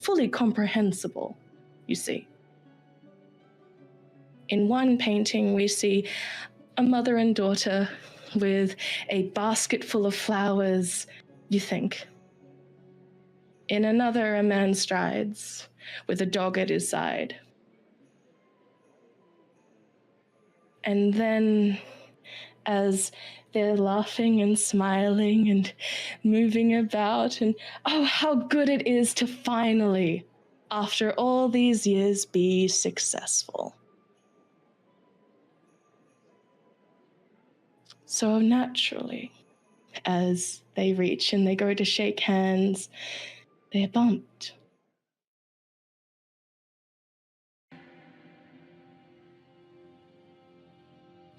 fully comprehensible, you see. In one painting, we see a mother and daughter with a basket full of flowers, you think. In another, a man strides with a dog at his side. And then, as they're laughing and smiling and moving about, and oh, how good it is to finally, after all these years, be successful. So naturally, as they reach and they go to shake hands, they're bumped.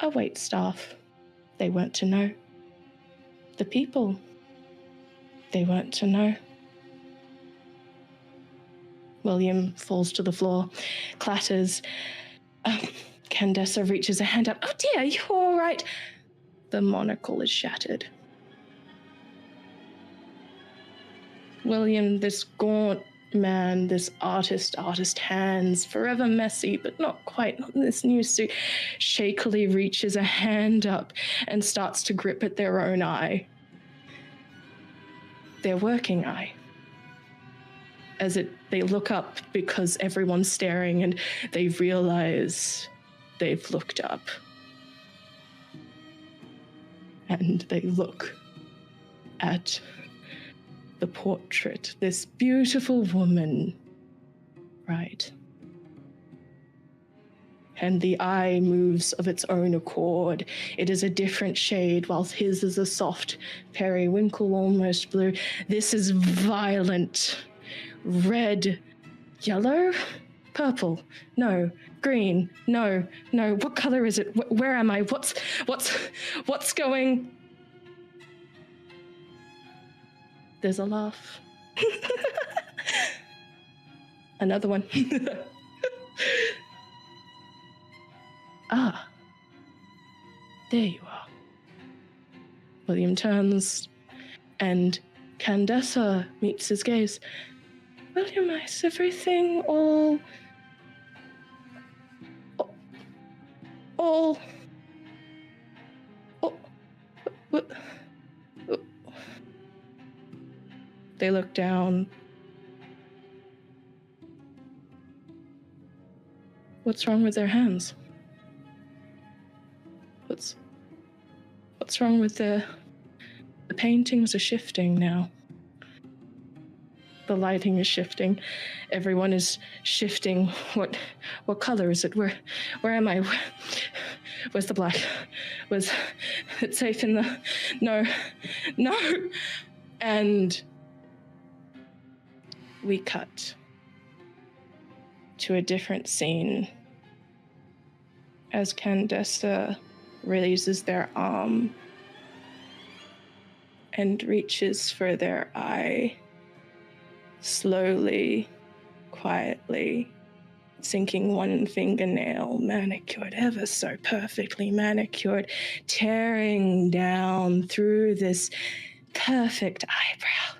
A waitstaff, they weren't to know. The people, they weren't to know. William falls to the floor, clatters. Candela reaches a hand up. Oh dear, you all right? The monocle is shattered. William, this gaunt man, this artist hands, forever messy, but not quite, not in this new suit, shakily reaches a hand up and starts to grip at their own eye. Their working eye. They look up because everyone's staring and they realize they've looked up. And they look at the portrait, this beautiful woman, right? And the eye moves of its own accord. It is a different shade, whilst his is a soft periwinkle, almost blue. This is violent. Red, yellow, purple, no, green, no. What color is it? Where am I? What's going? There's a laugh. Another one. Ah, there you are. William turns, and Candela meets his gaze. William, is everything all... They look down. What's wrong with their hands? What's wrong with the paintings are shifting now. The lighting is shifting. Everyone is shifting. What color is it? Where am I? Where's the black? Was it safe in the... No. And we cut to a different scene as Candela raises their arm and reaches for their eye, slowly, quietly, sinking one fingernail, manicured, ever so perfectly manicured, tearing down through this perfect eyebrow.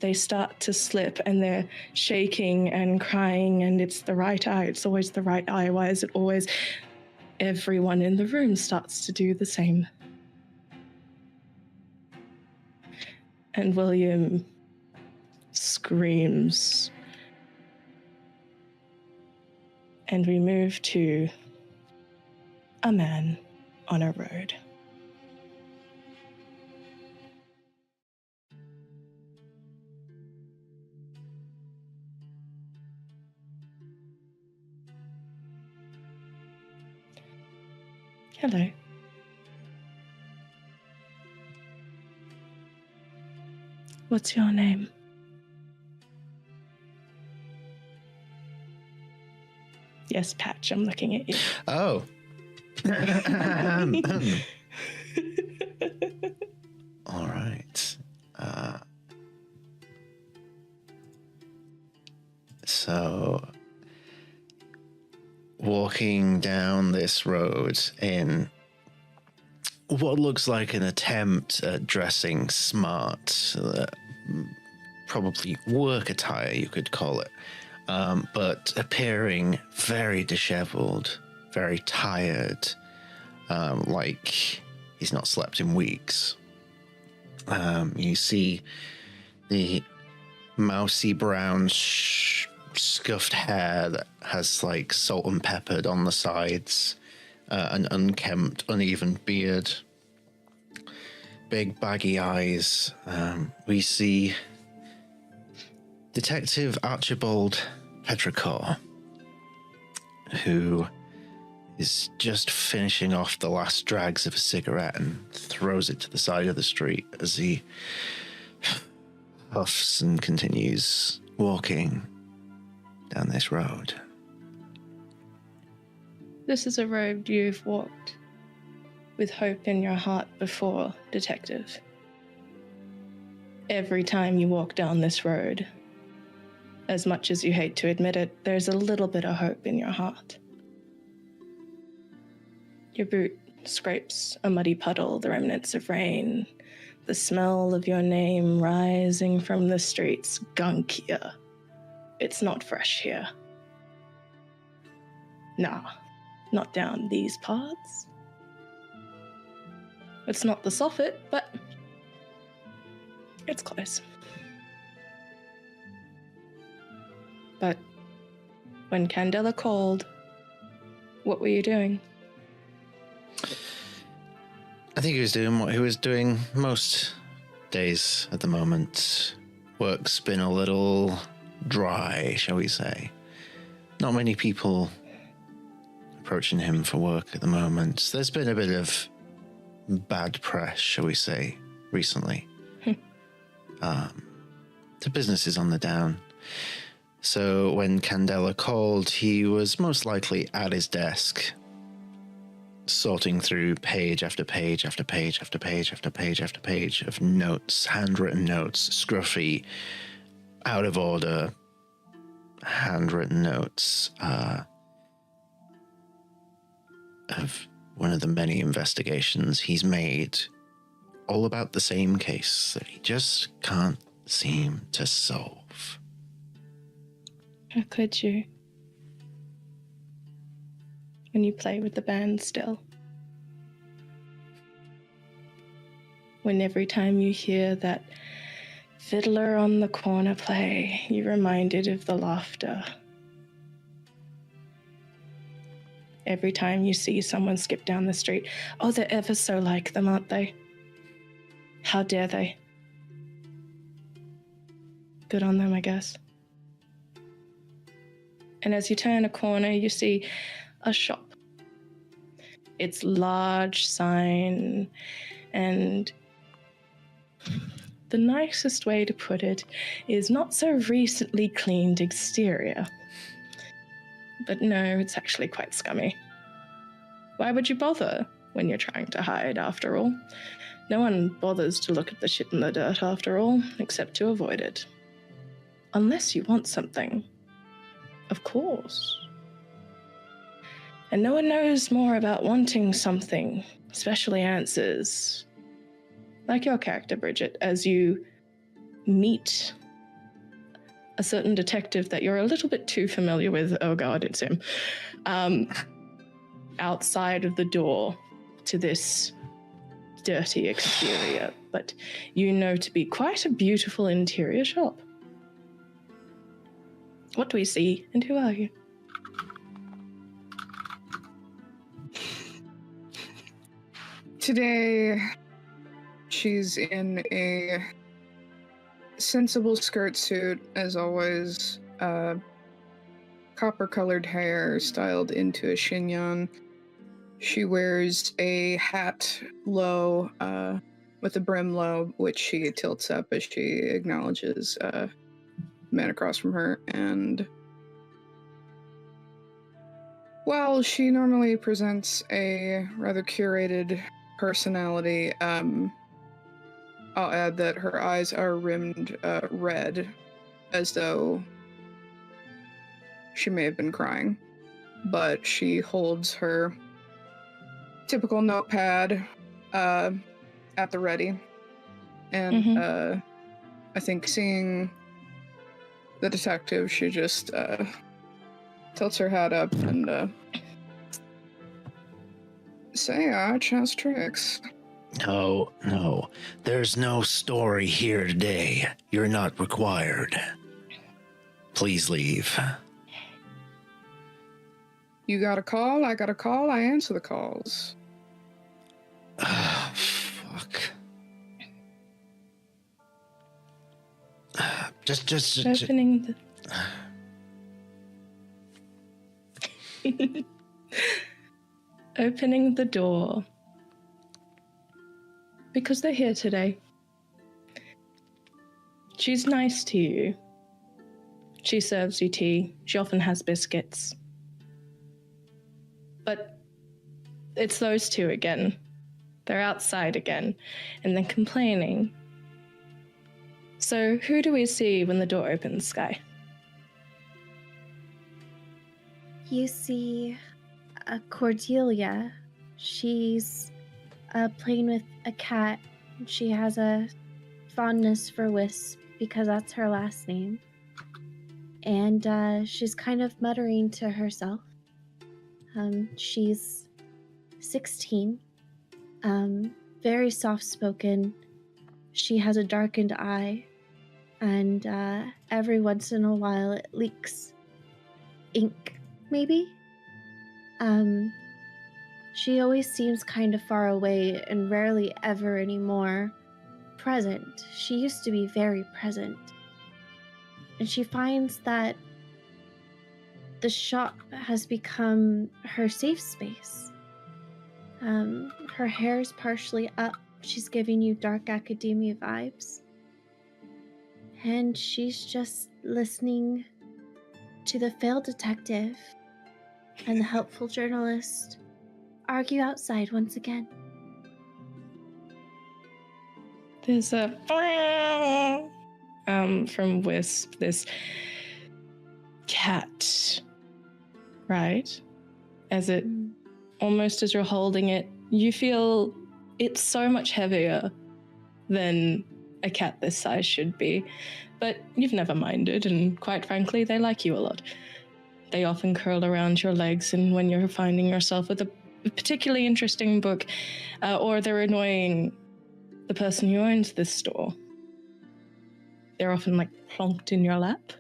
They start to slip and they're shaking and crying, and it's the right eye. It's always the right eye. Why is it always? Everyone in the room starts to do the same. And William screams. And we move to a man on a road. Hello. What's your name? Yes, Patch, I'm looking at you. Oh. All right. So, walking down this road in what looks like an attempt at dressing smart, probably work attire, you could call it, but appearing very disheveled, very tired, like he's not slept in weeks. You see the mousy brown scuffed hair that has like salt and peppered on the sides, an unkempt, uneven beard, big baggy eyes. We see Detective Archibald Petrichor, who is just finishing off the last drags of a cigarette and throws it to the side of the street as he puffs and continues walking down this road. This is a road you've walked with hope in your heart before, Detective. Every time you walk down this road, as much as you hate to admit it, there's a little bit of hope in your heart. Your boot scrapes a muddy puddle, the remnants of rain, the smell of your name rising from the streets. Gunk here. It's not fresh here. Nah, not down these parts. It's not the soffit, but it's close. But when Candela called, what were you doing? I think he was doing what he was doing most days at the moment. Work's been a little dry, shall we say. Not many people approaching him for work at the moment. There's been a bit of bad press, shall we say, recently. The business is on the down. So when Candela called, he was most likely at his desk, sorting through page after page after page after page after page after page of notes, handwritten notes, scruffy, out of order, handwritten notes of one of the many investigations he's made, all about the same case that he just can't seem to solve. How could you? When you play with the band still. When every time you hear that fiddler on the corner play, you're reminded of the laughter. Every time you see someone skip down the street, oh, they're ever so like them, aren't they? How dare they? Good on them, I guess. And as you turn a corner, you see a shop. Its large sign, and the nicest way to put it is not so recently cleaned exterior. But no, it's actually quite scummy. Why would you bother when you're trying to hide, after all? No one bothers to look at the shit in the dirt, after all, except to avoid it. Unless you want something. Of course. And no one knows more about wanting something, especially answers. Like your character, Bridget, as you meet a certain detective that you're a little bit too familiar with. Oh God, it's him. Outside of the door to this dirty exterior, but you know to be quite a beautiful interior shop. What do we see, and who are you? Today, she's in a sensible skirt suit, as always. Copper-colored hair styled into a chignon. She wears a hat low, with a brim low, which she tilts up as she acknowledges man across from her. And while she normally presents a rather curated personality, I'll add that her eyes are rimmed red, as though she may have been crying. But she holds her typical notepad at the ready, and I think seeing the detective, she just tilts her hat up and say, Arch has tricks. No, no. There's no story here today. You're not required. Please leave. You got a call, I got a call, I answer the calls. Fuck. Just Opening the... Opening the door. Because they're here today. She's nice to you. She serves you tea. She often has biscuits. But it's those two again. They're outside again, and then complaining. So who do we see when the door opens, Sky? You see Cordelia. She's playing with a cat. She has a fondness for Wisp because that's her last name. And she's kind of muttering to herself. She's 16, very soft-spoken. She has a darkened eye, and every once in a while it leaks ink, maybe? She always seems kind of far away and rarely ever anymore present. She used to be very present. And she finds that the shop has become her safe space. Her hair's partially up. She's giving you dark academia vibes. And she's just listening to the failed detective and the helpful journalist argue outside once again. There's a from Wisp, this cat, right? As it, almost as you're holding it, you feel it's so much heavier than a cat this size should be. But you've never minded, and quite frankly, they like you a lot. They often curl around your legs, and when you're finding yourself with a particularly interesting book, or they're annoying the person who owns this store, they're often like plonked in your lap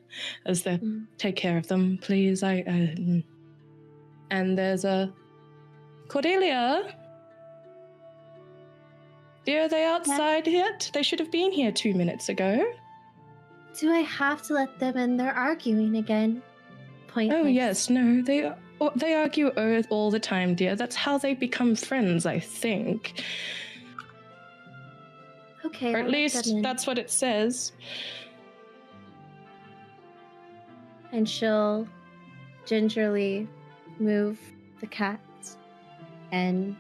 as they take care of them, please. And there's a Cordelia. Are they outside yet? They should have been here 2 minutes ago. Do I have to let them in? They're arguing again. Pointless. Oh yes, no, they argue all the time, dear. That's how they become friends, I think. Okay. Or at least that's what it says. And she'll gingerly move the cat and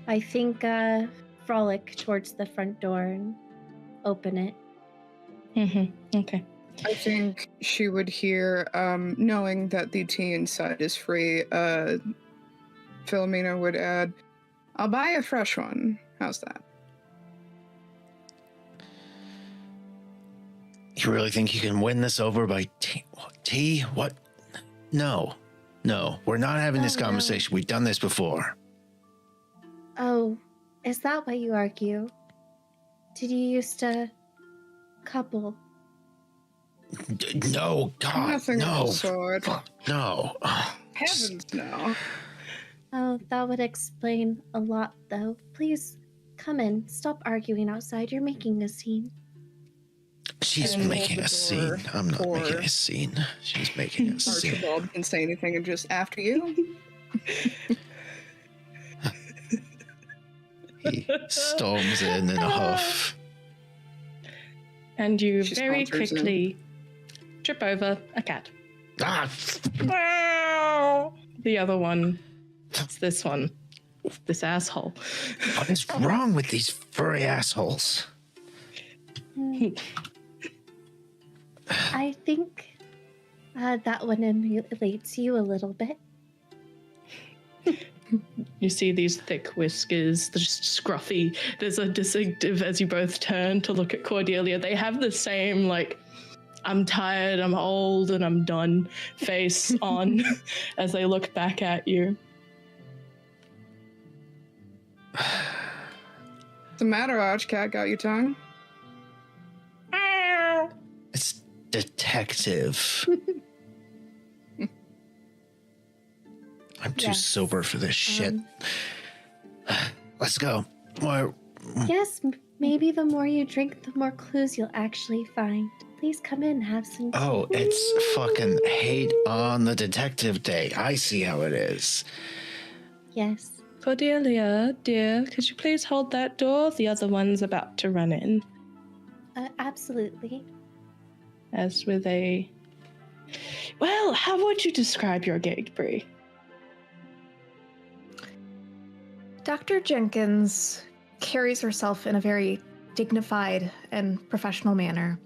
I think frolic towards the front door and open it. Okay. I think she would hear, knowing that the tea inside is free, Philomena would add, I'll buy a fresh one. How's that? You really think you can win this over by tea? What? No. We're not having this conversation. No. We've done this before. Oh, is that why you argue? Did you used to couple? No, God, nothing no. Of the sort. No. Heavens, no. Oh, that would explain a lot, though. Please, come in. Stop arguing outside. You're making a scene. She's making a scene. I'm not making a scene. She's making a scene. Archibald can say anything and just after you. He storms in a huff. And you very quickly trip over a cat. Ah! The other one. It's this one. This asshole. What is wrong with these furry assholes? I think that one emulates you a little bit. You see these thick whiskers, just scruffy. There's a distinctive as you both turn to look at Cordelia. They have the same, like, I'm tired, I'm old, and I'm done face on as they look back at you. What's the matter, Archcat? Got your tongue? It's detective. I'm too sober for this shit. Let's go. Yes, maybe the more you drink, the more clues you'll actually find. Please come in, have some tea. Oh, it's fucking hate on the detective day. I see how it is. Yes. Cordelia, dear, could you please hold that door? The other one's about to run in. Absolutely. As with a... Well, how would you describe your gait, Bree? Dr. Jenkins carries herself in a very dignified and professional manner,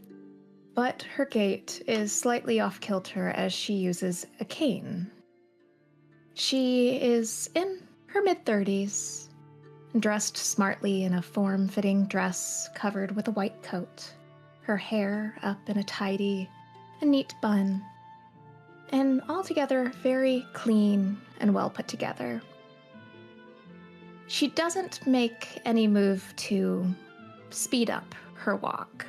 but her gait is slightly off kilter as she uses a cane. She is in her mid-30s, dressed smartly in a form-fitting dress covered with a white coat, her hair up in a tidy and neat bun, and altogether very clean and well put together. She doesn't make any move to speed up her walk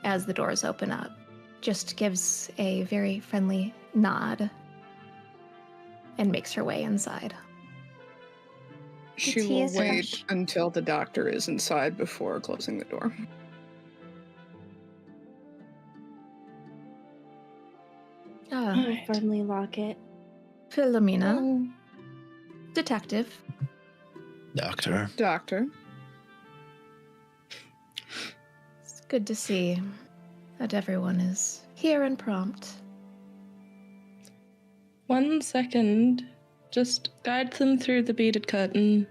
as the doors open up, just gives a very friendly nod and makes her way inside. She will wait until the doctor is inside before closing the door. Right. Firmly lock it. Philomena. Detective. Doctor. It's good to see that everyone is here and prompt. 1 second. Just guide them through the beaded curtain.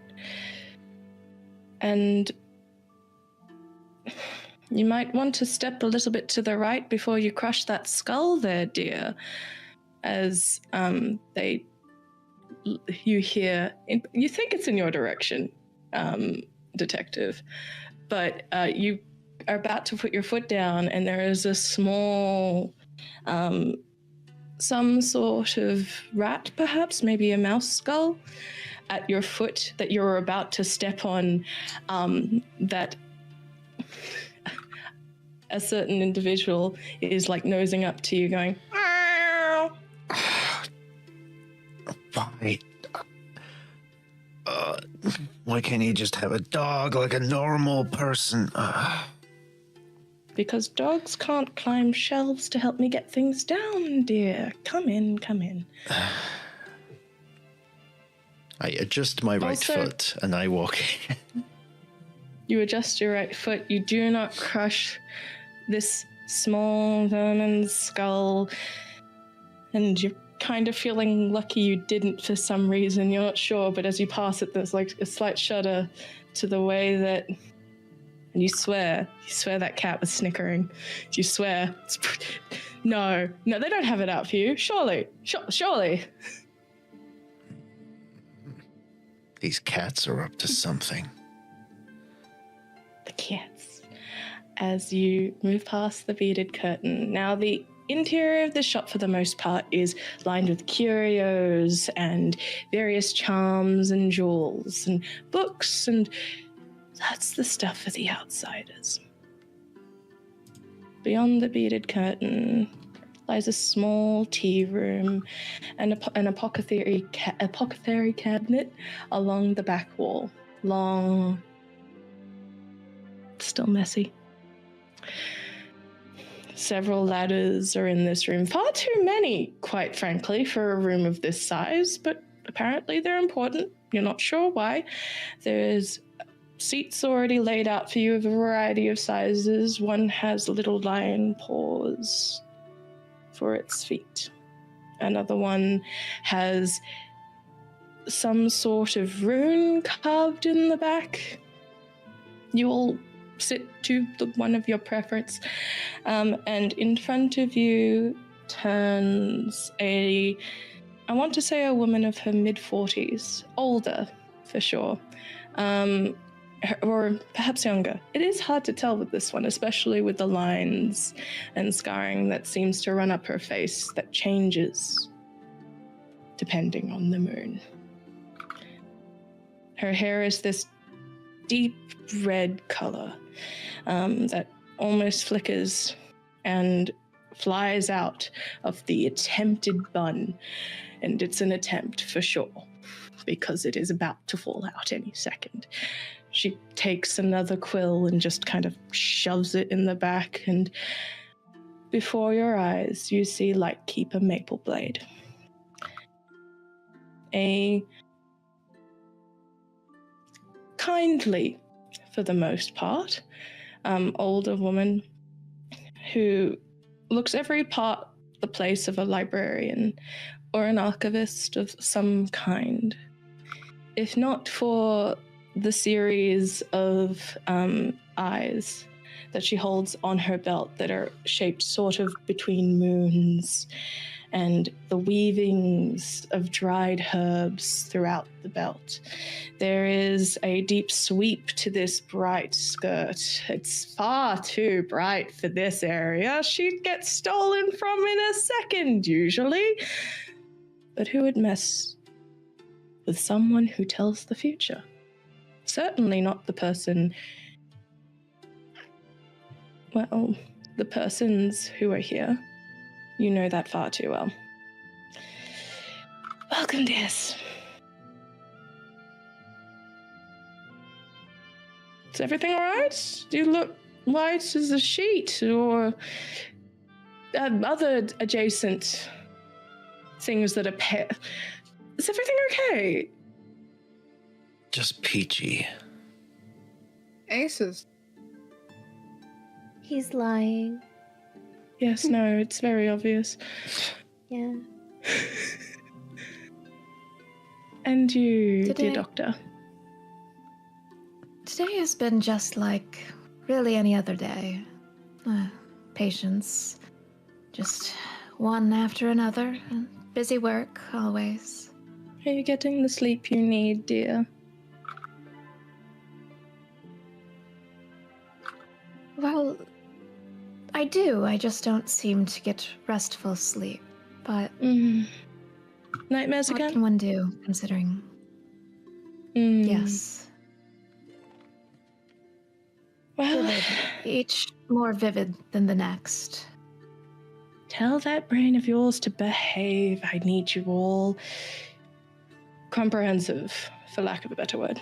And you might want to step a little bit to the right before you crush that skull there, dear. As you hear, you think it's in your direction, detective, but you are about to put your foot down, and there is a small, some sort of rat, perhaps, maybe a mouse skull, at your foot that you're about to step on, that a certain individual is like nosing up to you going, "Meow." Why can't you just have a dog like a normal person? Because dogs can't climb shelves to help me get things down, dear. Come in. I adjust my right foot and I walk in. You adjust your right foot. You do not crush this small vermin's skull. And you're kind of feeling lucky you didn't for some reason. You're not sure, but as you pass it, there's like a slight shudder to the way that... And you swear that cat was snickering. You swear. No, they don't have it out for you. Surely. These cats are up to something. The cats. As you move past the beaded curtain. Now, the interior of the shop, for the most part, is lined with curios and various charms and jewels and books, and that's the stuff for the outsiders. Beyond the beaded curtain lies a small tea room and an apothecary cabinet along the back wall. Long, still messy. Several ladders are in this room. Far too many, quite frankly, for a room of this size, but apparently they're important. You're not sure why. There's seats already laid out for you of a variety of sizes. One has little lion paws for its feet. Another one has some sort of rune carved in the back. You all sit to the one of your preference. And in front of you turns a I want to say a woman of her mid-40s, older for sure, or perhaps younger. It is hard to tell with this one, especially with the lines and scarring that seems to run up her face that changes depending on the moon. Her hair is this deep red color that almost flickers and flies out of the attempted bun. And it's an attempt for sure, because it is about to fall out any second. She takes another quill and just kind of shoves it in the back, and before your eyes, you see like Keeper Mapleblade. A kindly, for the most part, older woman who looks every part the place of a librarian or an archivist of some kind. If not for the series of eyes that she holds on her belt that are shaped sort of between moons, and the weavings of dried herbs throughout the belt. There is a deep sweep to this bright skirt. It's far too bright for this area. She'd get stolen from in a second, usually. But who would mess with someone who tells the future? Certainly not the person... Well, the persons who are here. You know that far too well. Welcome, dears. Is everything all right? Do you look white as a sheet, or other adjacent things that appear? Is everything okay? Just peachy. Aces. He's lying. Yes, no, it's very obvious. Yeah. And you, dear Today- doctor? Today has been just like really any other day. Patients. Just one after another. And busy work, always. Are you getting the sleep you need, dear? Well, I do. I just don't seem to get restful sleep. But Nightmares what again? can one do, considering? Yes. Well, Vivid. Each more vivid than the next. tell that brain of yours to behave. I need you all comprehensive, for lack of a better word.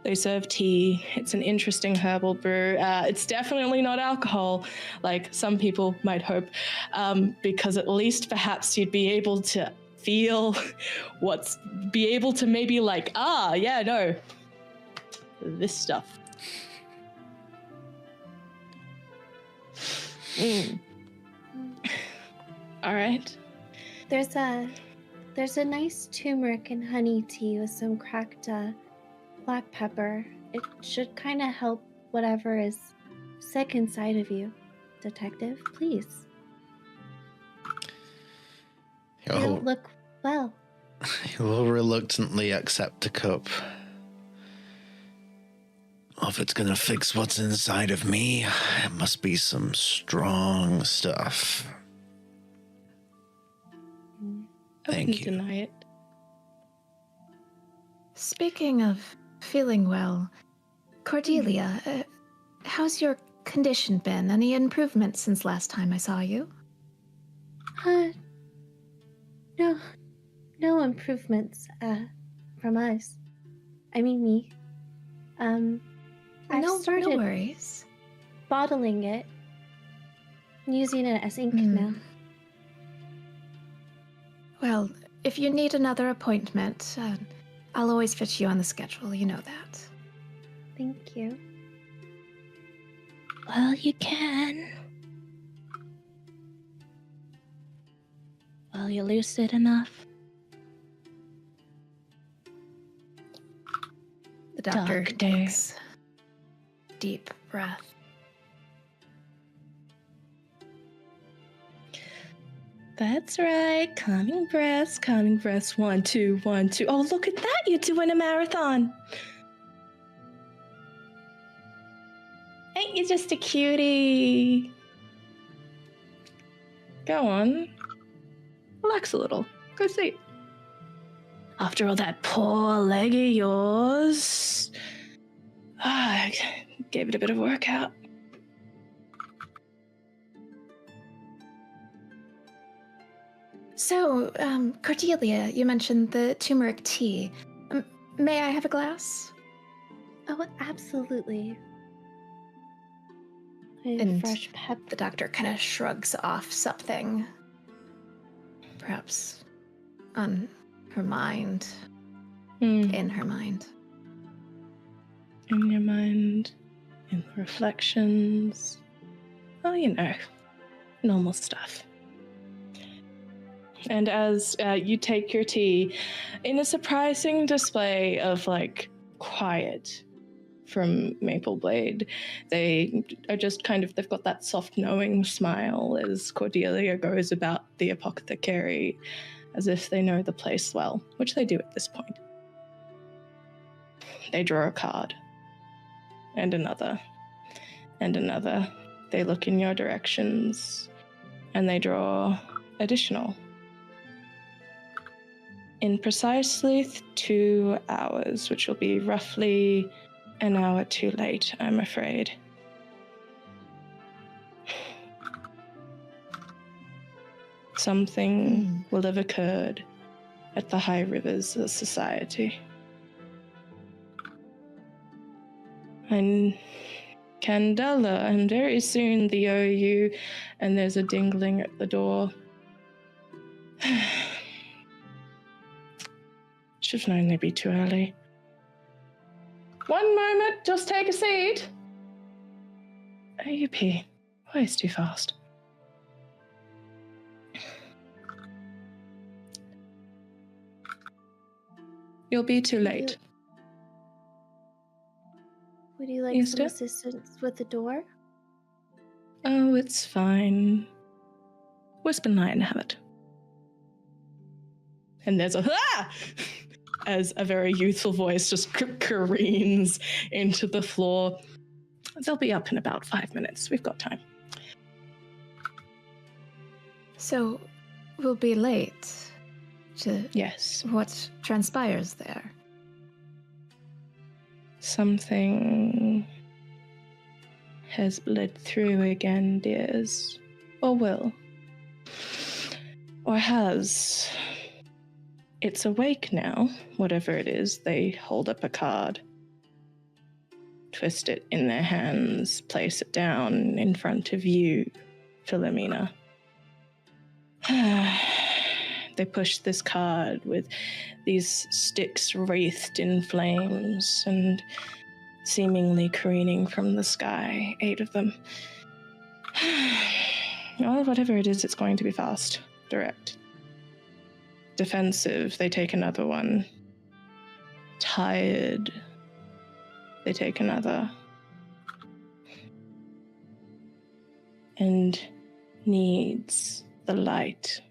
They serve tea. It's an interesting herbal brew. It's definitely not alcohol, like some people might hope, because at least perhaps you'd be able to feel be able to maybe like, yeah, no, this stuff. All right. There's a nice turmeric and honey tea with some cracked black pepper. It should kind of help whatever is sick inside of you, detective. Please. You don't look well. You'll reluctantly accept a cup. Oh, if it's gonna fix what's inside of me, it must be some strong stuff. I Thank wouldn't you. deny it. Speaking of feeling well, Cordelia, how's your condition been? Any improvement since last time I saw you? No improvements from us. I mean me. I've No started worries. bottling it, using it as ink now. Well, if you need another appointment, I'll always fit you on the schedule, you know that. Thank you. Well, you can. Well, you're lucid enough. The doctor Doctor. takes a deep breath. That's right. Calming breaths, calming breaths. 1, 2, 1, 2. Oh, look at that. You're doing a marathon. Ain't you just a cutie? Go on. Relax a little. Go sleep. After all that poor leg of yours. I gave it a bit of workout. So, Cordelia, you mentioned the turmeric tea. May I have a glass? Oh, absolutely. And Fresh pep. The doctor kind of shrugs off something. Perhaps on her mind. In her mind. In your mind, in reflections. Oh, you know, normal stuff. And as you take your tea, in a surprising display of, like, quiet from Mapleblade, they are just kind of, they've got that soft knowing smile as Cordelia goes about the apothecary as if they know the place well, which they do at this point. They draw a card. And another. And another. They look in your directions. And they draw additional. In precisely 2 hours, which will be roughly an hour too late, I'm afraid. Something will have occurred at the high rivers of society. And Candela, and very soon the OU, and there's a dingling at the door. Should have known they'd be too early. One moment, just take a seat. AUP, always too fast. You'll be too late. Would you like Yes, some dear? assistance with the door? Oh, it's fine. Whisper and I have it. And there's a ah! As a very youthful voice just careens into the floor. They'll be up in about 5 minutes. We've got time. So, we'll be late to Yes. what transpires there. Something has bled through again, dears. Or will. Or has. It's awake now, whatever it is. They hold up a card, twist it in their hands, place it down in front of you, Philomena. They push this card with these sticks wreathed in flames and seemingly careening from the sky, 8 of them. Well, whatever it is, it's going to be fast, direct. Defensive, they take another one. Tired, they take another. And needs the light.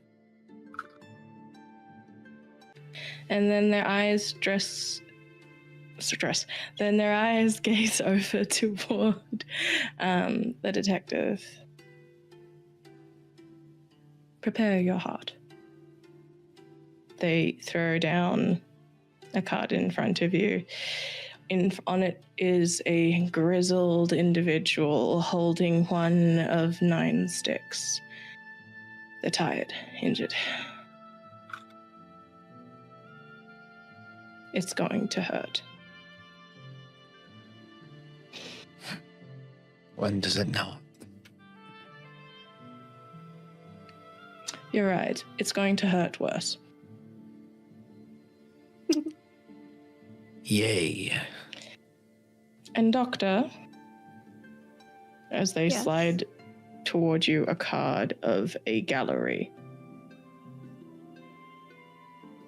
And then their eyes then their eyes gaze over toward the detective. Prepare your heart. They throw down a card in front of you. On it is a grizzled individual holding one of 9 sticks. They're tired, injured. It's going to hurt. When does it not? You're right. It's going to hurt worse. Yay. And Doctor, as they Yes. slide toward you a card of a gallery.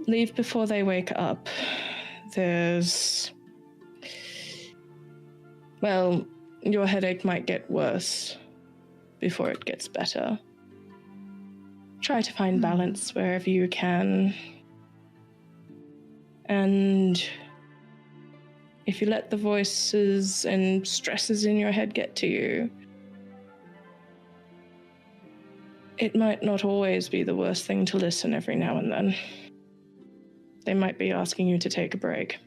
Leave before they wake up. There's... Well, your headache might get worse before it gets better. try to find balance wherever you can. And if you let the voices and stresses in your head get to you, it might not always be the worst thing to listen every now and then. They might be asking you to take a break.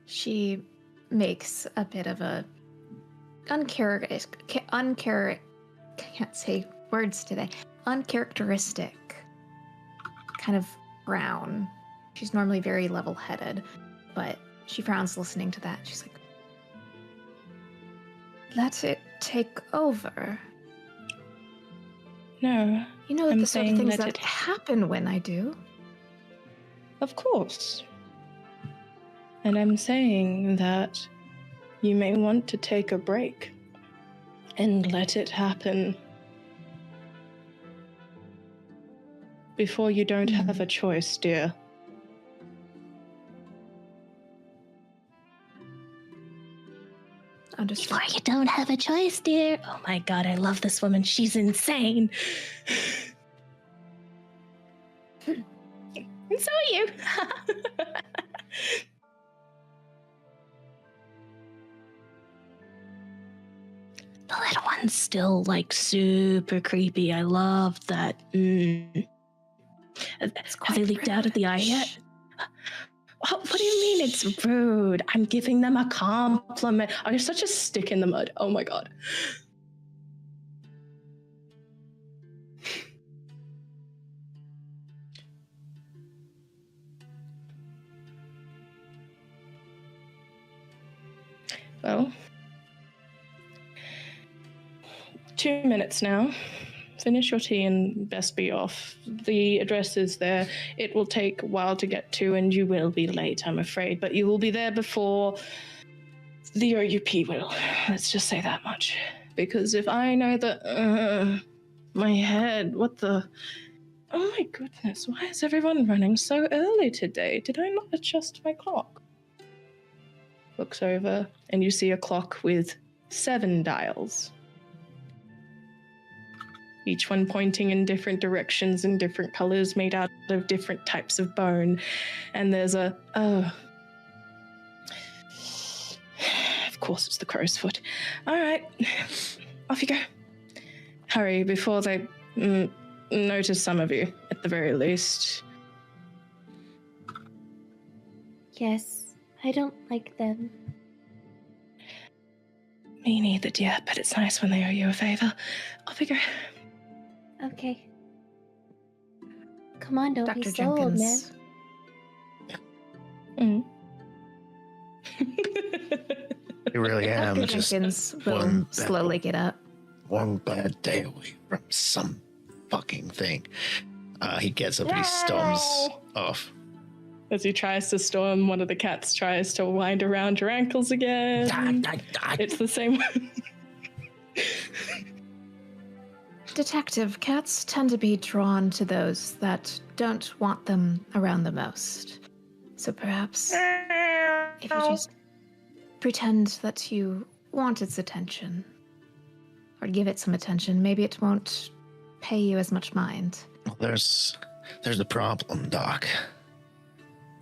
She makes a bit of a can't say words today. Uncharacteristic kind of frown. She's normally very level-headed, but she frowns listening to that. She's like, let it take over. No. You know I'm the sort of saying things let that it- happen when I do. Of course. And I'm saying that you may want to take a break and let it happen before you don't have a choice, dear. Understood. Before you don't have a choice, dear. Oh my god, I love this woman. She's insane. And so are you. The little one's still like super creepy. I love that. Have they leaked out of the eye yet? What do you mean it's rude? I'm giving them a compliment. Oh, you're such a stick in the mud. Oh my god. Well, 2 minutes now. Finish your tea and best be off. The address is there. It will take a while to get to, and you will be late, I'm afraid. But you will be there before the OUP will. Let's just say that much. Because if I know that... my head, what the... Oh my goodness, why is everyone running so early today? Did I not adjust my clock? Looks over, and you see a clock with 7 dials. Each one pointing in different directions and different colors, made out of different types of bone. And there's a... Oh. Of course it's the crow's foot. All right. Off you go. Hurry, before they notice some of you, at the very least. Yes, I don't like them. Me neither, dear, but it's nice when they owe you a favor. Off you go. Okay. Come on, don't be Dr. slow, old man. Jenkins. I really am Dr. just Jenkins one will slowly get up. one bad day away from some fucking thing. He gets up and he storms off. As he tries to storm, one of the cats tries to wind around your ankles again. It's the same. Detective cats tend to be drawn to those that don't want them around the most. So perhaps if you just pretend that you want its attention, or give it some attention, maybe it won't pay you as much mind. Well, there's a problem, Doc.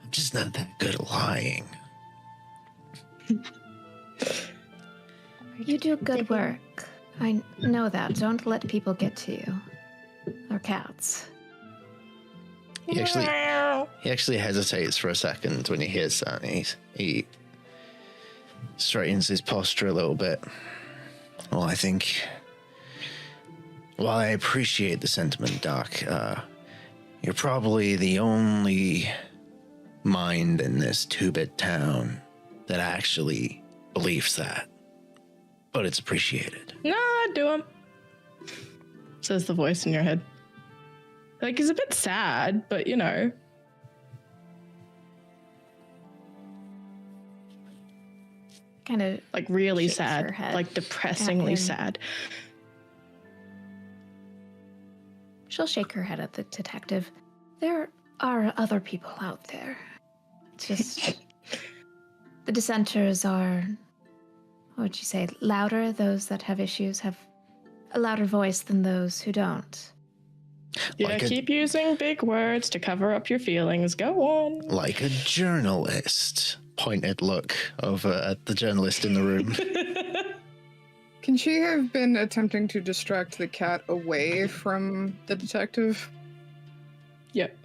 I'm just not that good at lying. You do good work. I know that. Don't let people get to you. Or cats. He actually hesitates for a second when he hears that. He straightens his posture a little bit. Well, I think... While I appreciate the sentiment, Doc, you're probably the only mind in this two-bit town that actually believes that. But it's appreciated. Nah, do him. Says the voice in your head. Like, he's a bit sad, but you know. Kind of Like, really shakes her sad. head Like, depressingly at him. sad. She'll shake her head at the detective. There are other people out there. It's just the dissenters are, what would you say, louder. Those that have issues have a louder voice than those who don't. Yeah, Like keep using big words to cover up your feelings. Go on. Like a journalist. Pointed look over at the journalist in the room. Can she have been attempting to distract the cat away from the detective? Yep.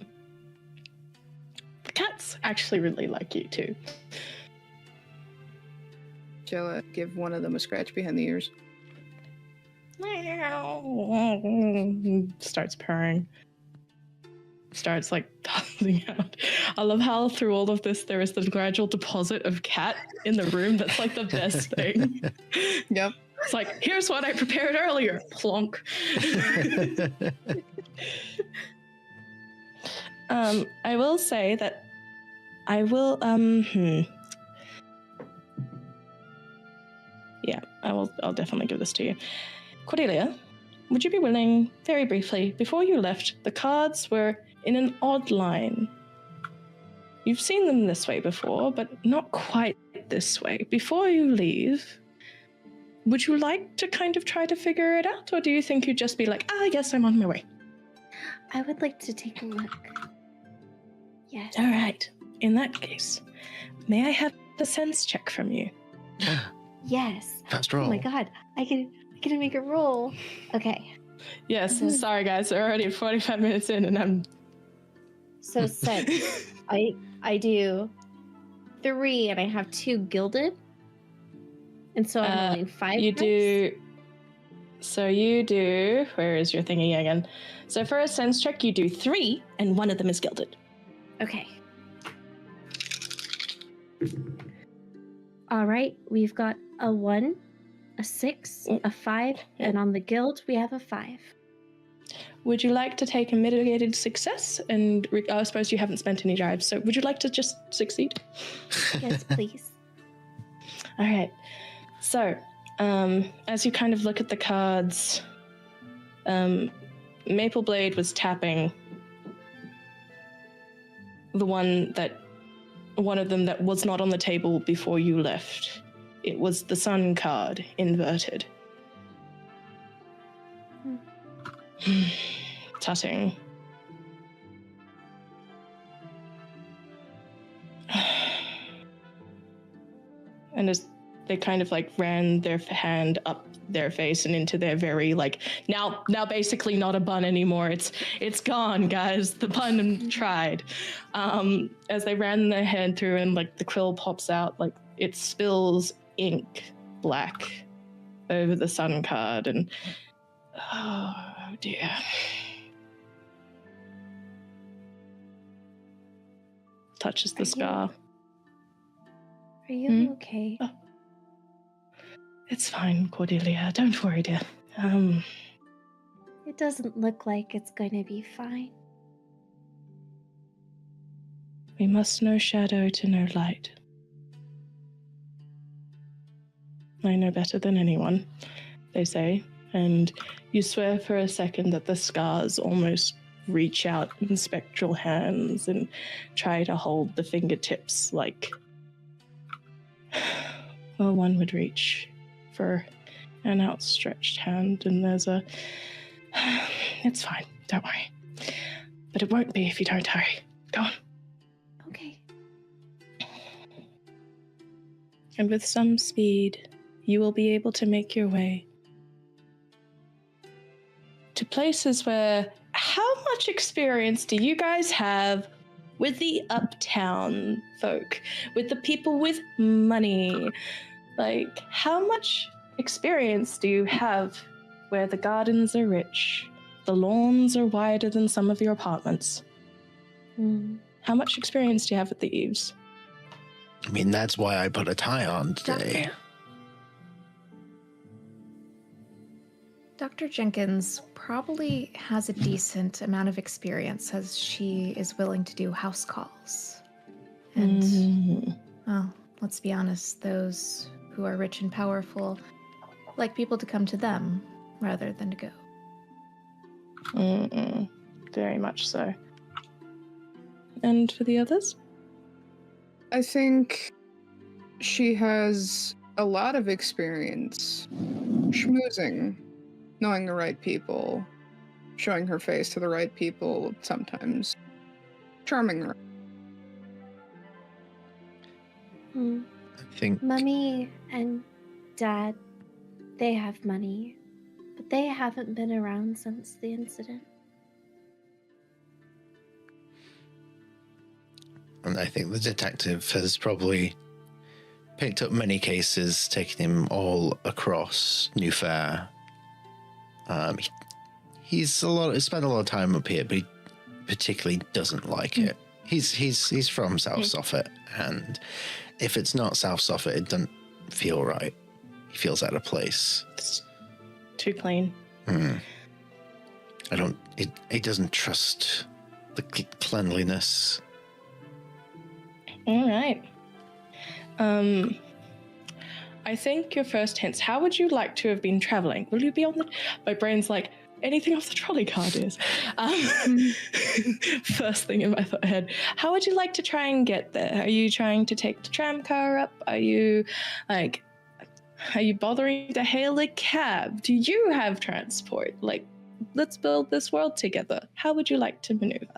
The cats actually really like you too. Shall I give one of them a scratch behind the ears? Starts purring. Starts like tossing out. I love how through all of this there is the gradual deposit of cat in the room. That's like the best thing. Yep. It's like, here's what I prepared earlier. Plonk. I will say that I will Yeah, I'll definitely give this to you. Cordelia, would you be willing, very briefly, before you left, the cards were in an odd line. You've seen them this way before, but not quite this way. Before you leave, would you like to kind of try to figure it out, or do you think you'd just be like, yes, I'm on my way? I would like to take a look. Yes. All right. In that case, may I have a sense check from you? Yes. Fast roll. Oh my god. I can make a roll. Okay. Yes. Mhm. Sorry, guys. We're already 45 minutes in, and I'm... So sense. I do 3, and I have 2 gilded. And so I'm rolling 5 You dice. do... So you do... Where is your thingy again? So for a sense check, you do 3, and 1 of them is gilded. Okay. All right. We've got a 1, a 6, a 5, and on the guild, we have a 5. Would you like to take a mitigated success? And I suppose you haven't spent any drives, so would you like to just succeed? Yes, please. All right. So, as you kind of look at the cards, Mapleblade was tapping one of them that was not on the table before you left. It was the sun card, inverted. Tutting. And as they kind of like ran their hand up their face and into their very like now basically not a bun anymore. It's gone, guys. The bun tried. As they ran their hand through and like the quill pops out, like it spills ink black over the sun card, and oh dear. Touches the scar. Are you okay? Oh. It's fine, Cordelia. Don't worry, dear. It doesn't look like it's going to be fine. We must know shadow to know light. I know better than anyone, they say, and you swear for a second that the scars almost reach out in spectral hands and try to hold the fingertips like, well, one would reach for an outstretched hand, and there's a... It's fine, don't worry. But it won't be if you don't hurry. Go on. Okay. And with some speed, you will be able to make your way to places where... How much experience do you guys have with the uptown folk? With the people with money? Like, how much experience do you have where the gardens are rich, the lawns are wider than some of your apartments? How much experience do you have with the eaves? I mean, that's why I put a tie on today. Dr. Jenkins probably has a decent amount of experience, as she is willing to do house calls. And, well, let's be honest, those who are rich and powerful like people to come to them rather than to go. Very much so. And for the others? I think she has a lot of experience schmoozing. knowing the right people, showing her face to the right people, sometimes charming her. I think Mummy and Dad, they have money, but they haven't been around since the incident. And I think the detective has probably picked up many cases, taking him all across New Faire. He's spent a lot of time up here, but he particularly doesn't like it. He's from South Suffolk, and if it's not South Suffolk, it doesn't feel right. He feels out of place. It's too clean. He doesn't trust the cleanliness. All right. I think your first hints. How would you like to have been traveling? Will you be on the? My brain's like anything off the trolley card is. First thing in my head. How would you like to try and get there? Are you trying to take the tram car up? Are you bothering to hail a cab? Do you have transport? Like, let's build this world together. How would you like to maneuver?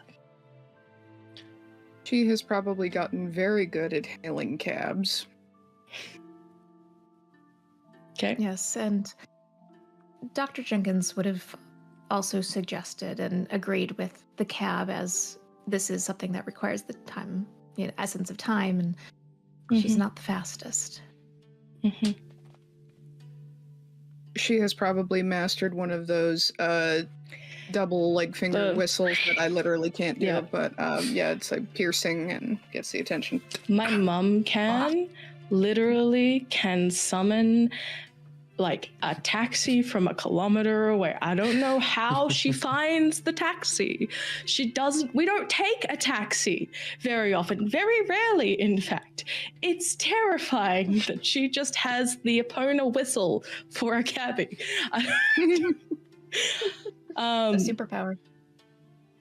She has probably gotten very good at hailing cabs. Okay. Yes, and Dr. Jenkins would have also suggested and agreed with the cab, as this is something that requires the time, essence of time, and she's not the fastest. She has probably mastered one of those double finger whistles that I literally can't do, but it's piercing and gets the attention. My mum literally can summon a taxi from a kilometer away. I don't know how she finds the taxi. We don't take a taxi very often, very rarely, in fact. It's terrifying that she just has the Epona whistle for a cabbie. A superpower.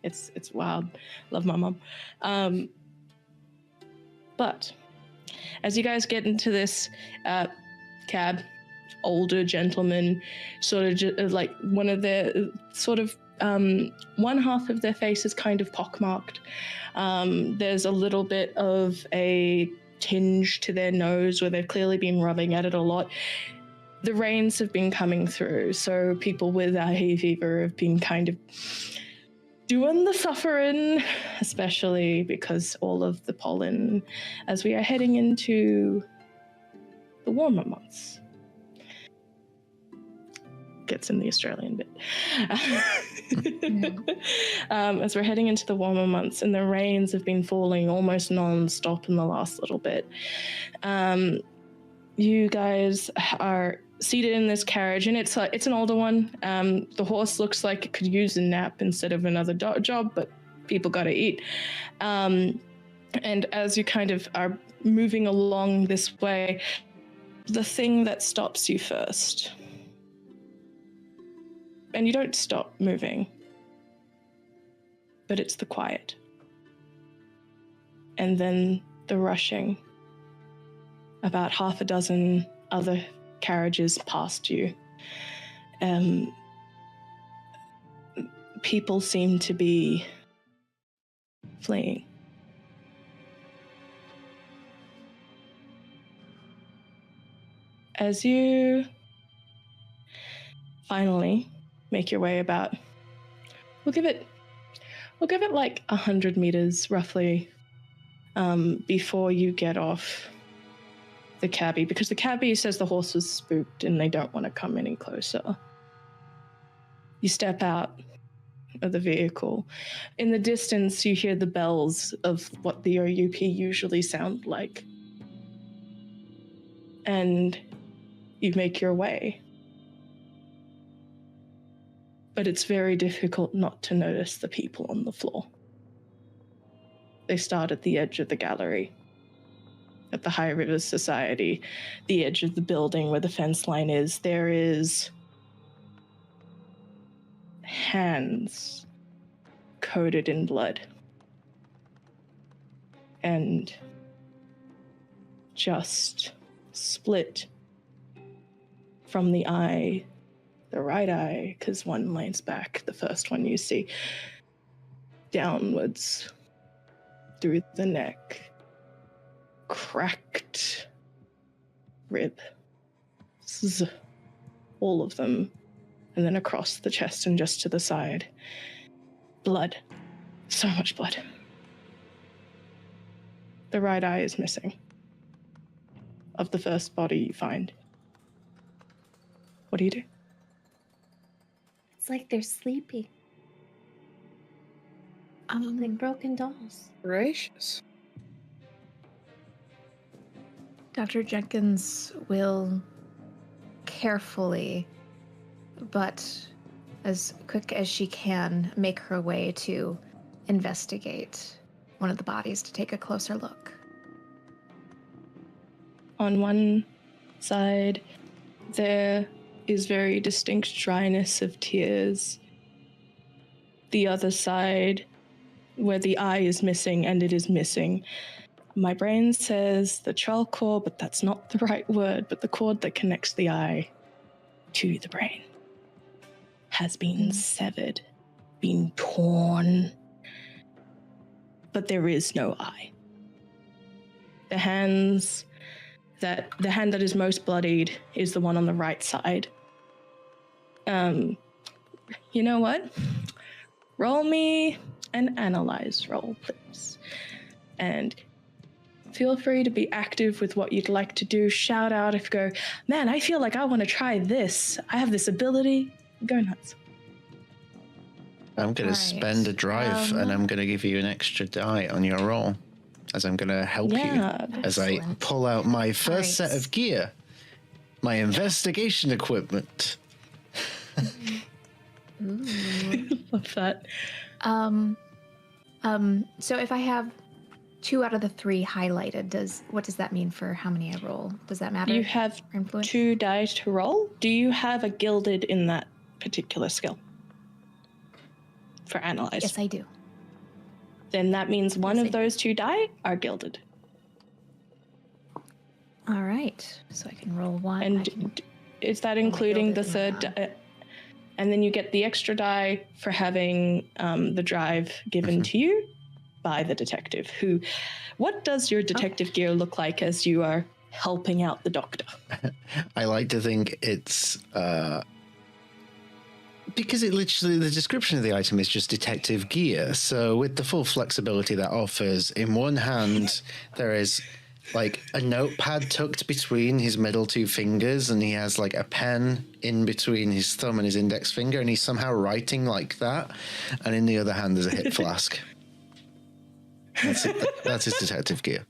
It's wild. Love my mom. But as you guys get into this cab, older gentleman, sort of one of their one half of their face is kind of pockmarked. There's a little bit of a tinge to their nose where they've clearly been rubbing at it a lot. The rains have been coming through, so people with hay fever have been kind of doing the suffering, especially because all of the pollen, as we are heading into the warmer months. Gets in the Australian bit. As we're heading into the warmer months, and the rains have been falling almost non-stop in the last little bit. You guys are seated in this carriage, and it's an older one. The horse looks like it could use a nap instead of another job, but people gotta eat. And as you kind of are moving along this way, the thing that stops you first, and you don't stop moving, but it's the quiet. And then the rushing. About half a dozen other carriages past you. People seem to be fleeing. As you finally make your way about, we'll give it 100 meters roughly before you get off the cabbie, because the cabbie says the horse was spooked and they don't want to come any closer. You step out of the vehicle. In the distance, you hear the bells of what the OUP usually sound like. And you make your way. But it's very difficult not to notice the people on the floor. They start at the edge of the gallery, at the High Rivers Society, the edge of the building where the fence line is. There is hands coated in blood. And just split from the eye the right eye, because one lays back, the first one you see, downwards through the neck, cracked rib, all of them, and then across the chest and just to the side. Blood. So much blood. The right eye is missing. Of the first body you find. What do you do? It's like they're sleeping. Like broken dolls. Gracious. Dr. Jenkins will carefully, but as quick as she can, make her way to investigate one of the bodies to take a closer look. On one side, there is very distinct dryness of tears. The other side, where the eye is missing, and it is missing, my brain says the trial cord, but that's not the right word, but the cord that connects the eye to the brain has been severed, been torn, but there is no eye. The hand that is most bloodied is the one on the right side. You know what? Roll me an analyze roll, please. And feel free to be active with what you'd like to do. Shout out if you go, man, I feel like I want to try this. I have this ability. Go nuts. I'm going to spend a drive and I'm going to give you an extra die on your roll, as I'm going to help you as I pull out my first set of gear, my investigation equipment. Love that. So if I have 2 out of the 3 highlighted, what does that mean for how many I roll? Does that matter? You have 2 die to roll. Do you have a gilded in that particular skill? For analyze. Yes, I do. Then that means one of those 2 die are gilded. All right. So I can roll 1. And is that including the third die? And then you get the extra die for having the drive given to you by the detective. What does your detective gear look like as you are helping out the doctor? I like to think it's because it literally, the description of the item is just detective gear. So with the full flexibility that offers, in one hand there is like a notepad tucked between his middle 2 fingers, and he has like a pen in between his thumb and his index finger, and he's somehow writing like that. And in the other hand there's a hip flask. That's it. That's his detective gear.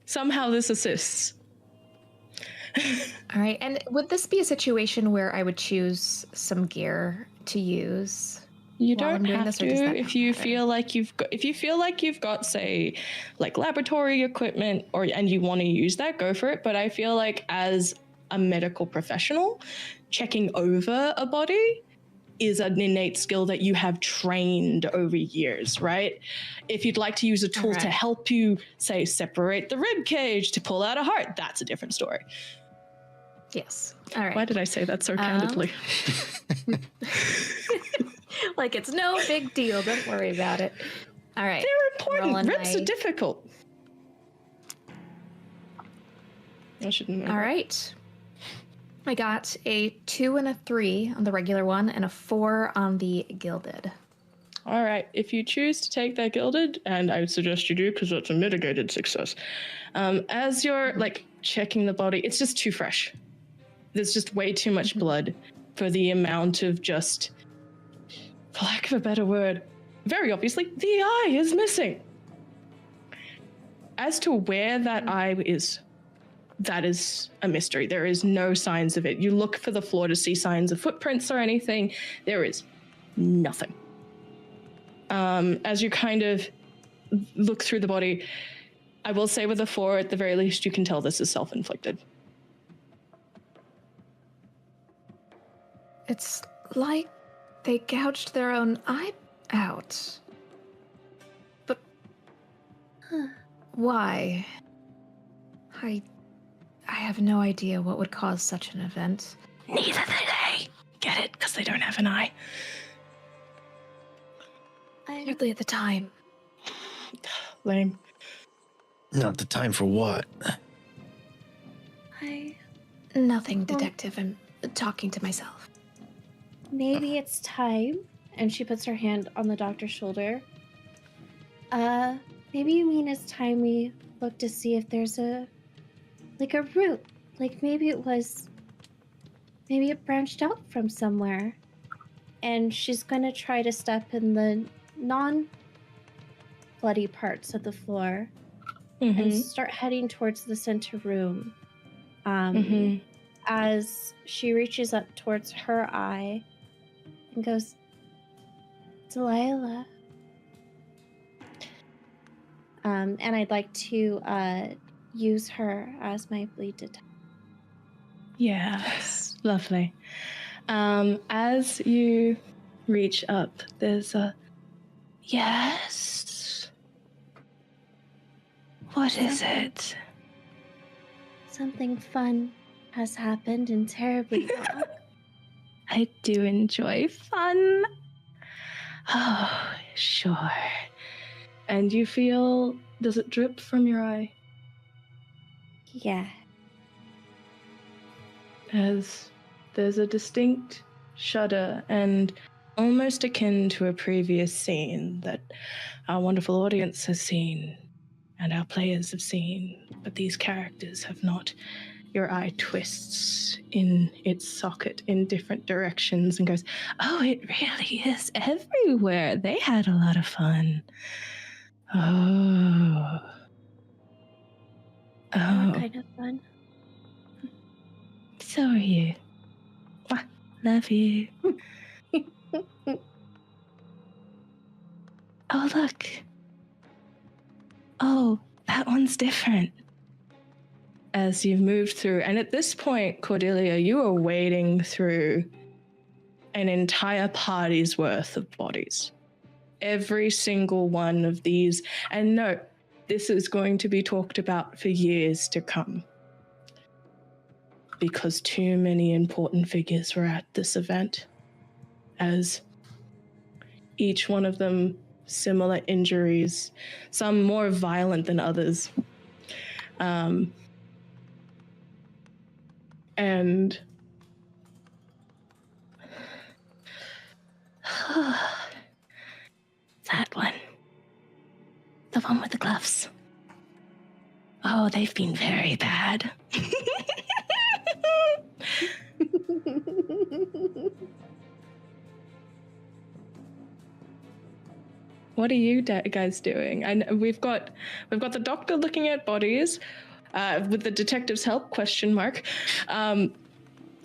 Somehow this assists. All right. And would this be a situation where I would choose some gear to use? You don't have to if you feel like you've got say like laboratory equipment and you want to use that, go for it. But I feel like as a medical professional, checking over a body is an innate skill that you have trained over years, right? If you'd like to use a tool to help you, say, separate the rib cage to pull out a heart, that's a different story. Yes. All right. Why did I say that so candidly? Like it's no big deal. Don't worry about it. All right. They're important. Ribs are difficult. I shouldn't know. All right. I got a 2 and a 3 on the regular one and a 4 on the gilded. All right. If you choose to take that gilded, and I would suggest you do because that's a mitigated success, as you're like checking the body, it's just too fresh. There's just way too much blood for the amount of just, for lack of a better word, very obviously, the eye is missing. As to where that eye is, that is a mystery. There is no signs of it. You look for the floor to see signs of footprints or anything. There is nothing. As you kind of look through the body, I will say with a 4, at the very least, you can tell this is self-inflicted. It's like they gouged their own eye out. But why? I have no idea what would cause such an event. Neither do they. Get it? Because they don't have an eye. Hardly at the time. Lame. Not the time for what? Nothing, Detective. I'm talking to myself. Maybe it's time. And she puts her hand on the doctor's shoulder. Maybe you mean it's time we look to see if there's a route. Like maybe it branched out from somewhere. And she's gonna try to step in the non-bloody parts of the floor and start heading towards the center room. As she reaches up towards her eye and goes, Delilah. And I'd like to use her as my bleed detector. Yes, lovely. As you reach up, there's a yes. What is it? Something fun has happened and terribly wrong. I do enjoy fun. Oh, sure. And you feel, does it drip from your eye? Yeah. As there's a distinct shudder and almost akin to a previous scene that our wonderful audience has seen and our players have seen, but these characters have not. Your eye twists in its socket in different directions and goes, oh, it really is everywhere. They had a lot of fun. Oh. What kind of fun? So are you. Mwah. Love you. Oh, look. Oh, that one's different. As you've moved through, and at this point, Cordelia, you are wading through an entire party's worth of bodies. Every single one of these, and no, this is going to be talked about for years to come. Because too many important figures were at this event. As each one of them, similar injuries, some more violent than others. And that one. The one with the gloves. Oh, they've been very bad. What are you guys doing? And we've got the doctor looking at bodies with the detective's help, question mark.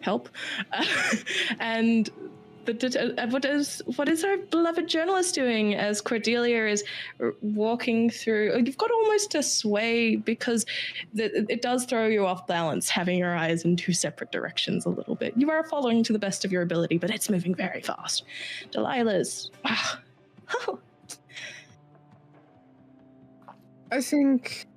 Help. And what is our beloved journalist doing as Cordelia is walking through? You've got almost to sway because it does throw you off balance, having your eyes in two separate directions a little bit. You are following to the best of your ability, but it's moving very fast. Delilah's... Wow. Oh. I think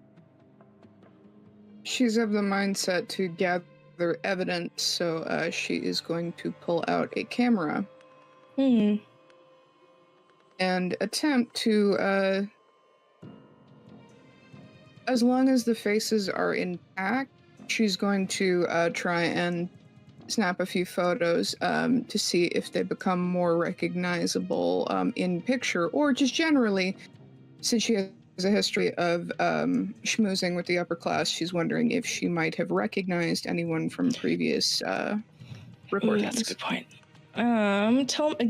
she's of the mindset to gather evidence, so she is going to pull out a camera and attempt to, as long as the faces are intact, she's going to try and snap a few photos to see if they become more recognizable in picture, or just generally, since she has a history of schmoozing with the upper class, she's wondering if she might have recognized anyone from previous recordings. That's a good point.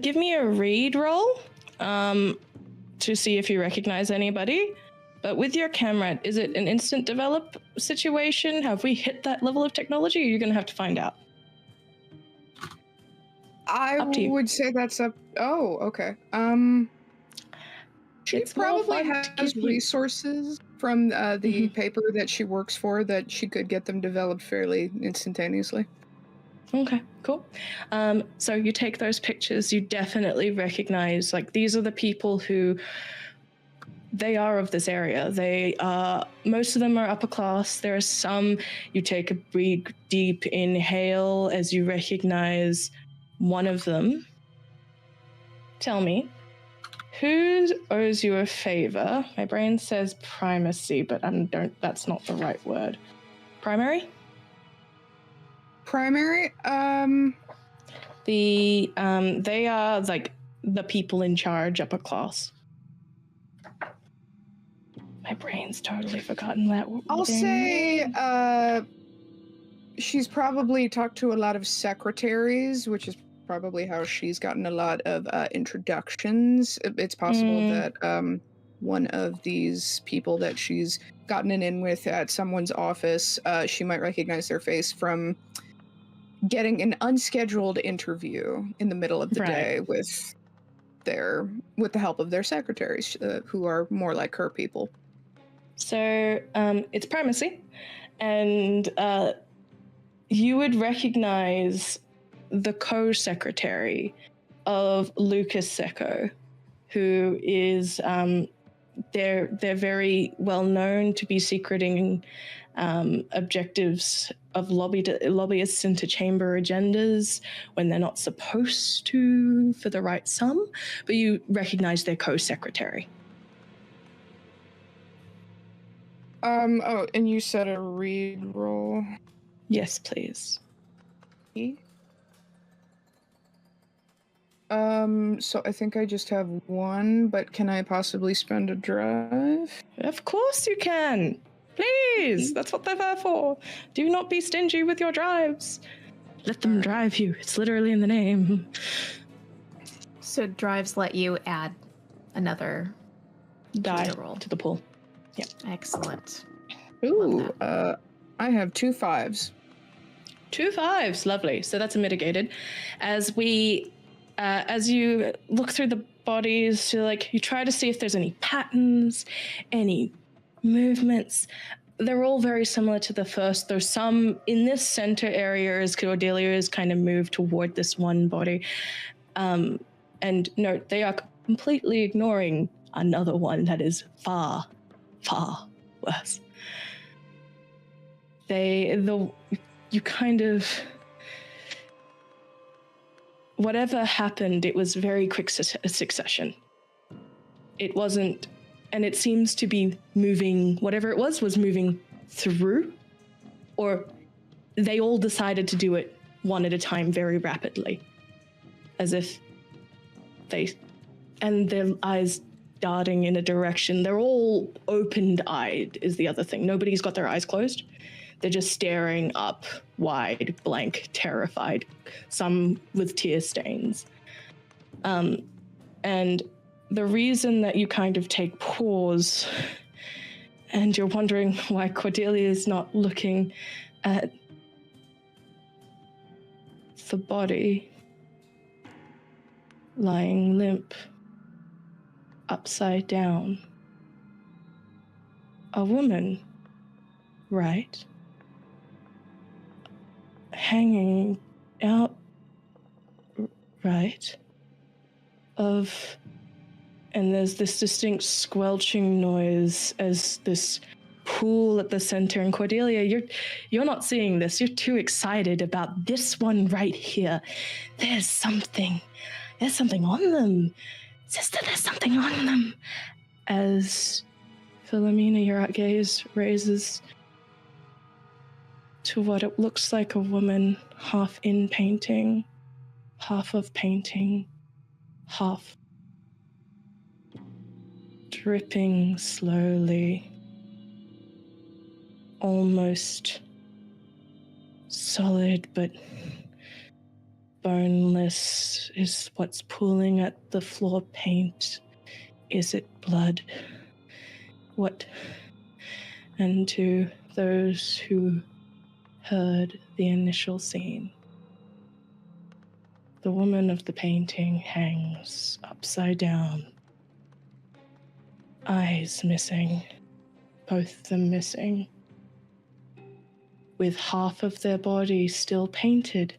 Give me a read roll to see if you recognize anybody. But with your camera, is it an instant develop situation? Have we hit that level of technology, or are you going to have to find out? I would say that's up. Oh, okay. She probably has resources from the paper that she works for that she could get them developed fairly instantaneously. Okay, cool. So you take those pictures, you definitely recognize, like, these are the people who they are of this area. They are, most of them are upper class. There are some, you take a big, deep inhale as you recognize one of them. Tell me, who owes you a favor? My brain says primacy, but that's not the right word. Primary? Primary? They are like the people in charge, upper class. My brain's totally forgotten that. I'll say she's probably talked to a lot of secretaries, which is probably how she's gotten a lot of introductions. It's possible that one of these people that she's gotten an in with at someone's office, she might recognize their face from getting an unscheduled interview in the middle of the day with the help of their secretaries, who are more like her people. So it's primacy, and you would recognize the co-secretary of Lucas Secco, who is they're very well known to be secreting objectives of lobbyists into chamber agendas when they're not supposed to for the right sum, but you recognize their co-secretary. Oh, and you said a read roll? Yes, please. So I think I just have one, but can I possibly spend a drive? Of course you can. Please, that's what they're there for. Do not be stingy with your drives. Let them drive you. It's literally in the name. So drives let you add another Die roll to the pool. Yeah. Excellent. Ooh, I have 2 5s. 2 5s, lovely. So that's a mitigated. As we, as you look through the bodies, you try to see if there's any patterns, any movements. They're all very similar to the first. There's some in this center area as Cordelia is kind of moved toward this one body. And note, they are completely ignoring another one that is far, far worse. You kind of, whatever happened, it was very quick succession. It wasn't, and it seems to be moving, whatever it was moving through, or they all decided to do it one at a time very rapidly, as if and their eyes darting in a direction. They're all open-eyed is the other thing. Nobody's got their eyes closed. They're just staring up, wide, blank, terrified, some with tear stains. And the reason that you kind of take pause and you're wondering why Cordelia is not looking at the body lying limp, upside down. A woman, right? Hanging out, right? And there's this distinct squelching noise as this pool at the center. And Cordelia, you're not seeing this. You're too excited about this one right here. There's something on them. Sister, there's something on them. As Philomena, your gaze raises to what it looks like a woman, half in painting, half of painting, half dripping slowly, almost solid but boneless is what's pooling at the floor paint. Is it blood? What? And to those who heard the initial scene, the woman of the painting hangs upside down, eyes missing, both of them missing, with half of their body still painted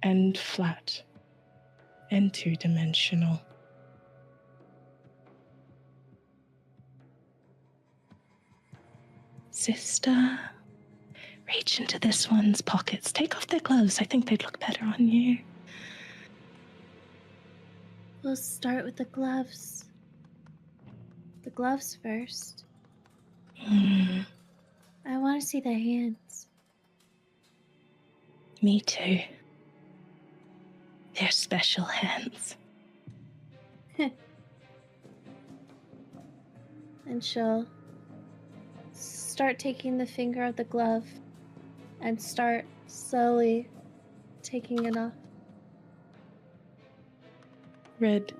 and flat and two-dimensional. sister. Reach into this one's pockets. Take off their gloves. I think they'd look better on you. We'll start with the gloves. The gloves first. I want to see their hands. Me too. They're special hands. And she'll start taking the finger of the glove and start slowly taking it off. Red.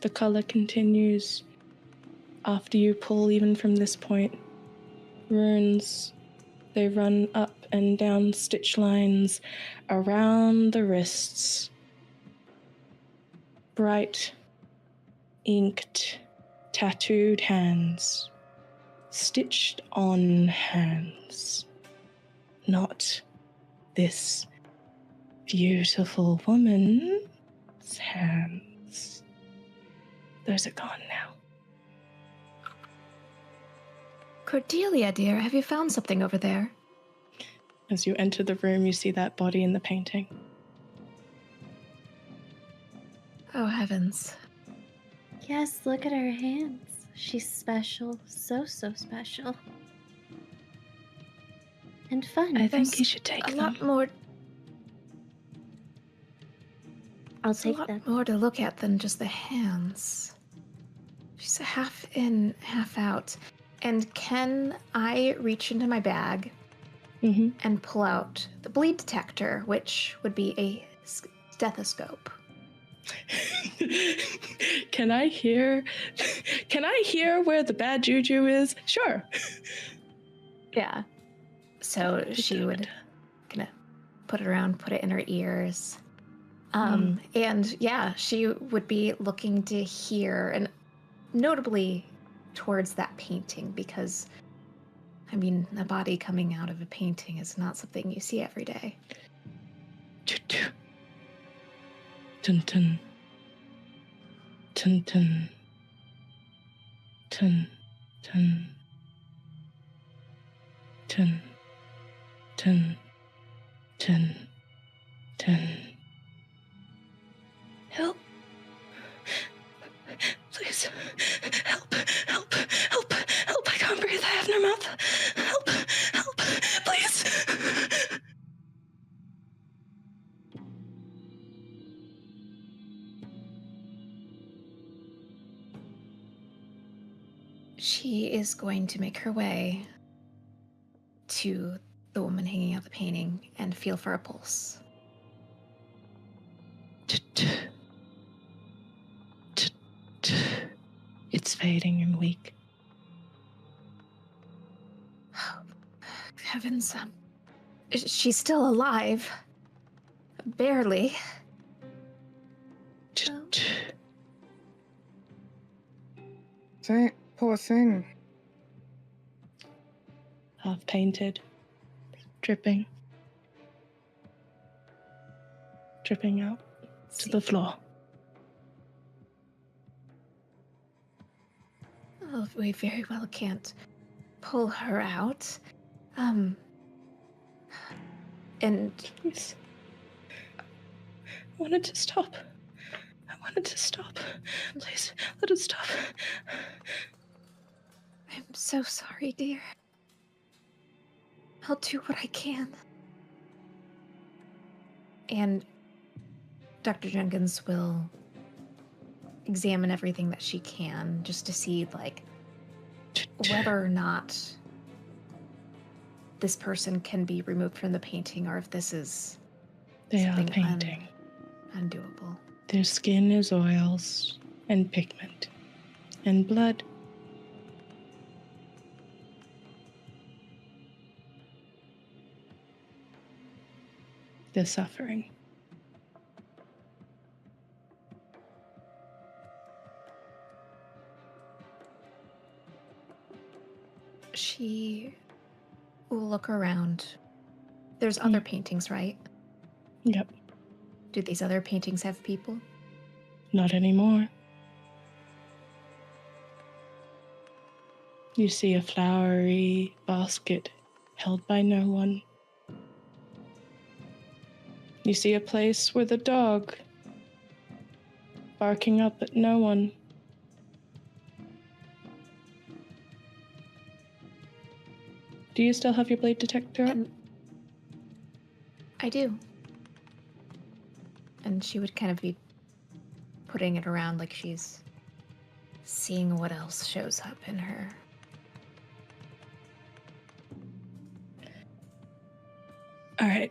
The color continues after you pull even from this point. Runes, they run up and down stitch lines around the wrists. Bright, inked, tattooed hands. Stitched on hands. Not this beautiful woman's hands. Those are gone now. Cordelia, dear, have you found something over there? As you enter the room, you see that body in the painting. Oh, heavens. Yes, look at her hands. She's special. So special. And fun. I think you should take A them. lot more. I'll There's a take lot them. more to look at than just the hands. She's half in, half out. And can I reach into my bag and pull out the bleed detector, which would be a stethoscope? Can I hear where the bad juju is? Sure. Yeah. So she would kind of put it around, put it in her ears. And yeah, she would be looking to hear, and notably towards that painting, because I mean, a body coming out of a painting is not something you see every day. Tun tun. Tun tun. Tun tun. Tun tun. Tun tun. Help. Please. Help. Help. Help. Help. I can't breathe. I have no mouth. Help. Help. Please. She is going to make her way to the woman hanging out the painting and feel for a pulse. It's fading and weak. Heavens, she's still alive. Barely. Poor thing. Half painted, dripping out to the floor. Oh, we very well can't pull her out. And Please. I wanted to stop. Please, let it stop. I'm so sorry, dear. I'll do what I can. And Dr. Jenkins will examine everything that she can just to see, like, whether or not this person can be removed from the painting, or if this is They are something painting. undoable. Their skin is oils and pigment and blood. They're suffering. She will look around. There's other paintings, right? Yep. Do these other paintings have people? Not anymore. You see a flowery basket held by no one. You see a place with a dog barking up at no one. Do you still have your blade detector up? I do. And she would kind of be putting it around like she's seeing what else shows up in her. All right.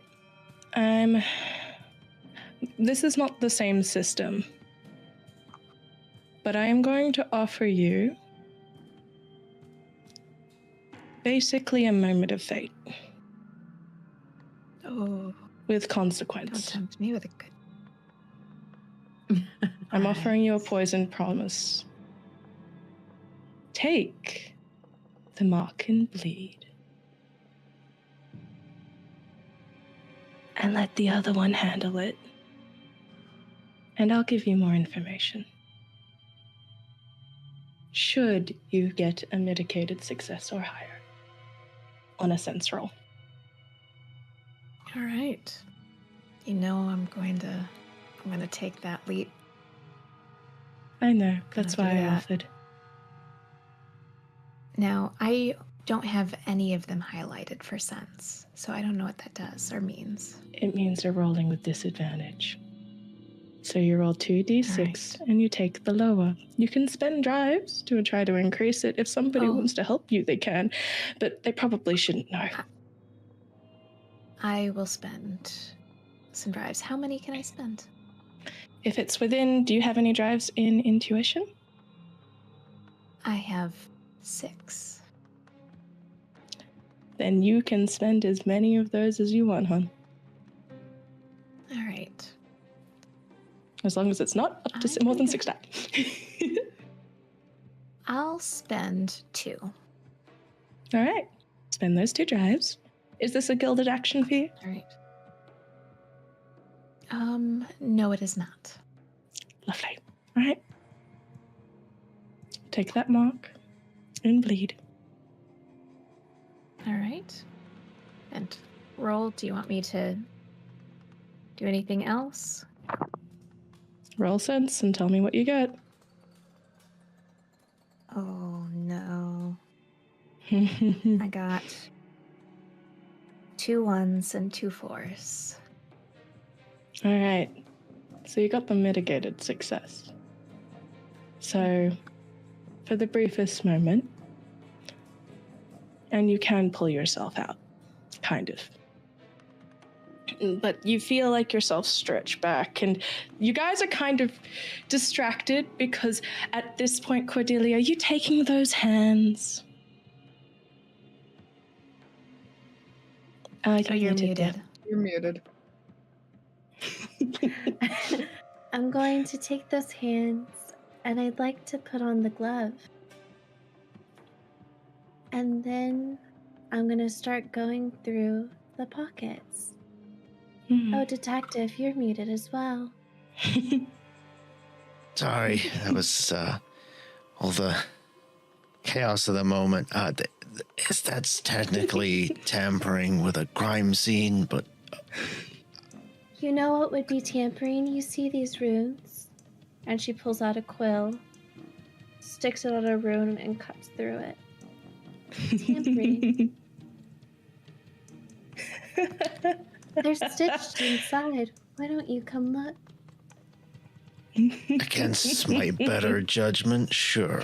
This is not the same system, but I am going to offer you basically a moment of fate Oh, with don't consequence. tempt me with a good. I'm offering you a poison promise. Take the mark and bleed, and let the other one handle it. And I'll give you more information. Should you get a mitigated success or higher on a sense roll. All right. You know I'm going to take that leap. I know, that's Gonna why do I that. offered. Now, I don't have any of them highlighted for sense, so I don't know what that does or means. It means you're rolling with disadvantage. So you roll 2d6 and you take the lower. You can spend drives to try to increase it. If somebody wants to help you, they can, but they probably shouldn't know. I will spend some drives. How many can I spend? If it's within, do you have any drives in intuition? I have 6. Then you can spend as many of those as you want, hon. All right. As long as it's not up to more than 6 die. I'll spend 2. All right. Spend those 2 drives. Is this a gilded action for you? All right. No, it is not. Lovely. All right. Take that mark and bleed. All right. And roll, do you want me to do anything else? Roll sense and tell me what you get. Oh, no. I got 2 1s and 2 4s. All right. So you got the mitigated success. So, for the briefest moment, and you can pull yourself out, kind of. But you feel like yourself stretch back, and you guys are kind of distracted because at this point, Cordelia, are you taking those hands? You're muted. You're muted. I'm going to take those hands and I'd like to put on the glove. And then I'm going to start going through the pockets. Oh, detective, you're muted as well. Sorry, that was all the chaos of the moment. That's technically tampering with a crime scene, but... You know what would be tampering? You see these runes? And she pulls out a quill, sticks it on a rune, and cuts through it. Tampering. They're stitched inside. Why don't you come look? Against my better judgment, sure.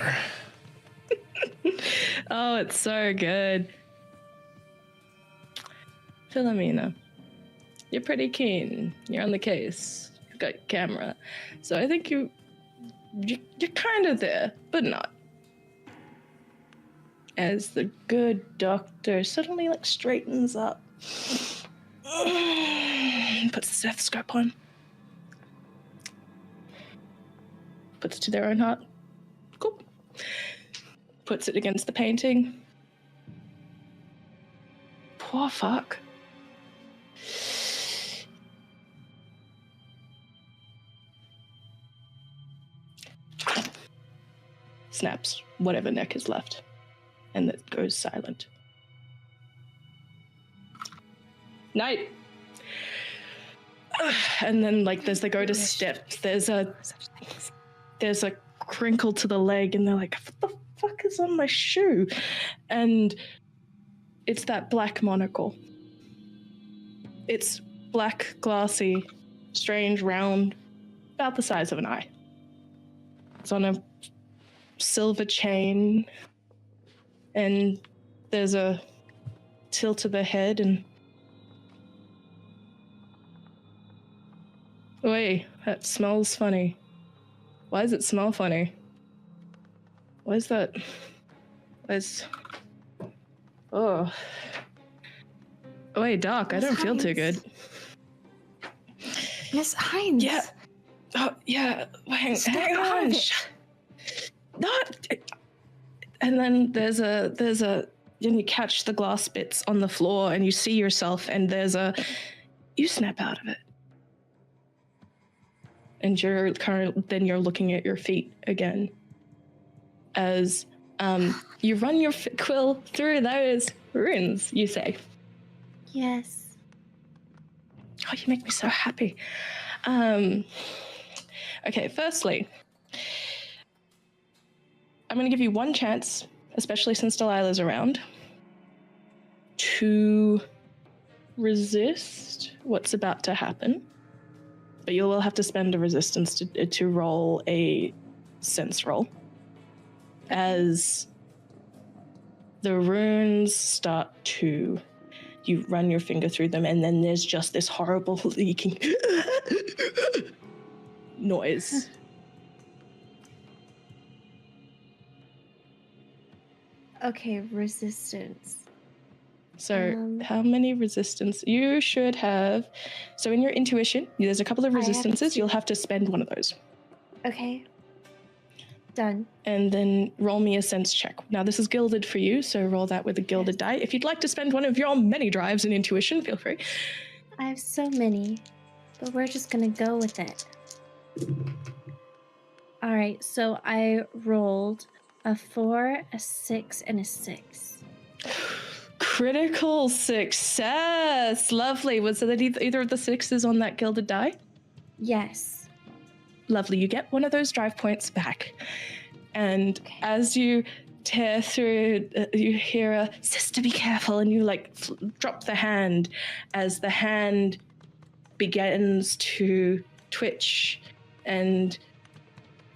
Oh, it's so good. Philomena, you're pretty keen. You're on the case. You've got your camera. So I think you're kind of there, but not. As the good doctor suddenly straightens up. Puts the stethoscope on. Puts it to their own heart. Cool. Puts it against the painting. Poor fuck. Snaps whatever neck is left. and it goes silent. Night. And then, like, as they go to step, there's a crinkle to the leg, and they're like, what the fuck is on my shoe? And it's that black monocle. It's black, glassy, strange, round, about the size of an eye. It's on a silver chain, and there's a tilt of the head, and wait, that smells funny. Why does it smell funny? Why is that? Oh. Wait, Doc, I don't feel too good. Miss Hines. Yeah. Oh, yeah. Hang on. Not. And then there's a, and you catch the glass bits on the floor, and you see yourself, and you snap out of it. And then you're looking at your feet again as you run your quill through those runes, you say. Yes. Oh, you make me so happy. Okay, firstly, I'm going to give you one chance, especially since Delilah's around, to resist what's about to happen. But you will have to spend a resistance to roll a sense roll. As the runes start to, you run your finger through them, and then there's just this horrible leaking noise. Okay, resistance. So how many resistance? You should have, so in your intuition, there's a couple of resistances. You'll have to spend one of those. Okay. Done. And then roll me a sense check. Now this is gilded for you, so roll that with a gilded die. If you'd like to spend one of your many drives in intuition, feel free. I have so many, but we're just gonna go with it. All right, so I rolled a 4, a 6, and a 6. Critical success. Lovely. Was it either of the 6s on that gilded die? Yes. Lovely. You get one of those drive points back. And as you tear through, you hear a, sister, be careful. And you drop the hand as the hand begins to twitch and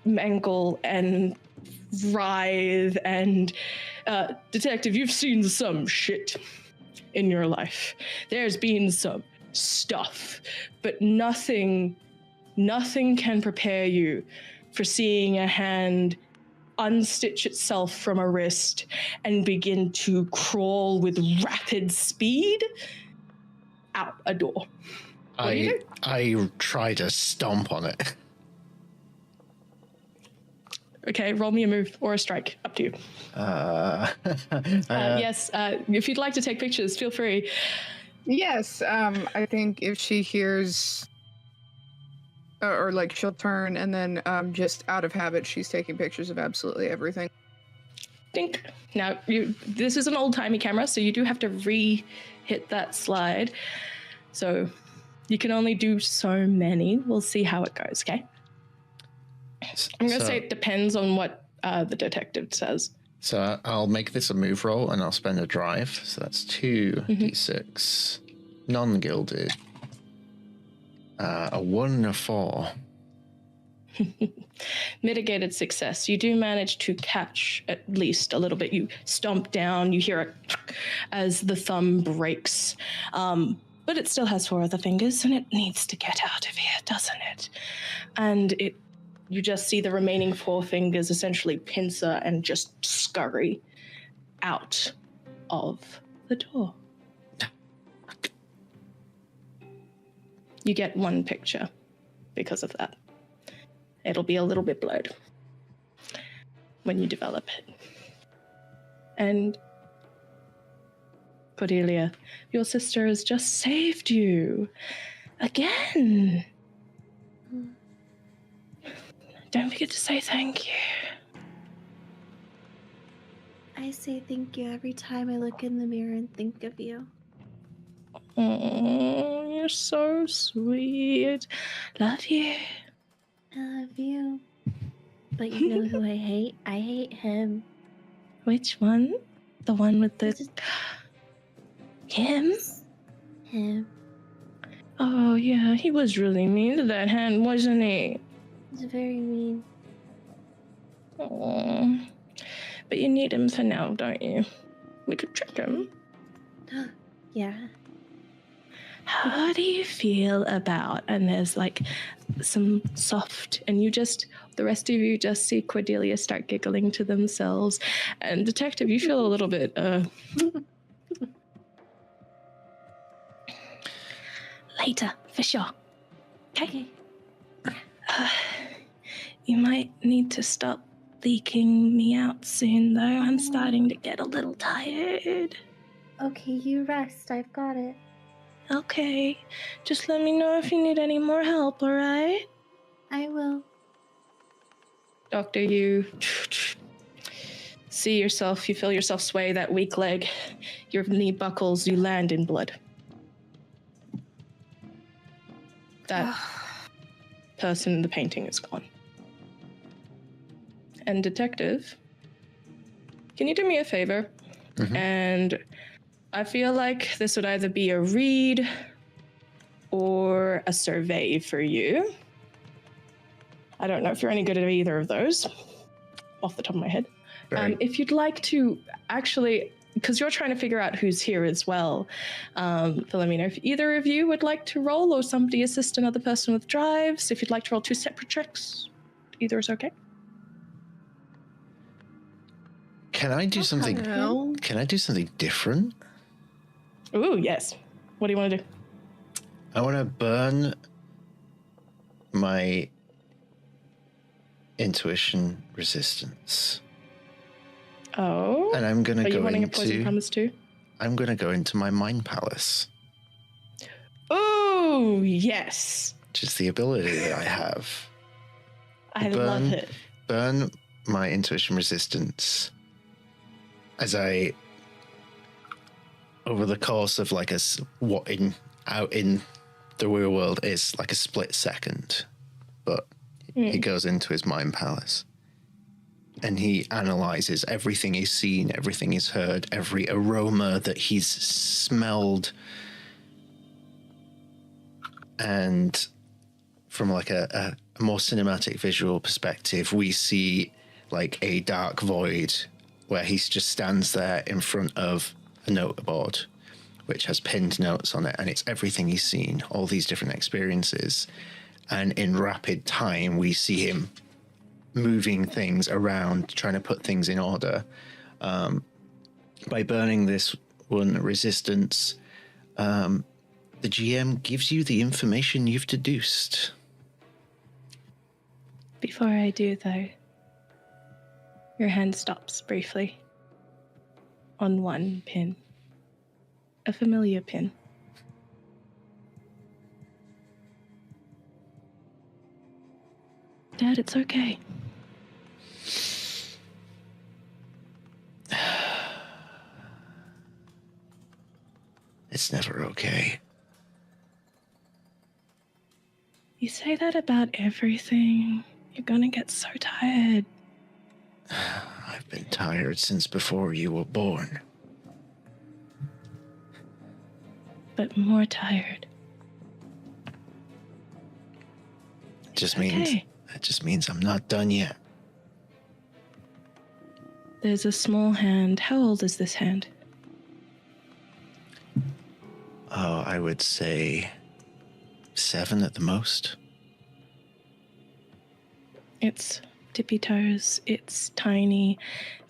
mangle and writhe. And detective, you've seen some shit in your life. There's been some stuff, but nothing can prepare you for seeing a hand unstitch itself from a wrist and begin to crawl with rapid speed out a door. What do you do? I try to stomp on it. Okay, roll me a move or a strike. Up to you. Yes, if you'd like to take pictures, feel free. Yes, I think if she hears, or she'll turn, and then just out of habit, she's taking pictures of absolutely everything. Dink. Now, this is an old-timey camera, so you do have to re-hit that slide. So you can only do so many. We'll see how it goes, okay? I'm going to say it depends on what the detective says. So I'll make this a move roll, and I'll spend a drive. So that's 2d6. Non-gilded. A 1 and a 4. Mitigated success. You do manage to catch at least a little bit. You stomp down, you hear it as the thumb breaks. But it still has 4 other fingers, and it needs to get out of here, doesn't it? And you just see the remaining 4 fingers essentially pincer and just scurry out of the door. You get 1 picture because of that. It'll be a little bit blurred when you develop it. And Cordelia, your sister has just saved you again. Don't forget to say thank you. I say thank you every time I look in the mirror and think of you. Oh, you're so sweet. Love you. I love you. But you know who I hate? I hate him. Which one? The one with the... Just Him? him. Oh, yeah, he was really mean to that hand, wasn't he? He's very mean. Oh, but you need him for now, don't you? We could trick him. Yeah. How do you feel about... And there's like some soft... And the rest of you just see Cordelia start giggling to themselves. And Detective, you feel a little bit... Later, for sure. Okay. You might need to stop leaking me out soon, though. I'm starting to get a little tired. Okay, you rest. I've got it. Okay. Just let me know if you need any more help, alright? I will. Doctor, you see yourself, you feel yourself sway that weak leg. Your knee buckles, you land in blood. That person in the painting is gone. And Detective, can you do me a favor? Mhm. And I feel like this would either be a read or a survey for you. I don't know if you're any good at either of those, off the top of my head. If you'd like to actually, because you're trying to figure out who's here as well, so let me know if either of you would like to roll or somebody assist another person with drives. If you'd like to roll 2 separate checks, either is okay. Can I do something? Well, Can I do something different? Ooh, yes. What do you want to do? I want to burn my intuition resistance. Oh. And I'm going to Are go you wanting a poison into... promise too? I'm going to go into my mind palace, Ooh, yes. which is the ability that I have. I love it. Burn my intuition resistance as I, over the course of like out in the real world is like a split second, but he goes into his mind palace and he analyzes everything he's seen, everything he's heard, every aroma that he's smelled. And from like a more cinematic visual perspective, we see like a dark void where he just stands there in front of a note board which has pinned notes on it, and it's everything he's seen, all these different experiences. And in rapid time, we see him moving things around, trying to put things in order. By burning this one resistance, the GM gives you the information you've deduced. Before I do, though, your hand stops briefly on one pin. A familiar pin. Dad, it's okay. It's never okay. You say that about everything. You're gonna get so tired. I've been tired since before you were born. But more tired. It just means I'm not done yet. There's a small hand. How old is this hand? Oh, I would say 7 at the most. It's tippy toes. It's tiny.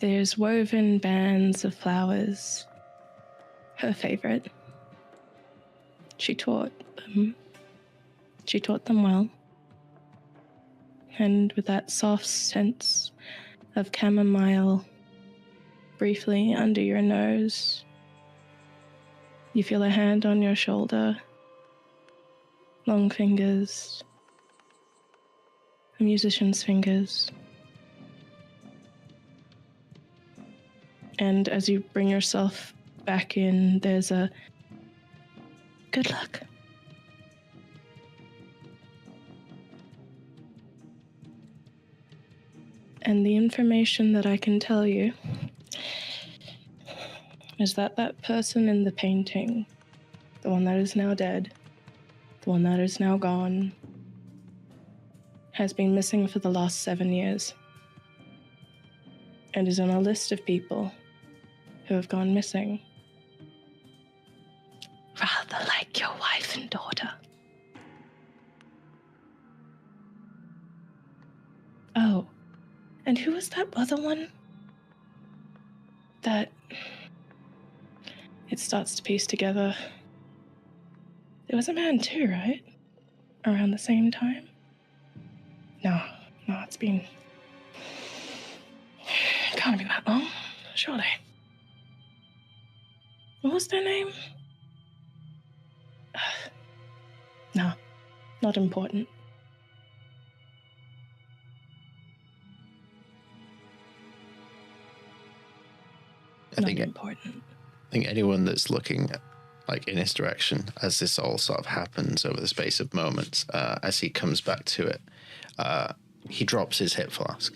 There's woven bands of flowers. Her favorite. She taught them well. And with that soft sense of chamomile briefly under your nose, you feel a hand on your shoulder, long fingers, a musician's fingers. And as you bring yourself back in, there's a good luck. And the information that I can tell you is that that person in the painting, the one that is now dead, the one that is now gone, has been missing for the last 7 years and is on a list of people who have gone missing. Rather like your wife and daughter. Oh, and who was that other one? That it starts to piece together. There was a man too, right? Around the same time? No, it's been... Can't have been that long, surely. What was their name? No, not important. I Not important. think anyone that's looking like in his direction as this all sort of happens over the space of moments, as he comes back to it, he drops his hip flask.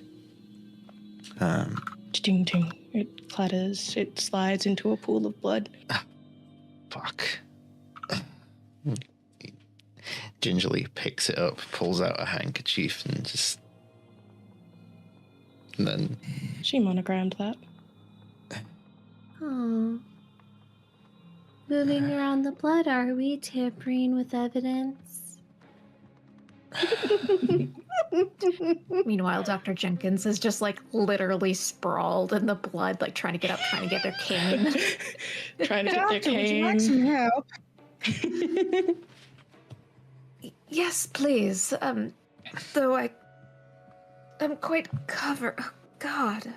Ding ding. It clatters. It slides into a pool of blood. Fuck. He gingerly picks it up, pulls out a handkerchief, and then She monogrammed that. Oh. Moving around the blood, are we tampering with evidence? Meanwhile, Dr. Jenkins is just like literally sprawled in the blood, like trying to get up, trying to get their cane. Trying to get their Doctor, would you like cane. some help? Yes, please. Though I'm quite covered. Oh, God.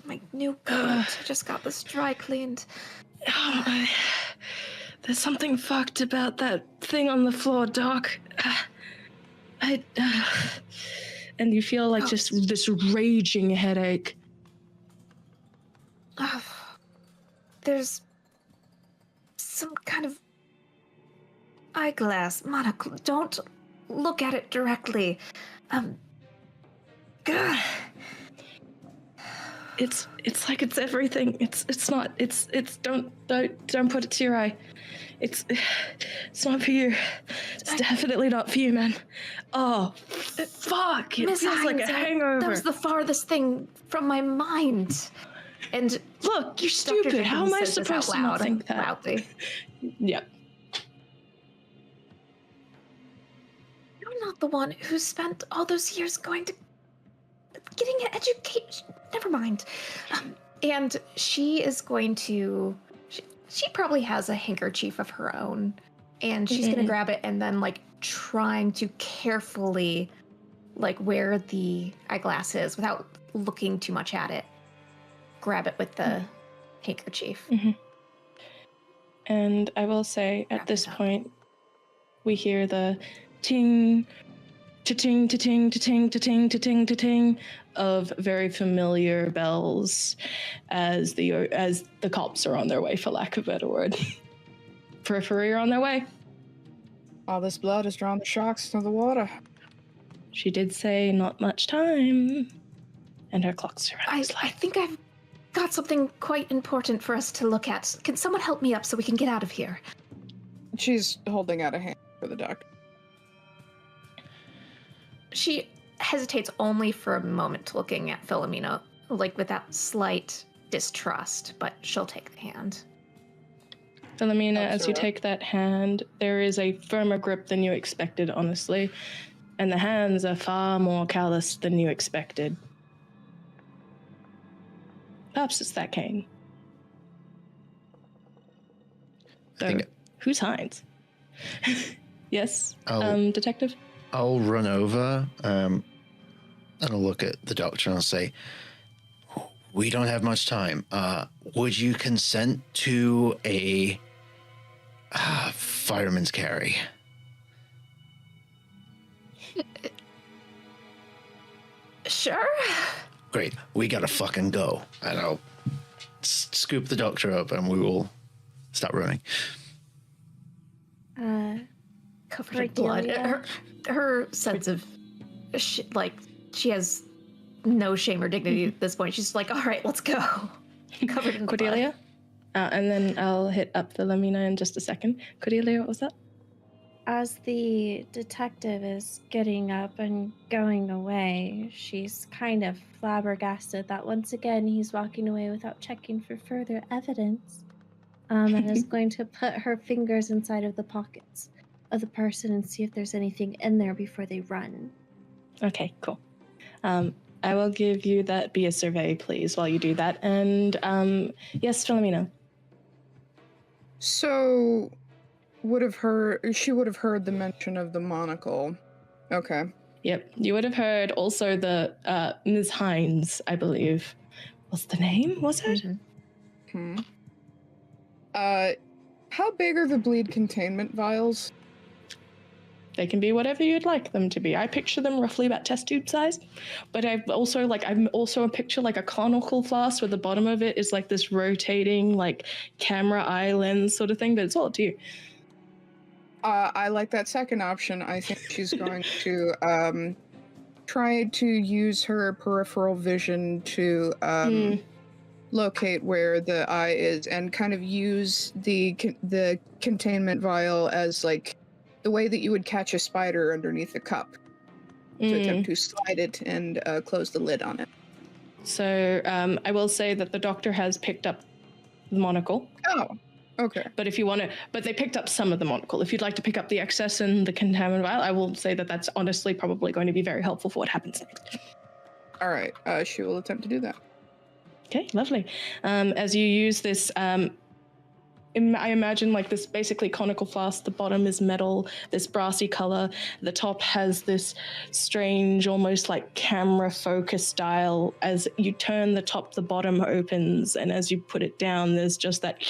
My new coat. I just got this dry cleaned. Oh, there's something fucked about that thing on the floor, Doc. And you feel like just this raging headache. There's some kind of eyeglass monocle. Don't look at it directly. God. It's like it's everything. It's not. It's don't put it to your eye. It's not for you. It's definitely not for you, man. Oh, fuck! It Miss feels like a Hines, hangover. That was the farthest thing from my mind. And Look, you're Dr. stupid. How am I Jenkins says this supposed to out not loud, think that? loudly. Yep. You're not the one who spent all those years getting an education. Never mind. And she is going to. She probably has a handkerchief of her own, and she's going to grab it and then like trying to carefully like where the eyeglass is without looking too much at it. Grab it with the handkerchief. And I will say, at Wrap this it up. point, we hear the ting, ta-ting, ta-ting, ta-ting, ta-ting, ta-ting, ta-ting of very familiar bells as the cops are on their way, for lack of a better word. Periphery are on their way. All this blood has drawn the sharks to the water. She did say not much time, and her clock's around I his light. think I've got something quite important for us to look at. Can someone help me up so we can get out of here? She's holding out a hand for the doctor. She hesitates only for a moment looking at Philomena, like with that slight distrust, but she'll take the hand. Philomena, as you Obscura. take that hand, there is a firmer grip than you expected, honestly. And the hands are far more calloused than you expected. Perhaps it's that cane. So, think- who's Hines? Yes, Oh. detective? I'll run over and I'll look at the doctor and I'll say, we don't have much time. Would you consent to a fireman's carry? Sure. Great. We gotta fucking go. And I'll scoop the doctor up and we will start running. Covered in blood. Cordelia? Her sense of, she has no shame or dignity at this point. She's like, all right, let's go. Covered in Cordelia? And then I'll hit up Philomena in just a second. Cordelia, what was that? As the detective is getting up and going away, she's kind of flabbergasted that once again he's walking away without checking for further evidence, and is going to put her fingers inside of the pockets of the person and see if there's anything in there before they run. Okay, cool. I will give you that be a survey, please, while you do that. And yes, Philomena. So, she would have heard the mention of the monocle. Okay. Yep, you would have heard also the Ms. Hines, I believe. What's the name? Was it? Mm-hmm. How big are the bleed containment vials? They can be whatever you'd like them to be. I picture them roughly about test tube size, but I'm also a picture like a conical flask where the bottom of it is like this rotating like camera eye lens sort of thing, but it's all up to you. I like that second option. I think she's going to try to use her peripheral vision to locate where the eye is and kind of use the containment vial as like the way that you would catch a spider underneath a cup to attempt to slide it and close the lid on it. So I will say that the doctor has picked up the monocle. Oh, okay. But if you want to, but they picked up some of the monocle. If you'd like to pick up the excess and the contaminant vial, I will say that that's honestly probably going to be very helpful for what happens next. All right. She will attempt to do that. Okay, lovely. As you use this, I imagine like this basically conical flask. The bottom is metal, this brassy color. The top has this strange, almost like camera focus style. As you turn the top, the bottom opens, and as you put it down, there's just that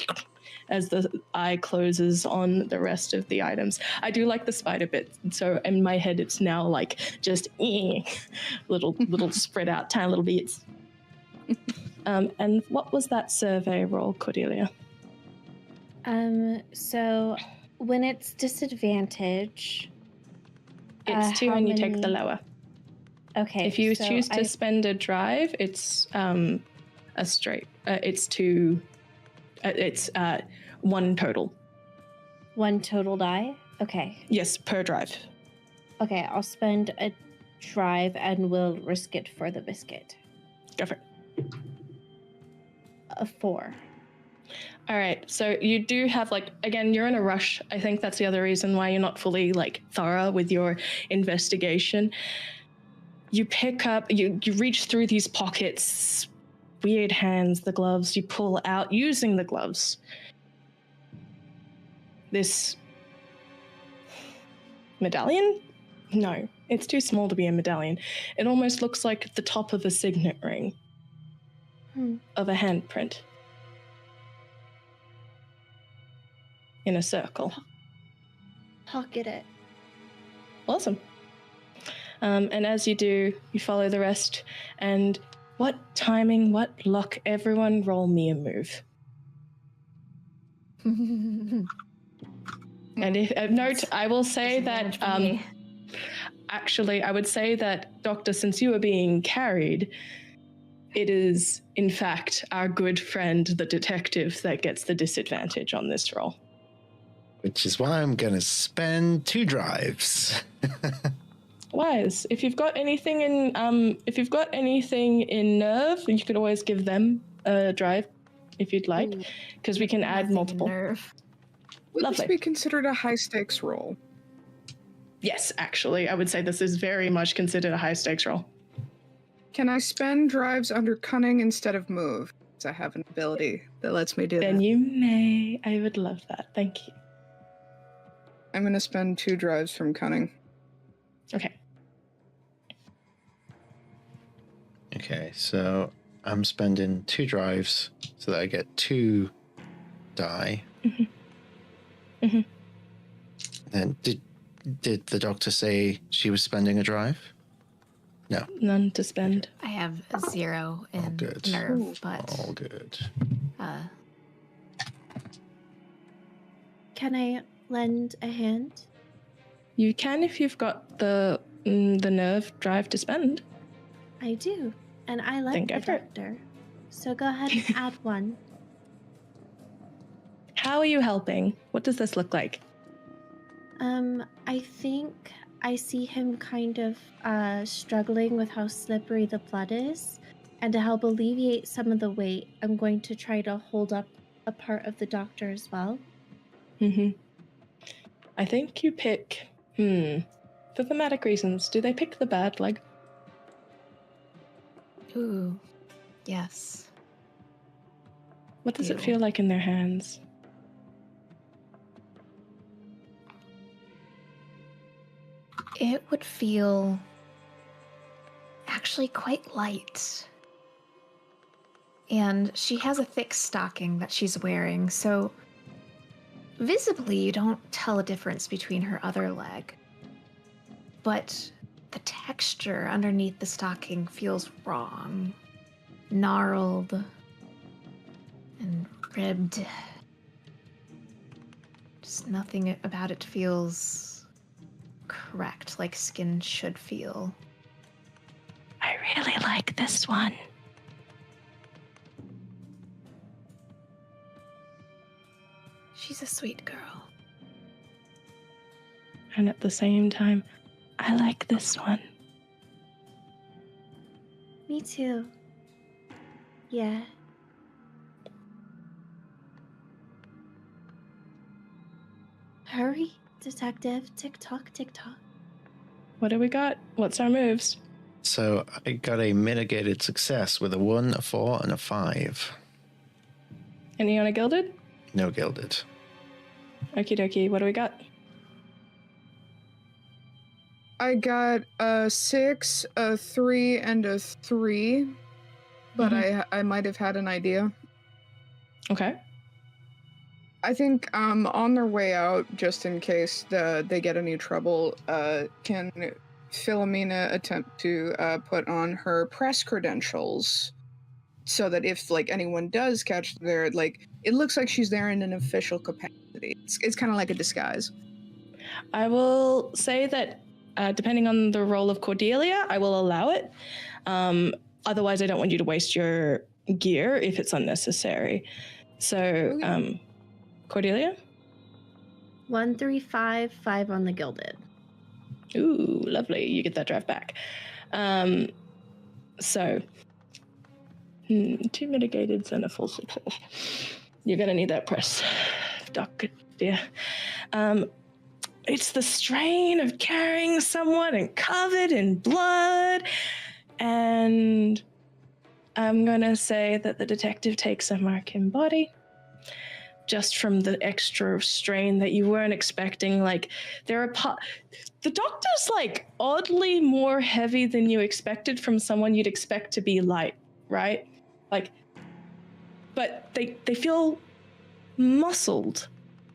as the eye closes on the rest of the items. I do like the spider bit, so in my head it's now like just little spread out tiny little bits. And what was that survey roll, Cordelia? So when it's disadvantage, it's 2 and you take the lower. Okay. If you choose to spend a drive, it's a straight. It's 2. It's 1 total. 1 total die? Okay. Yes, per drive. Okay, I'll spend a drive and we'll risk it for the biscuit. Go for it. A 4. All right, so you do have, like, again, you're in a rush. I think that's the other reason why you're not fully, like, thorough with your investigation. You pick up, you reach through these pockets, weird hands, the gloves, you pull out, using the gloves, this medallion? No, it's too small to be a medallion. It almost looks like the top of a signet ring of a handprint. In a circle. Pocket it. Awesome. And as you do, you follow the rest. And what timing, what luck, everyone roll me a move. And if note, I will say that, actually, I would say that, Doctor, since you are being carried, it is, in fact, our good friend, the detective, that gets the disadvantage on this roll. Which is why I'm going to spend 2 drives. Wise. If you've got anything in nerve, you could always give them a drive if you'd like, because we can add multiple. Nerve. Would Lovely. this be considered a high stakes roll? Yes, actually, I would say this is very much considered a high stakes roll. Can I spend drives under cunning instead of move? Because I have an ability that lets me do that. Then you may. I would love that. Thank you. I'm going to spend 2 drives from cunning. Okay. Okay, so I'm spending 2 drives so that I get 2 die. And did the doctor say she was spending a drive? No. None to spend. I have a 0 in good. nerve, but All good. Can I lend a hand? You can if you've got the nerve drive to spend. I do, and I like Then the go for it. doctor. So go ahead and add 1. How are you helping? What does this look like? I think I see him kind of struggling with how slippery the blood is, and to help alleviate some of the weight, I'm going to try to hold up a part of the doctor as well. I think you pick, for thematic reasons, do they pick the bad leg? ooh, yes. What does it Ew. feel like in their hands? It would feel actually quite light. And she has a thick stocking that she's wearing, so visibly you don't tell a difference between her other leg. But the texture underneath the stocking feels wrong, gnarled, and ribbed. Just nothing about it feels correct, like skin should feel. I really like this one. She's a sweet girl. And at the same time, I like this one. Me too. Yeah. Hurry, detective. Tick-tock, tick-tock. What do we got? What's our moves? So I got a mitigated success with a 1, a 4, and a 5. Any on a gilded? No gilded. Okie dokie, what do we got? I got a 6, a 3, and a 3, but I might have had an idea. Okay. I think on their way out, just in case they get any trouble, can Philomena attempt to put on her press credentials so that if anyone does catch there, it looks like she's there in an official capacity. It's kind of like a disguise. I will say that depending on the role of Cordelia, I will allow it. Otherwise, I don't want you to waste your gear if it's unnecessary. So, Cordelia? 1, 3, 5, 5 on the gilded. Ooh, lovely. You get that drive back. So, 2 mitigateds and a full success. You're going to need that press, Doctor dear. It's the strain of carrying someone and covered in blood. And I'm going to say that the detective takes a mark in body. Just from the extra strain that you weren't expecting. The doctor's oddly more heavy than you expected from someone you'd expect to be light, right? But they feel muscled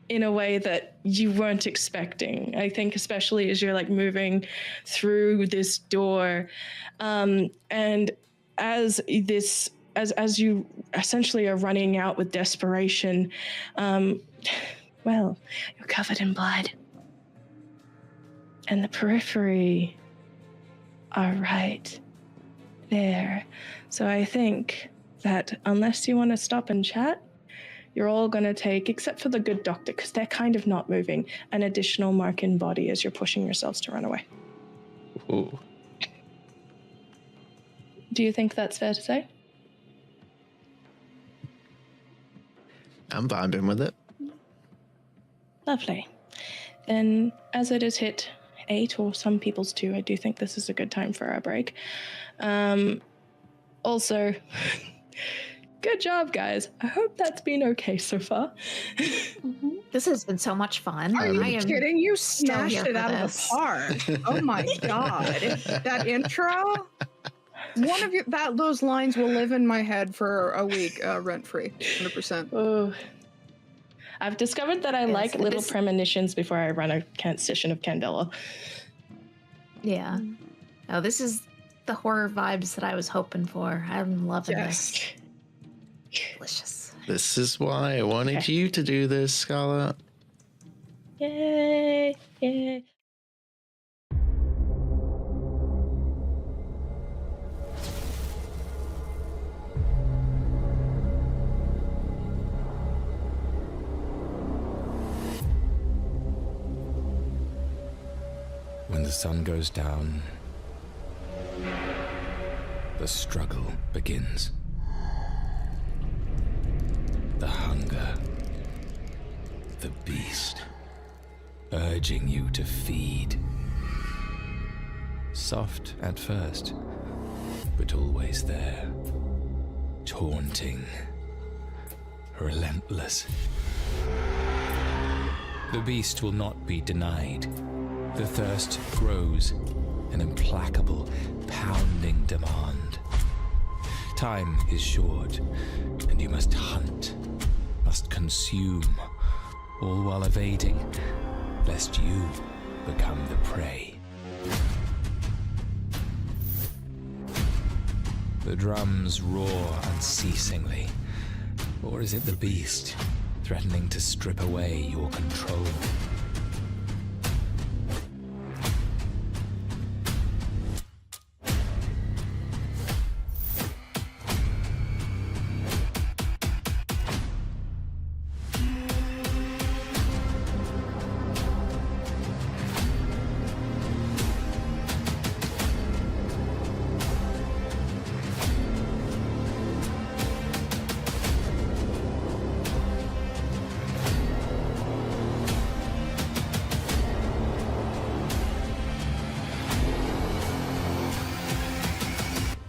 in a way that you weren't expecting. I think especially as you're moving through this door, and as you essentially are running out with desperation, you're covered in blood. And the periphery are right there. So I think that unless you want to stop and chat, you're all going to take, except for the good doctor, because they're kind of not moving, an additional mark in body as you're pushing yourselves to run away. Ooh. Do you think that's fair to say? I'm vibing with it. Lovely. Then, as it has hit 8, or some people's 2, I do think this is a good time for our break. Also, good job, guys. I hope that's been okay so far. This has been so much fun. Are you kidding? You so smashed here it for out this. of the park. Oh my god. That intro? One of you, those lines will live in my head for a week, rent-free, 100%. Oh. I've discovered that I like little premonitions before I run a session of Candela. Yeah. Oh, this is the horror vibes that I was hoping for. I'm loving Yes. this. Delicious. This is why I wanted you to do this, Scarlet. Yay! Yay! When the sun goes down, the struggle begins. The hunger, the beast, urging you to feed. Soft at first, but always there. Taunting, relentless. The beast will not be denied. The thirst grows, an implacable, pounding demand. Time is short, and you must hunt, must consume, all while evading, lest you become the prey. The drums roar unceasingly, or is it the beast threatening to strip away your control?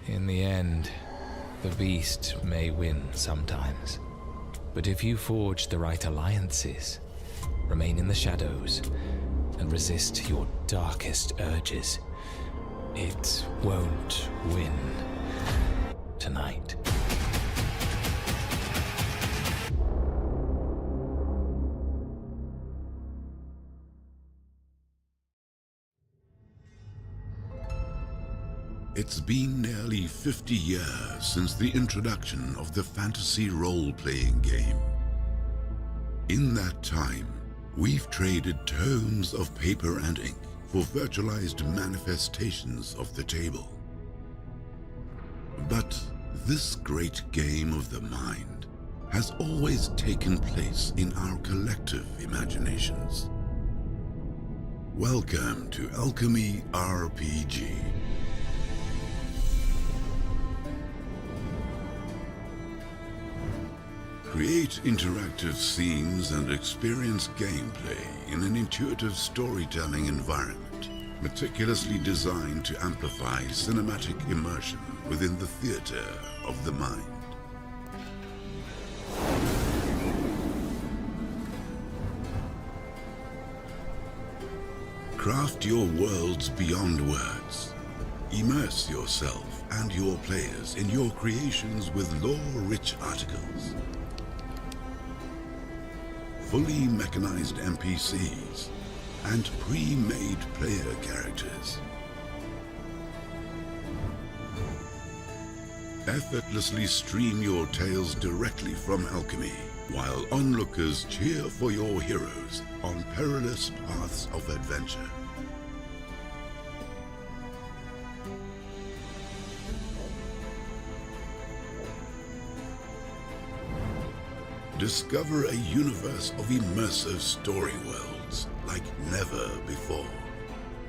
In the end, the beast may win sometimes. But if you forge the right alliances, remain in the shadows, and resist your darkest urges, it won't win tonight. It's been nearly 50 years since the introduction of the fantasy role-playing game. In that time, we've traded tomes of paper and ink for virtualized manifestations of the table. But this great game of the mind has always taken place in our collective imaginations. Welcome to Alchemy RPG. Create interactive scenes and experience gameplay in an intuitive storytelling environment, meticulously designed to amplify cinematic immersion within the theater of the mind. Craft your worlds beyond words. Immerse yourself and your players in your creations with lore-rich articles. Fully mechanized NPCs, and pre-made player characters. Effortlessly stream your tales directly from Alchemy, while onlookers cheer for your heroes on perilous paths of adventure. Discover a universe of immersive story worlds like never before,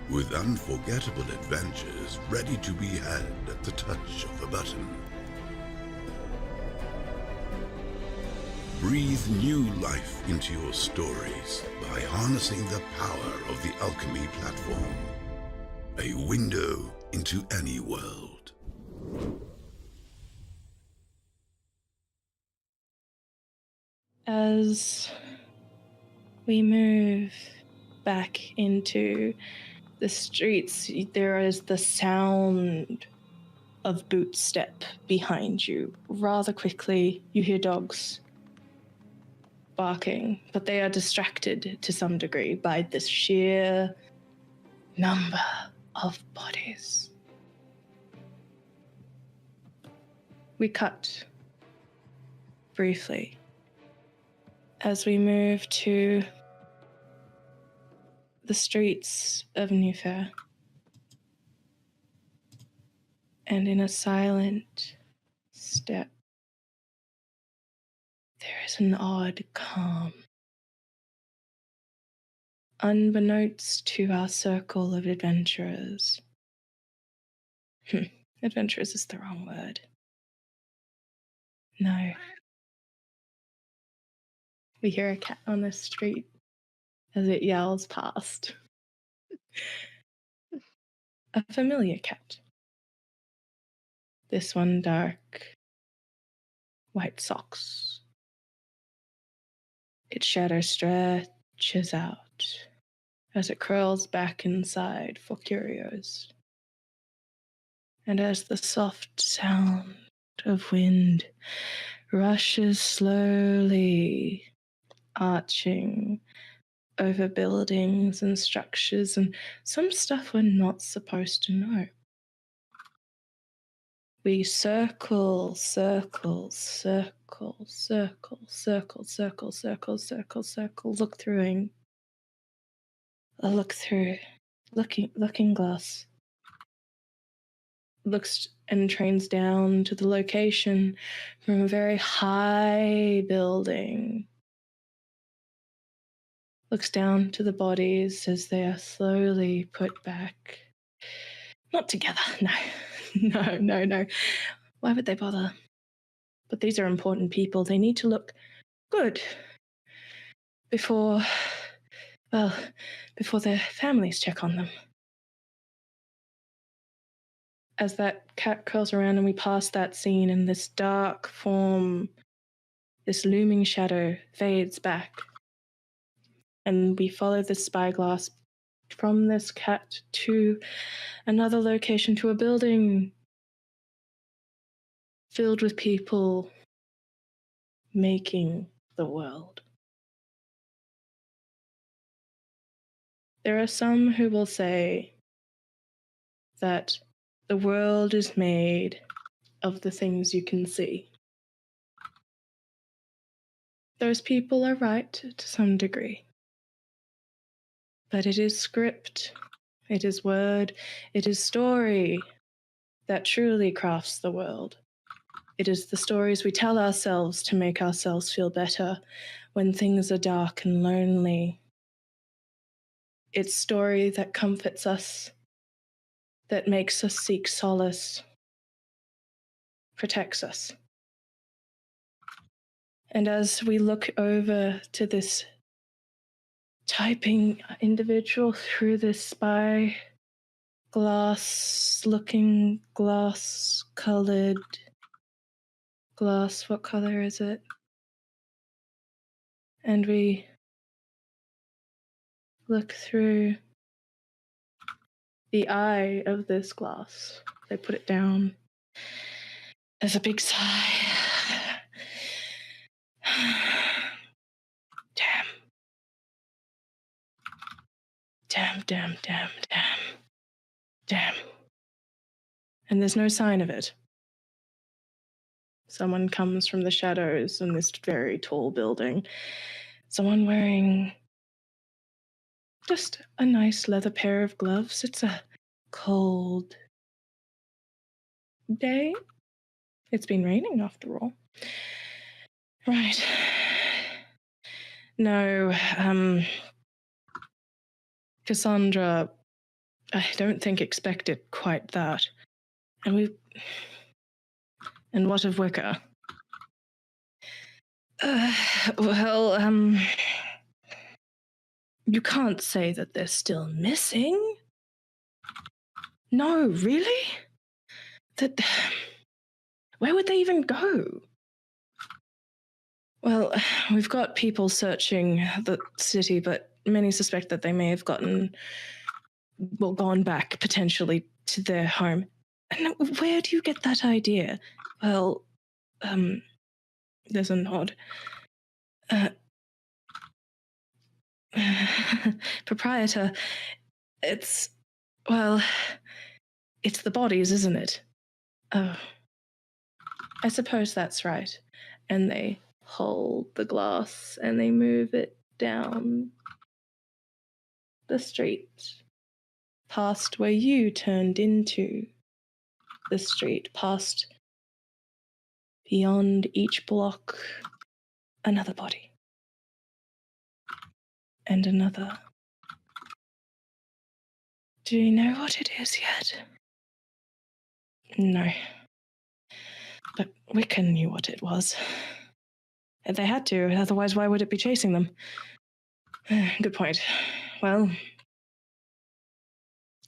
with unforgettable adventures ready to be had at the touch of a button. Breathe new life into your stories by harnessing the power of the Alchemy platform, a window into any world. As we move back into the streets, there is the sound of boot step behind you. Rather quickly, you hear dogs barking, but they are distracted to some degree by the sheer number of bodies. We cut briefly as we move to the streets of New Faire. And in a silent step, there is an odd calm. Unbeknownst to our circle of adventurers. Adventurers is the wrong word. No. We hear a cat on the street as it yells past. A familiar cat. This one dark, white socks. Its shadow stretches out as it curls back inside for curios. And as the soft sound of wind rushes slowly, arching over buildings and structures and some stuff we're not supposed to know. We circle, circle, circle, circle, circle, circle, circle, circle, circle, look through looking glass. Looks and trains down to the location from a very high building. Looks down to the bodies as they are slowly put back. Not together, no. No. Why would they bother? But these are important people. They need to look good before their families check on them. As that cat curls around and we pass that scene and this dark form, this looming shadow fades back. And we follow the spyglass from this cat to another location, to a building filled with people making the world. There are some who will say that the world is made of the things you can see. Those people are right to some degree. But it is script, it is word, it is story that truly crafts the world. It is the stories we tell ourselves to make ourselves feel better when things are dark and lonely. It's story that comforts us, that makes us seek solace, protects us. And as we look over to this typing individual through this spy looking glass colored glass, what color is it? And we look through the eye of this glass. They put it down. There's a big sigh. Damn. And there's no sign of it. Someone comes from the shadows in this very tall building. Someone wearing just a nice leather pair of gloves. It's a cold day. It's been raining after all. Right. No, Cassandra, I don't think expected quite that. And what of Wicker? You can't say that they're still missing. No, really? Where would they even go? Well, we've got people searching the city, but many suspect that they may have gone back potentially to their home. And where do you get that idea? Well, there's a nod. Proprietor, it's the bodies, isn't it? Oh. I suppose that's right. And they hold the glass and they move it down the street, past where you turned into the street, past beyond each block, another body. And another. Do you know what it is yet? No. But Wicker knew what it was. They had to, otherwise why would it be chasing them? Good point. Well,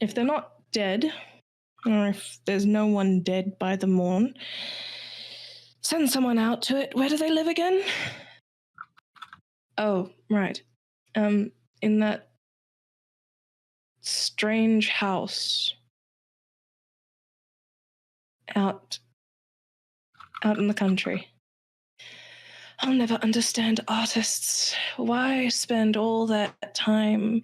if they're not dead, or if there's no one dead by the morn, send someone out to it. Where do they live again? Oh, right. In that strange house out in the country. I'll never understand artists. Why spend all that time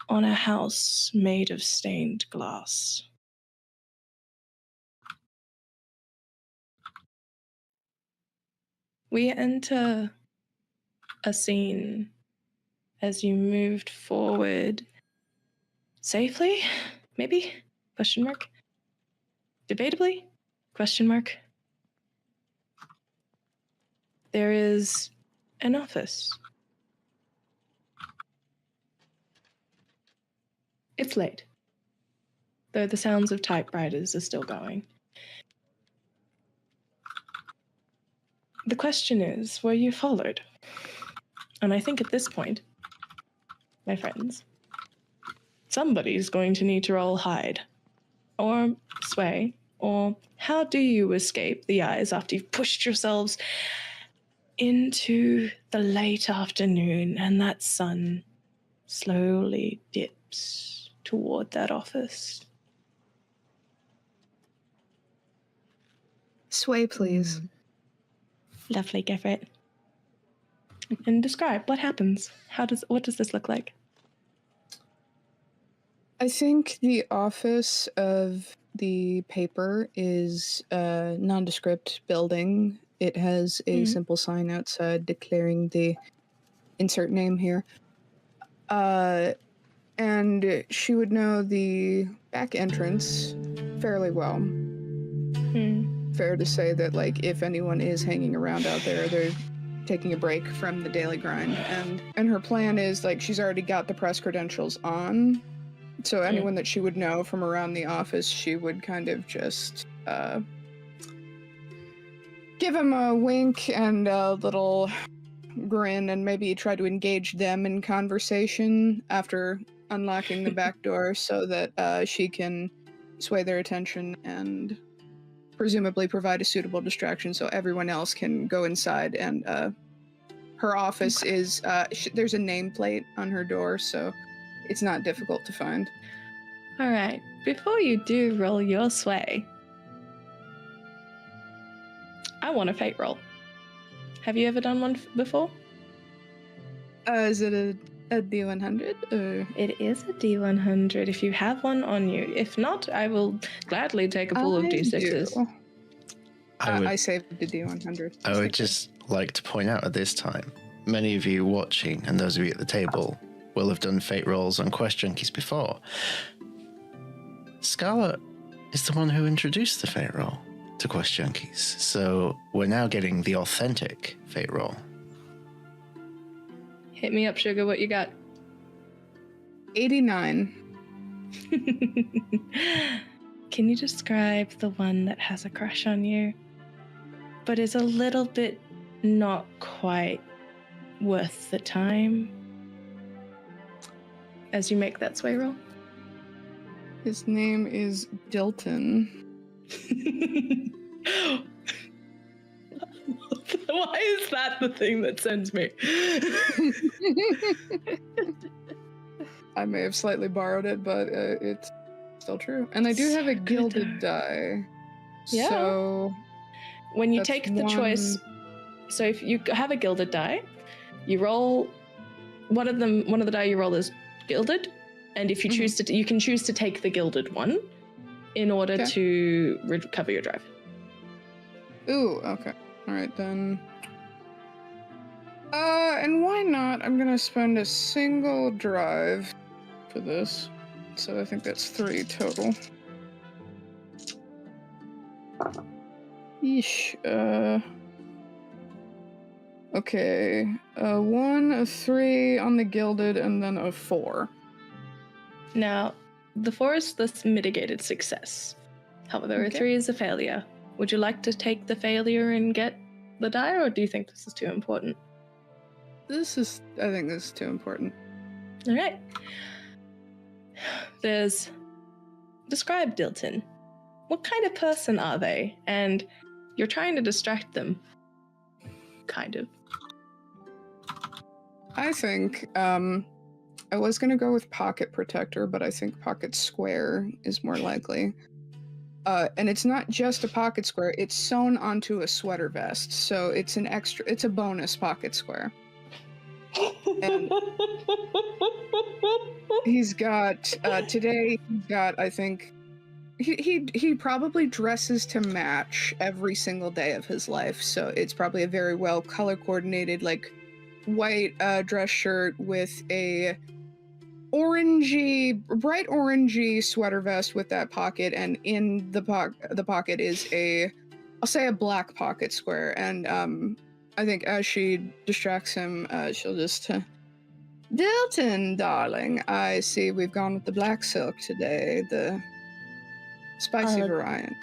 on a house made of stained glass? We enter a scene as you moved forward safely, maybe? Question mark. Debatably? Question mark. There is an office. It's late, though the sounds of typewriters are still going. The question is, were you followed? And I think at this point, my friends, somebody's going to need to roll hide, or sway, or how do you escape the eyes after you've pushed yourselves into the late afternoon and that sun slowly dips toward that office? Sway, please. Lovely, go for it. And describe what happens. What does this look like? I think the office of the paper is a nondescript building. It has a simple sign outside declaring the insert name here. And she would know the back entrance fairly well. Fair to say that, like, if anyone is hanging around out there, they're taking a break from the daily grind. And her plan is, like, she's already got the press credentials on. So anyone that she would know from around the office, she would kind of just give him a wink and a little grin and maybe try to engage them in conversation after unlocking the back door so that she can sway their attention and presumably provide a suitable distraction so everyone else can go inside. And her office is, there's a nameplate on her door, so it's not difficult to find. All right. Before you do roll your sway, I want a fate roll. Have you ever done one before? Is it a D100? Or? It is a D100 if you have one you. If not, I will gladly take a pool of D6s. I saved the D100. I would just like to point out at this time, many of you watching and those of you at the table will have done fate rolls on Quest Junkies before. Scarlet is the one who introduced the fate roll to Quest Junkies, so we're now getting the authentic fate roll. Hit me up, sugar. What you got? 89. Can you describe the one that has a crush on you, but is a little bit not quite worth the time? As you make that sway roll. His name is Dilton. Why is that the thing that sends me? I may have slightly borrowed it, but it's still true. And I do have a gilded die. Yeah. So when you take the choice, so if you have a gilded die, you roll one of the die you roll is gilded, and if you choose to, you can choose to take the gilded one in order to recover your drive. Ooh, okay. All right, then. And why not? I'm gonna spend a single drive for this. So I think that's 3 total. Yeesh, okay. 1, a 3 on the gilded, and then a 4. Now, the 4 is this mitigated success. However, Okay. a 3 is a failure. Would you like to take the failure and get the die, or do you think this is too important? I think this is too important. All right. Describe Dilton. What kind of person are they? And you're trying to distract them. Kind of. I think, I was gonna go with pocket protector, but I think pocket square is more likely. And it's not just a pocket square, it's sewn onto a sweater vest, so it's a bonus pocket square. And he's got, today, I think, he probably dresses to match every single day of his life, so it's probably a very well color coordinated, like, white dress shirt with a bright orangey sweater vest with that pocket, and in the pocket is I'll say a black pocket square, and I think as she distracts him, she'll just Dilton, darling, I see we've gone with the black silk today, the spicy variant.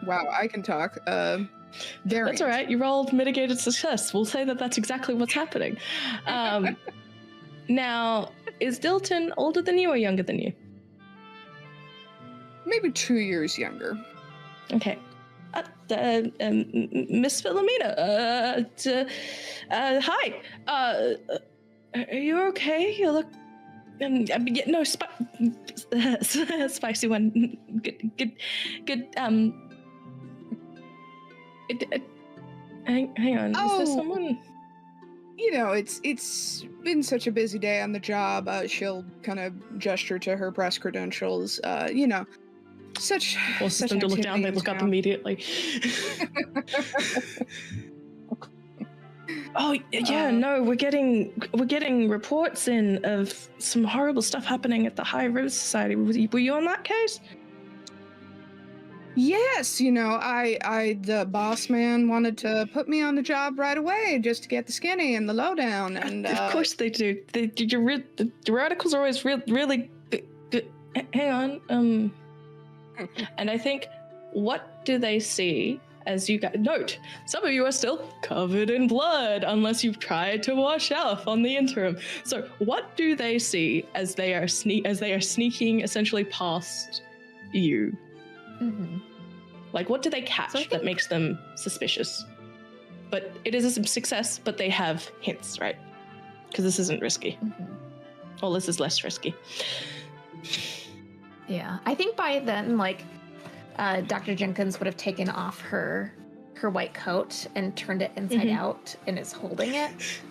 Wow, I can talk. Variant. That's all right. You rolled mitigated success. We'll say that that's exactly what's happening. Now, is Dilton older than you or younger than you? Maybe 2 years younger. Okay. Miss Philomena, hi. Are you okay? You look... no, spicy one. Good, hang on, is there someone... You know, it's been such a busy day on the job. She'll kind of gesture to her press credentials. You know, Forces them to look down. They look up immediately. Oh yeah, no, we're getting reports in of some horrible stuff happening at the High River Society. Were you on that case? Yes, you know, the boss man wanted to put me on the job right away just to get the skinny and the lowdown, and of course they do. Your articles are always really good. Hang on, and I think, what do they see as you guys note? Some of you are still covered in blood, unless you've tried to wash off on the interim. So, what do they see as they are sneaking essentially past you? Mm-hmm. Like, what do they catch that makes them suspicious? But it is a success, but they have hints, right? Because this isn't risky. Mm-hmm. Well, this is less risky. Yeah, I think by then, like, Dr. Jenkins would have taken off her white coat and turned it inside out and is holding it,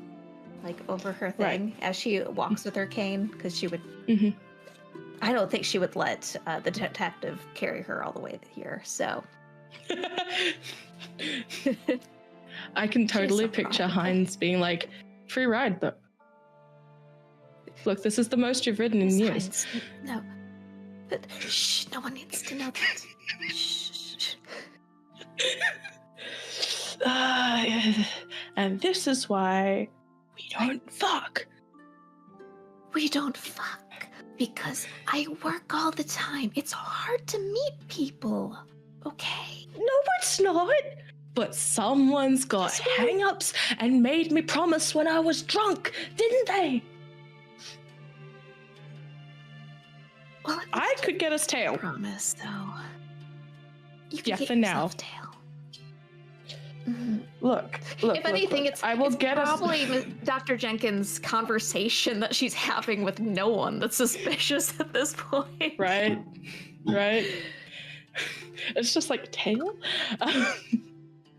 like, over her thing as she walks with her cane, because she would... Mm-hmm. I don't think she would let the detective carry her all the way here, so... I can totally picture Hines being like, free ride, though. Look, this is the most you've ridden in years. Hines, no. But, shh, no one needs to know that. Shh. And this is why we don't fuck. We don't fuck. Because I work all the time. It's hard to meet people. Okay? No, it's not. But someone's got hang-ups and made me promise when I was drunk, didn't they? Well, I could get us tail. Promise, though. You can Yeah, get for now. yourself tail. Mm-hmm. Look. If anything, look. I will it's get probably us. Dr. Jenkins' conversation that she's having with no one that's suspicious at this point. Right. It's just like tail.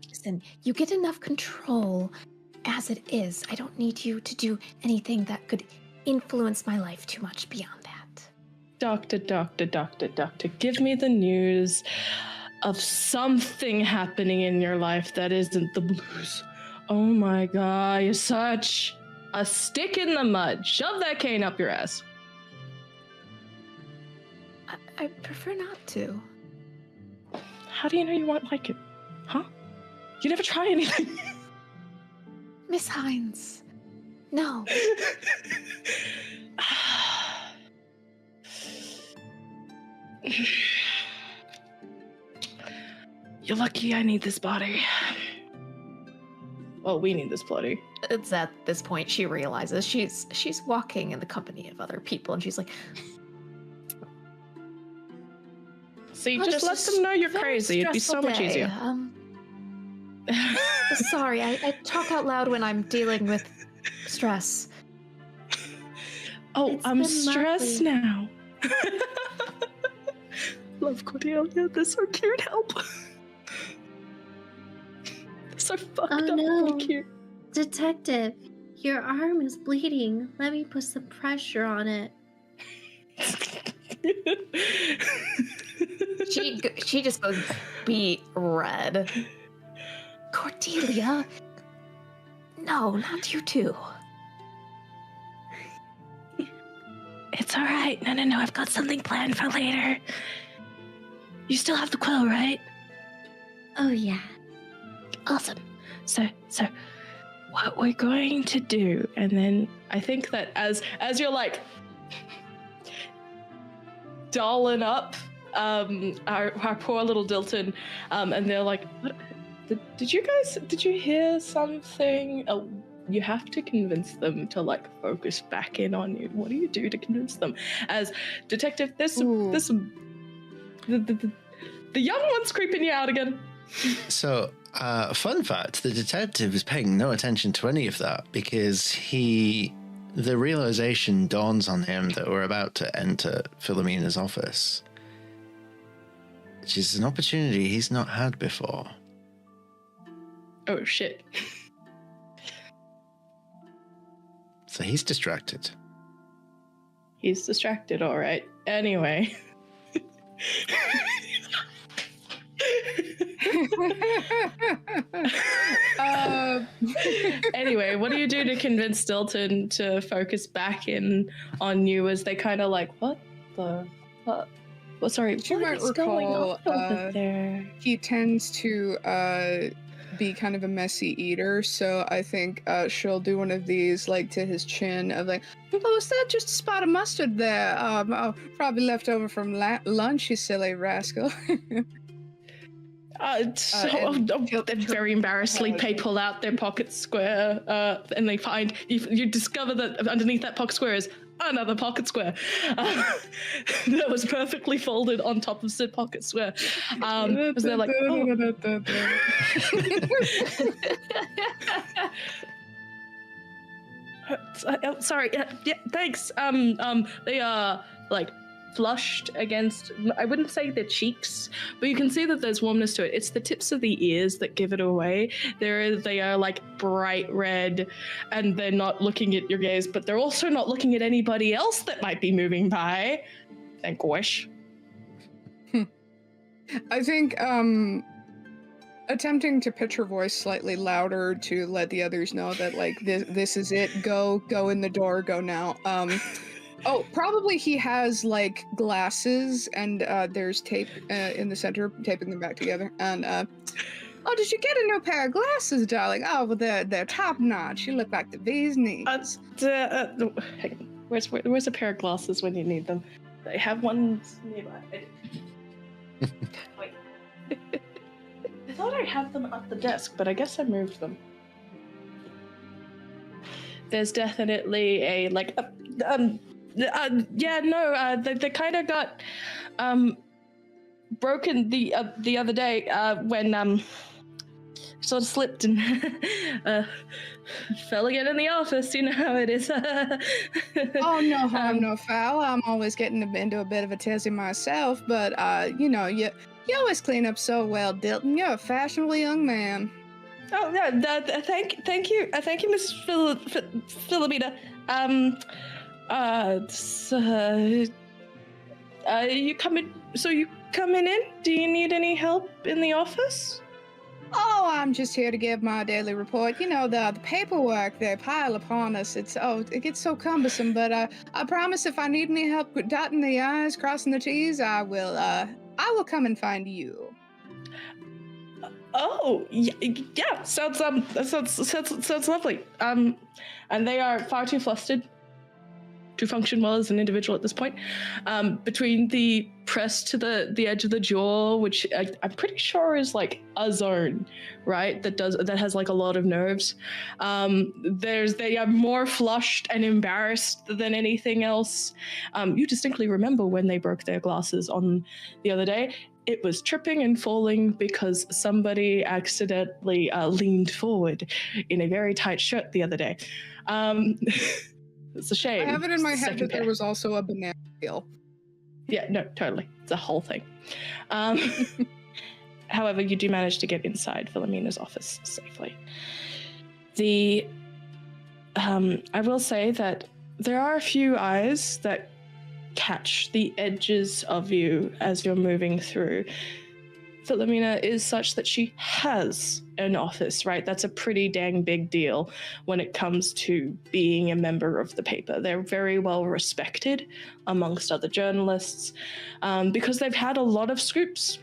Listen, you get enough control as it is. I don't need you to do anything that could influence my life too much beyond that. Doctor, give me the news. of something happening in your life that isn't the blues. Oh my god, you're such a stick in the mud. Shove that cane up your ass. I prefer not to. How do you know you won't like it? Huh? You never try anything. Miss Hines. No. You're lucky I need this body. Well, we need this body. It's at this point she realizes she's walking in the company of other people, and she's like, See, "Oh, just let this them is know you're very crazy. It'd be so stressful much day. easier. Sorry, I talk out loud when I'm dealing with stress. Oh, It's I'm been stressed lovely. now. Love Cordelia. They're so cute. Help. They're so fucked Oh, up no. and cute. Detective, your arm is bleeding. Let me put some pressure on it. She just goes beet red. Cordelia, no, not you too. It's all right. No. I've got something planned for later. You still have the quill, right? Oh, yeah. Awesome. So what we're going to do, and then I think that as you're like dolling up our poor little Dilton, and they're like, what? Did you hear something? You have to convince them to like focus back in on you. What do you do to convince them? As detective, there's some the young one's creeping you out again. So, fun fact, the detective is paying no attention to any of that because the realization dawns on him that we're about to enter Philomena's office, which is an opportunity he's not had before. Oh shit. So he's distracted. He's distracted, all right. Anyway. Anyway, what do you do to convince Dilton to focus back in on you as they kind of like, what the fuck? Well, sorry, You what might is going recall, on over there? He tends to be kind of a messy eater, so I think she'll do one of these like to his chin of like, oh, is that just a spot of mustard there? Oh, probably left over from lunch, you silly rascal. They very embarrassedly they pull out their pocket square, and they find you discover that underneath that pocket square is another pocket square that was perfectly folded on top of said pocket square. So they're like, oh, sorry, yeah, thanks. They are like flushed against, I wouldn't say their cheeks, but you can see that there's warmness to it. It's the tips of the ears that give it away. They are like bright red, and they're not looking at your gaze, but they're also not looking at anybody else that might be moving by. Thank wish. I think attempting to pitch her voice slightly louder to let the others know that like this is it. Go in the door. Go now. Oh, probably he has like glasses, and there's tape in the center, taping them back together. And oh, did you get a new pair of glasses, darling? Oh, well, they're top notch. You look like the bee's knees. Where's a pair of glasses when you need them? They have ones nearby. Wait. I thought I had them at the desk, but I guess I moved them. There's definitely a like they kind of got broken the other day when sort of slipped and fell again in the office. You know how it is. Oh, no harm, no foul. I'm always getting into a bit of a tizzy myself, but you know, you always clean up so well, Dilton. You're a fashionable young man. Oh yeah, thank you, Mrs. Philomena. You come in So you coming in? Do you need any help in the office? Oh, I'm just here to give my daily report. You know, the paperwork they pile upon us. It gets so cumbersome. But I promise, if I need any help with dotting the i's, crossing the t's, I will come and find you. Oh, yeah. Sounds lovely. And they are far too flustered to function well as an individual at this point. Between the press to the edge of the jaw, which I'm pretty sure is like a zone, right? That has like a lot of nerves. They are more flushed and embarrassed than anything else. You distinctly remember when they broke their glasses on the other day. It was tripping and falling because somebody accidentally leaned forward in a very tight shirt the other day. It's a shame. I have it in my head that pair. there was also a banana peel. Yeah, no, totally. It's a whole thing. However, you do manage to get inside Philomena's office safely. I will say that there are a few eyes that catch the edges of you as you're moving through. Philomena is such that she has an office, right? That's a pretty dang big deal when it comes to being a member of the paper. They're very well respected amongst other journalists because they've had a lot of scoops.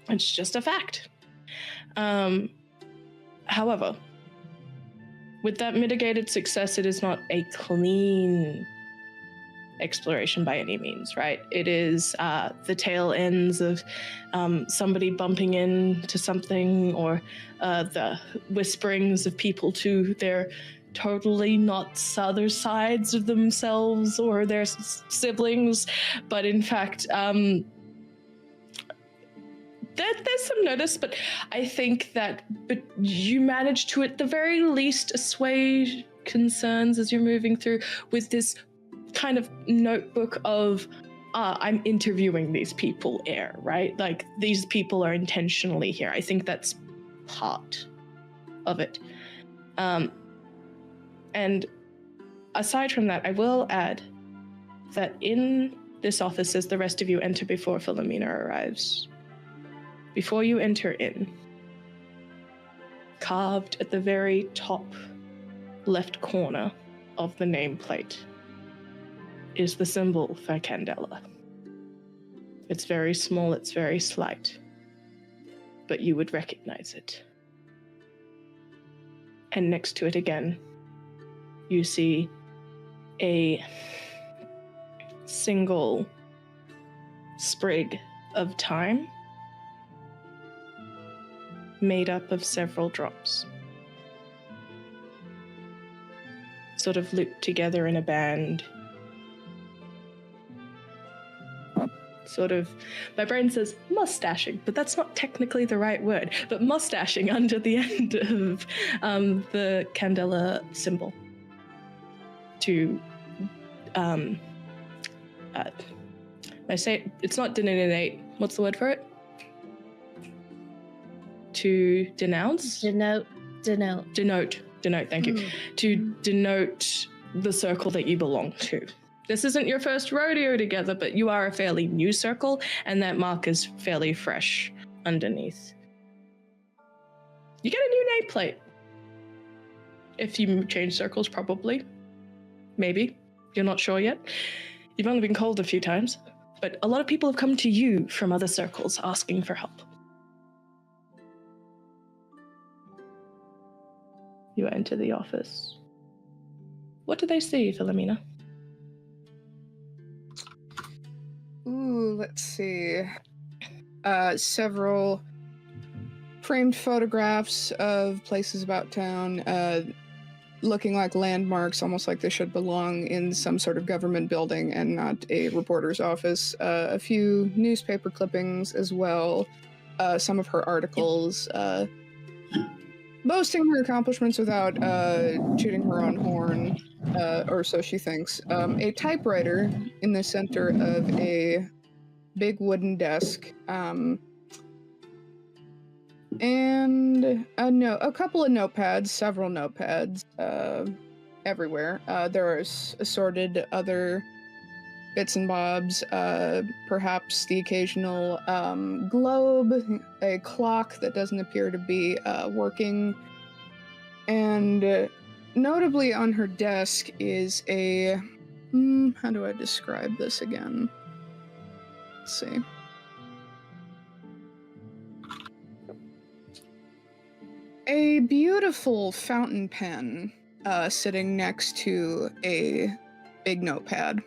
It's just a fact. However, with that mitigated success, it is not a clean exploration by any means, right? It is the tail ends of somebody bumping into something, or the whisperings of people to their totally not other sides of themselves or their siblings, but in fact, there's some notice, but I think that you manage to, at the very least, assuage concerns as you're moving through with this kind of notebook of I'm interviewing these people air, right? Like, these people are intentionally here. I think that's part of it. And aside from that, I will add that in this office, as the rest of you enter before Philomena arrives, before you enter in, carved at the very top left corner of the nameplate is the symbol for Candela. It's very small, it's very slight, but you would recognize it. And next to it again, you see a single sprig of thyme made up of several drops, sort of looped together in a band. Sort of, my brain says mustaching, but that's not technically the right word, but mustaching under the end of the Candela symbol to, I say it's not denote, what's the word for it? To denounce? Denote, thank you. To denote the circle that you belong to. This isn't your first rodeo together, but you are a fairly new circle, and that mark is fairly fresh underneath. You get a new nameplate. If you change circles, probably. Maybe. You're not sure yet. You've only been called a few times, but a lot of people have come to you from other circles asking for help. You enter the office. What do they see, Philomena? Ooh, let's see. Several framed photographs of places about town, looking like landmarks, almost like they should belong in some sort of government building and not a reporter's office. A few newspaper clippings as well. Some of her articles, boasting her accomplishments without tooting her own horn, or so she thinks. A typewriter in the center of a big wooden desk, and a couple of notepads, several notepads everywhere. There are assorted other bits and bobs, perhaps the occasional globe, a clock that doesn't appear to be working, and notably on her desk is a... how do I describe this again? Let's see. A beautiful fountain pen sitting next to a big notepad.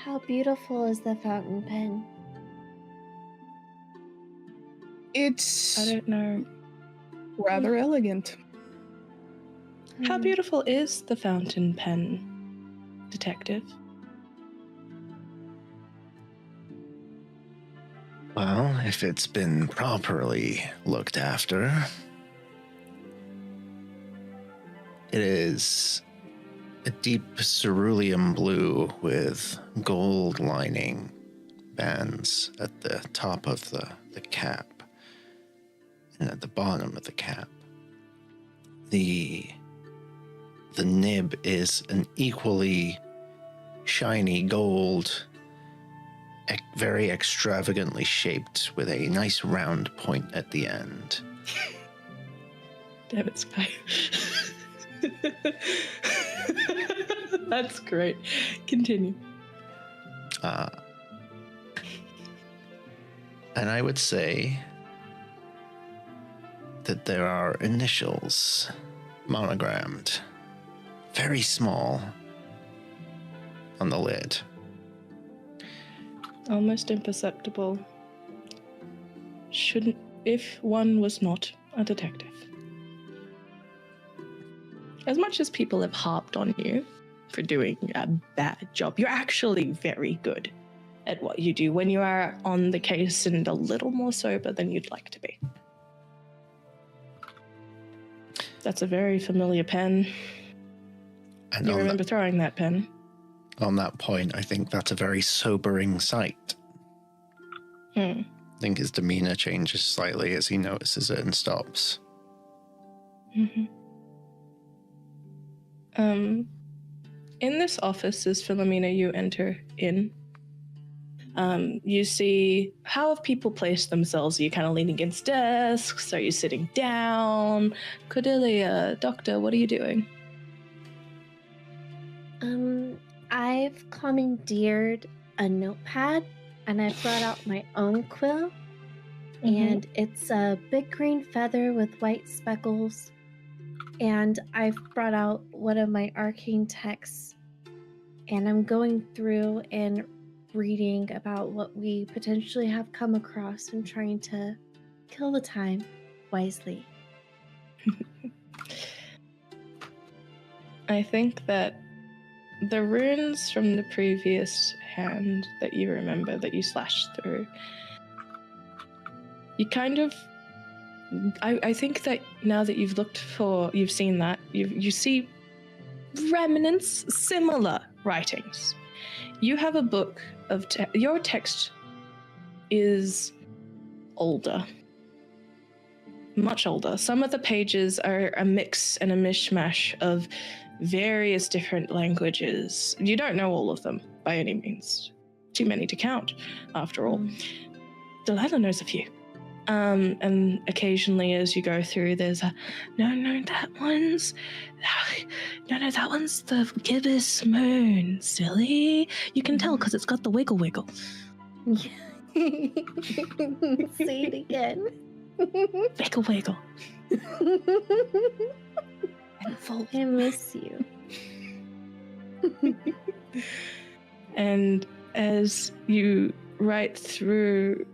How beautiful is the fountain pen? It's I don't know. rather elegant. How beautiful is the fountain pen, detective? Well, if it's been properly looked after, it is a deep cerulean blue with gold lining bands at the top of the cap and at the bottom of the cap. The nib is an equally shiny gold, very extravagantly shaped with a nice round point at the end. Damn it, Sky. That's great. Continue. And I would say that there are initials monogrammed, very small, on the lid. Almost imperceptible. Shouldn't, if one was not a detective. As much as people have harped on you for doing a bad job, you're actually very good at what you do when you are on the case and a little more sober than you'd like to be. That's a very familiar pen. And You remember throwing that pen? on that point, I think that's a very sobering sight. I think his demeanor changes slightly as he notices it and stops. Mm-hmm. In this office, as Philomena, you enter in, you see, how have people placed themselves? Are you kind of leaning against desks? Are you sitting down? Cordelia, Doctor, what are you doing? I've commandeered a notepad and I've brought out my own quill. And it's a big green feather with white speckles. And I've brought out one of my arcane texts. And I'm going through and reading about what we potentially have come across and trying to kill the time wisely. I think that the runes from the previous hand that you remember that you slashed through, you kind of, I think that now that you've seen that, you see remnants, similar writings. You have a book of, your text is older. Much older. Some of the pages are a mix and a mishmash of various different languages. You don't know all of them by any means. Too many to count, after all. Delilah knows a few. And occasionally as you go through, there's a, no, that one's the gibbous moon, silly. You can tell because it's got the wiggle. Say it again. Wiggle. And fold. I miss you. And as you write through,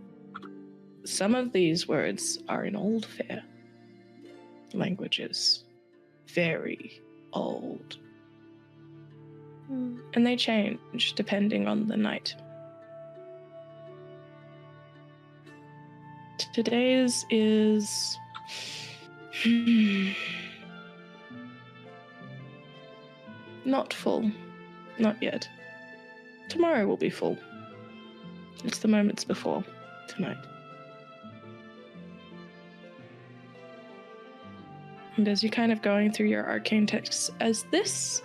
some of these words are in old Faire languages. Very old. And they change depending on the night. Today's is... not full. Not yet. Tomorrow will be full. It's the moments before tonight. And as you're kind of going through your arcane texts, is this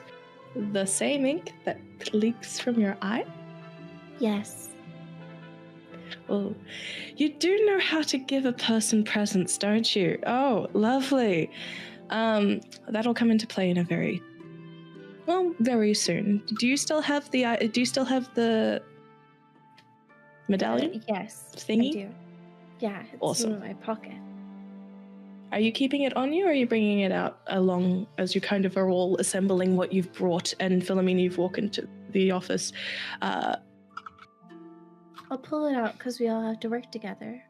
the same ink that leaks from your eye? Yes. Oh, you do know how to give a person presents, don't you? Oh, lovely. That'll come into play in a very soon. Do you still have the medallion? Yes. Thingy? I do. Yeah, it's Awesome. in my pocket. Are you keeping it on you, or are you bringing it out along as you kind of are all assembling what you've brought? And Philomene, you've walked into the office. I'll pull it out because we all have to work together.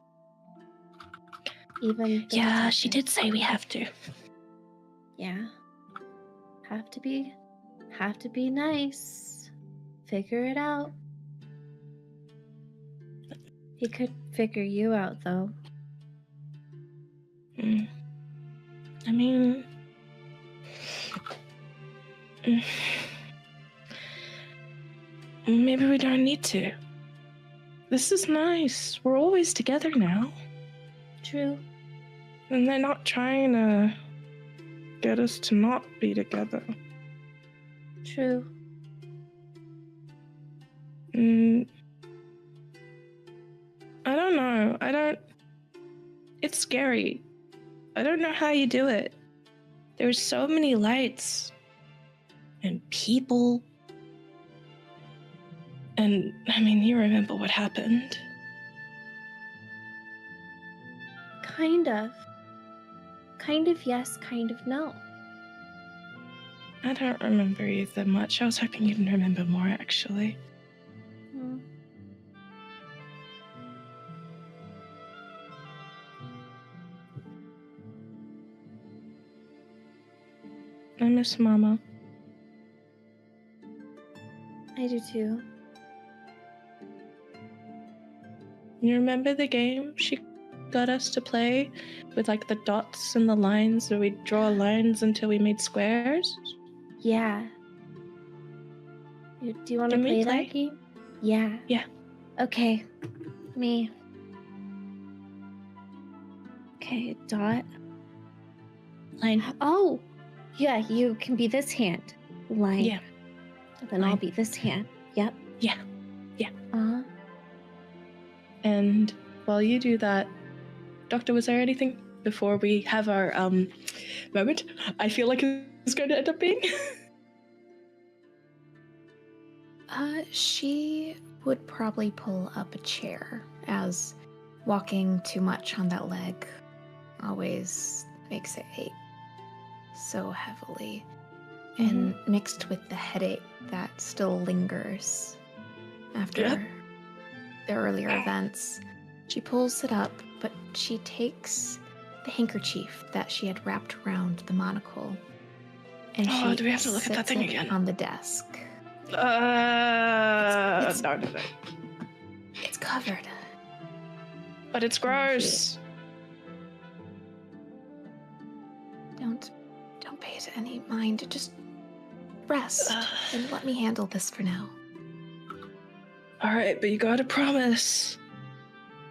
Even the Yeah, she detective. did say we have to. Yeah. Have to be nice. Figure it out. He could figure you out, though. I mean, maybe we don't need to. This is nice. We're always together now. True. And they're not trying to get us to not be together. True. I don't know. It's scary. I don't know how you do it. There's so many lights and people. And, I mean, you remember what happened. Kind of. Kind of yes, kind of no. I don't remember either much. I was hoping you'd remember more, actually. Hmm. I miss Mama. I do too. You remember the game she got us to play with like the dots and the lines, where we'd draw lines until we made squares? Yeah. Do you want to Can we play play? that game? Yeah. Yeah. Okay. Me. Okay, dot. Line. Oh! Yeah, you can be this hand. Line. Yeah. Then I'll Line. be this hand. Yep. Yeah. Yeah. Uh-huh. And while you do that, Doctor, was there anything before we have our moment? I feel like it's going to end up being. She would probably pull up a chair, as walking too much on that leg always makes it ache so heavily. And mixed with the headache that still lingers after the earlier events, she pulls it up, but she takes the handkerchief that she had wrapped around the monocle, and she do we have to look at that sits thing it again? on the desk. No. It's covered. But it's gross. Don't pay it any mind. Just rest and let me handle this for now. All right, but you gotta promise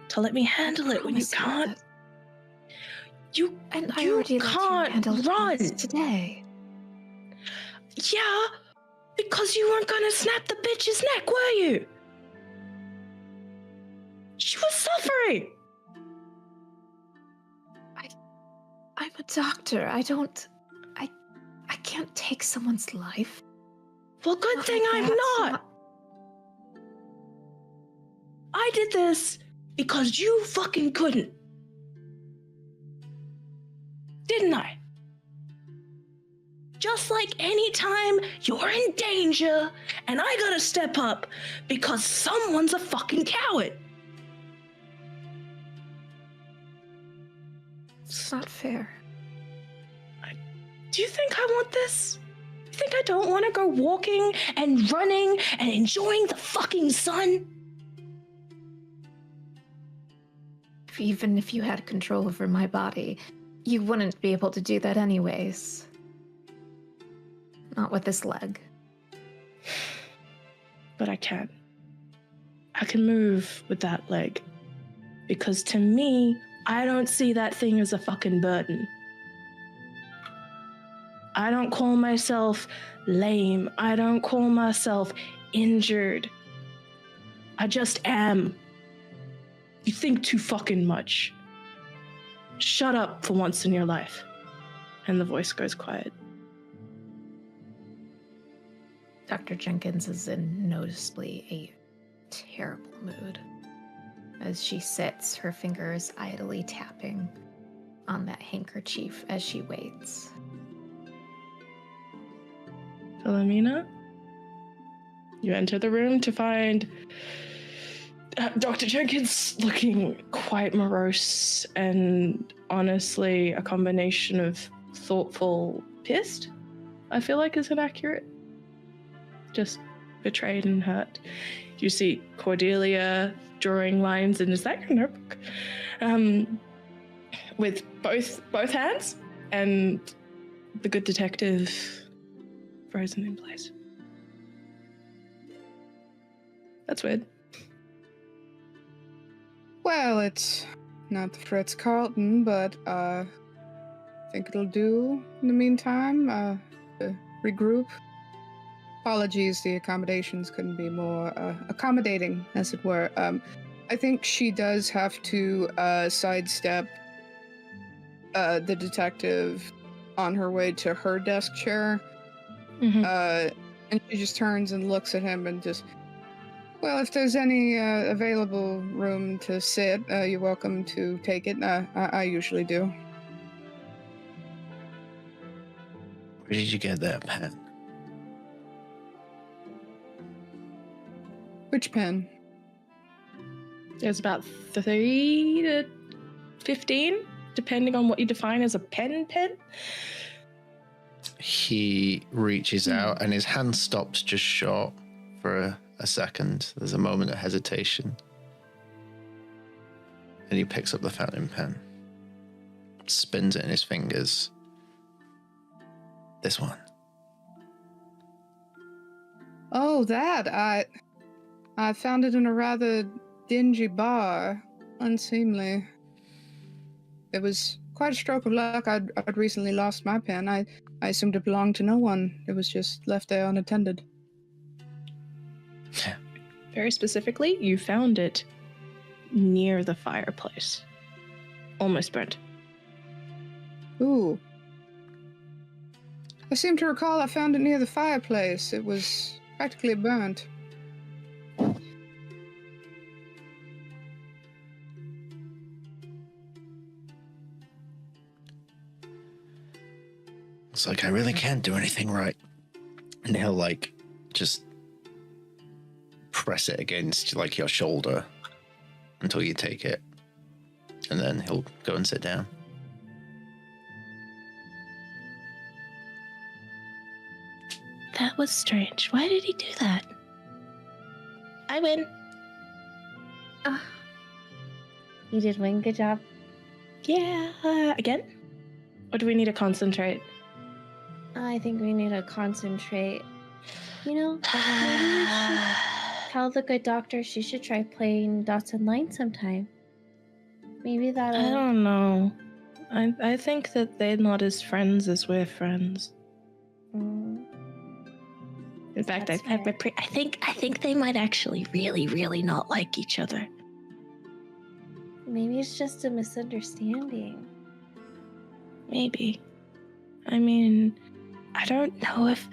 to let me handle it when you Promise you can't. that- You And I you already let you can't handle run. things today. Yeah, because you weren't gonna snap the bitch's neck, were you? She was suffering. I'm a doctor. I can't take someone's life. Well, good Not thing like I'm that. not. I did this because you fucking couldn't. Didn't I? Just like any time you're in danger and I gotta step up because someone's a fucking coward. It's not fair. Do you think I want this? You think I don't want to go walking and running and enjoying the fucking sun? Even if you had control over my body, you wouldn't be able to do that anyways. Not with this leg. But I can. I can move with that leg. Because to me, I don't see that thing as a fucking burden. I don't call myself lame. I don't call myself injured. I just am. You think too fucking much. Shut up for once in your life. And the voice goes quiet. Dr. Jenkins is in noticeably a terrible mood as she sits, her fingers idly tapping on that handkerchief as she waits. Philomena, you enter the room to find Dr. Jenkins looking quite morose and honestly a combination of thoughtful pissed, I feel like is inaccurate. Just betrayed and hurt. You see Cordelia drawing lines, and is that your notebook? With both hands, and the good detective frozen in place. That's weird. Well, it's not the Fritz Carlton, but I think it'll do in the meantime. To regroup. Apologies, the accommodations couldn't be more accommodating, as it were. I think she does have to sidestep the detective on her way to her desk chair. Mm-hmm. And she just turns and looks at him and just, well, if there's any available room to sit, you're welcome to take it. I usually do. Where did you get that pen? Which pen? There's about 3 to 15, depending on what you define as a pen. He reaches out and his hand stops just short for a second. There's a moment of hesitation. And he picks up the fountain pen, spins it in his fingers. This one. Oh, that. I found it in a rather dingy bar. Unseemly. It was quite a stroke of luck. I'd recently lost my pen. I assumed it belonged to no one. It was just left there unattended. Very specifically, you found it near the fireplace. Almost burnt. Ooh. I seem to recall I found it near the fireplace. It was practically burnt. It's like, I really can't do anything right. And he'll, just press it against, your shoulder until you take it. And then he'll go and sit down. That was strange. Why did he do that? I win. You did win. Good job. Yeah. Again? Or do we need to concentrate? I think we need to concentrate. Maybe we should tell the good doctor she should try playing dots and lines sometime. Maybe that'll... I don't know. I think that they're not as friends as we're friends. In fact, I think they might actually really, really not like each other. Maybe it's just a misunderstanding. Maybe. I mean, I don't know if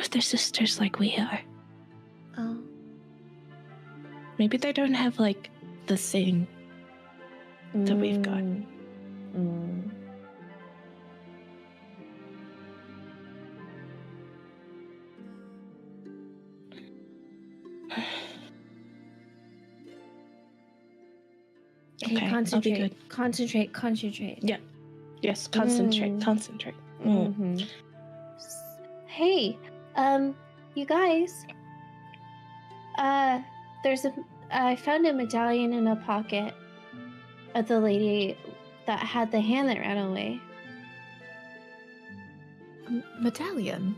they're sisters like we are. Oh. Maybe they don't have the thing that we've got. Okay, concentrate. Yeah. Yes, concentrate. Mm-hmm. Hey, you guys. I found a medallion in a pocket of the lady that had the hand that ran away. Medallion?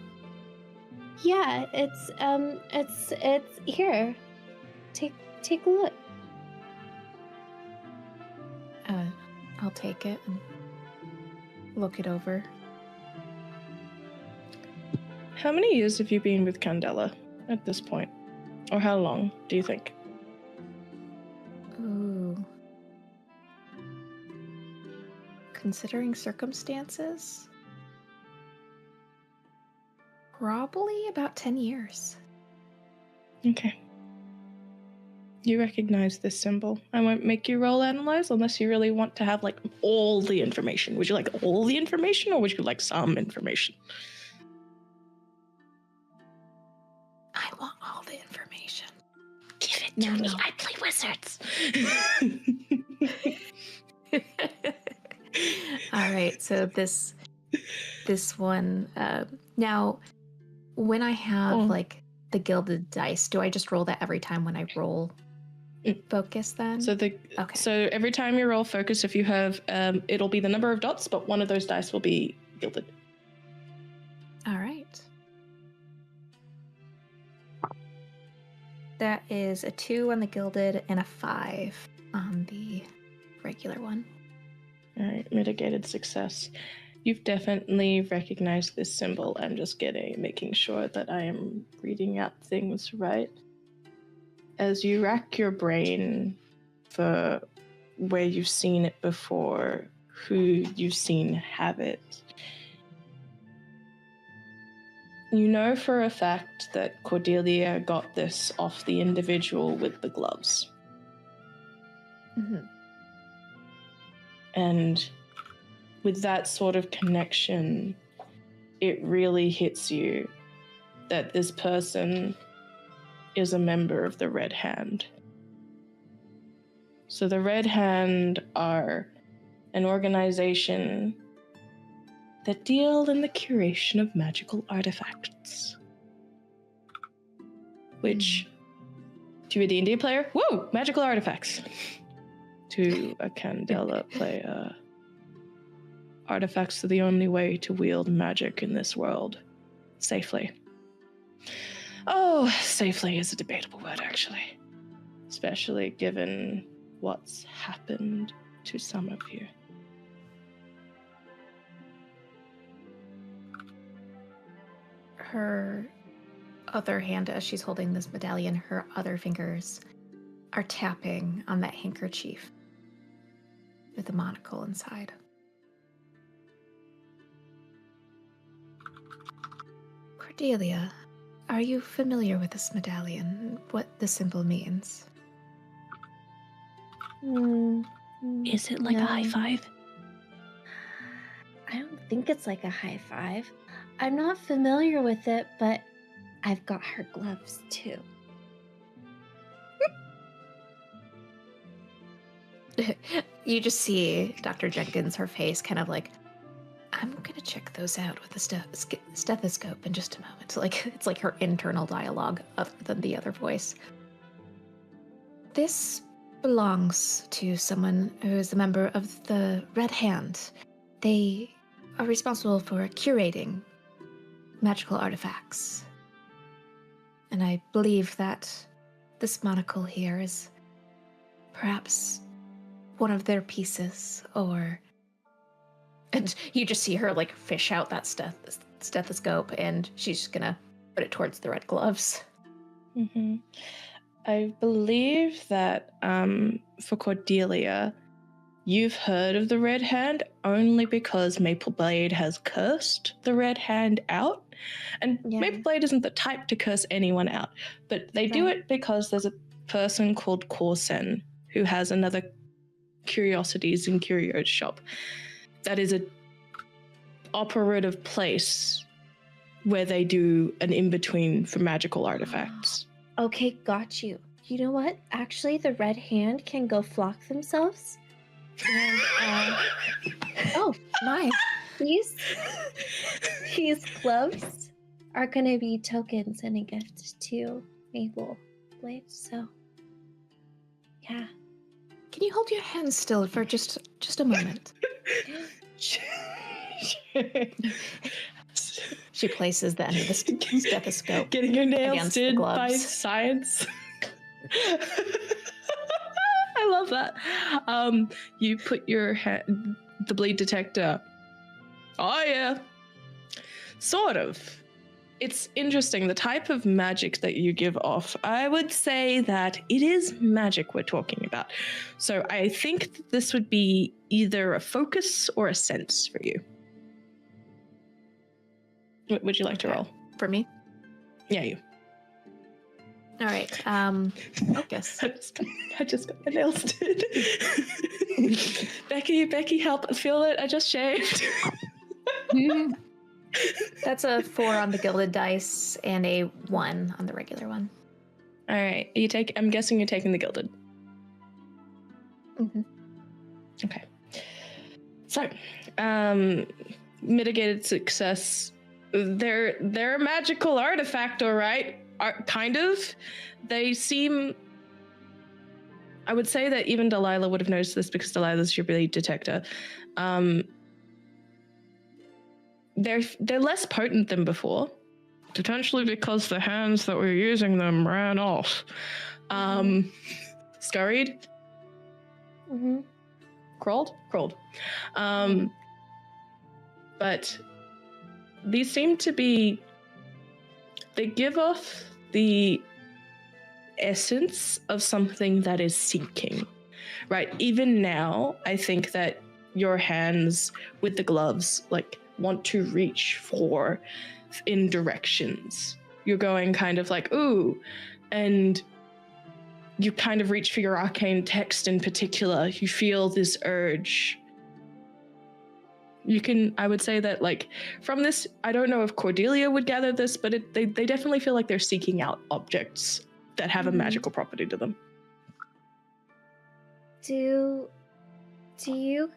Yeah, it's here. Take a look. I'll take it and look it over. How many years have you been with Candela at this point? Or how long, do you think? Ooh. Considering circumstances, probably about 10 years. Okay. You recognize this symbol. I won't make you roll analyze unless you really want to have, like, all the information. Would you like all the information, or would you like some information? I want all the information. Give it to me. I play wizards. All right, so this one, now, when I have, like, the gilded dice, do I just roll that every time when I roll focus then? So every time you roll focus, if you have, it'll be the number of dots, but one of those dice will be gilded. All right. That is a 2 on the gilded and a 5 on the regular one. All right, mitigated success. You've definitely recognized this symbol. I'm just making sure that I am reading out things right. As you rack your brain for where you've seen it before, who you've seen have it, you know for a fact that Cordelia got this off the individual with the gloves. Mm-hmm. And with that sort of connection, it really hits you that this person is a member of the Red Hand. So the Red Hand are an organization that deal in the curation of magical artifacts. Which, to a D&D player, woo, magical artifacts. To a Candela player, artifacts are the only way to wield magic in this world safely. Oh, safely is a debatable word, actually. Especially given what's happened to some of you. Her other hand, as she's holding this medallion, her other fingers are tapping on that handkerchief with the monocle inside. Cordelia, are you familiar with this medallion? What the symbol means? Is it like a high five? I don't think it's like a high five. I'm not familiar with it, but I've got her gloves too. You just see Dr. Jenkins, her face kind of like, I'm gonna check those out with the stethoscope in just a moment. It's like her internal dialogue other than the other voice. This belongs to someone who is a member of the Red Hand. They are responsible for curating magical artifacts. And I believe that this monocle here is perhaps one of their pieces, or... And you just see her, like, fish out that stethoscope, and she's just gonna put it towards the red gloves. Mm-hmm. I believe that for Cordelia, you've heard of the Red Hand only because Mapleblade has cursed the Red Hand out. And Mapleblade isn't the type to curse anyone out, but they do it because there's a person called Corsen who has another curiosities and curios shop that is a operative place where they do an in-between for magical artifacts. Okay, got you. You know what? Actually, the Red Hand can go flock themselves. And, oh, nice. These gloves are going to be tokens and a gift to Mapleblade, so yeah. Can you hold your hands still for just a moment? She places the end of the stethoscope. Getting your nails did by science. I love that. You put your the bleed detector. Oh yeah, sort of. it's interesting, the type of magic that you give off. I would say that it is magic we're talking about. So I think that this would be either a focus or a sense for you. What would you like to roll? For me? Yeah, you. All right. Focus. I just got my nails did. Becky, help feel it. I just shaved. That's a 4 on the gilded dice and a 1 on the regular one. All right. I'm guessing you're taking the gilded. Mm-hmm. Okay. So, mitigated success. They're a magical artifact, all right? Kind of. They seem. I would say that even Delilah would have noticed this because Delilah's your bleed detector. They're less potent than before, potentially because the hands that were using them ran off. Scurried. Mm-hmm. Crawled. But these seem to be. They give off the essence of something that is seeking, right? Even now, I think that your hands with the gloves, want to reach for in directions. You're going kind of like, ooh, and you kind of reach for your arcane text in particular. You feel this urge. I would say that, from this, I don't know if Cordelia would gather this, but they definitely feel like they're seeking out objects that have a magical property to them. Do you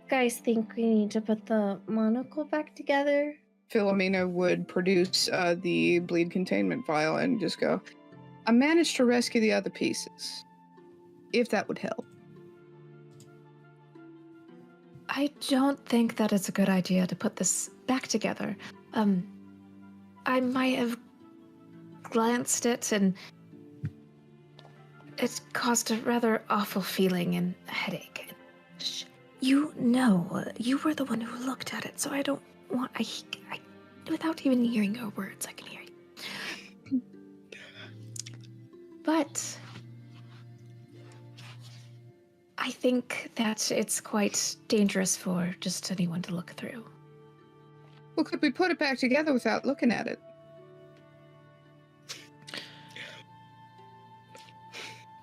guys think we need to put the monocle back together? Philomena would produce the bleed containment vial and just go, I managed to rescue the other pieces. If that would help. I don't think that it's a good idea to put this back together. I might have glanced it and it caused a rather awful feeling and a headache. You were the one who looked at it, so I don't want, I without even hearing your words, I can hear you. But I think that it's quite dangerous for just anyone to look through. Well, could we put it back together without looking at it?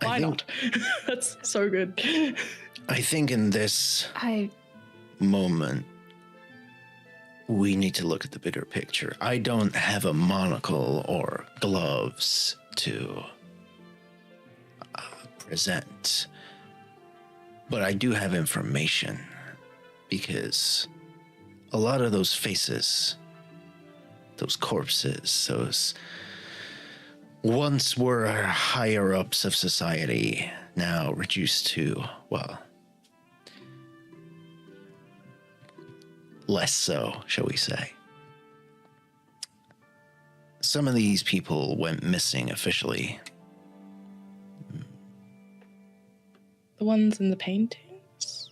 Why not? That's so good. I think in this moment, we need to look at the bigger picture. I don't have a monocle or gloves to present, but I do have information because a lot of those faces, those corpses, those once were higher ups of society, now reduced to, well, less so, shall we say. Some of these people went missing officially. The ones in the paintings?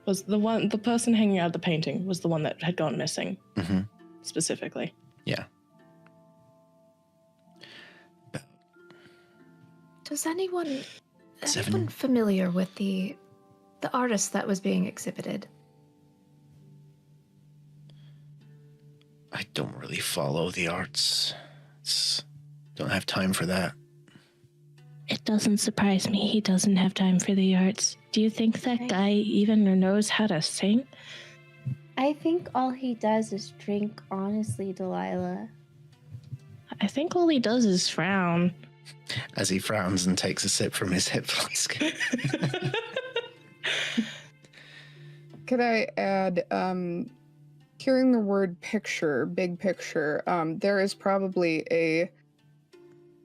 Was the person hanging out of the painting was the one that had gone missing? Mm-hmm. Specifically. Yeah. Does anyone familiar with the artist that was being exhibited? I don't really follow the arts. Don't have time for that. It doesn't surprise me he doesn't have time for the arts. Do you think that guy even knows how to sing? I think all he does is drink, honestly, Delilah. I think all he does is frown. As he frowns and takes a sip from his hip flask. Could I add, hearing the word picture, big picture, there is probably a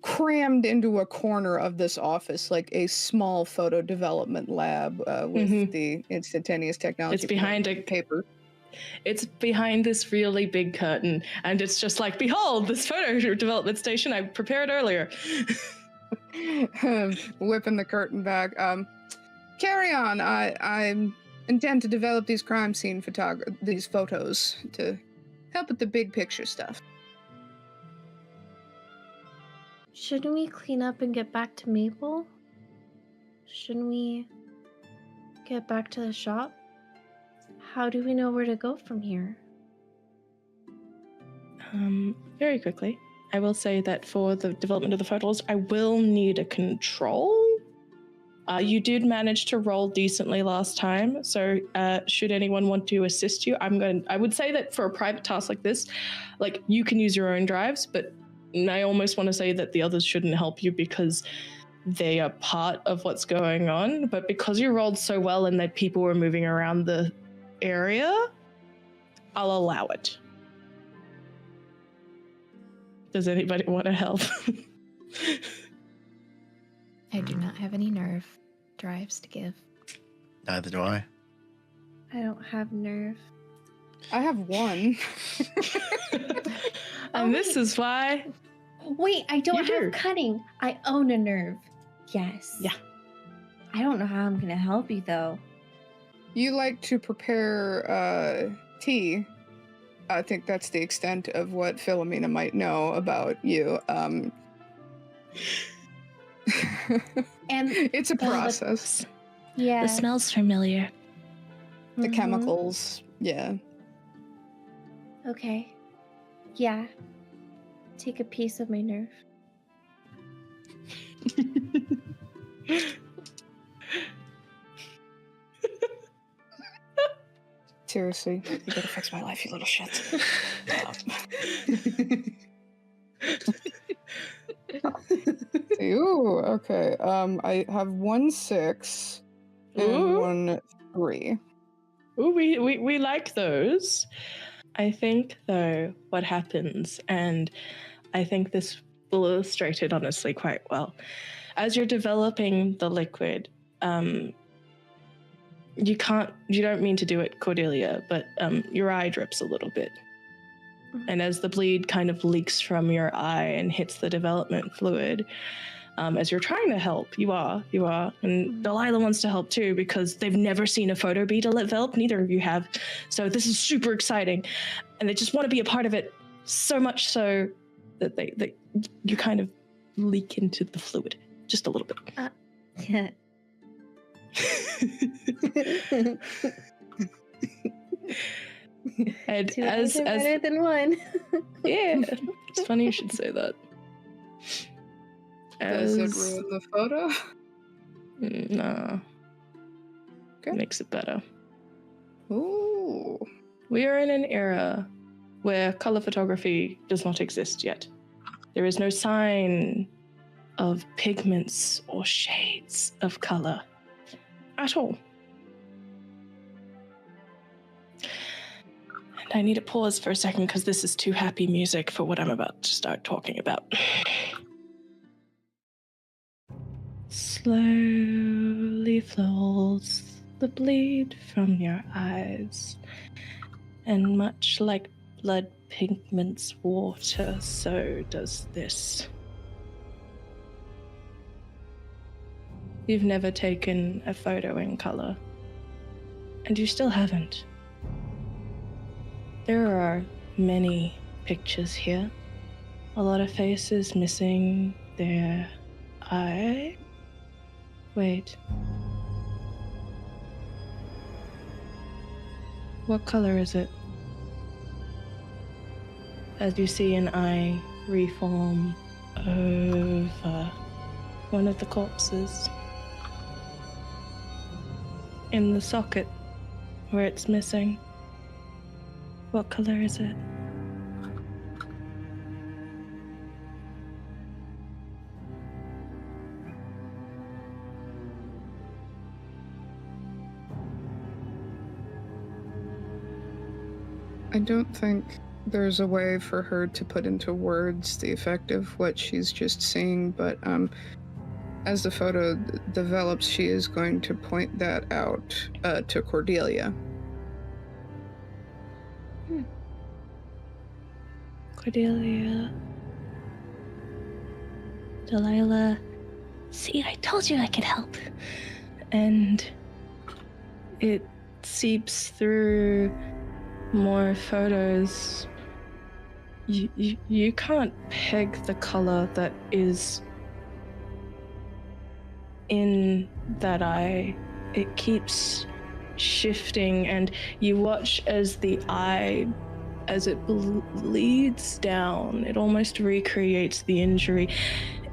crammed into a corner of this office, like a small photo development lab with the instantaneous technology. It's behind a paper. It's behind this really big curtain, and it's just like, behold, this photo development station I prepared earlier. Whipping the curtain back. Carry on. I intend to develop these crime scene these photos to help with the big picture stuff. Shouldn't we clean up and get back to Maple? Shouldn't we get back to the shop? How do we know where to go from here? Very quickly, I will say that for the development of the photos, I will need a control. You did manage to roll decently last time, so should anyone want to assist you, I would say that for a private task like this, like, you can use your own drives, but I almost want to say that the others shouldn't help you because they are part of what's going on. But because you rolled so well and that people were moving around the area, I'll allow it. Does anybody want to help? I do not have any nerve drives to give. Neither do I. I don't have nerve. I have one. And this is why. Wait, I don't You have do. cutting. I own a nerve. Yes. Yeah. I don't know how I'm gonna help you though. You like to prepare tea. I think that's the extent of what Philomena might know about you. And It's a well, process. yeah. The smell's familiar. The Mhm. chemicals, yeah. Okay. Yeah. Take a piece of my nerve. Seriously, you gotta fix my life, you little shit. Ooh, okay. I have 1 6 and Ooh. 1 3. Ooh, we like those. I think, though, what happens, and I think this will illustrate it honestly quite well. As you're developing the liquid, you don't mean to do it, Cordelia, but your eye drips a little bit. And as the bleed kind of leaks from your eye and hits the development fluid, as you're trying to help, you are, and Delilah wants to help too because they've never seen a photo be developed, neither of you have, so this is super exciting, and they just want to be a part of it so much so that you kind of leak into the fluid just a little bit. Yeah. And Two eyes are better than one. yeah, it's funny you should say that. Does it ruin the photo? No. Okay. Makes it better. Ooh. We are in an era where color photography does not exist yet. There is no sign of pigments or shades of color at all. And I need to pause for a second because this is too happy music for what I'm about to start talking about. Slowly flows the bleed from your eyes, and much like blood pigments water, so does this. You've never taken a photo in color, and you still haven't. There are many pictures here. A lot of faces missing their eye. Wait. What color is it? As you see an eye reform over one of the corpses. In the socket where it's missing. What color is it? I don't think there's a way for her to put into words the effect of what she's just seeing, but as the photo develops, she is going to point that out to Cordelia. Cordelia. Delilah. See, I told you I could help. And it seeps through more photos You can't peg the color that is in that eye. It keeps shifting, and you watch as the eye, as it bleeds down, it almost recreates the injury.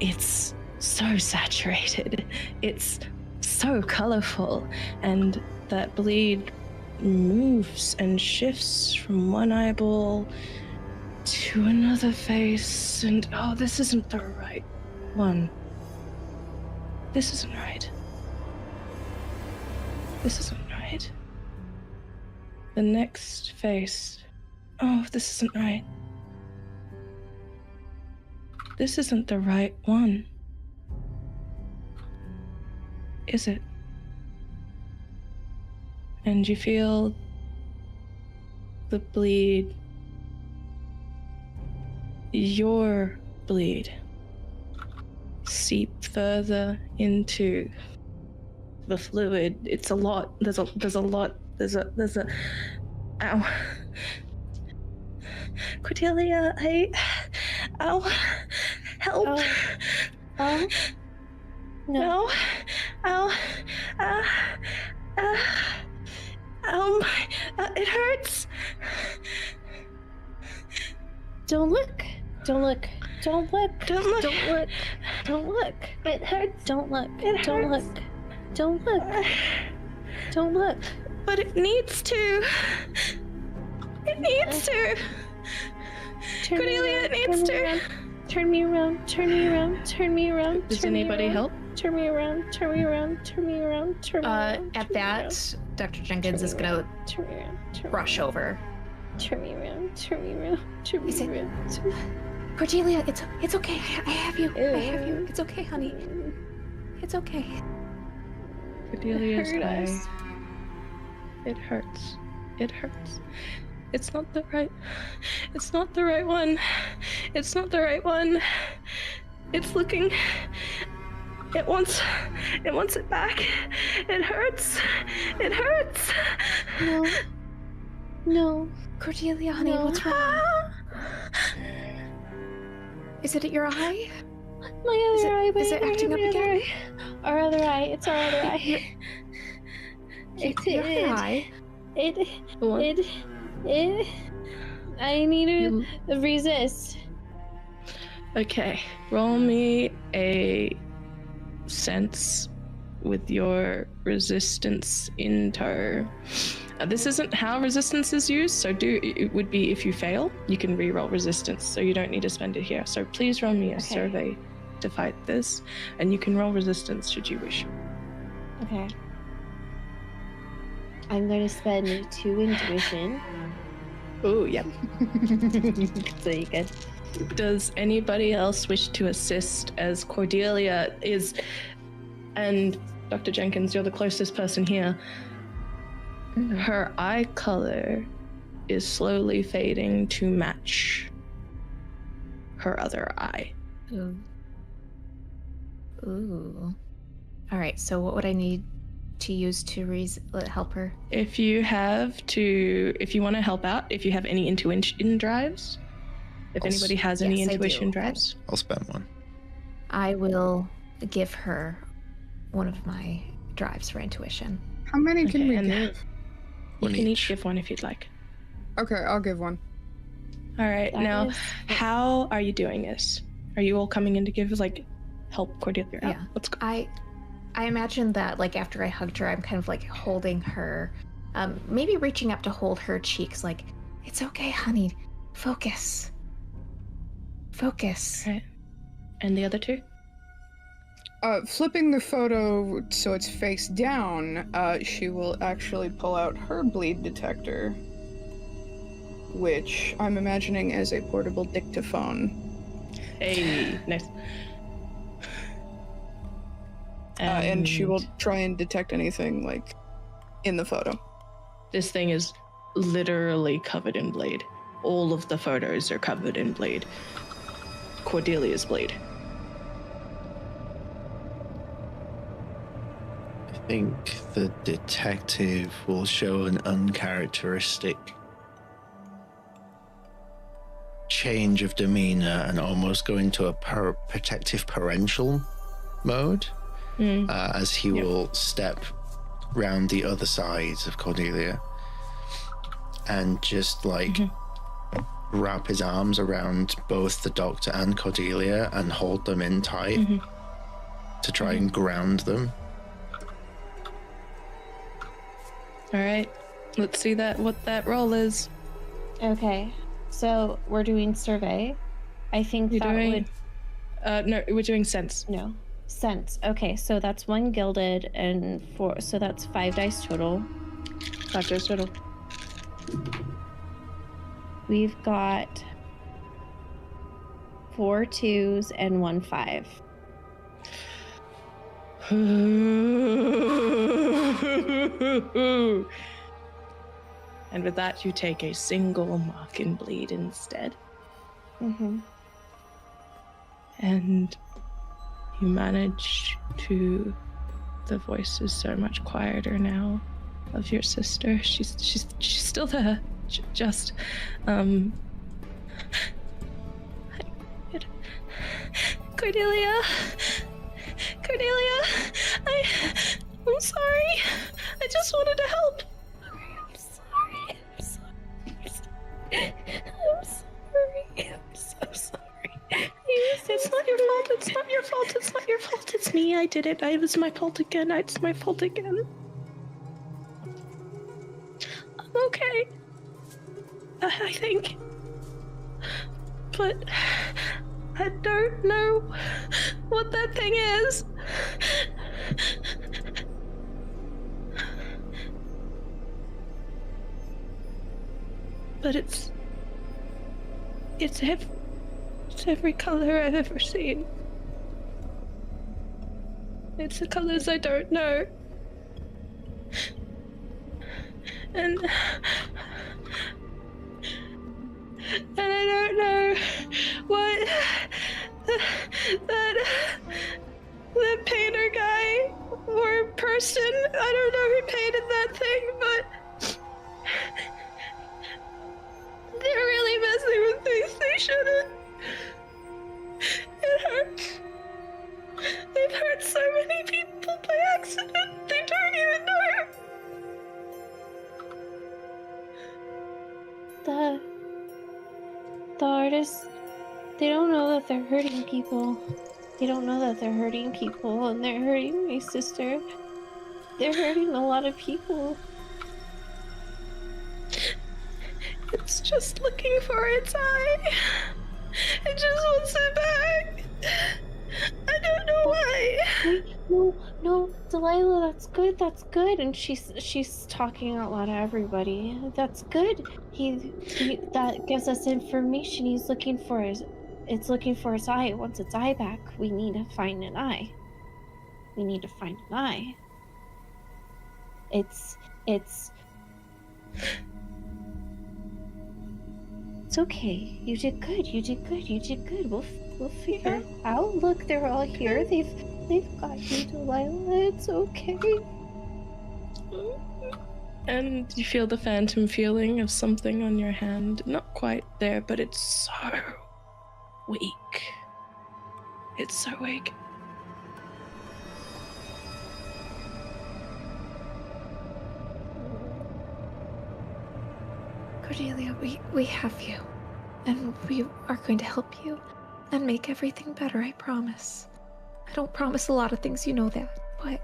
It's so saturated, it's so colorful, and that bleed moves and shifts from one eyeball to another face, and oh, this isn't the right one. This isn't right. This isn't right. The next face. Oh, this isn't right. This isn't the right one. Is it? And you feel the bleed, your bleed, seep further into the fluid. It's a lot. There's a lot. There's a ow. Cordelia, ow. Help. Oh. No. Ow. It hurts. Don't look. Don't look. Don't look. Don't look. Don't look. Don't look. It hurts. Don't look. It Don't hurts. look. Don't look. Don't look. But it needs to. It needs to. Turn me Cordelia, around, it needs turn me to. around, Turn me around. Turn me around. Turn me around. Does turn me anybody around, help? Turn me around. Turn me around. Turn me around. Turn me around. At turn me around, that, Dr. Jenkins is turn me gonna around, turn me around. Turn me rush around, over. Turn me around. Turn me around. Turn me Is it- around. Cordelia, it's okay. I have you. I have you. Ew. It's okay, honey. It's okay. Cordelia's Hurt eye. us. It hurts. It hurts. It's not the right. It's not the right one. It's not the right one. It's looking. It wants it back. It hurts. It hurts. No. No. Cordelia, honey, No. what's wrong? Is it your eye? My Is other it- eye. is it acting up my other again? eye. Our other eye. It's our other eye. Your eye? Go on. I need to resist. Okay, roll me a sense with your resistance in tow. This isn't how resistance is used, so it would be if you fail, you can re-roll resistance, so you don't need to spend it here. So please roll me a survey to fight this, and you can roll resistance should you wish. Okay. I'm going to spend 2 intuition. Oh, yep. So you good. Does anybody else wish to assist as Cordelia is, and Dr. Jenkins, you're the closest person here. Her eye color is slowly fading to match her other eye. Ooh. Ooh. All right. So what would I need to use to help her? If you want to help out, if you have any intuition drives, if anybody has any yes, I intuition do. drives. I'll spend one. I will give her one of my drives for intuition. How many can Okay, we and give? You One can each each. give one if you'd like. Okay, I'll give one. All right, That now, is- how are you doing this? Are you all coming in to give, help Cordelia out? Yeah. Let's go. I imagine that, after I hugged her, I'm kind of, holding her, maybe reaching up to hold her cheeks, it's okay, honey. Focus. Focus. All right. And the other two? Flipping the photo so it's face down, she will actually pull out her bleed detector, which I'm imagining as a portable dictaphone. Hey, nice. And she will try and detect anything, in the photo. This thing is literally covered in blade. All of the photos are covered in blade. Cordelia's blade. I think the detective will show an uncharacteristic change of demeanor and almost go into a protective parental mode as he will step round the other side of Cordelia and just like wrap his arms around both the doctor and Cordelia and hold them in tight to try and ground them. All right, let's see what that roll is. Okay, so we're doing survey. I think would... no, we're doing sense. No, sense. Okay, so that's 1 gilded and 4, so that's 5 dice total. 5 dice total. We've got 4 2s and 1 5. And with that, you take a single mark and bleed instead. And you manage to... The voice is so much quieter now of your sister. She's still there. Just, Cordelia, I'm sorry. I just wanted to help. I'm sorry. I'm so sorry. It's not your fault. It's not your fault. It's me. I did it. It was my fault again. It's my fault again. I'm okay. I think. But I don't know what that thing is. But it's every color I've ever seen. It's the colors I don't know. And I don't know what that painter guy or person, I don't know who painted that thing, but they're really messing with things they shouldn't. It hurts. They've hurt so many people by accident, they don't even know. The artists, they don't know that they're hurting people. They don't know that they're hurting people, and they're hurting my sister. They're hurting a lot of people. It's just looking for its eye. It just wants it back. I don't know why. Wait, no, Delilah, that's good. And she's talking out loud to everybody. That's good. He that gives us information. It's looking for its eye. It wants its eye back. We need to find an eye. It's okay. You did good. We'll figure it out. Look, they're all here. They've got you, Delilah. It's okay. And you feel the phantom feeling of something on your hand. Not quite there, but it's so weak. It's so weak. Cordelia, we have you. And we are going to help you and make everything better, I promise. I don't promise a lot of things, you know that, but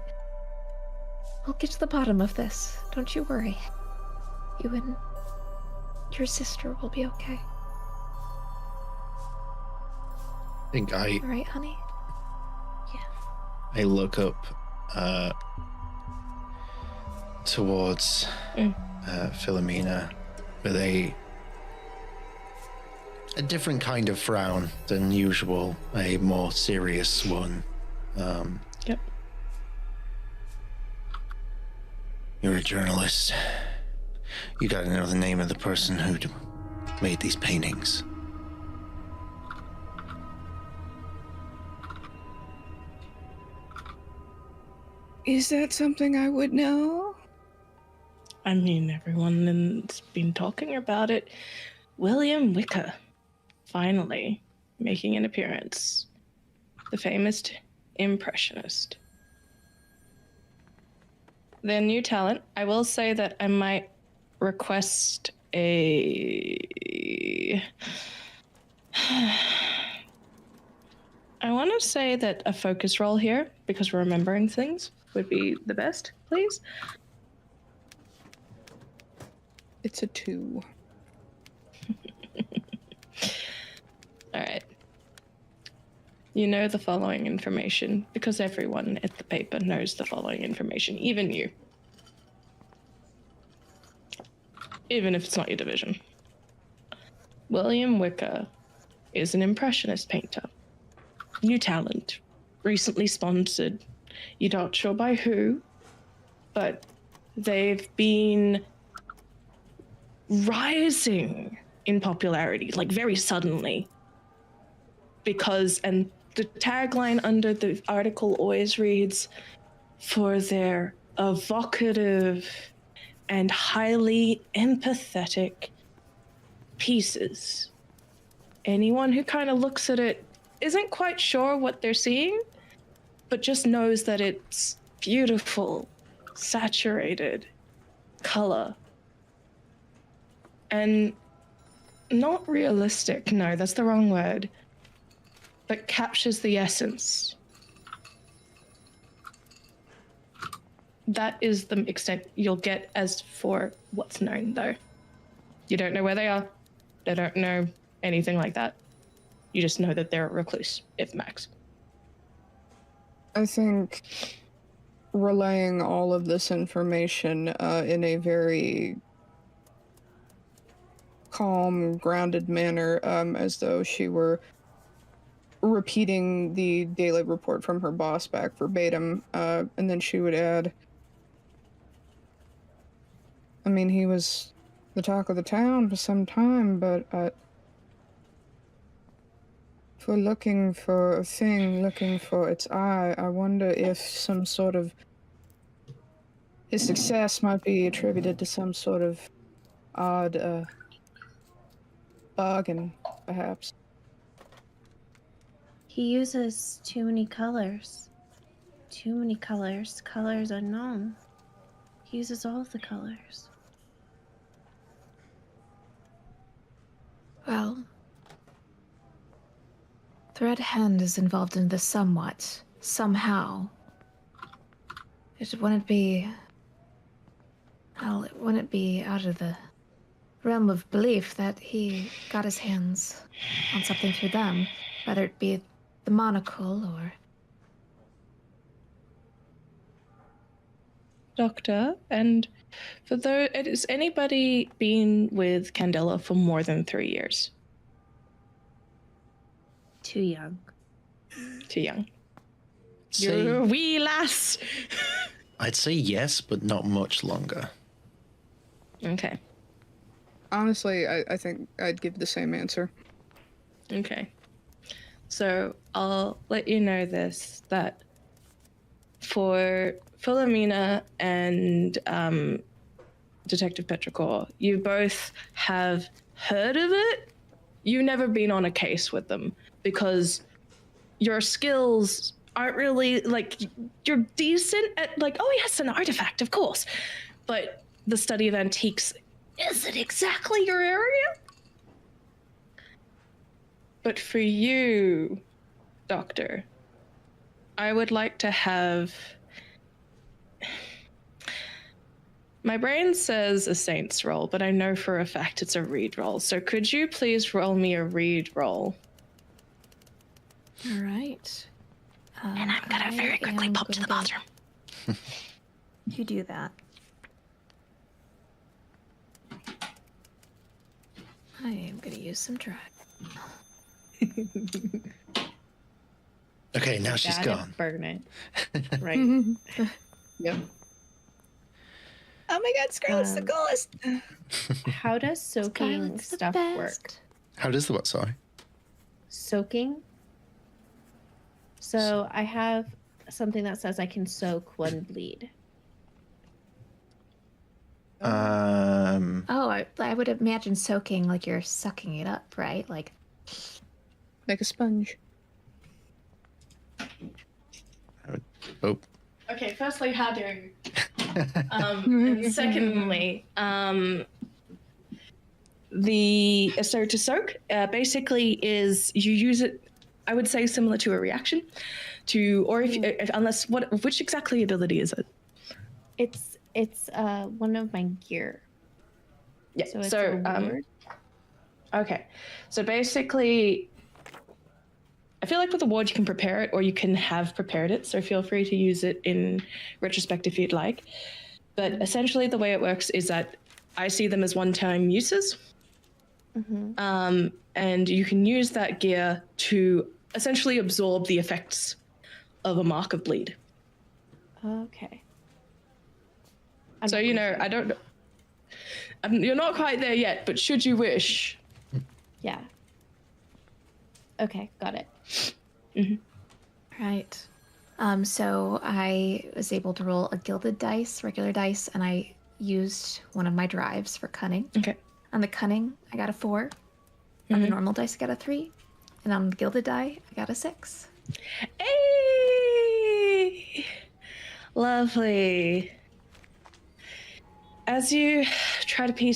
we'll get to the bottom of this. Don't you worry. You and your sister will be okay. I think All right, honey? I look up towards Philomena with a different kind of frown than usual, a more serious one. Yep. You're a journalist. You gotta know the name of the person who made these paintings. Is that something I would know? I mean, everyone's been talking about it. William Wicker. finally making an appearance, the famous Impressionist. Their new talent, I will say that I might request a... I want to say that a focus roll here, because remembering things would be the best, please. It's a 2. All right. You know the following information, because everyone at the paper knows the following information, even you. Even if it's not your division. William Wicker is an Impressionist painter. New talent. Recently sponsored. You're not sure by who, but they've been rising in popularity, like very suddenly. Because, and the tagline under the article always reads, for their evocative and highly empathetic pieces. Anyone who kind of looks at it isn't quite sure what they're seeing, but just knows that it's beautiful, saturated color. And not realistic, no, that's the wrong word, but captures the essence. That is the extent you'll get as for what's known, though. You don't know where they are. They don't know anything like that. You just know that they're a recluse, if max. I think relaying all of this information in a very calm, grounded manner, as though she were repeating the daily report from her boss back verbatim, and then she would add, I mean, he was the talk of the town for some time, but if we're looking for a thing, looking for its eye, I wonder if some sort of his success might be attributed to some sort of odd bargain, perhaps. He uses too many colors. Too many colors. Colors unknown. He uses all of the colors. Well, the Red Hand is involved in this somewhat, somehow. It wouldn't be... Well, it wouldn't be out of the realm of belief that he got his hands on something through them, whether it be the monocle or... Doctor, and for those, has anybody been with Candela for more than 3 years? Too young. Too young. Say- You're a wee lass. I'd say yes, but not much longer. Okay. Honestly, I think I'd give the same answer. Okay. So I'll let you know this, that for Philomena and Detective Petrichor, you both have heard of it. You've never been on a case with them because your skills aren't really, like, you're decent at, like, oh yes, an artifact, of course. But the study of antiques isn't exactly your area. But for you, Doctor, I would like to have... My brain says a saint's roll, but I know for a fact it's a read roll. So could you please roll me a read roll? All right. And I'm gonna very quickly pop to the bathroom. You do that. I am gonna use some drag. Okay, now she's Gotta gone. burn it. Right. Yep. Oh my god, Scarlet's the Um, coolest! How does soaking Scarlet's the stuff best. work? How does the what, sorry? Soaking? So I have something that says I can soak one bleed. Oh, I would imagine soaking like you're sucking it up, right? Like, like a sponge. Oh. Okay, firstly, how dare you? And secondly, so to soak basically is you use it, I would say, similar to a reaction to, or which exactly ability is it? It's one of my gear. Yeah. So it's a ward. Okay. So basically, I feel like with a ward you can prepare it or you can have prepared it. So feel free to use it in retrospect if you'd like. But essentially, the way it works is that I see them as one-time uses. Mm-hmm. And you can use that gear to essentially absorb the effects of a mark of bleed. Okay. So, you know, I don't... you're not quite there yet, but should you wish... Yeah. Okay, got it. Mm-hmm. Right. So I was able to roll a gilded dice, regular dice, and I used one of my drives for cunning. Okay. On the cunning, I got a 4. On the normal dice, I got a 3. And on the gilded die, I got a 6. Hey! Lovely. As you try to put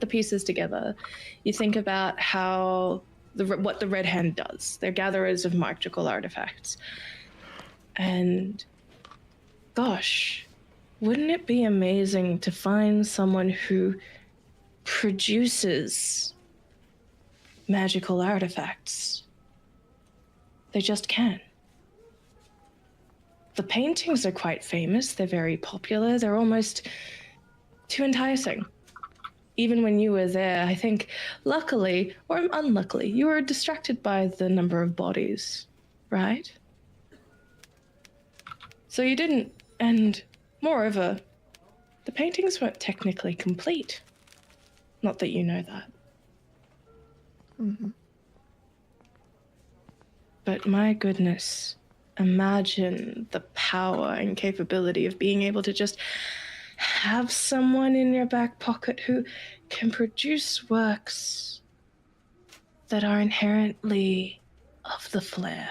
the pieces together, you think about how what the Red Hand does. They're gatherers of magical artifacts. And gosh, wouldn't it be amazing to find someone who produces magical artifacts? They just can. The paintings are quite famous. They're very popular. They're almost too enticing. Even when you were there, I think, luckily or unluckily, you were distracted by the number of bodies, right? So you didn't, and moreover, the paintings weren't technically complete. Not that you know that. Mm-hmm. But my goodness, imagine the power and capability of being able to just have someone in your back pocket who can produce works that are inherently of the flair.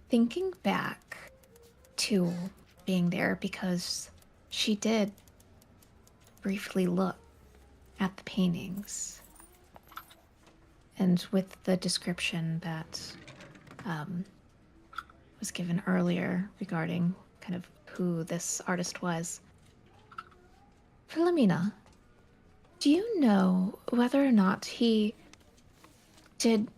Thinking back to being there, because she did briefly look at the paintings, and with the description that was given earlier regarding kind of who this artist was, Philomena, do you know whether or not he did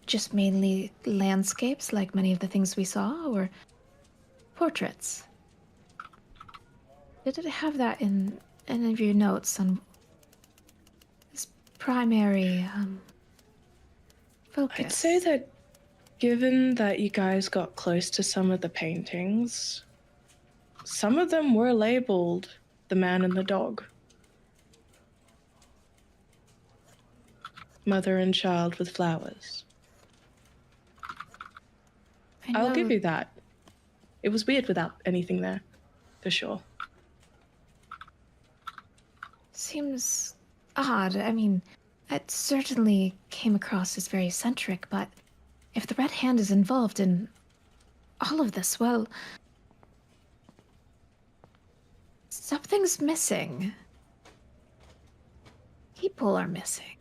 just mainly landscapes like many of the things we saw, or portraits? Did it have that in any of your notes on his primary focus? I'd say that given that you guys got close to some of the paintings, some of them were labeled The Man and the Dog. Mother and child with flowers. I'll give you that. It was weird without anything there, for sure. Seems odd. I mean, it certainly came across as very eccentric, but if the Red Hand is involved in all of this, well, something's missing. People are missing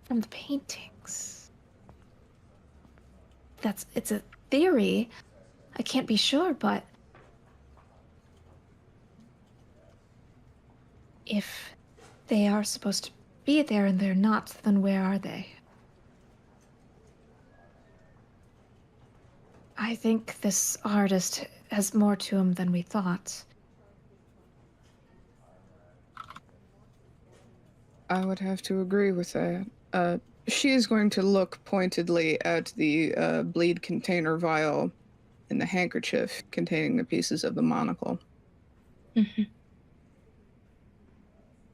from the paintings. It's a theory. I can't be sure, but if they are supposed to be there and they're not, then where are they? I think this artist has more to him than we thought. I would have to agree with that. She is going to look pointedly at the bleed container vial and the handkerchief containing the pieces of the monocle. Mm-hmm.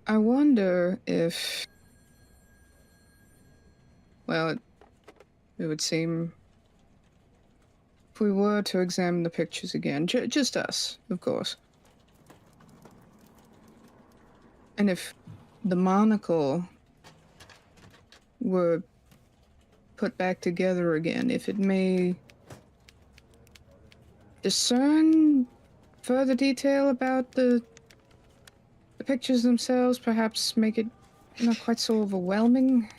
I wonder if... Well, it would seem if we were to examine the pictures again, just us, of course, and if the monocle were put back together again, if it may discern further detail about the pictures themselves, perhaps make it not quite so overwhelming.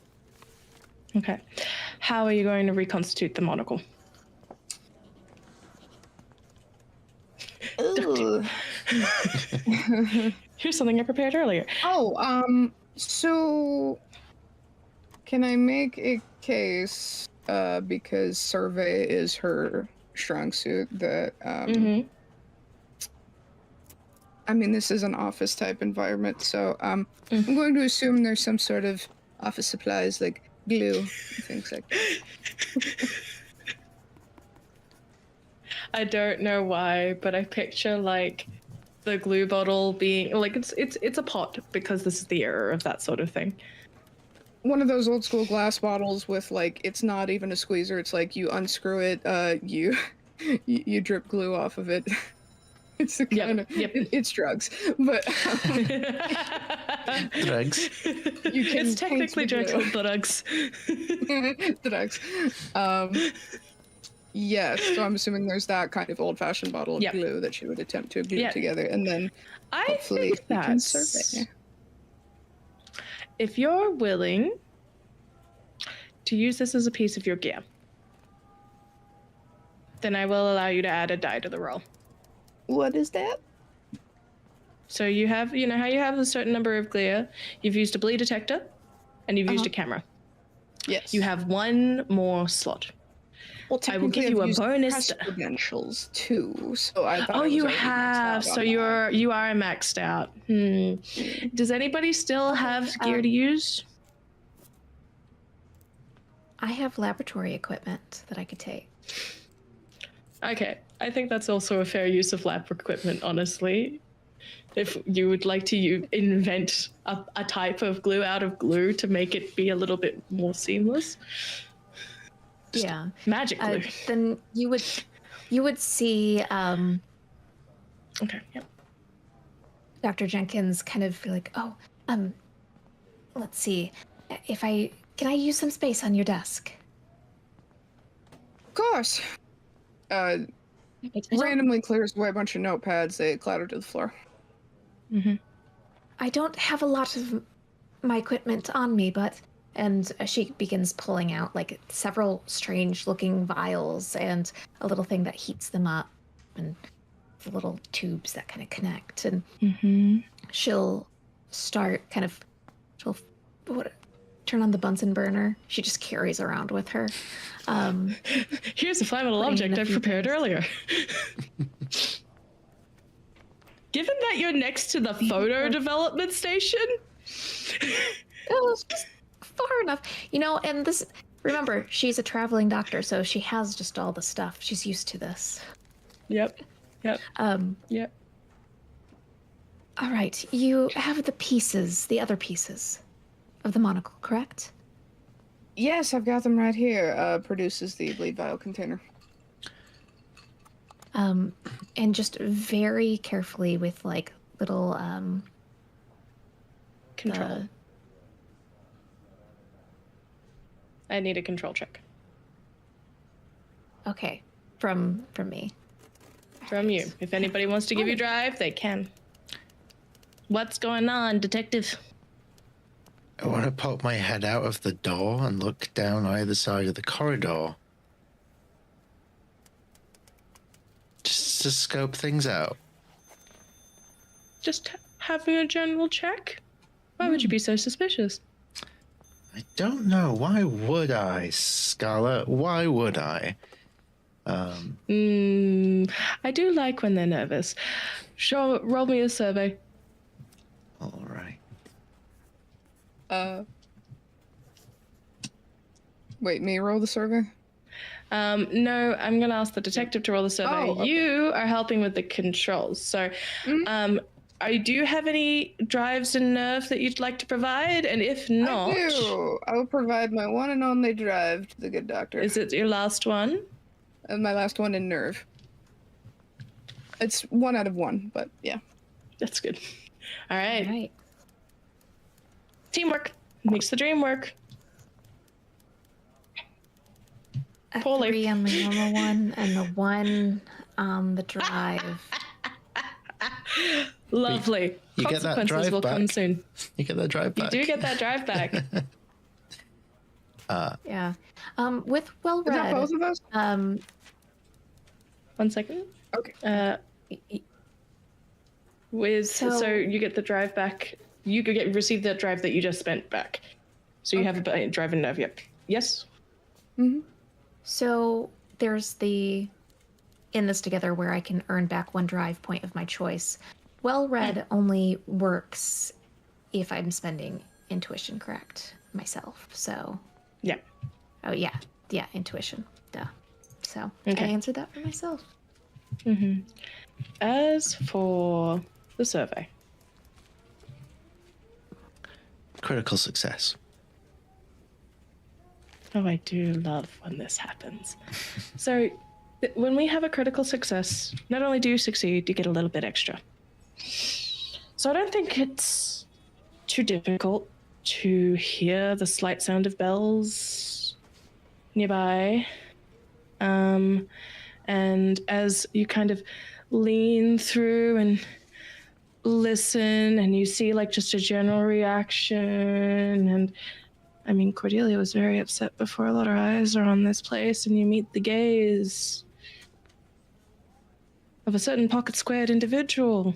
Okay. How are you going to reconstitute the monocle? Here's something I prepared earlier. So can I make a case, because survey is her strong suit, that, I mean, this is an office type environment, so, I'm going to assume there's some sort of office supplies, like glue, and things like that. I don't know why, but I picture like the glue bottle being like it's a pot, because this is the era of that sort of thing. One of those old school glass bottles with like, it's not even a squeezer, it's like you unscrew it, you drip glue off of it. It's the kind of it's drugs, but Drugs. you can It's technically drugs. drugs. Yes, so I'm assuming there's that kind of old-fashioned bottle of glue that she would attempt to glue together, and then hopefully think we can that's... survey. If you're willing to use this as a piece of your gear, then I will allow you to add a die to the roll. What is that? So you have, you know how you have a certain number of gear, you've used a bleed detector, and you've used a camera. Yes. You have one more slot. Well, I will give you a bonus credentials too. So I thought. Oh, you have. So you are maxed out. Does anybody still have gear to use? I have laboratory equipment that I could take. Okay, I think that's also a fair use of lab equipment, honestly. If you would like to invent a type of glue out of glue to make it be a little bit more seamless. Just magic glue. Then you would see okay, yep. Dr. Jenkins kind of be like, let's see. Can I use some space on your desk? Of course. Randomly clears away a bunch of notepads. They clatter to the floor. I don't have a lot of my equipment on me, and she begins pulling out like several strange looking vials and a little thing that heats them up and the little tubes that kind of connect. And she'll start she'll turn on the Bunsen burner. She just carries around with her. Here's a flammable object I've prepared earlier. Given that you're next to the photo development station. It's just far enough. And this, remember, she's a traveling doctor, so she has just all the stuff. She's used to this. Yep. All right, you have the other pieces of the monocle, correct? Yes, I've got them right here. Produces the bleed vial container. And just very carefully with like little control. I need a control check. Okay, from me. From you. If anybody wants to give you drive, they can. What's going on, detective? I want to poke my head out of the door and look down either side of the corridor. Just to scope things out. Just having a general check? Why would you be so suspicious? I don't know. Why would I, Scarlet? Why would I? I do like when they're nervous. Roll me a survey. All right. Wait, me roll the survey? No, I'm going to ask the detective to roll the survey. Oh, okay. You are helping with the controls. So, do you have any drives and nerve that you'd like to provide? And if not... I do. I will provide my one and only drive to the good doctor. Is it your last one? My last one in nerve. It's 1 out of 1, but yeah. That's good. All right. All right. Teamwork makes the dream work. A Poorly. 3 on the normal one, and the 1 on the drive. Lovely. You get that Consequences drive will come back. soon. You get that drive You back. do get that drive back. Yeah. With well Is that read. both of us? 1 second. Okay. So you get the drive back. You could receive that drive that you just spent back. So you have a drive and nerve. Yep. Yes. Mm-hmm. So there's the in this together where I can earn back 1 drive point of my choice. Well read only works if I'm spending intuition, correct? Myself. So. Yeah. Oh yeah. Yeah, intuition. Duh. So Okay. I answered that for myself. Mm-hmm. As for the survey. Critical success. Oh, I do love when this happens. So, when we have a critical success, not only do you succeed, you get a little bit extra. So, I don't think it's too difficult to hear the slight sound of bells nearby. And as you kind of lean through and listen, and you see like just a general reaction, and I mean, Cordelia was very upset before. A lot of eyes are on this place, and you meet the gaze of a certain pocket-squared individual.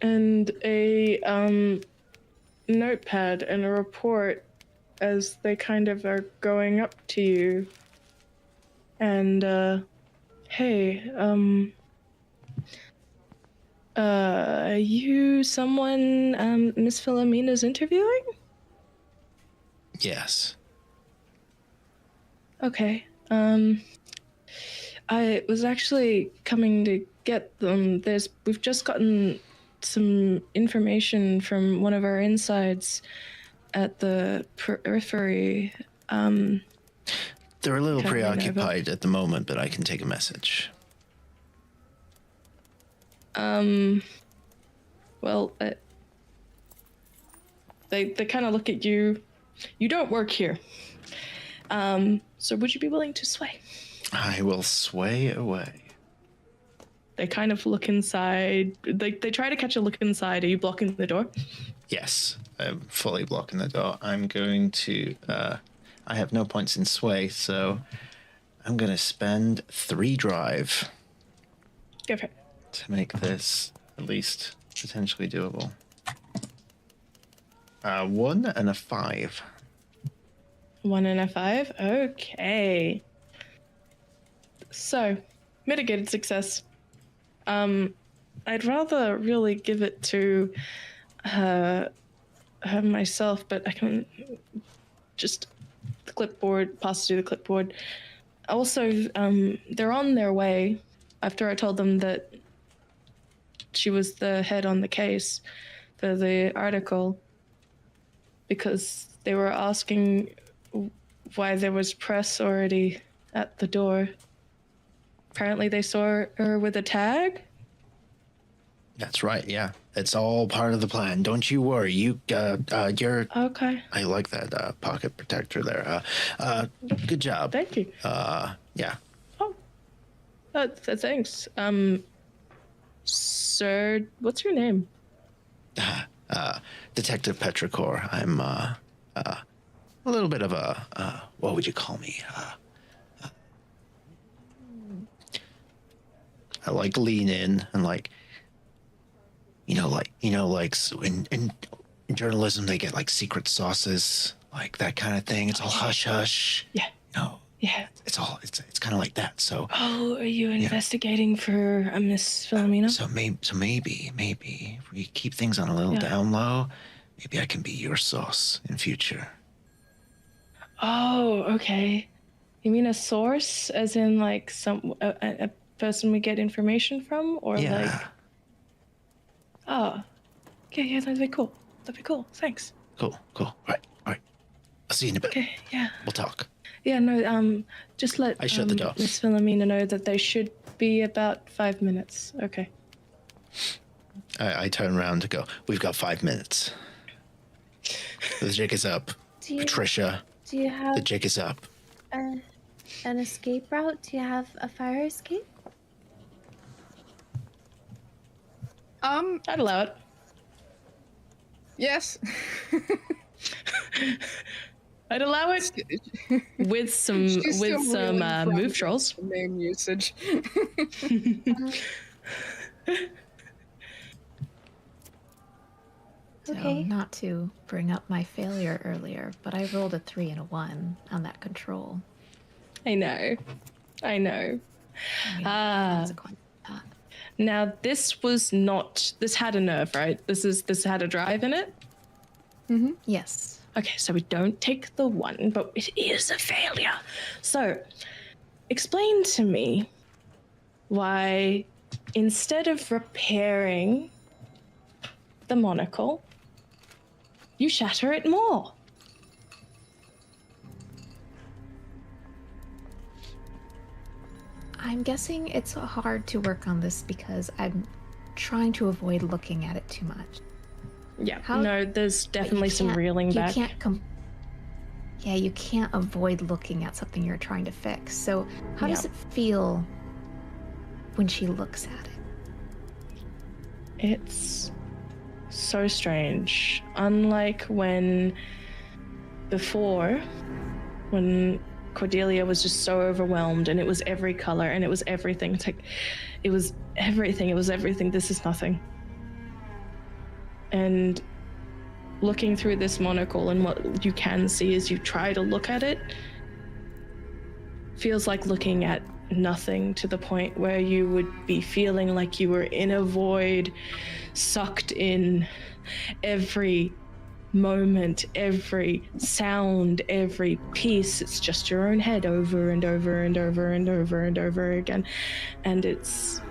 And a notepad and a report as they kind of are going up to you. And, hey, are you someone Miss Philomena's interviewing? Yes. Okay. I was actually coming to get them. We've just gotten some information from one of our insides at the periphery. They're a little Apparently preoccupied at the moment, but I can take a message. Well, they kind of look at you. You don't work here. So would you be willing to sway? I will sway away. They kind of look inside. They try to catch a look inside. Are you blocking the door? Yes, I'm fully blocking the door. I'm going to, I have no points in sway, so I'm going to spend 3 drive Go for it. to make this at least potentially doable. 1 and a 5. 1 and a 5. Okay. So, mitigated success. I'd rather really give it to her myself, but I can just the clipboard, pass through the clipboard. Also, they're on their way after I told them that she was the head on the case for the article, because they were asking why there was press already at the door. Apparently they saw her with a tag. That's right, yeah. It's all part of the plan. Don't you worry. You're... Okay. I like that pocket protector there. Good job. Thank you. Yeah. Oh. Thanks. Sir, what's your name? Detective Petrichor. I'm a little bit of a what would you call me? I like lean in and like in journalism they get like secret sauces, like that kind of thing. It's all hush hush. Yeah. Yeah. It's kind of like that. So. Oh, are you investigating for Miss Philomena? So maybe if we keep things on a little down low, maybe I can be your sauce in future. Oh, okay. You mean a source, as in like a person we get information from, or like? Oh, okay, yeah, that'd be cool. That'd be cool. Thanks. Cool. All right. I'll see you in a bit. Okay, yeah. We'll talk. Yeah, no, just let I shut the door. Miss Philomena know that they should be about 5 minutes. Okay. I turn around and go, we've got 5 minutes. The jig is up. Patricia, Do you have the jig is up. an escape route? Do you have a fire escape? I'd allow it. Yes. I'd allow it with some She's still reeling move from trolls. the name usage. So, Okay. not to bring up my failure earlier, but I rolled a 3 and a 1 on that control. I know. I mean, consequence of that. Now this was not. This had a nerve, right? This had a drive in it. Mm-hmm. Yes. Okay, so we don't take the 1, but it is a failure. So, explain to me why, instead of repairing the monocle, you shatter it more. I'm guessing it's hard to work on this because I'm trying to avoid looking at it too much. Yeah, How- no, there's But you definitely some can't- reeling back. You can't yeah, you can't avoid looking at something you're trying to fix. So how does Yeah. it feel when she looks at it? It's so strange. Unlike when before, when Cordelia was just so overwhelmed and it was every color and it was everything. It's like, it was everything. This is nothing. And looking through this monocle and what you can see as you try to look at it feels like looking at nothing, to the point where you would be feeling like you were in a void, sucked in. Every moment, every sound, every piece, it's just your own head over and over and over and over and over again. And it's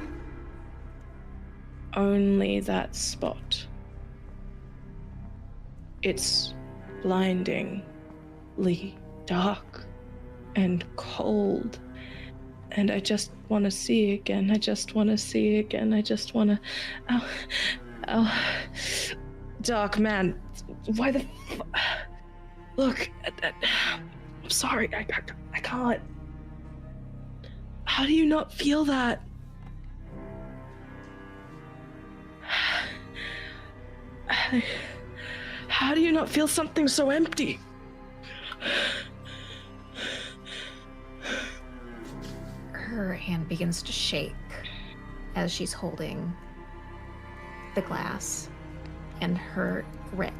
only that spot. It's blindingly dark and cold. And I just want to see again. I just want to see again. I just want to... Oh. Dark man. Why the... Look. I'm sorry. I can't. How do you not feel that? How do you not feel something so empty? Her hand begins to shake as she's holding the glass, and her grip,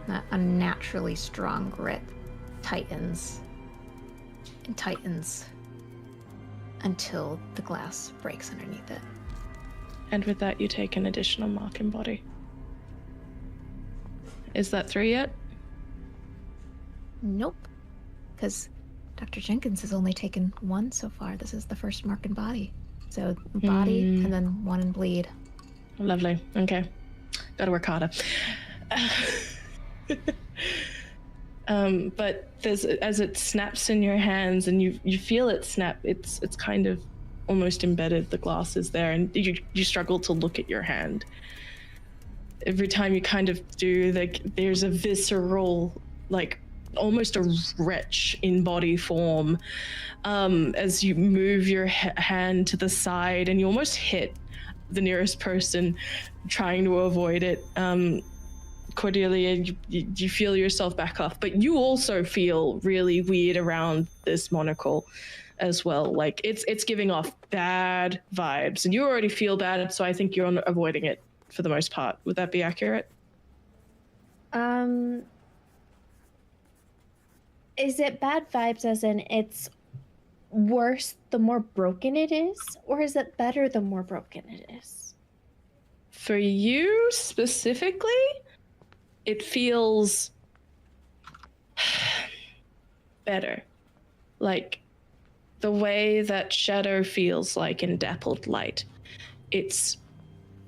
that unnaturally strong grip, tightens and tightens until the glass breaks underneath it. And with that, you take an additional mark in body. Is that 3 yet? Nope, because Dr. Jenkins has only taken 1 so far. This is the first mark in body. So body and then 1 in bleed. Lovely. Okay. Gotta work harder. But as it snaps in your hands and you feel it snap, it's kind of almost embedded. The glass is there, and you struggle to look at your hand. Every time you kind of do, there's a visceral, like almost a retch in body form, as you move your hand to the side and you almost hit the nearest person trying to avoid it. Cordelia, you feel yourself back off, but you also feel really weird around this monocle as well. Like it's giving off bad vibes, and you already feel bad, so I think you're avoiding it for the most part. Would that be accurate? Is it bad vibes as in it's worse the more broken it is, or is it better the more broken it is? For you specifically, it feels better. Like the way that shadow feels like in dappled light. It's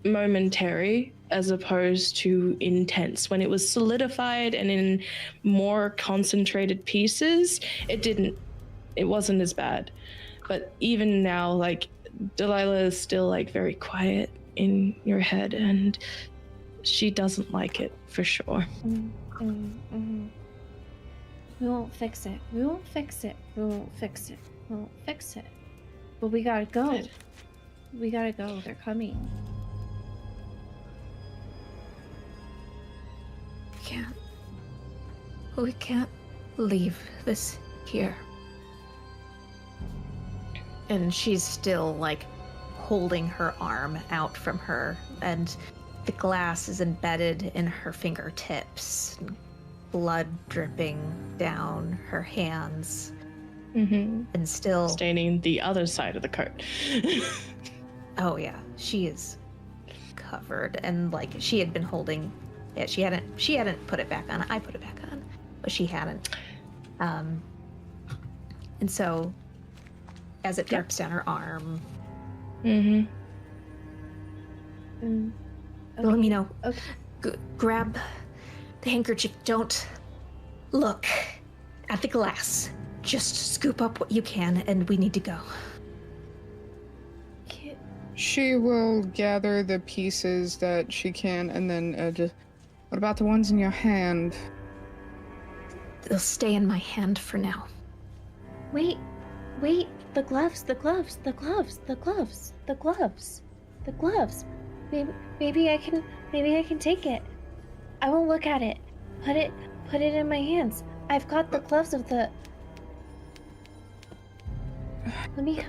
momentary as opposed to intense. When it was solidified and in more concentrated pieces, it didn't it wasn't as bad. But even now, like, Delilah is still, like, very quiet in your head, and she doesn't like it, for sure. We won't fix it. We won't fix it. We won't fix it. We won't fix it. But we gotta go. Good. We gotta go. They're coming. We can't leave this here. And she's still, like, holding her arm out from her, and the glass is embedded in her fingertips, blood dripping down her hands, and still Staining the other side of the cart. Oh yeah, she is covered, and like she had been holding it. She hadn't put it back on. I put it back on, but she hadn't. And so, as it drips down her arm, let me know. Okay. Grab the handkerchief. Don't look at the glass. Just scoop up what you can, and we need to go. She will gather the pieces that she can, and then just. What about the ones in your hand? They'll stay in my hand for now. Wait, the gloves. Maybe I can take it. I won't look at it. Put it in my hands. I've got the gloves of the. Let me.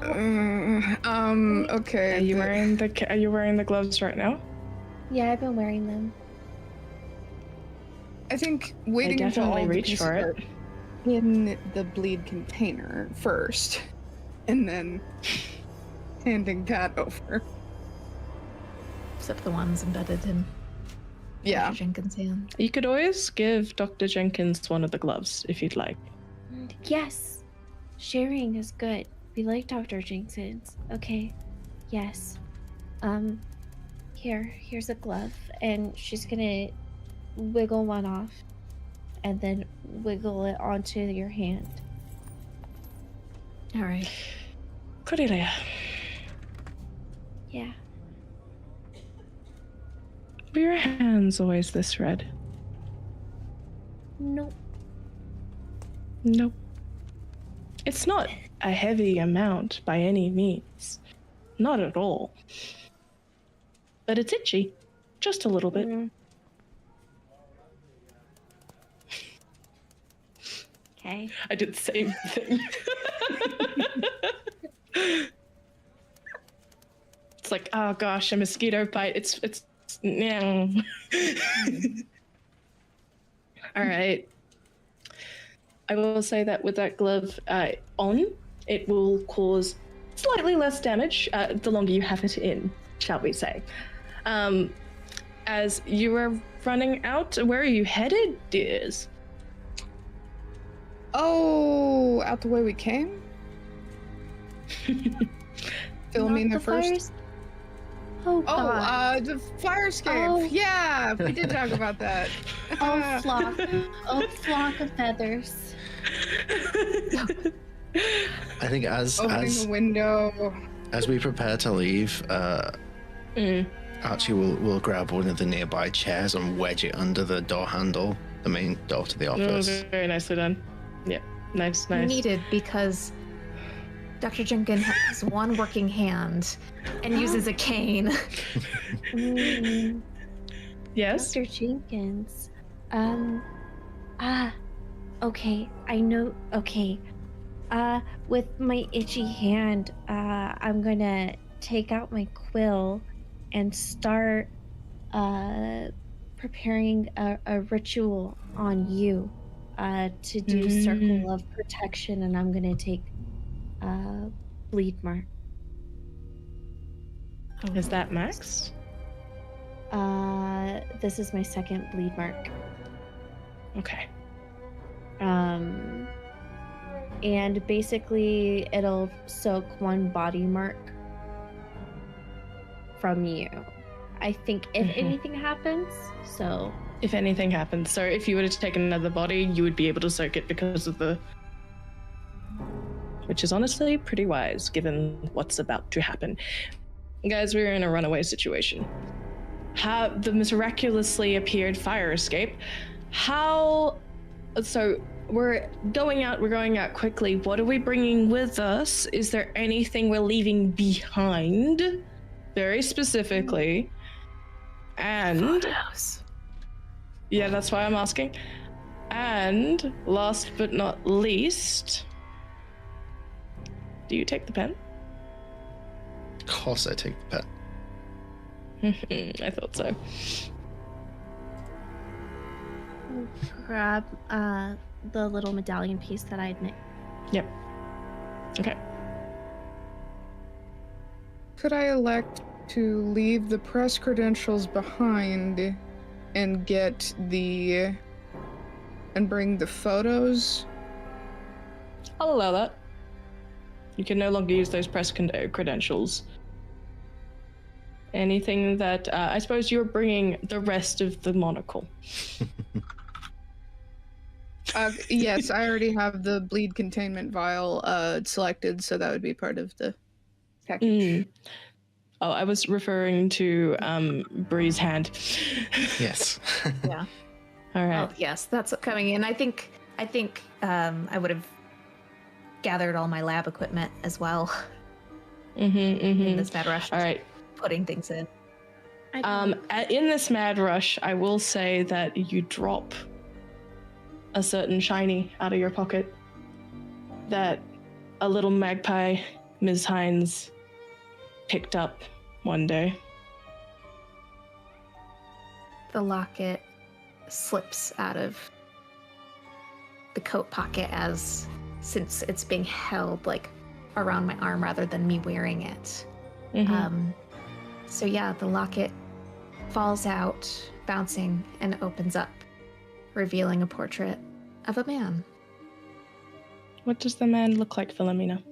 Okay. Are you wearing the gloves right now? Yeah, I've been wearing them. I think waiting I until all definitely the reach pieces for are it. in the bleed container first, and then handing that over. Except the ones embedded in Yeah. Dr. Jenkins' hand. You could always give Dr. Jenkins one of the gloves if you'd like. Yes, sharing is good. We like Dr. Jenkins. Okay. Yes. Here's a glove, and she's gonna wiggle one off and then wiggle it onto your hand. All right. Cordelia, Yeah. were your hands always this red? Nope. Nope. It's not a heavy amount by any means. Not at all. But it's itchy. Just a little bit. Okay. I did the same thing. It's like, oh gosh, a mosquito bite. It's no. All right. I will say that with that glove on, it will cause slightly less damage the longer you have it in, shall we say. As you are running out, where are you headed, dears? Oh, out the way we came? Fill me in there first. Oh, God. The fire escape. Oh. Yeah, we did talk about that. Oh, flock of feathers. I think Opening the window. as we prepare to leave, Archie will grab one of the nearby chairs and wedge it under the door handle, the main door to the office. Very nicely done. Yep, nice. Needed because Dr. Jenkins has one working hand and uses a cane. Yes? Dr. Jenkins. Okay, I know. Okay. With my itchy hand, I'm gonna take out my quill and start preparing a ritual on you to do Circle of Protection, and I'm gonna take bleed mark. Is that maxed? This is my second bleed mark. Okay. And basically it'll soak one body mark from you. I think if anything happens, so... If anything happens. So if you were to take another body, you would be able to soak it because of the which is honestly pretty wise given what's about to happen. Guys, we're in a runaway situation. How the miraculously appeared fire escape. So we're going out quickly. What are we bringing with us? Is there anything we're leaving behind? Very specifically. And Photos. yeah, that's why I'm asking. And last but not least, do you take the pen? Of course I take the pen. I thought so. Grab the little medallion piece that I'd nicked. Yep. Okay. Could I elect to leave the press credentials behind and bring the photos? I'll allow that. You can no longer use those press credentials. Anything that I suppose you're bringing the rest of the monocle. Yes, I already have the bleed containment vial selected, so that would be part of the package. Oh, I was referring to Bree's hand. Yes. Yeah. All right. Oh, yes, that's coming in. I think I would have gathered all my lab equipment as well in this mad rush. All right. Putting things in. In this mad rush, I will say that you drop a certain shiny out of your pocket that a little magpie, Ms. Hines, picked up one day. The locket slips out of the coat pocket since it's being held like around my arm rather than me wearing it. So yeah, the locket falls out, bouncing, and opens up, revealing a portrait of a man. What does the man look like, Philomena?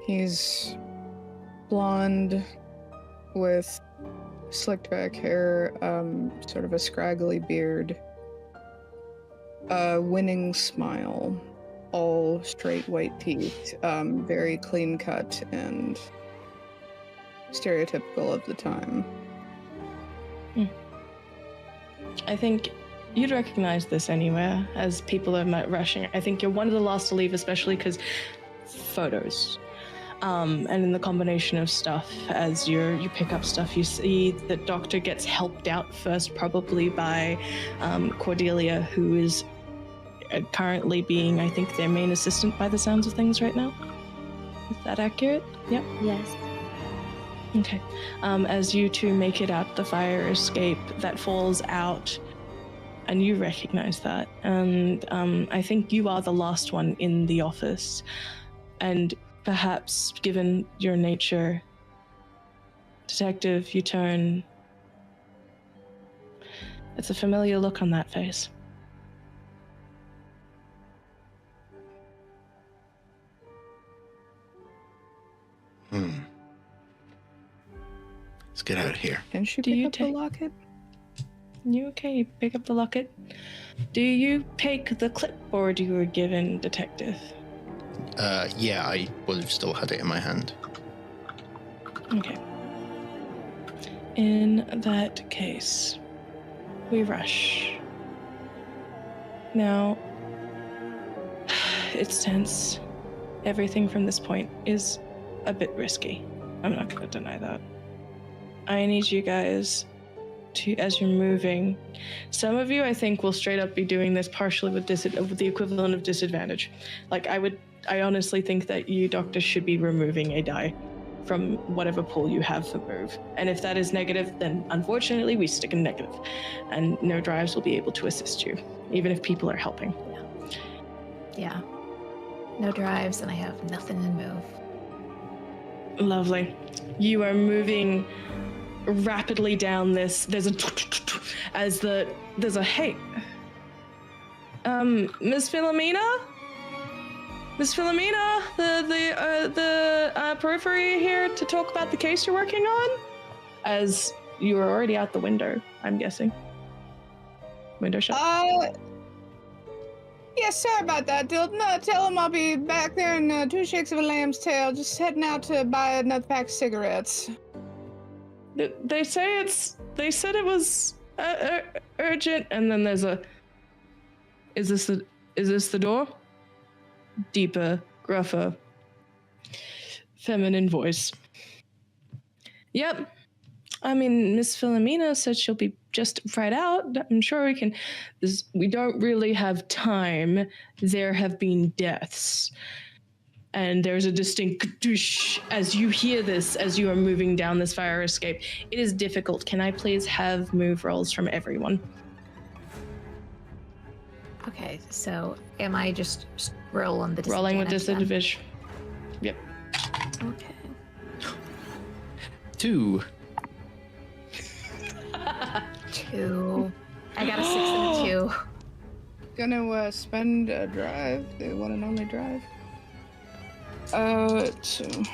He's blonde with slicked back hair, sort of a scraggly beard, a winning smile, all straight white teeth, very clean cut and stereotypical of the time. I think you'd recognize this anywhere as people are rushing. I think you're one of the last to leave, especially because photos. And in the combination of stuff, as you pick up stuff, you see the doctor gets helped out first, probably by Cordelia, who is currently being, I think, their main assistant by the sounds of things right now. Is that accurate? Yep. Yes. Okay. As you two make it out the fire escape that falls out, and you recognize that, and I think you are the last one in the office, and perhaps, given your nature, detective, you turn. It's a familiar look on that face. Let's get out of here. Can she Do pick you up the locket? You okay? Pick up the locket. Do you take the clipboard you were given, detective? Yeah, I would have still had it in my hand. Okay. In that case, we rush. Now, it's tense. Everything from this point is a bit risky. I'm not going to deny that. I need you guys to, as you're moving, some of you I think will straight up be doing this partially with the equivalent of disadvantage. Like I honestly think that you, Doctor, should be removing a die from whatever pool you have for move. And if that is negative, then unfortunately we stick in negative. And no drives will be able to assist you, even if people are helping. Yeah. No drives, and I have nothing in move. Lovely. You are moving rapidly down this. There's a hey. Miss Philomena? Miss Philomena, the periphery here to talk about the case you're working on? As you are already out the window, I'm guessing. Window shut. Yes, sorry about that, dude. No, tell him I'll be back there in 2 shakes of a lamb's tail, just heading out to buy another pack of cigarettes. They said it was urgent, and then there's a. Is this the door? Deeper, gruffer, feminine voice. Yep. I mean, Miss Philomena said she'll be just right out. I'm sure we can. We don't really have time. There have been deaths. And there's a distinct doosh as you hear this, as you are moving down this fire escape. It is difficult. Can I please have move rolls from everyone? Okay, so am I just rolling the disadvantage? Rolling with disadvantage. Yep. Okay. 2. 2. I got a 6 and a 2. Gonna spend a drive, the one and only drive. 2.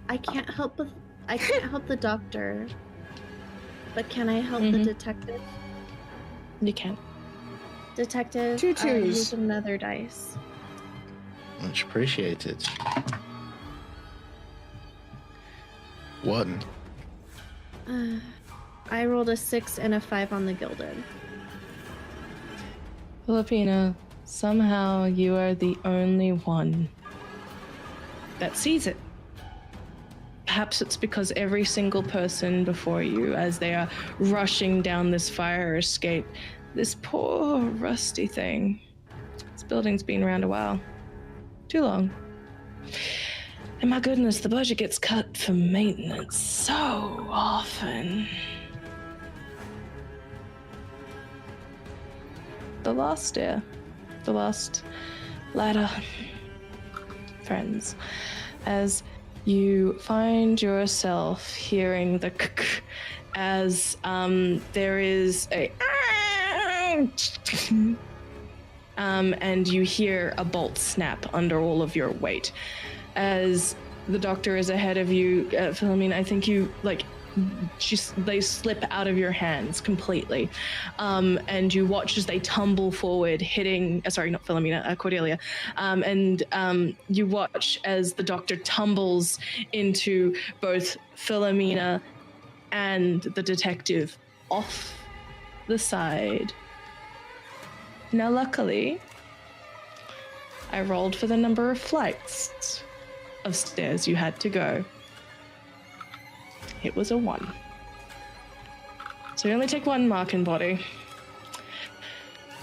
I can't help the doctor, but can I help the detective? You can. Detective, 2 I 2s. use another dice. Much appreciated. 1. I rolled a 6 and a 5 on the gilded. Filipina, somehow you are the only one that sees it. Perhaps it's because every single person before you, as they are rushing down this fire escape, this poor rusty thing. This building's been around a while. Too long. And my goodness, the budget gets cut for maintenance so often. The last stair. The last ladder. Friends. As you find yourself hearing the as there is a and you hear a bolt snap under all of your weight. As the doctor is ahead of you, Philomena, I think you they slip out of your hands completely, and you watch as they tumble forward, hitting. Sorry, not Philomena, Cordelia, and you watch as the doctor tumbles into both Philomena and the detective off the side. Now, luckily, I rolled for the number of flights of stairs you had to go. It was a 1. So you only take 1 mark in body.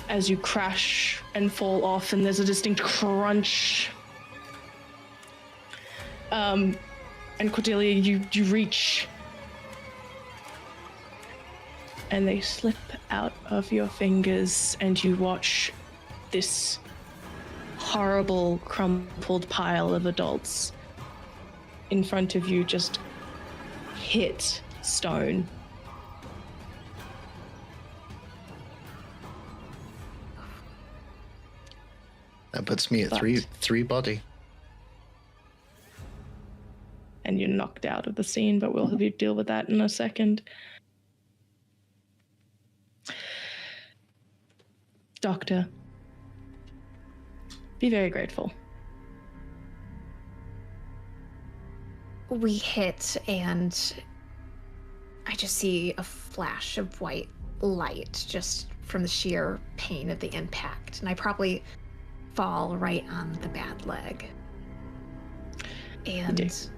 As you crash and fall off, and there's a distinct crunch. And Cordelia, you reach, and they slip out of your fingers, and you watch this horrible, crumpled pile of adults in front of you just hit stone. That puts me at 3 body. And you're knocked out of the scene, but we'll have you deal with that in a second. Doctor, be very grateful. We hit, and I just see a flash of white light just from the sheer pain of the impact, and I probably fall right on the bad leg. And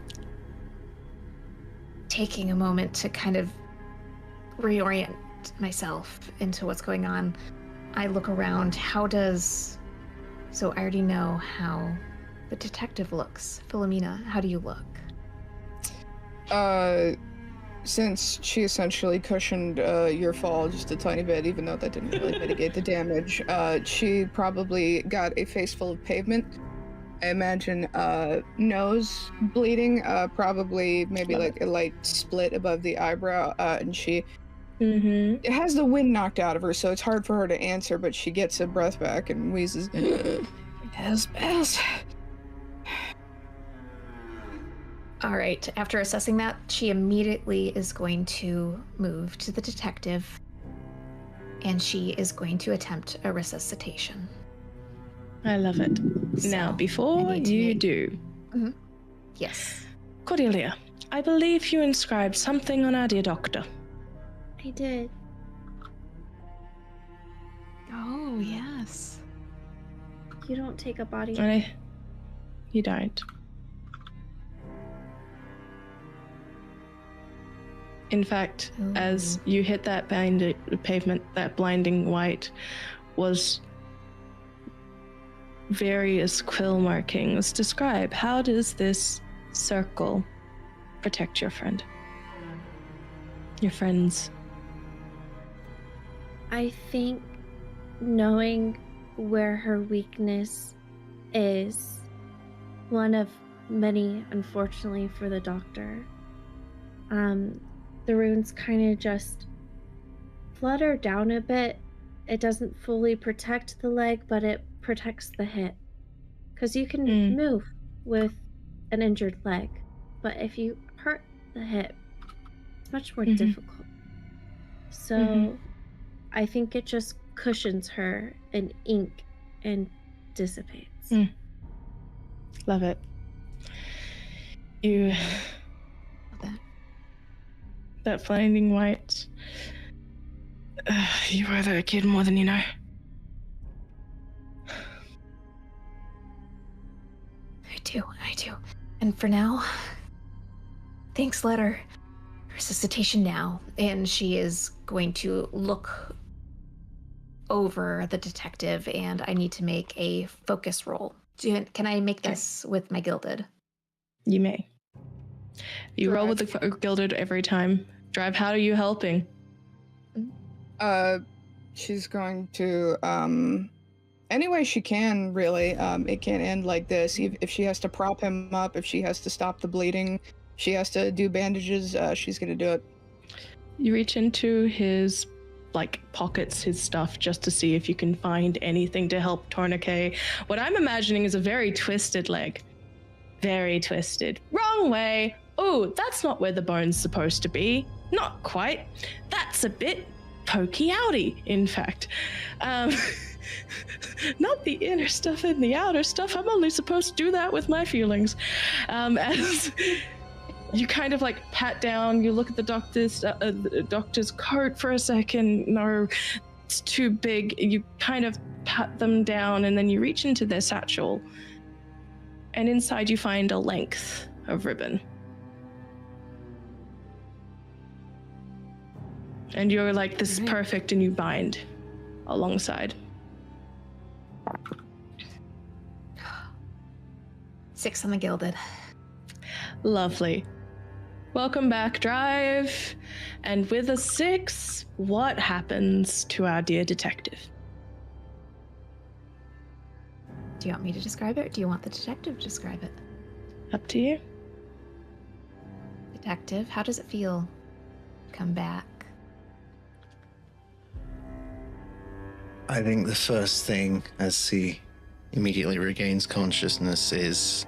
taking a moment to kind of reorient myself into what's going on, I look around. So I already know how the detective looks. Philomena, how do you look? Since she essentially cushioned your fall just a tiny bit, even though that didn't really mitigate the damage, she probably got a face full of pavement. I imagine nose bleeding, probably maybe like a light split above the eyebrow, and she has the wind knocked out of her, so it's hard for her to answer, but she gets her breath back and wheezes. Bells. All right, after assessing that, she immediately is going to move to the detective and she is going to attempt a resuscitation. I love it. So, Now, I before need to you make- do, Yes. Cordelia, I believe you inscribed something on our dear doctor. I did. Oh, yes. You don't take a body. You don't. In fact, as you hit that pavement, that blinding white was various quill markings. Describe, how does this circle protect your friend? Your friends? I think knowing where her weakness is one of many, unfortunately, for the doctor. The runes kind of just flutter down a bit. It doesn't fully protect the leg, but it protects the hip. Because you can move with an injured leg, but if you hurt the hip, it's much more difficult. So I think it just cushions her in ink and dissipates. Love it. You... That blinding white. You are the kid more than you know. I do. And for now, thanks, letter. Resuscitation now. And she is going to look over the detective, and I need to make a focus roll. Can I make this with my gilded? You may. You roll with the gilded every time. Drive, how are you helping? She's going to, any way she can, really. It can't end like this. If she has to prop him up, if she has to stop the bleeding, she has to do bandages, she's gonna do it. You reach into his, pockets, his stuff, just to see if you can find anything to help tourniquet what I'm imagining is a very twisted leg. Very twisted. Wrong way. Oh, that's not where the bone's supposed to be. Not quite. That's a bit pokey-outy, in fact. Not the inner stuff and the outer stuff. I'm only supposed to do that with my feelings. As you kind of pat down, you look at the doctor's coat for a second. No, it's too big. You kind of pat them down, and then you reach into their satchel, and inside you find a length of ribbon. And you're like, this is perfect, and you bind alongside. 6 on the gilded. Lovely. Welcome back, Drive. And with a 6, what happens to our dear detective? Do you want me to describe it, or do you want the detective to describe it? Up to you. Detective, how does it feel? Come back. I think the first thing, as he immediately regains consciousness, is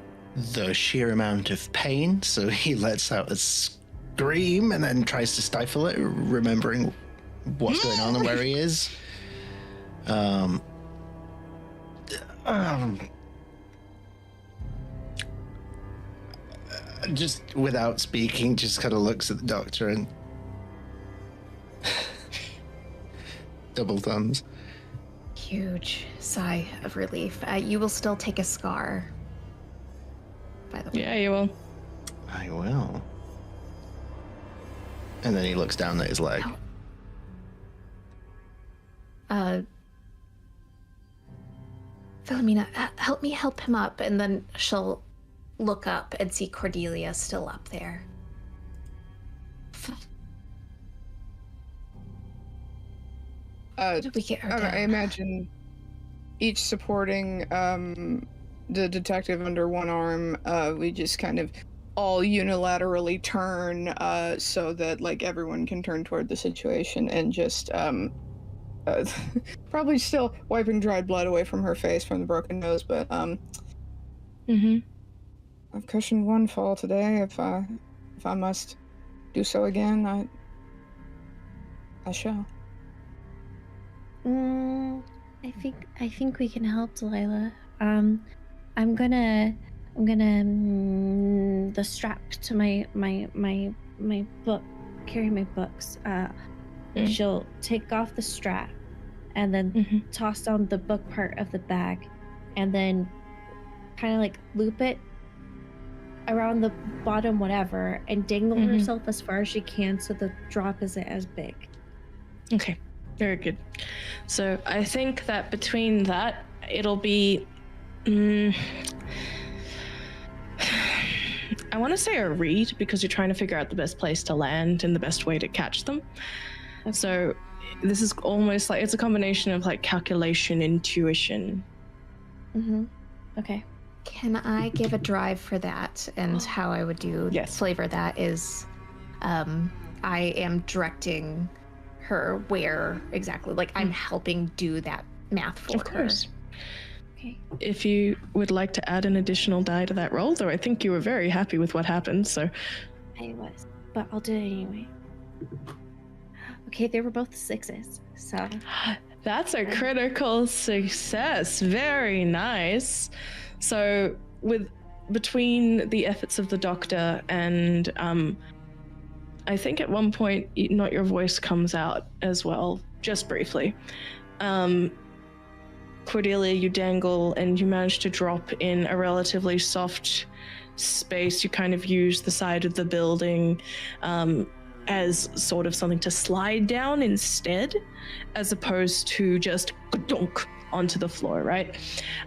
the sheer amount of pain. So he lets out a scream and then tries to stifle it, remembering what's going on and where he is. Just without speaking, just kind of looks at the doctor and double thumbs. Huge sigh of relief. You will still take a scar, by the way. Yeah, you will. I will. And then he looks down at his leg. Philomena, help me help him up. And then she'll look up and see Cordelia still up there. Did we get her down? I imagine each supporting the detective under one arm, we just kind of all unilaterally turn so that everyone can turn toward the situation, and just probably still wiping dried blood away from her face from the broken nose, but I've cushioned one fall today. If I must do so again, I shall. I think we can help, Delilah. I'm gonna the strap to my book, carry my books. She'll take off the strap and then toss down the book part of the bag, and then kind of like loop it around the bottom, whatever, and dangle herself as far as she can so the drop isn't as big. Okay, very good. So I think that between that, it'll be, I want to say a read, because you're trying to figure out the best place to land and the best way to catch them. Okay. So this is almost like, it's a combination of like calculation, intuition. Okay. Can I give a drive for that? And how I would flavor that is I am directing her where exactly, like I'm helping do that math for her. Of course. Okay. If you would like to add an additional die to that roll, though I think you were very happy with what happened, so. I was, but I'll do it anyway. Okay, they were both 6s, so. That's a critical success. Very nice. So between the efforts of the doctor and I think at one point not your voice comes out as well, just briefly. Cordelia, you dangle and you manage to drop in a relatively soft space. You kind of use the side of the building as sort of something to slide down instead, as opposed to just donk onto the floor, right?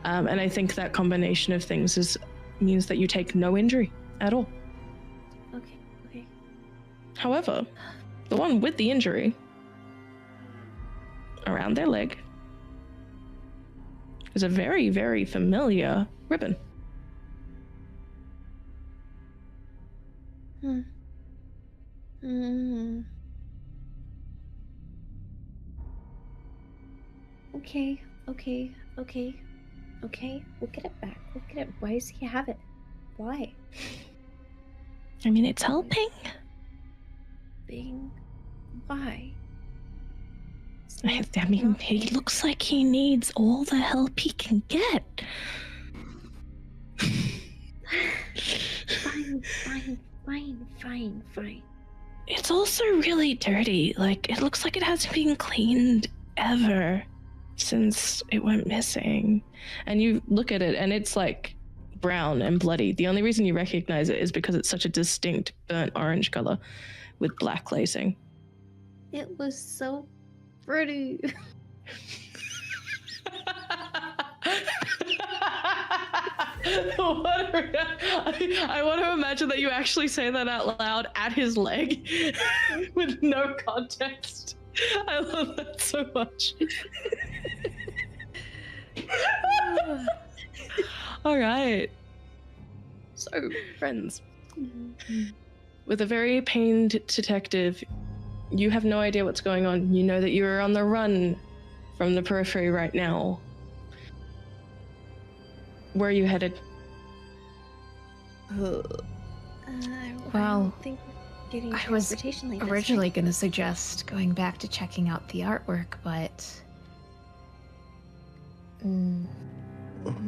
And I think that combination of things means that you take no injury at all. Okay. However, the one with the injury around their leg is a very, very familiar ribbon. Okay. We'll get it back. We'll get it. Why does he have it? Why? I mean, it's helping. Why? I mean, he looks like he needs all the help he can get. Fine. It's also really dirty. Like, it looks like it hasn't been cleaned ever since it went missing. And you look at it and it's like brown and bloody. The only reason you recognize it is because it's such a distinct burnt orange color with black lacing. It was so pretty. I want to imagine that you actually say that out loud at his leg with no context. I love that so much. All right. So, friends, with a very pained detective, you have no idea what's going on. You know that you are on the run from the periphery right now. Where are you headed? Well, getting I was transportation like this, originally going to suggest going back to checking out the artwork, but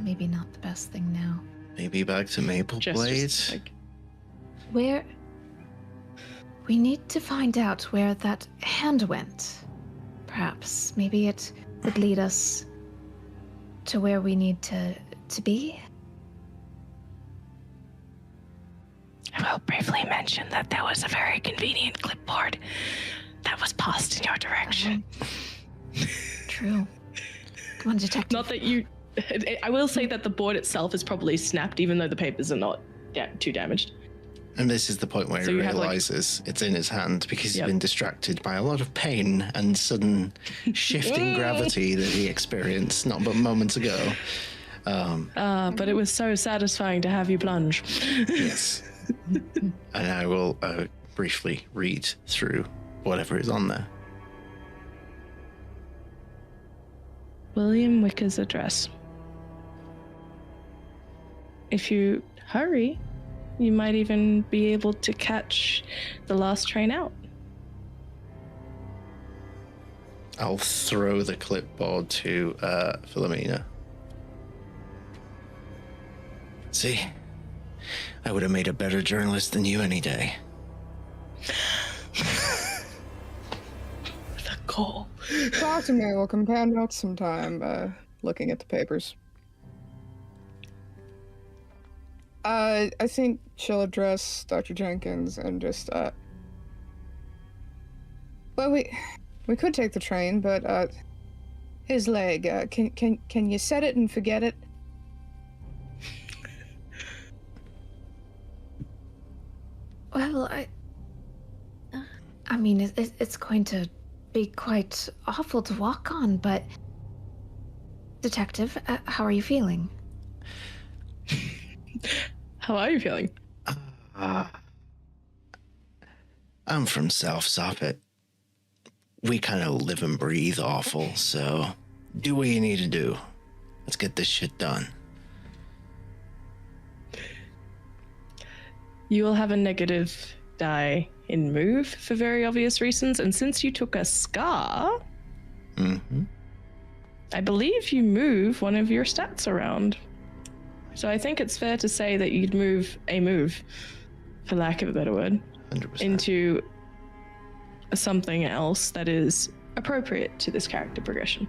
maybe not the best thing now. Maybe back to Mapleblade. Like... Where? We need to find out where that hand went. Perhaps. Maybe it would lead us to where we need to be. I will briefly mention that there was a very convenient clipboard that was passed in your direction. True. Come on, detective. Not that you... I will say that the board itself is probably snapped, even though the papers are not too damaged. And this is the point where he realizes it's in his hand because he's been distracted by a lot of pain and sudden shift in gravity that he experienced not but moments ago. But it was so satisfying to have you plunge. Yes. And I will briefly read through whatever is on there. William Wicker's address. If you hurry, you might even be able to catch the last train out. I'll throw the clipboard to Philomena. See, I would have made a better journalist than you any day. The goal. Talk to me. We'll compare notes sometime. Looking at the papers. I think she'll address Dr. Jenkins and just, well, we could take the train, but, his leg, can you set it and forget it? Well, I mean, it's going to be quite awful to walk on, but... Detective, how are you feeling? How are you feeling? I'm from South Soppet. We kind of live and breathe awful, so do what you need to do. Let's get this shit done. You will have a negative die in move for very obvious reasons, and since you took a scar, I believe you move one of your stats around. So I think it's fair to say that you'd move a move, for lack of a better word, 100%. into something else that is appropriate to this character progression.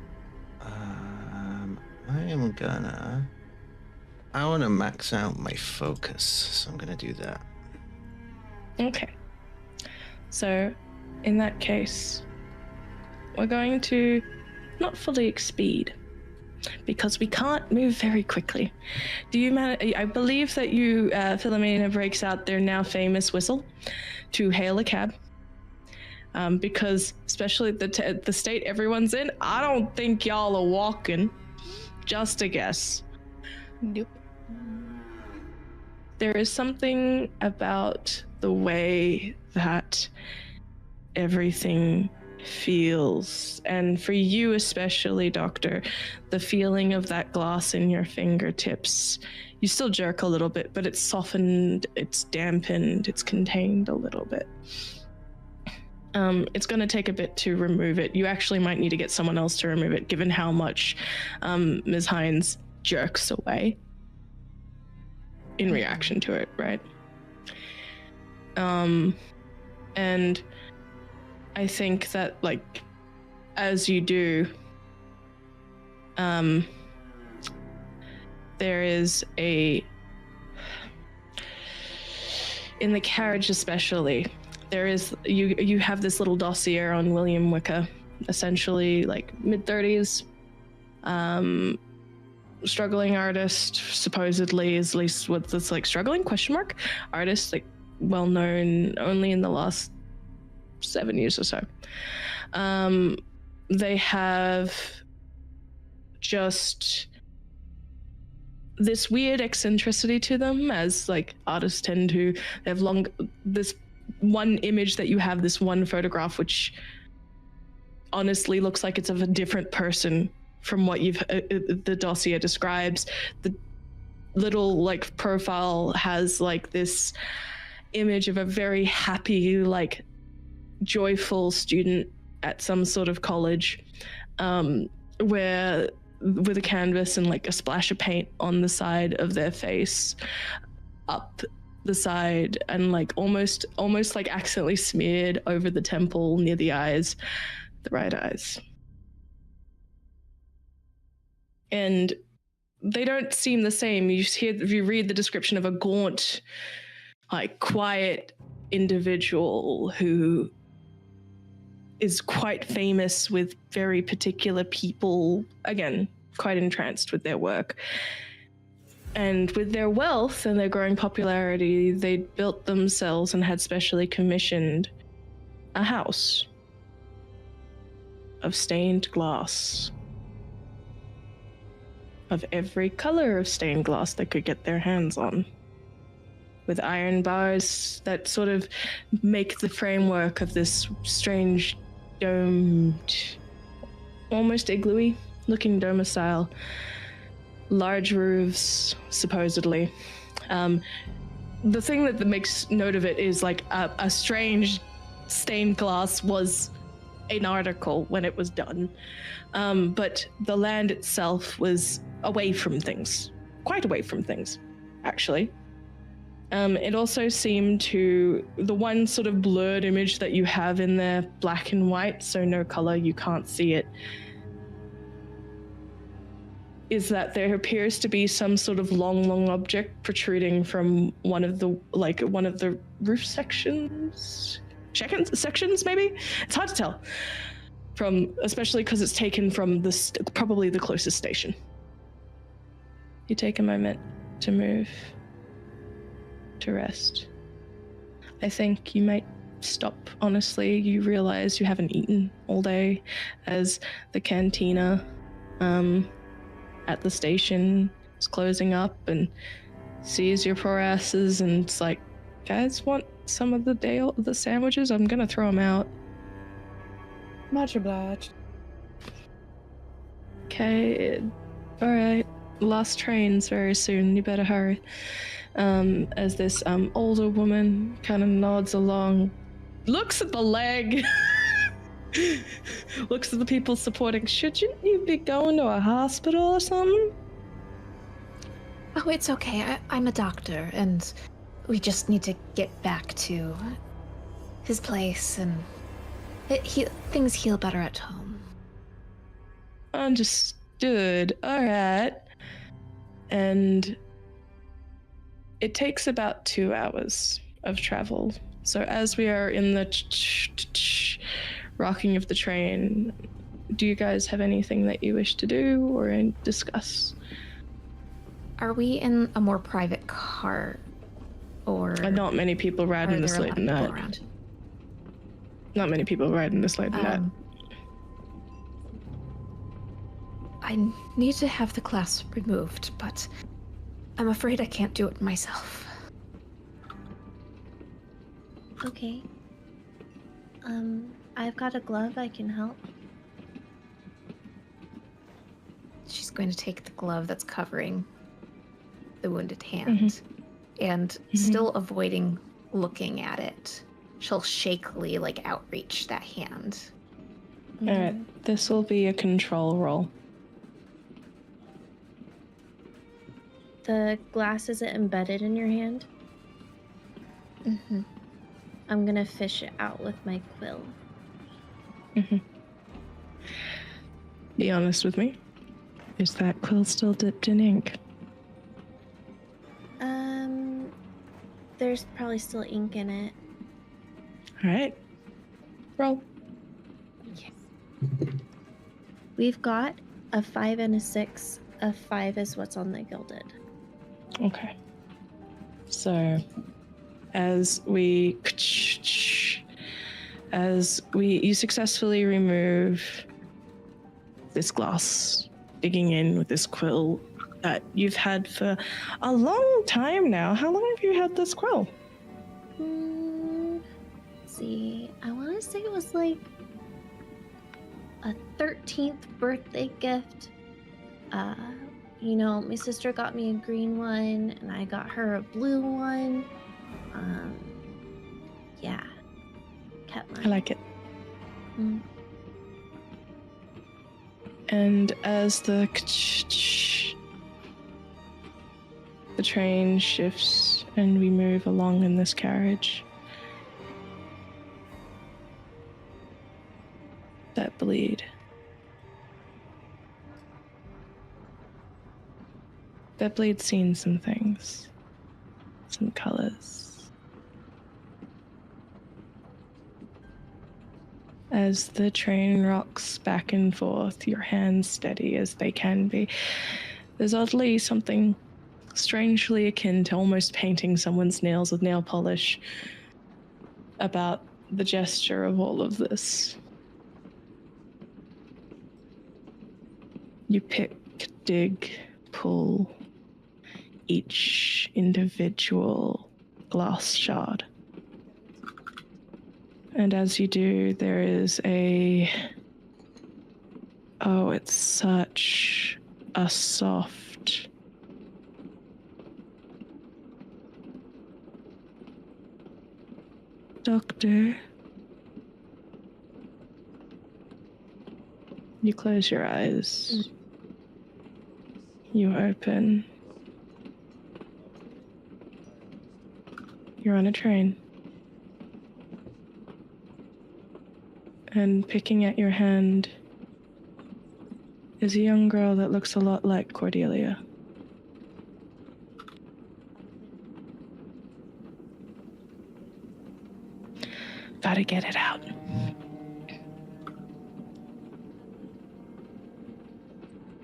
I want to max out my focus, so I'm going to do that. Okay. So, in that case, we're going to not fully expede, because we can't move very quickly. Do you I believe that you, Philomena breaks out their now famous whistle to hail a cab. Because, especially the state everyone's in, I don't think y'all are walking. Just a guess. Nope. There is something about the way that everything feels, and for you especially, Doctor, the feeling of that glass in your fingertips. You still jerk a little bit, but it's softened, it's dampened, it's contained a little bit. It's going to take a bit to remove it. You actually might need to get someone else to remove it, given how much Ms. Hines jerks away in reaction to it, right? And I think that, like, as you do, there is in the carriage especially, there is, you have this little dossier on William Wicker, essentially like mid-30s, struggling artist, supposedly, is at least what this, like, struggling question mark artist, like, well known only in the last 7 years or so. They have just this weird eccentricity to them, as, like, artists tend to. They have this one image that you have, this one photograph, which honestly looks like it's of a different person from what the dossier describes. The little, like, profile has, like, this image of a very happy, like, joyful student at some sort of college, where with a canvas and, like, a splash of paint on the side of their face, up the side, and, like, almost like accidentally smeared over the temple near the eyes, the right eyes. And they don't seem the same. You read the description of a gaunt, like, quiet individual who is quite famous with very particular people, again, quite entranced with their work. And with their wealth and their growing popularity, they built themselves and had specially commissioned a house of stained glass, of every color of stained glass they could get their hands on, with iron bars that sort of make the framework of this strange domed, almost igloo-y looking domicile. Large roofs, supposedly. The thing that makes note of it is, like, a strange stained glass was an article when it was done. But the land itself was away from things, quite away from things, actually. It also seemed to, the one sort of blurred image that you have in there, black and white, so no color, you can't see it, is that there appears to be some sort of long object protruding from one of the roof sections maybe? It's hard to tell, especially because it's taken from probably the closest station. You take a moment to move, to rest. I think you might stop, honestly. You realize you haven't eaten all day, as the cantina at the station is closing up and sees your poor asses, and it's like, guys want some of the sandwiches? I'm gonna throw them out. Much obliged. Okay, all right. Last train's very soon. You better hurry. As this older woman kind of nods along, looks at the leg, looks at the people supporting. Shouldn't you be going to a hospital or something? Oh, it's okay. I'm a doctor, and we just need to get back to his place, and things heal better at home. Understood. All right. And it takes about 2 hours of travel. So as we are in the rocking of the train, do you guys have anything that you wish to do or discuss? Are we in a more private car, or Not many people riding this late at night. Around? Not many people riding this late at night. I need to have the glass removed, but I'm afraid I can't do it myself. Okay. I've got a glove, I can help. She's going to take the glove that's covering the wounded hand, and still avoiding looking at it, she'll shakily, outreach that hand. All right, this will be a control roll. The glass, is it embedded in your hand? Mm-hmm. I'm gonna fish it out with my quill. Be honest with me. Is that quill still dipped in ink? There's probably still ink in it. All right. Roll. Yes. We've got a 5 and a 6. A 5 is what's on the gilded. Okay. So, you successfully remove this glass, digging in with this quill that you've had for a long time now. How long have you had this quill? Let's see. I want to say it was like a 13th birthday gift. My sister got me a green one, and I got her a blue one. Yeah. Kept mine. I like it. Mm. And as the train shifts and we move along in this carriage, that bleed. That bleed's seen some things, some colors. As the train rocks back and forth, your hands steady as they can be, there's oddly something strangely akin to almost painting someone's nails with nail polish about the gesture of all of this. You pick, dig, pull each individual glass shard. And as you do, there is it's such a soft, Doctor, You close your eyes. You open. You're on a train. And picking at your hand is a young girl that looks a lot like Cordelia. Gotta get it out.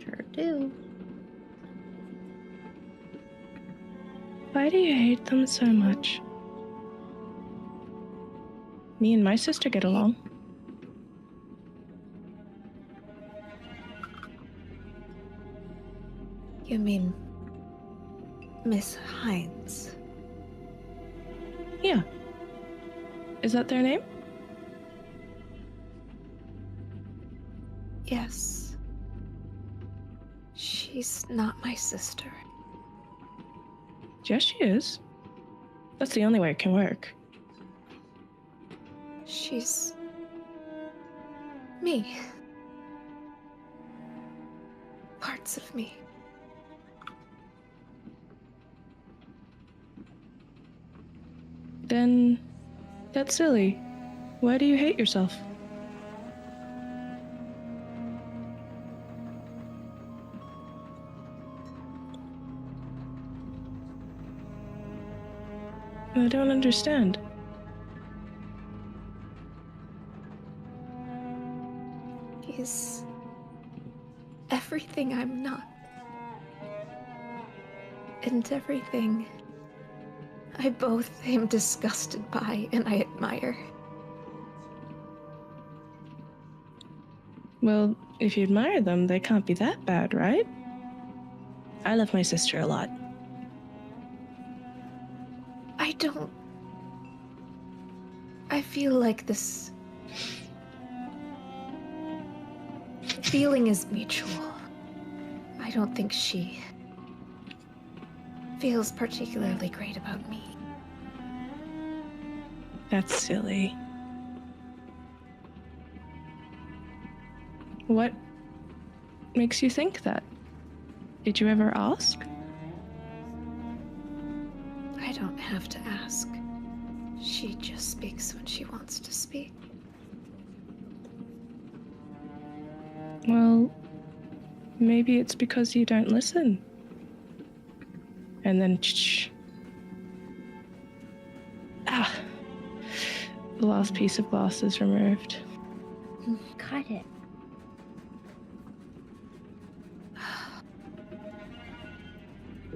Sure do. Why do you hate them so much? Me and my sister get along. You mean Miss Hines? Yeah. Is that their name? Yes. She's not my sister. Yes, she is. That's the only way it can work. She's me. Parts of me. Then that's silly. Why do you hate yourself? I don't understand. He's everything I'm not. And everything I both am disgusted by and I admire. Well, if you admire them, they can't be that bad, right? I love my sister a lot. I feel like this feeling is mutual. I don't think she feels particularly great about me. That's silly. What makes you think that? Did you ever ask? I don't have to ask. She just speaks when she wants to speak. Well, maybe it's because you don't listen. And then shh. Ah. The last piece of glass is removed. Got it.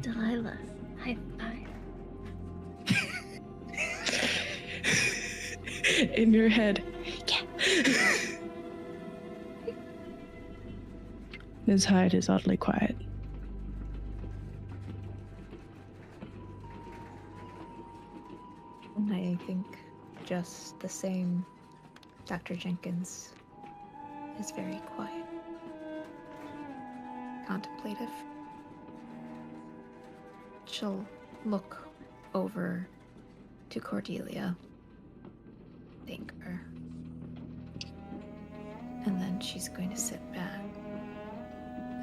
Delilah, high five. In your head. Yeah. Ms. Hyde is oddly quiet. I think just the same, Dr. Jenkins is very quiet. Contemplative. She'll look over to Cordelia, thank her, and then she's going to sit back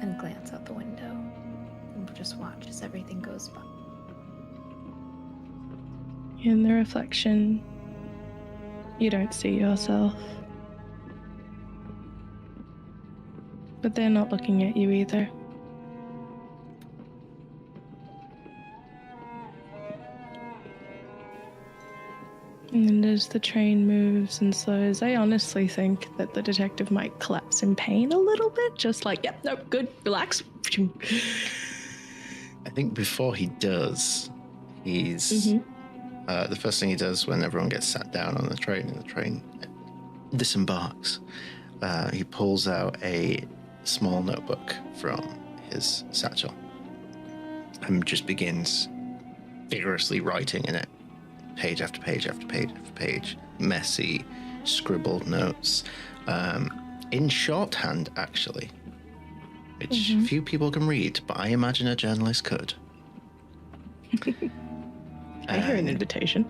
and glance out the window and just watch as everything goes by. In the reflection, you don't see yourself. But they're not looking at you either. And as the train moves and slows, I honestly think that the detective might collapse in pain a little bit. Just like, yep, no, good, relax. I think before he does, he's... the first thing he does when everyone gets sat down on the train and the train disembarks, he pulls out a small notebook from his satchel and just begins vigorously writing in it. Page after page after page after page. Messy, scribbled notes. In shorthand, actually. Which few people can read, but I imagine a journalist could. I hear an invitation.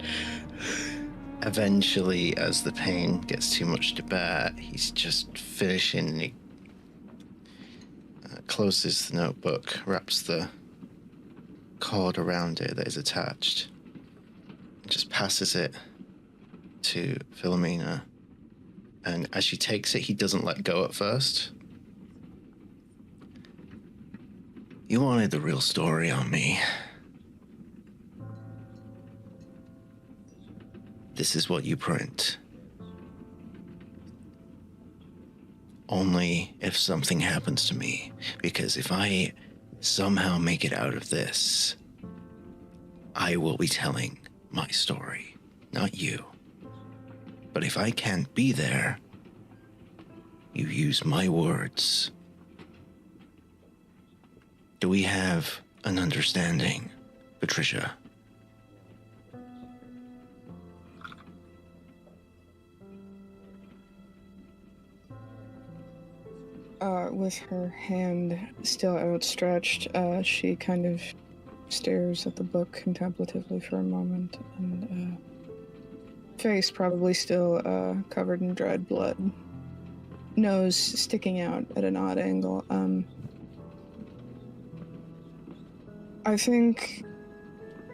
Eventually, as the pain gets too much to bear, he's just finishing and he closes the notebook, wraps the cord around it that is attached, and just passes it to Philomena. And as she takes it, he doesn't let go at first. You wanted the real story on me. This is what you print. Only if something happens to me, because if I somehow make it out of this, I will be telling my story, not you. But if I can't be there, you use my words. Do we have an understanding, Patricia? With her hand still outstretched, she kind of stares at the book contemplatively for a moment, and face probably still covered in dried blood, nose sticking out at an odd angle. I think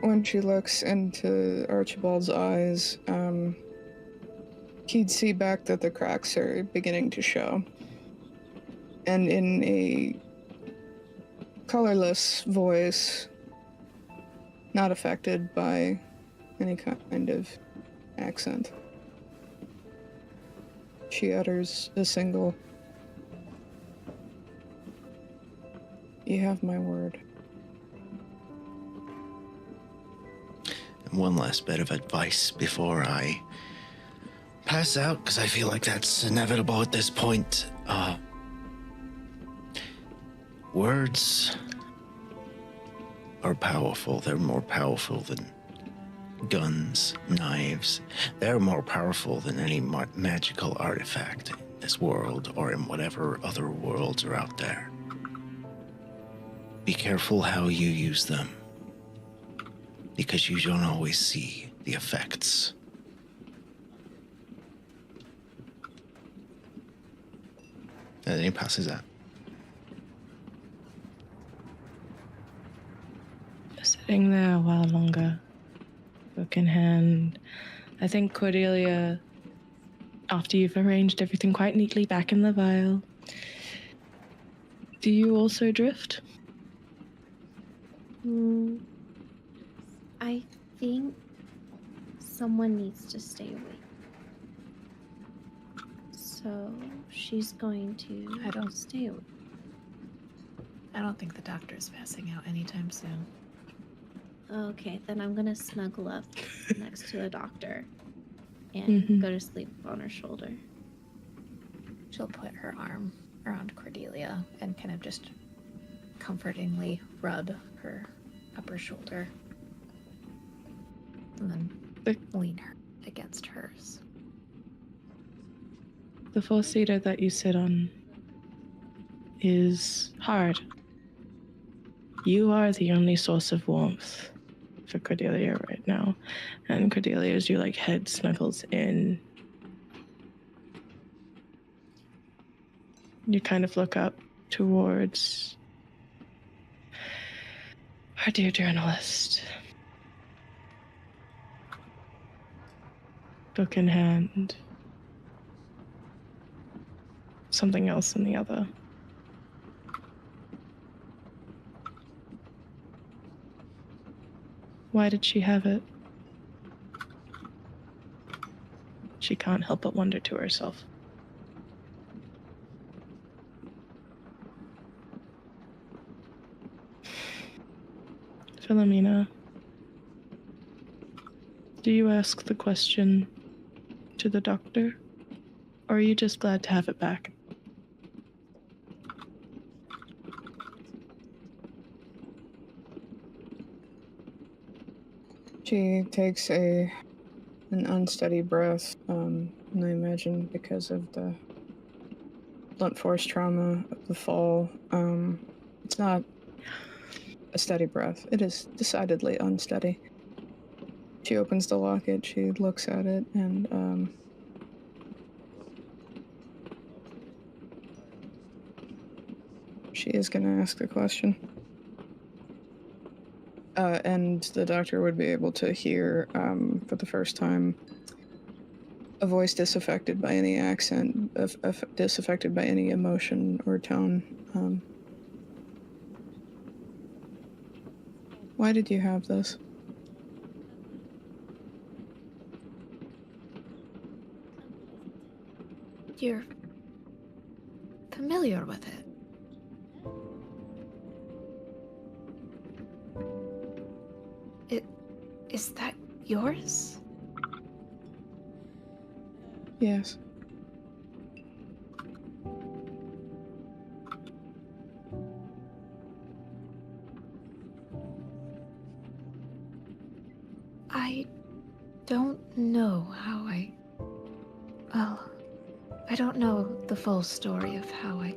when she looks into Archibald's eyes, he'd see back that the cracks are beginning to show. And in a colorless voice, not affected by any kind of accent, she utters a single, "You have my word." And one last bit of advice before I pass out, because I feel like that's inevitable at this point. Words are powerful. They're more powerful than guns, knives. They're more powerful than any magical artifact in this world or in whatever other worlds are out there. Be careful how you use them, because you don't always see the effects. And then he passes out. Sitting there a while longer, book in hand, I think Cordelia, after you've arranged everything quite neatly back in the vial, do you also drift? I think someone needs to stay awake. So she's going to stay awake. I don't think the doctor's passing out anytime soon. Okay, then I'm gonna snuggle up next to the doctor and go to sleep on her shoulder. She'll put her arm around Cordelia and kind of just comfortingly rub her upper shoulder. And then lean her against hers. The four-seater that you sit on is hard. You are the only source of warmth for Cordelia right now. And Cordelia, as your head snuggles in, you kind of look up towards our dear journalist. Book in hand. Something else in the other. Why did she have it? She can't help but wonder to herself. Philomena, do you ask the question to the doctor, or are you just glad to have it back? She takes an unsteady breath, and I imagine because of the blunt force trauma of the fall, it's not a steady breath. It is decidedly unsteady. She opens the locket, she looks at it, and she is going to ask the question. And the doctor would be able to hear, for the first time, a voice disaffected by any accent, disaffected by any emotion or tone. Why did you have this? You're familiar with it. Is that yours? Yes. I don't know how Well, I don't know the full story of how I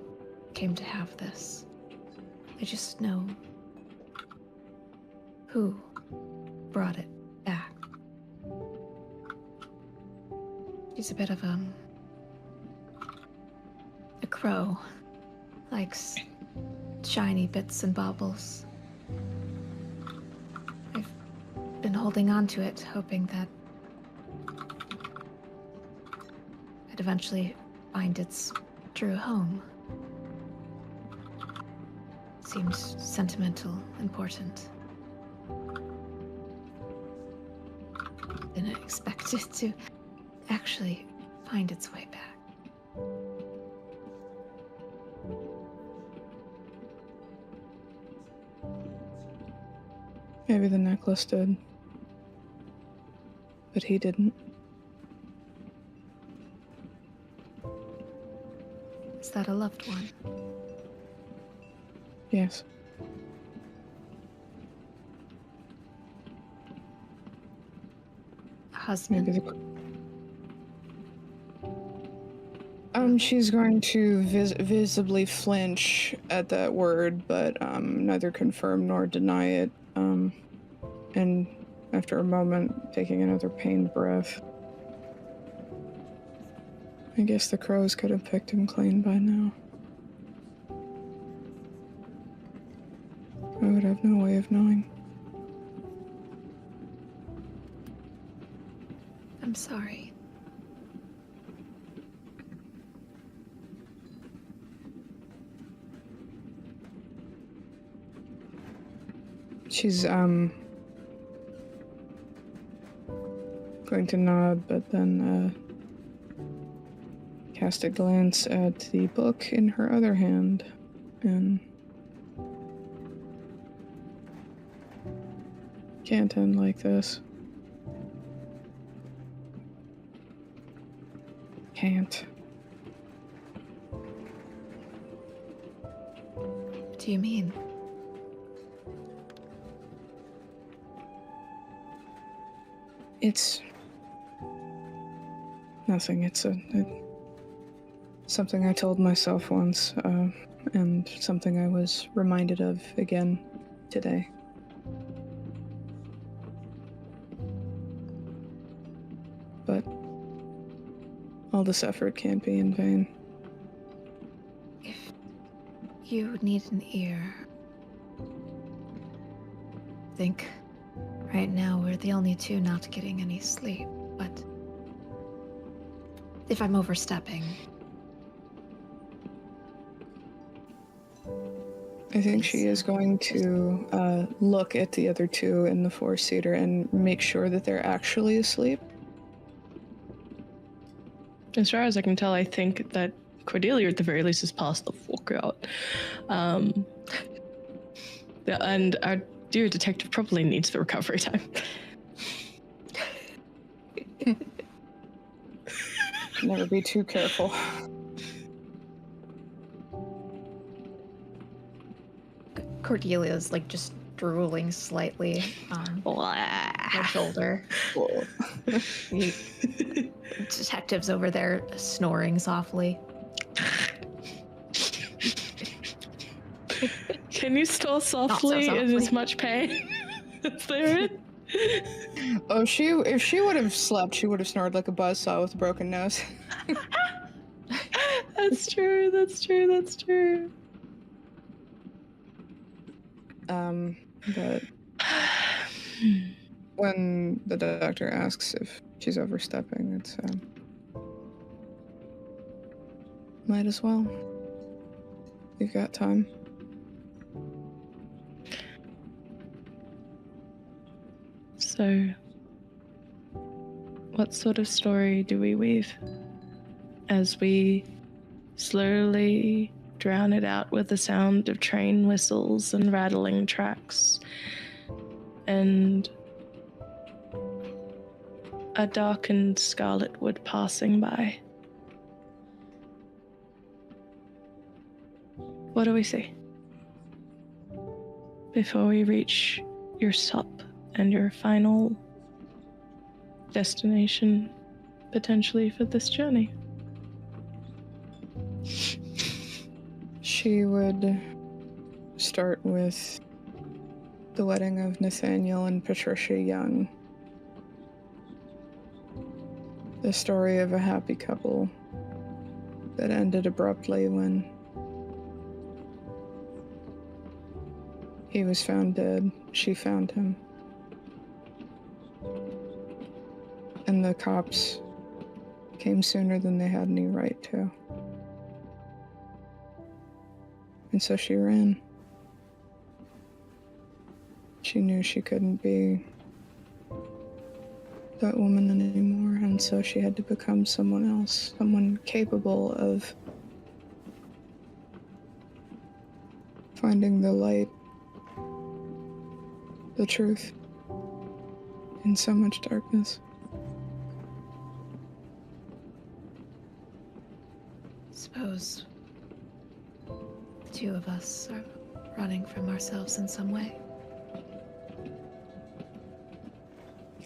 came to have this. I just know who brought it back. He's a bit of a crow. Likes shiny bits and baubles. I've been holding on to it, hoping that I'd eventually find its true home. Seems sentimental, important. Didn't expect it to actually find its way back. Maybe the necklace did. But he didn't. Is that a loved one? Yes. A husband? Maybe she's going to visibly flinch at that word, but neither confirm nor deny it. And after a moment, taking another pained breath. I guess the crows could have picked him clean by now. I would have no way of knowing. I'm sorry. She's, going to nod, but then, cast a glance at the book in her other hand, and can't end like this. Can't. What do you mean? It's nothing. It's something I told myself once, and something I was reminded of again today. But all this effort can't be in vain. If you need an ear, I think right now we're the only two not getting any sleep, but if I'm overstepping, I think she is going to look at the other two in the four-seater and make sure that they're actually asleep. As far as I can tell, I think that Cordelia, at the very least, has passed the fuck out. And our dear detective probably needs the recovery time. Never be too careful. Cordelia's like just drooling slightly on her shoulder. The detective's over there snoring softly. Can you snore softly in as much pain as they're in? Oh, if she would have slept, she would have snored like a buzzsaw with a broken nose. That's true. But when the doctor asks if she's overstepping, it's might as well. You've got time. So, what sort of story do we weave as we slowly drown it out with the sound of train whistles and rattling tracks and a darkened scarlet wood passing by? What do we see before we reach your stop and your final destination, potentially, for this journey? She would start with the wedding of Nathaniel and Patricia Young. The story of a happy couple that ended abruptly when he was found dead. She found him. And the cops came sooner than they had any right to. And so she ran. She knew she couldn't be that woman anymore, and so she had to become someone else, someone capable of finding the light, the truth, in so much darkness. Suppose the two of us are running from ourselves in some way.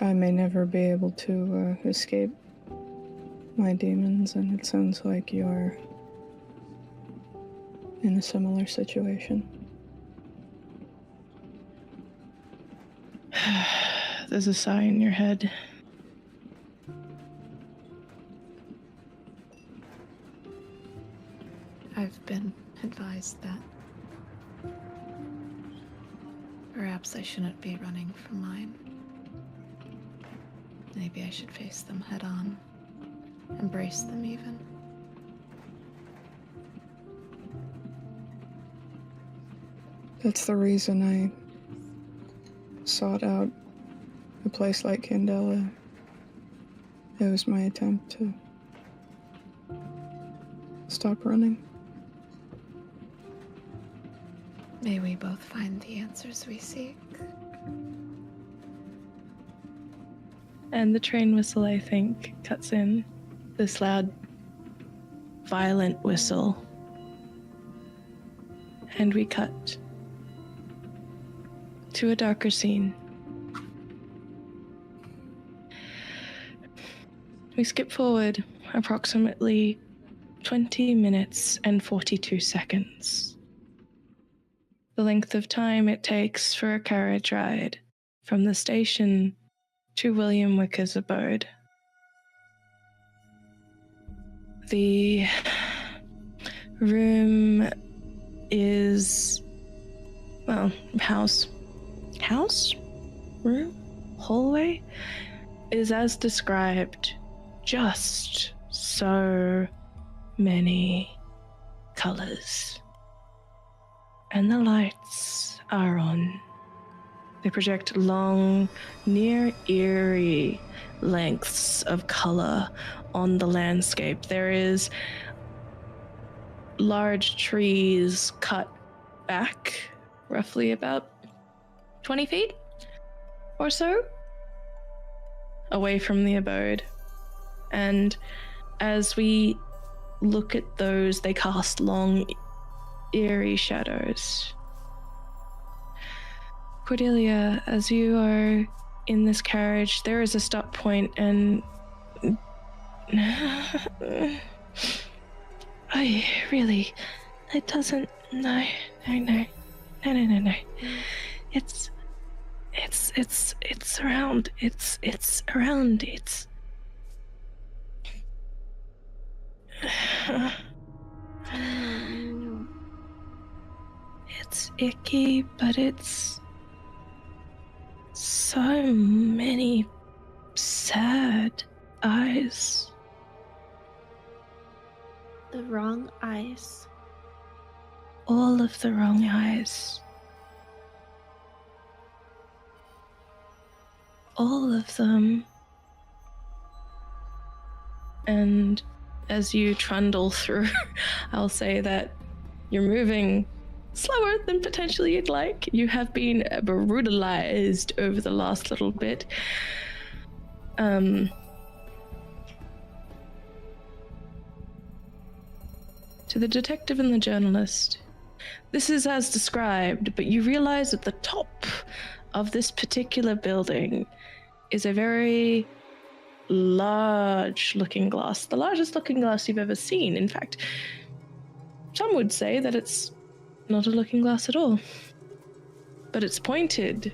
I may never be able to escape my demons, and it sounds like you're in a similar situation. There's a sigh in your head. I've been advised that perhaps I shouldn't be running from mine. Maybe I should face them head on, embrace them even. That's the reason I sought out a place like Candela. It was my attempt to stop running. May we both find the answers we seek. And the train whistle, I think, cuts in. This loud, violent whistle. And we cut to a darker scene. We skip forward approximately 20 minutes and 42 seconds. The length of time it takes for a carriage ride from the station to William Wicker's abode. The room is, well, house, room, hallway, is as described, just so many colors. And the lights are on. They project long, near eerie lengths of color on the landscape. There is large trees cut back, roughly about 20 feet or so, away from the abode. And as we look at those, they cast long, eerie shadows. Cordelia, as you are in this carriage, there is a stop point, and it doesn't, no. It's around, icky, but it's so many sad eyes. The wrong eyes. All of the wrong eyes. All of them. And as you trundle through, I'll say that you're moving slower than potentially you'd like. You have been brutalized over the last little bit. To the detective and the journalist, this is as described, but you realize at the top of this particular building is a very large looking glass, the largest looking glass you've ever seen. In fact, some would say that it's not a looking glass at all, but it's pointed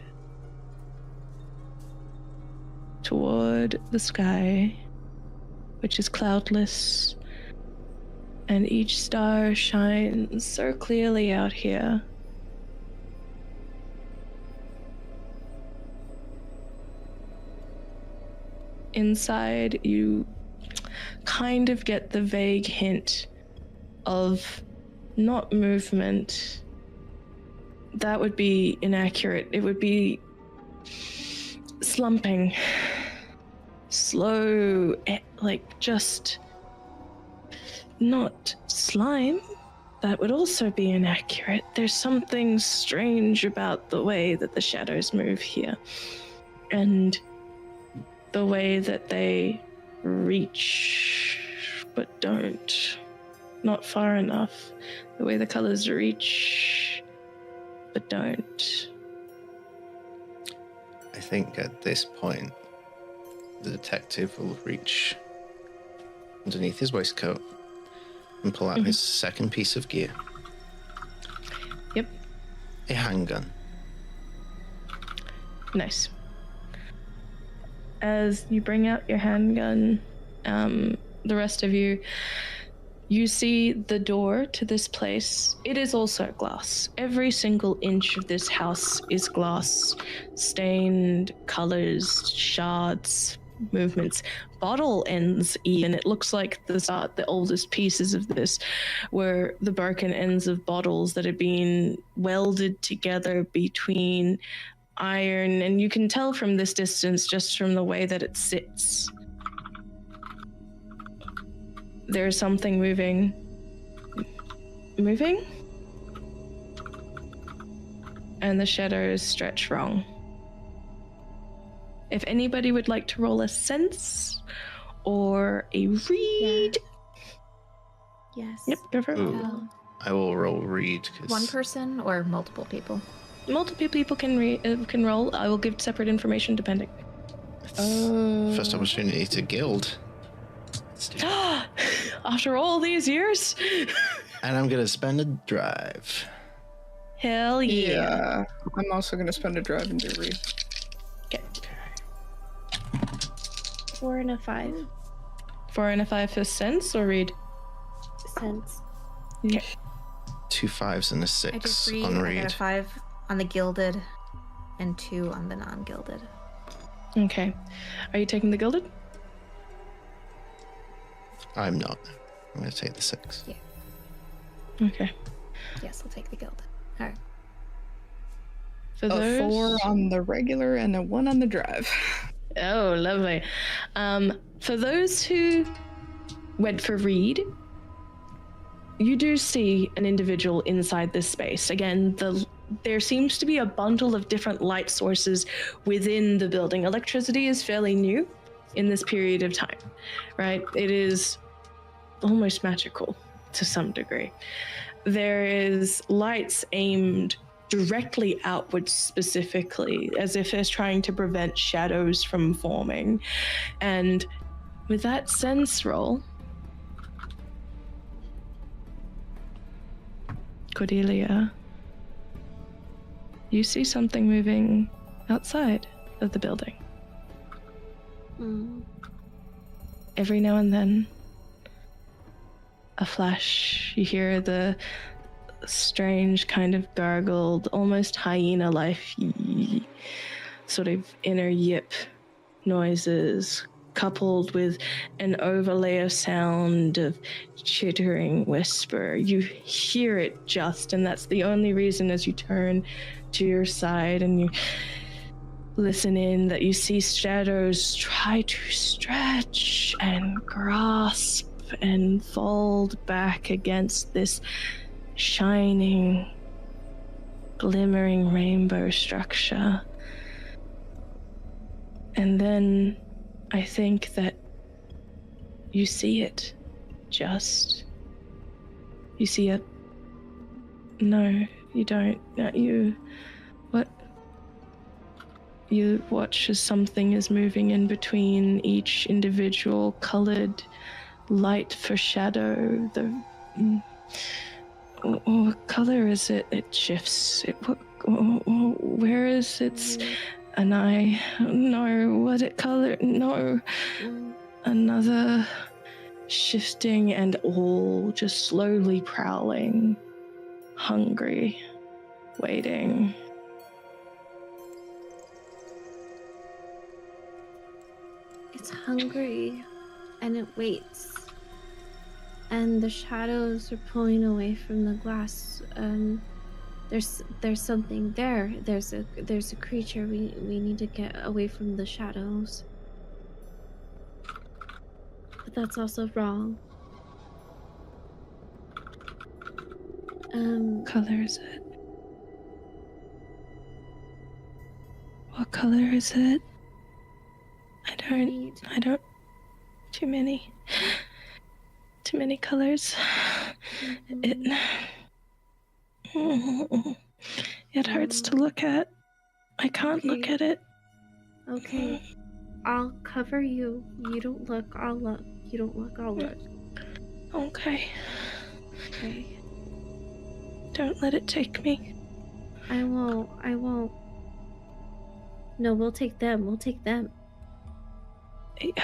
toward the sky, which is cloudless, and each star shines so clearly out here. Inside, you kind of get the vague hint of not movement. That would be inaccurate. It would be slumping. Slow, like just not slime. That would also be inaccurate. There's something strange about the way that the shadows move here. And the way that they reach, but don't. Not far enough. The way the colors reach, but don't. I think at this point, the detective will reach underneath his waistcoat and pull out his second piece of gear. Yep. A handgun. Nice. As you bring out your handgun, the rest of you see the door to this place. It is also glass. Every single inch of this house is glass. Stained colors, shards, movements, bottle ends even. It looks like the oldest pieces of this were the broken ends of bottles that had been welded together between iron, and you can tell from this distance just from the way that it sits. There's something moving. And the shadows stretch wrong. If anybody would like to roll a sense or a read. Yes. Yep, go for it. Ooh. I will roll read. One person or multiple people? Multiple people can roll. I will give separate information depending. First opportunity to guild. Let's do it. After all these years? And I'm going to spend a drive. Hell yeah. Yeah. I'm also going to spend a drive and do read. Okay. 4 and a 5. 4 and a 5 for sense or read? Sense. Okay. 2 5s and a I 6 just read. on I read. got a 5 on the gilded and 2 on the non-gilded. Okay. Are you taking the gilded? I'm not. I'm going to take the 6. Yeah. Okay. Yes, I'll take the gilded. All right. For A those... 4 on the regular and a 1 on the drive. Oh, lovely. For those who went for read, you do see an individual inside this space. Again, there seems to be a bundle of different light sources within the building. Electricity is fairly new in this period of time, right? It is almost magical to some degree. There is lights aimed directly outwards specifically, as if it's trying to prevent shadows from forming. And with that sense roll, Cordelia, you see something moving outside of the building. Every now and then, a flash. You hear the strange kind of gargled, almost hyena-like sort of inner yip noises, coupled with an overlay of sound of chittering whisper. You hear it just, and that's the only reason as you turn to your side and you listen in that you see shadows try to stretch and grasp and fold back against this shining, glimmering rainbow structure. And then I think that you see it. You see it. No, you don't. What? You watch as something is moving in between each individual colored light for shadow. What color is it? It shifts. Where is its an eye? No. What it color? No. Another shifting and all just slowly prowling, hungry, waiting. It's hungry, and it waits. And the shadows are pulling away from the glass. There's something there. There's a creature. We need to get away from the shadows. But that's also wrong. What color is it? What color is it? I don't. Too many colors. It hurts to look at. I can't look at it. Okay. I'll cover you. You don't look, I'll look. You don't look, I'll look. Okay. Okay. Don't let it take me. I won't. No, we'll take them.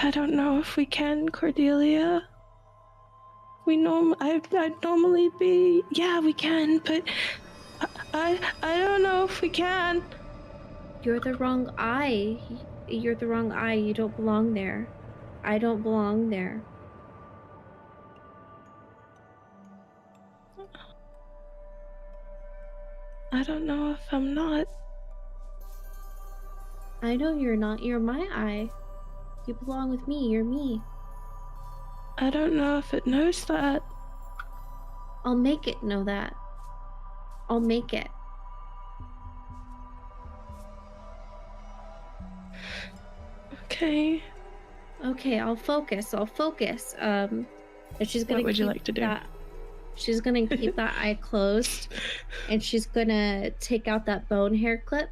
I don't know if we can, Cordelia. I'd normally be... Yeah, we can, but... I don't know if we can. You're the wrong eye. You don't belong there. I don't belong there. I don't know if I'm not. I know you're not. You're my eye. You belong with me. You're me. I don't know if it knows that. I'll make it know that. I'll make it. Okay. Okay, I'll focus. And she's gonna. What would you like to do? She's gonna keep that eye closed, and she's gonna take out that bone hair clip.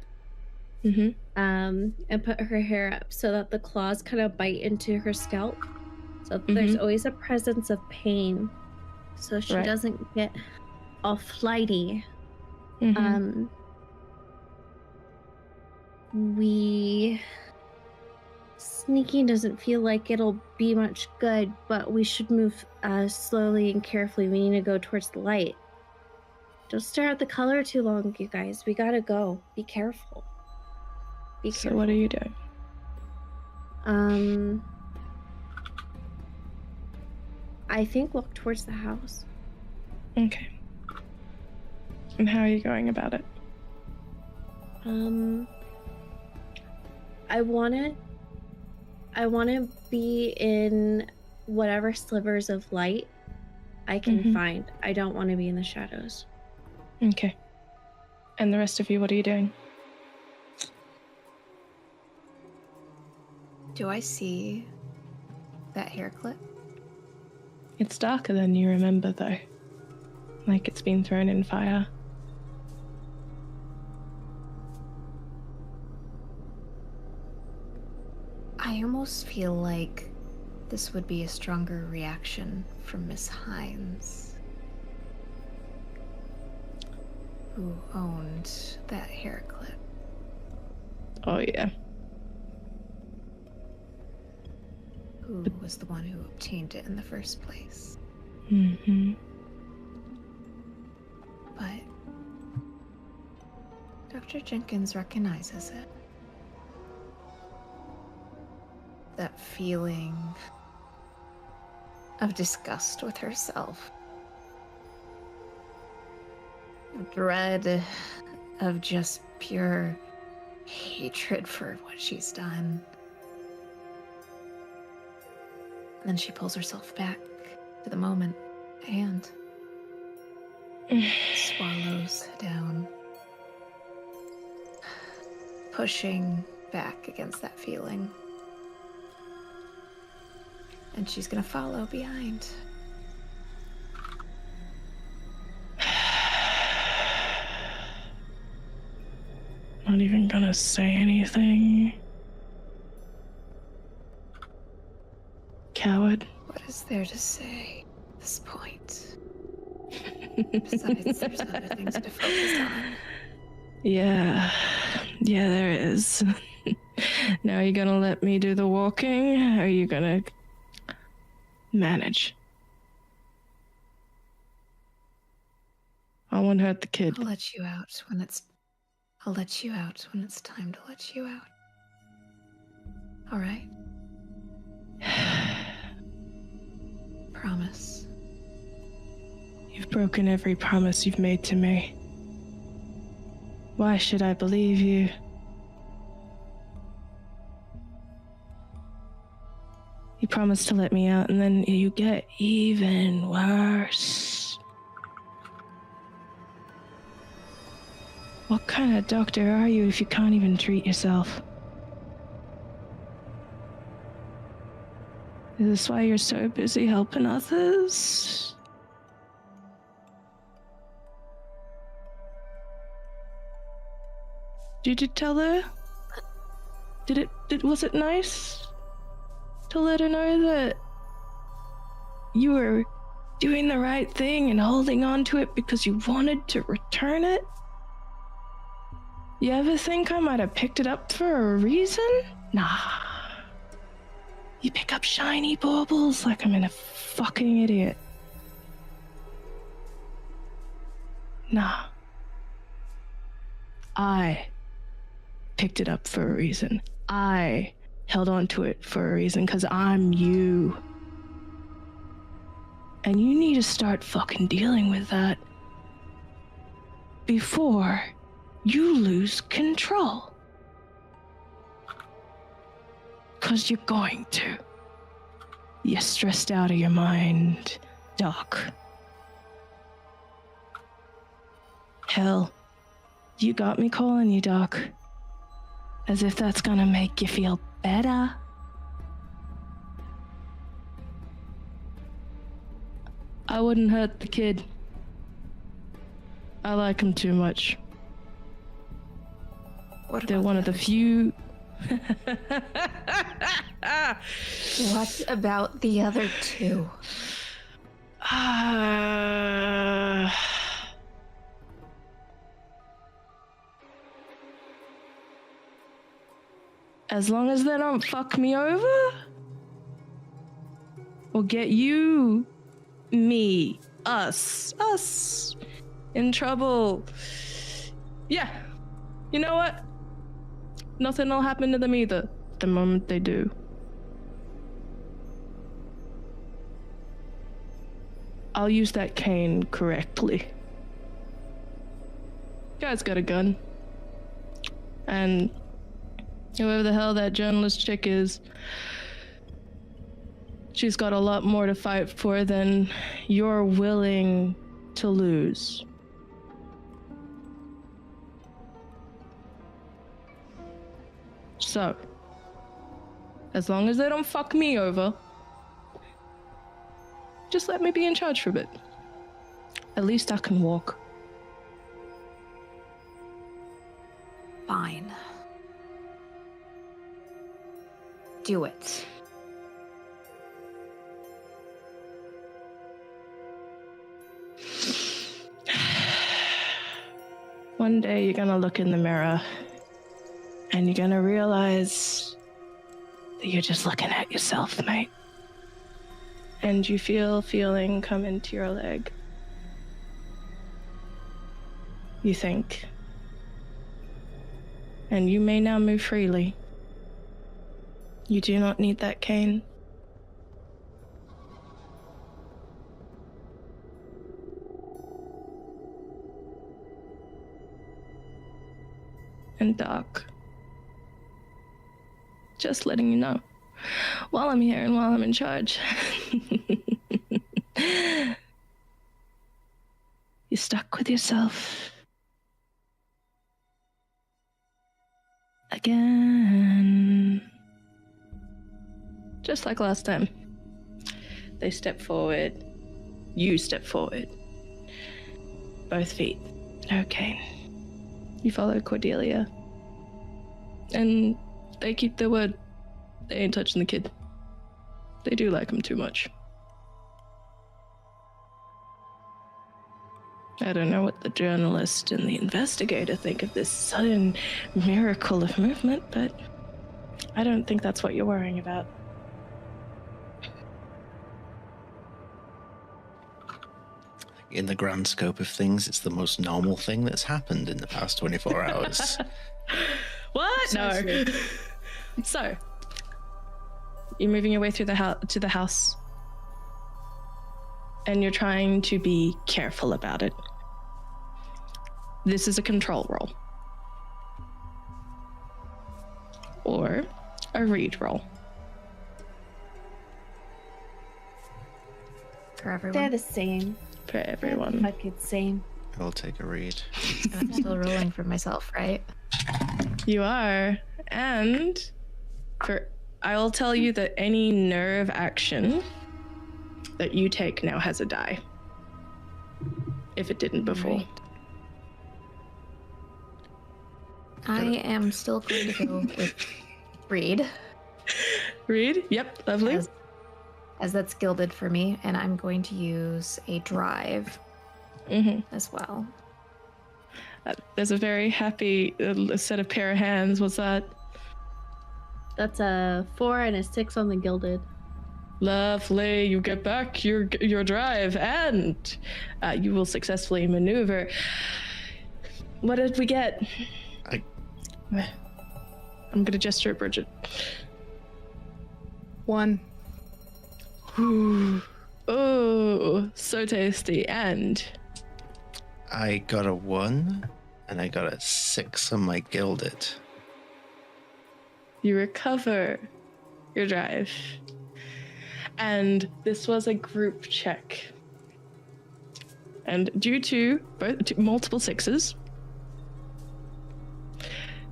Mm-hmm. And put her hair up so that the claws kind of bite into her scalp. So there's always a presence of pain, so she doesn't get all flighty. Sneaking doesn't feel like it'll be much good, but we should move slowly and carefully. We need to go towards the light. Don't stare at the color too long, you guys. We gotta go. Be careful. So what are you doing? I think walk towards the house. Okay. And how are you going about it? I wanna be in whatever slivers of light I can find. I don't want to be in the shadows. Okay. And the rest of you, what are you doing? Do I see that hair clip? It's darker than you remember, though. Like it's been thrown in fire. I almost feel like this would be a stronger reaction from Miss Hines, who owned that hair clip. Oh, yeah. Who was the one who obtained it in the first place. but Dr. Jenkins recognizes it. That feeling of disgust with herself. Dread of just pure hatred for what she's done. And then she pulls herself back to the moment and swallows down, pushing back against that feeling. And she's gonna follow behind. Not even gonna say anything. Coward. What is there to say at this point? Besides, there's other things to focus on. Yeah, there is. Now, are you gonna let me do the walking? Or are you gonna manage? I won't hurt the kid. I'll let you out when it's time to let you out. All right? Promise. You've broken every promise you've made to me. Why should I believe you? You promised to let me out, and then you get even worse. What kind of doctor are you if you can't even treat yourself? Is this why you're so busy helping others? Did you tell her? Was it nice to let her know that you were doing the right thing and holding on to it because you wanted to return it? You ever think I might have picked it up for a reason? Nah. You pick up shiny baubles like I'm a fucking idiot. Nah. I picked it up for a reason. I held on to it for a reason, because I'm you. And you need to start fucking dealing with that before you lose control. Because you're going to. You're stressed out of your mind, Doc. Hell, you got me calling you Doc. As if that's gonna make you feel better. I wouldn't hurt the kid. I like him too much. They're one of the few... What about the other two? As long as they don't fuck me over, or get you, me, us in trouble. Yeah, you know what? Nothing will happen to them either the moment they do. I'll use that cane correctly. Guy's got a gun. And whoever the hell that journalist chick is, she's got a lot more to fight for than you're willing to lose. So, as long as they don't fuck me over, just let me be in charge for a bit. At least I can walk. Fine. Do it. One day you're gonna look in the mirror and you're gonna realize that you're just looking at yourself, mate. And you feel feeling come into your leg. you think. And you may now move freely. You do not need that cane. And dark. Just letting you know. While I'm here and while I'm in charge. You're stuck with yourself. Again. Just like last time. They step forward. You step forward. Both feet. Okay. You follow Cordelia. And they keep their word. They ain't touching the kid. They do like him too much. I don't know what the journalist and the investigator think of this sudden miracle of movement, but I don't think that's what you're worrying about. In the grand scope of things, it's the most normal thing that's happened in the past 24 hours. What? No. So, you're moving your way through to the house, and you're trying to be careful about it. This is a control roll. Or a read roll. For everyone. They're the same. For everyone. Like it's same. I'll take a read. I'm still rolling for myself, right? You are. And I will tell you that any nerve action that you take now has a die. If it didn't before. Right. I am still going to go with read. Read? Yep, lovely. As that's gilded for me, and I'm going to use a drive as well. There's a very happy set of pair of hands. What's that? That's a 4 and a 6 on the gilded. Lovely. You get back your drive, and you will successfully maneuver. What did we get? I'm gonna gesture at Bridget. 1. Oh, so tasty. And I got a 1, and I got a 6 on my gilded. you recover your drive. And this was a group check. And due to multiple 6s,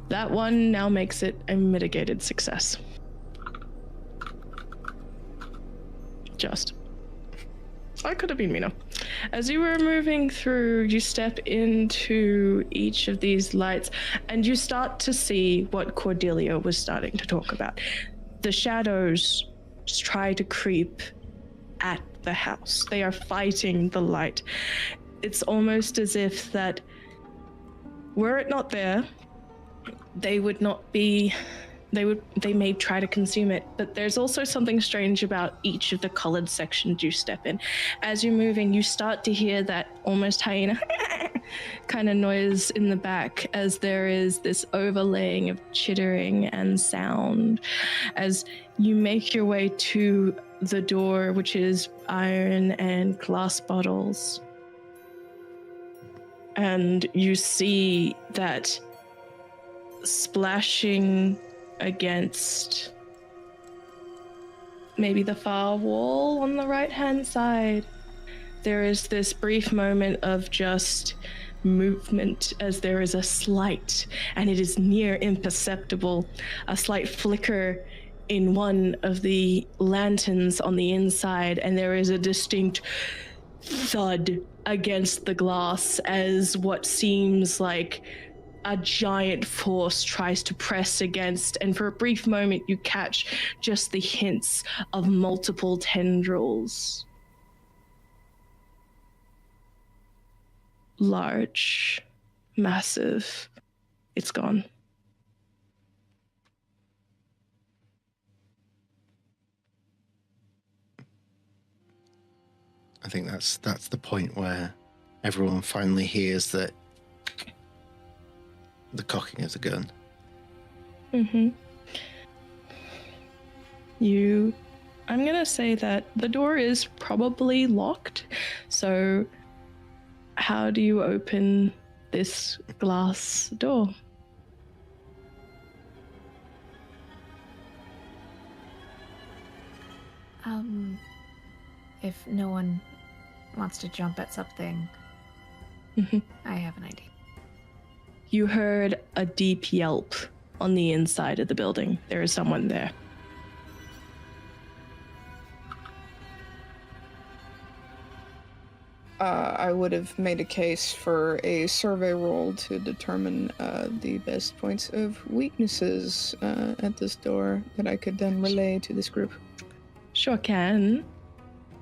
that one now makes it a mitigated success. Just. I could have been meaner. As you were moving through, you step into each of these lights, and you start to see what Cordelia was starting to talk about. The shadows try to creep at the house. They are fighting the light. It's almost as if that, were it not there, they would not be... They may try to consume it, but there's also something strange about each of the colored sections you step in. As you're moving, you start to hear that almost hyena kind of noise in the back, as there is this overlaying of chittering and sound. As you make your way to the door, which is iron and glass bottles, and you see that splashing against maybe the far wall on the right-hand side, there is this brief moment of just movement, as there is a slight, and it is near imperceptible, a slight flicker in one of the lanterns on the inside, and there is a distinct thud against the glass as what seems like a giant force tries to press against, and for a brief moment you catch just the hints of multiple tendrils. Large, massive, it's gone. I think that's the point where everyone finally hears that the cocking of the gun. Mm-hmm. I'm gonna say that the door is probably locked, so how do you open this glass door? If no one wants to jump at something, I have an idea. You heard a deep yelp on the inside of the building. There is someone there. I would have made a case for a survey roll to determine the best points of weaknesses at this door that I could then relay to this group. Sure can.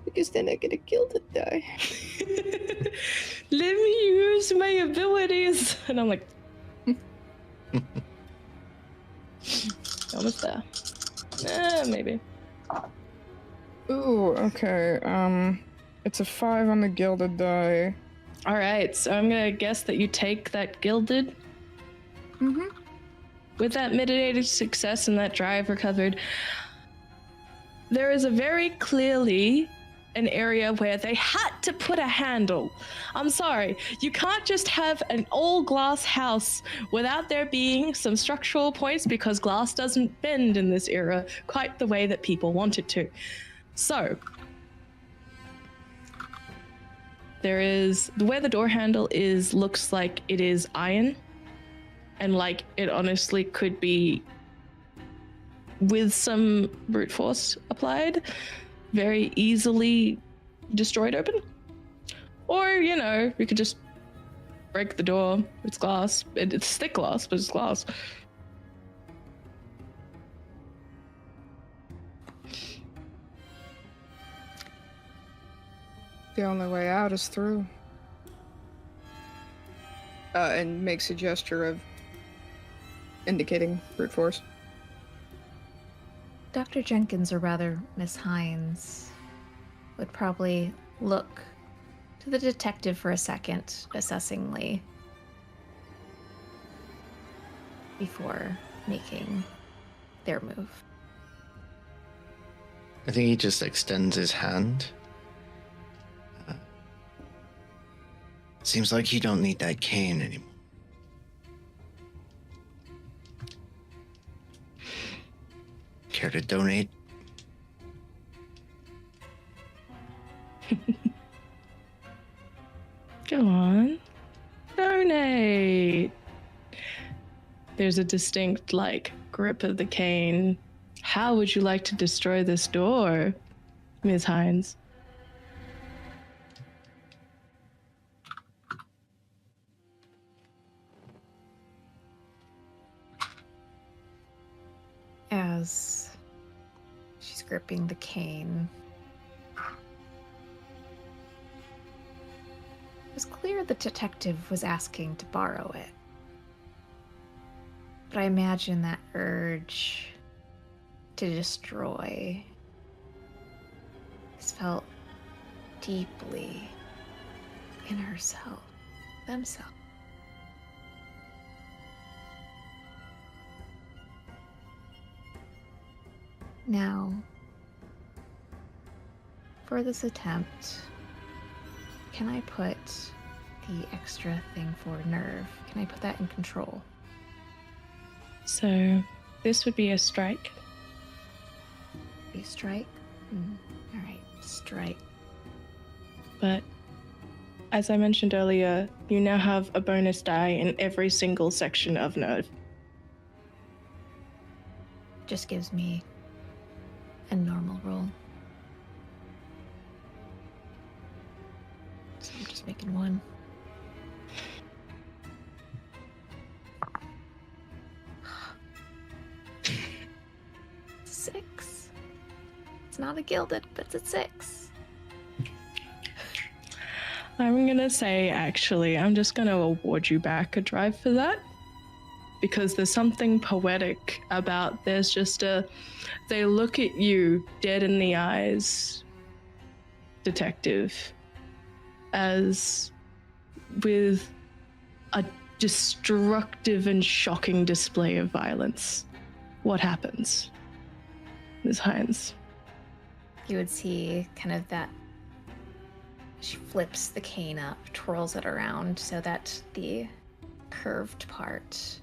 Because then I get a gilded die. Let me use my abilities. And I'm like, almost there. Maybe. Ooh, okay. It's a 5 on the gilded die. All right, so I'm gonna guess that you take that gilded. Mm-hmm. With that mitigated success and that drive recovered, there is a very clearly an area where they had to put a handle. I'm sorry, you can't just have an old glass house without there being some structural points, because glass doesn't bend in this era quite the way that people want it to. So there is, where the door handle is, looks like it is iron, and like it honestly could be, with some brute force applied, very easily destroyed open. Or, you know, we could just break the door. It's glass. It's thick glass, but it's glass. The only way out is through. And makes a gesture of indicating brute force. Dr. Jenkins, or rather Miss Hines, would probably look to the detective for a second, assessingly, before making their move. I think he just extends his hand. Seems like you don't need that cane anymore. Care to donate? Go on. Donate. There's a distinct, like, grip of the cane. How would you like to destroy this door, Ms. Hines? As she's gripping the cane, it was clear the detective was asking to borrow it. But I imagine that urge to destroy is felt deeply in themselves. Now, for this attempt, can I put the extra thing for nerve? Can I put that in control? So, this would be a strike. A strike? Alright, strike. But, as I mentioned earlier, you now have a bonus die in every single section of nerve. Just gives me a normal roll. So I'm just making one. Six. It's not a gilded, but it's a 6. I'm gonna say, actually, I'm just gonna award you back a drive for that. Because there's something poetic about, there's just they look at you dead in the eyes, detective, as with a destructive and shocking display of violence. What happens, Ms. Hines? You would see kind of that. She flips the cane up, twirls it around so that the curved part,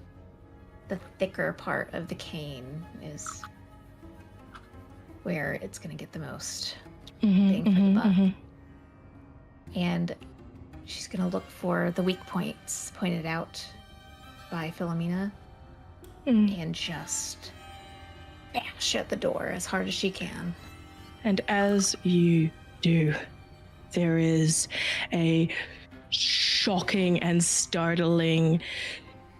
the thicker part of the cane, is where it's going to get the most bang for the buck. And she's going to look for the weak points pointed out by Philomena and just bash at the door as hard as she can. And as you do, there is a shocking and startling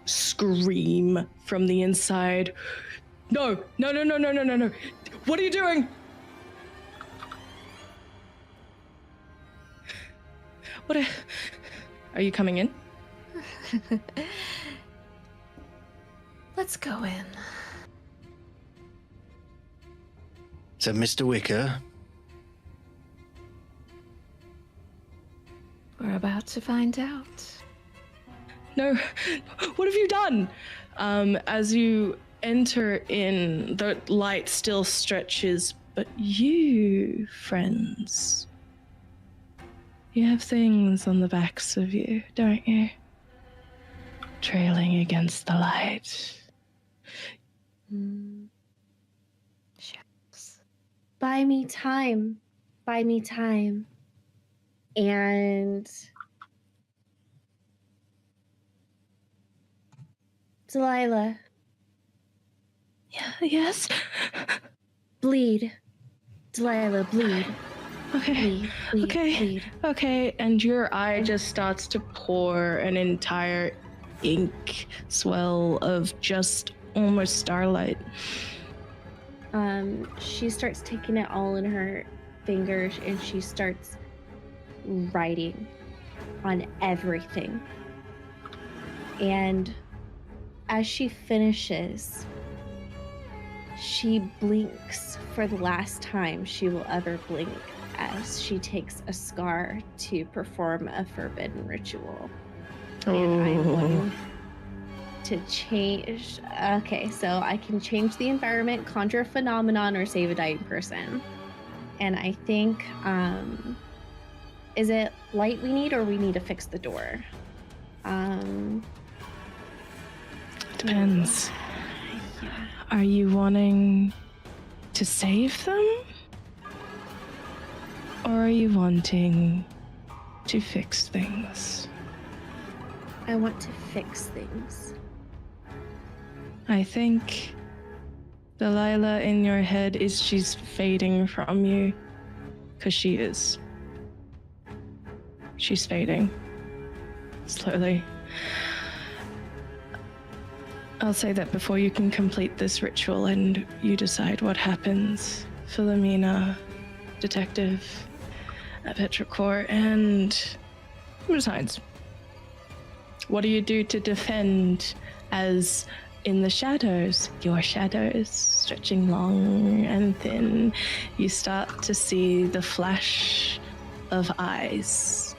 scream from the inside. No. What are you doing? Are you coming in? Let's go in. So, Mr. Wicker, We're about to find out. No, what have you done? As you enter in, the light still stretches, but you, friends, you have things on the backs of you, don't you? Trailing against the light. Shadows. Buy me time. Buy me time. And Delilah. Yeah, yes? Bleed. Delilah, bleed. Okay. Bleed, Okay. bleed. Okay, and your eye just starts to pour an entire ink swell of just almost starlight. She starts taking it all in her fingers and she starts writing on everything. And as she finishes, she blinks for the last time she will ever blink as she takes a scar to perform a forbidden ritual. And I'm going to change. Okay, so I can change the environment, conjure a phenomenon, or save a dying person. And I think, is it light we need, or we need to fix the door? Depends. Are you wanting to save them? Or are you wanting to fix things? I want to fix things. I think Delilah in your head she's fading from you. 'Cause she is. She's fading. Slowly. I'll say that before you can complete this ritual and you decide what happens. Philomena, Detective at Petrichor, and Ms. Hines. What do you do to defend as in the shadows, your shadows stretching long and thin, you start to see the flash of eyes.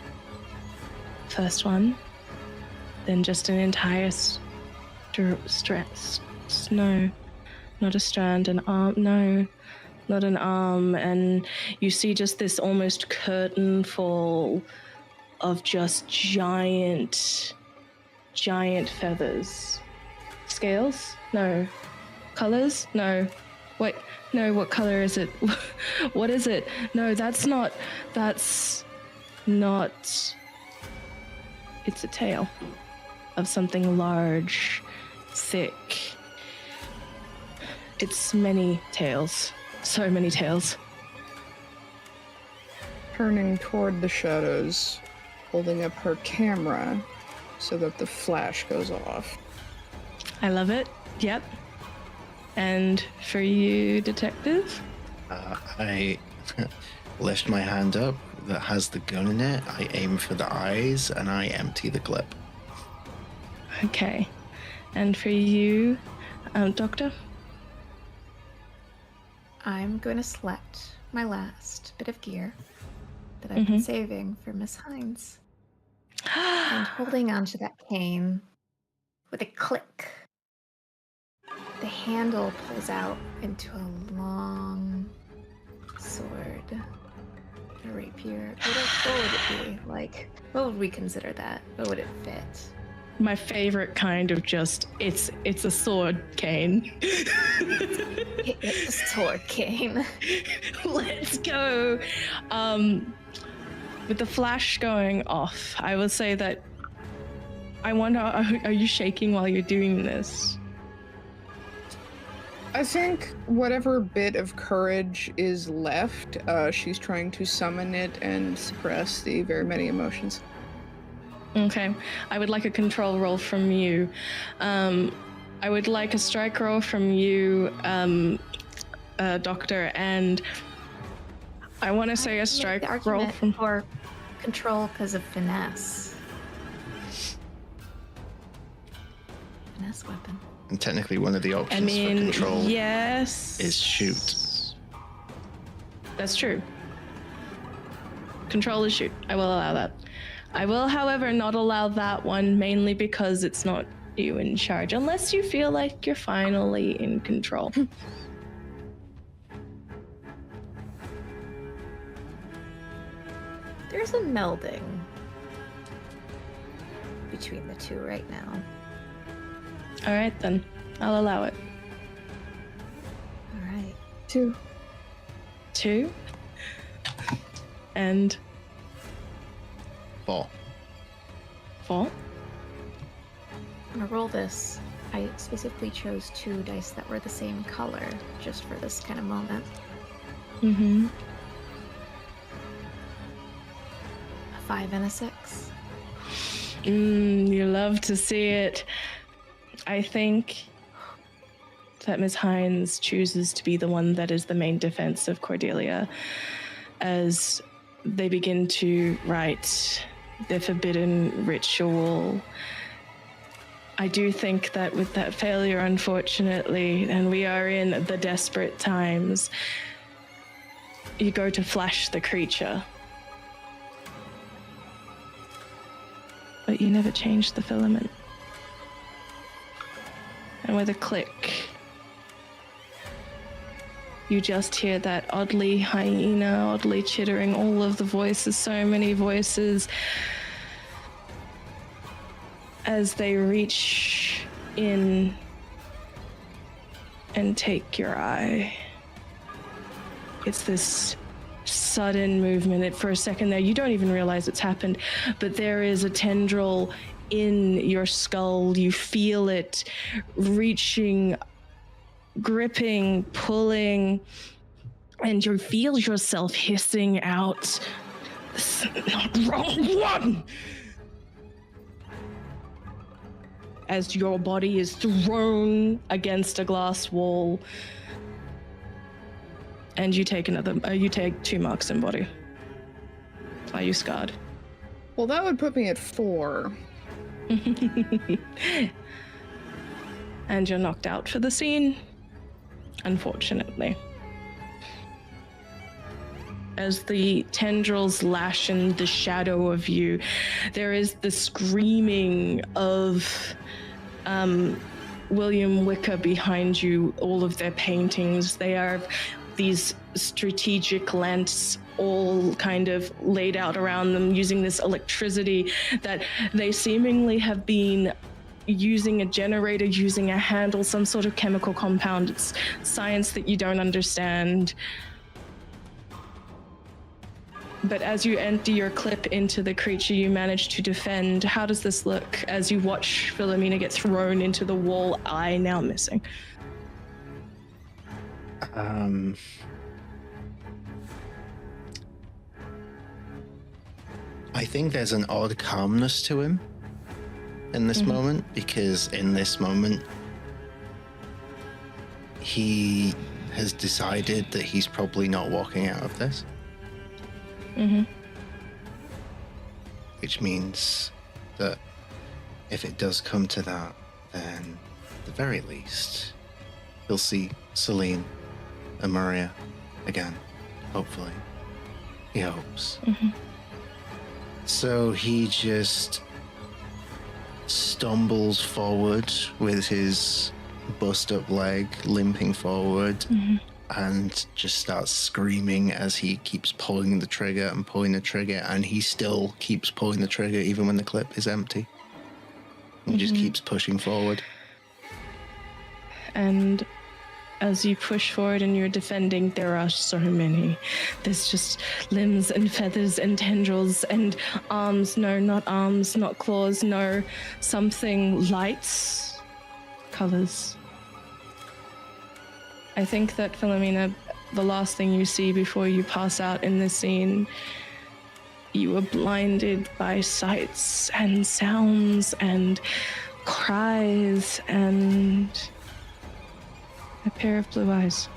First one, then just an entire no, not a strand, an arm, no, not an arm, and you see just this almost curtain fall of just giant feathers. Scales? No. Colors? No. Wait, no, what color is it? What is it? No, that's not, it's a tail of something large, thick. It's many tails. So many tails. Turning toward the shadows, holding up her camera so that the flash goes off. I love it. Yep. And for you, Detective? I lift my hand up that has the gun in it. I aim for the eyes and I empty the clip. Okay. And for you, Doctor? I'm going to select my last bit of gear that I've been saving for Miss Hines. And holding onto that cane, With a click, the handle pulls out into a long sword. A rapier. What would it be? Like, what would we consider that? What would it fit? My favorite kind of it's a sword cane. It's a sword cane. Let's go. With the flash going off, I will say that I wonder, are you shaking while you're doing this? I think whatever bit of courage is left, she's trying to summon it and suppress the very many emotions. Okay. I would like a control roll from you. I would like a strike roll from you, Doctor, and I want to say a strike roll from... for control because of finesse. Finesse weapon. And technically one of the options for control yes, is shoot. That's true. Control is shoot. I will allow that. I will, however, not allow that one, mainly because it's not you in charge, unless you feel like you're finally in control. There's a melding between the two right now. All right, then. I'll allow it. All right. 2. 2. And 4. 4. I'm gonna roll this. I specifically chose 2 dice that were the same color, just for this kind of moment. Mm-hmm. A 5 and a 6. You love to see it. I think that Ms. Hines chooses to be the one that is the main defense of Cordelia as they begin to write the forbidden ritual. I do think that with that failure, unfortunately, and we are in the desperate times, you go to flash the creature. But you never change the filament. And with a click, you just hear that oddly hyena, oddly chittering, all of the voices, so many voices, as they reach in and take your eye. It's this sudden movement. For a second there, you don't even realize it's happened, but there is a tendril in your skull. You feel it reaching, gripping, pulling, and you feel yourself hissing out, "This is not the wrong one!" As your body is thrown against a glass wall, and you take you take 2 marks in body. Are you scarred? Well, that would put me at 4. And you're knocked out for the scene, unfortunately. As the tendrils lash in the shadow of you, there is the screaming of William Wicker behind you, all of their paintings. They are these strategic lens all kind of laid out around them using this electricity that they seemingly have been using a generator, using a handle, some sort of chemical compound. It's science that you don't understand. But as you empty your clip into the creature, you manage to defend. How does this look as you watch Philomena get thrown into the wall, eye now missing? I think there's an odd calmness to him in this moment, because in this moment, he has decided that he's probably not walking out of this. Which means that if it does come to that, then at the very least, he'll see Celine and Maria again, hopefully. He hopes. So he just stumbles forward with his bust-up leg, limping forward, and just starts screaming as he keeps pulling the trigger and pulling the trigger, and he still keeps pulling the trigger even when the clip is empty. He just keeps pushing forward. And as you push forward and you're defending, there are so many. There's just limbs and feathers and tendrils and arms. No, not arms, not claws. No, something lights, colors. I think that, Philomena, the last thing you see before you pass out in this scene, you were blinded by sights and sounds and cries and a pair of blue eyes.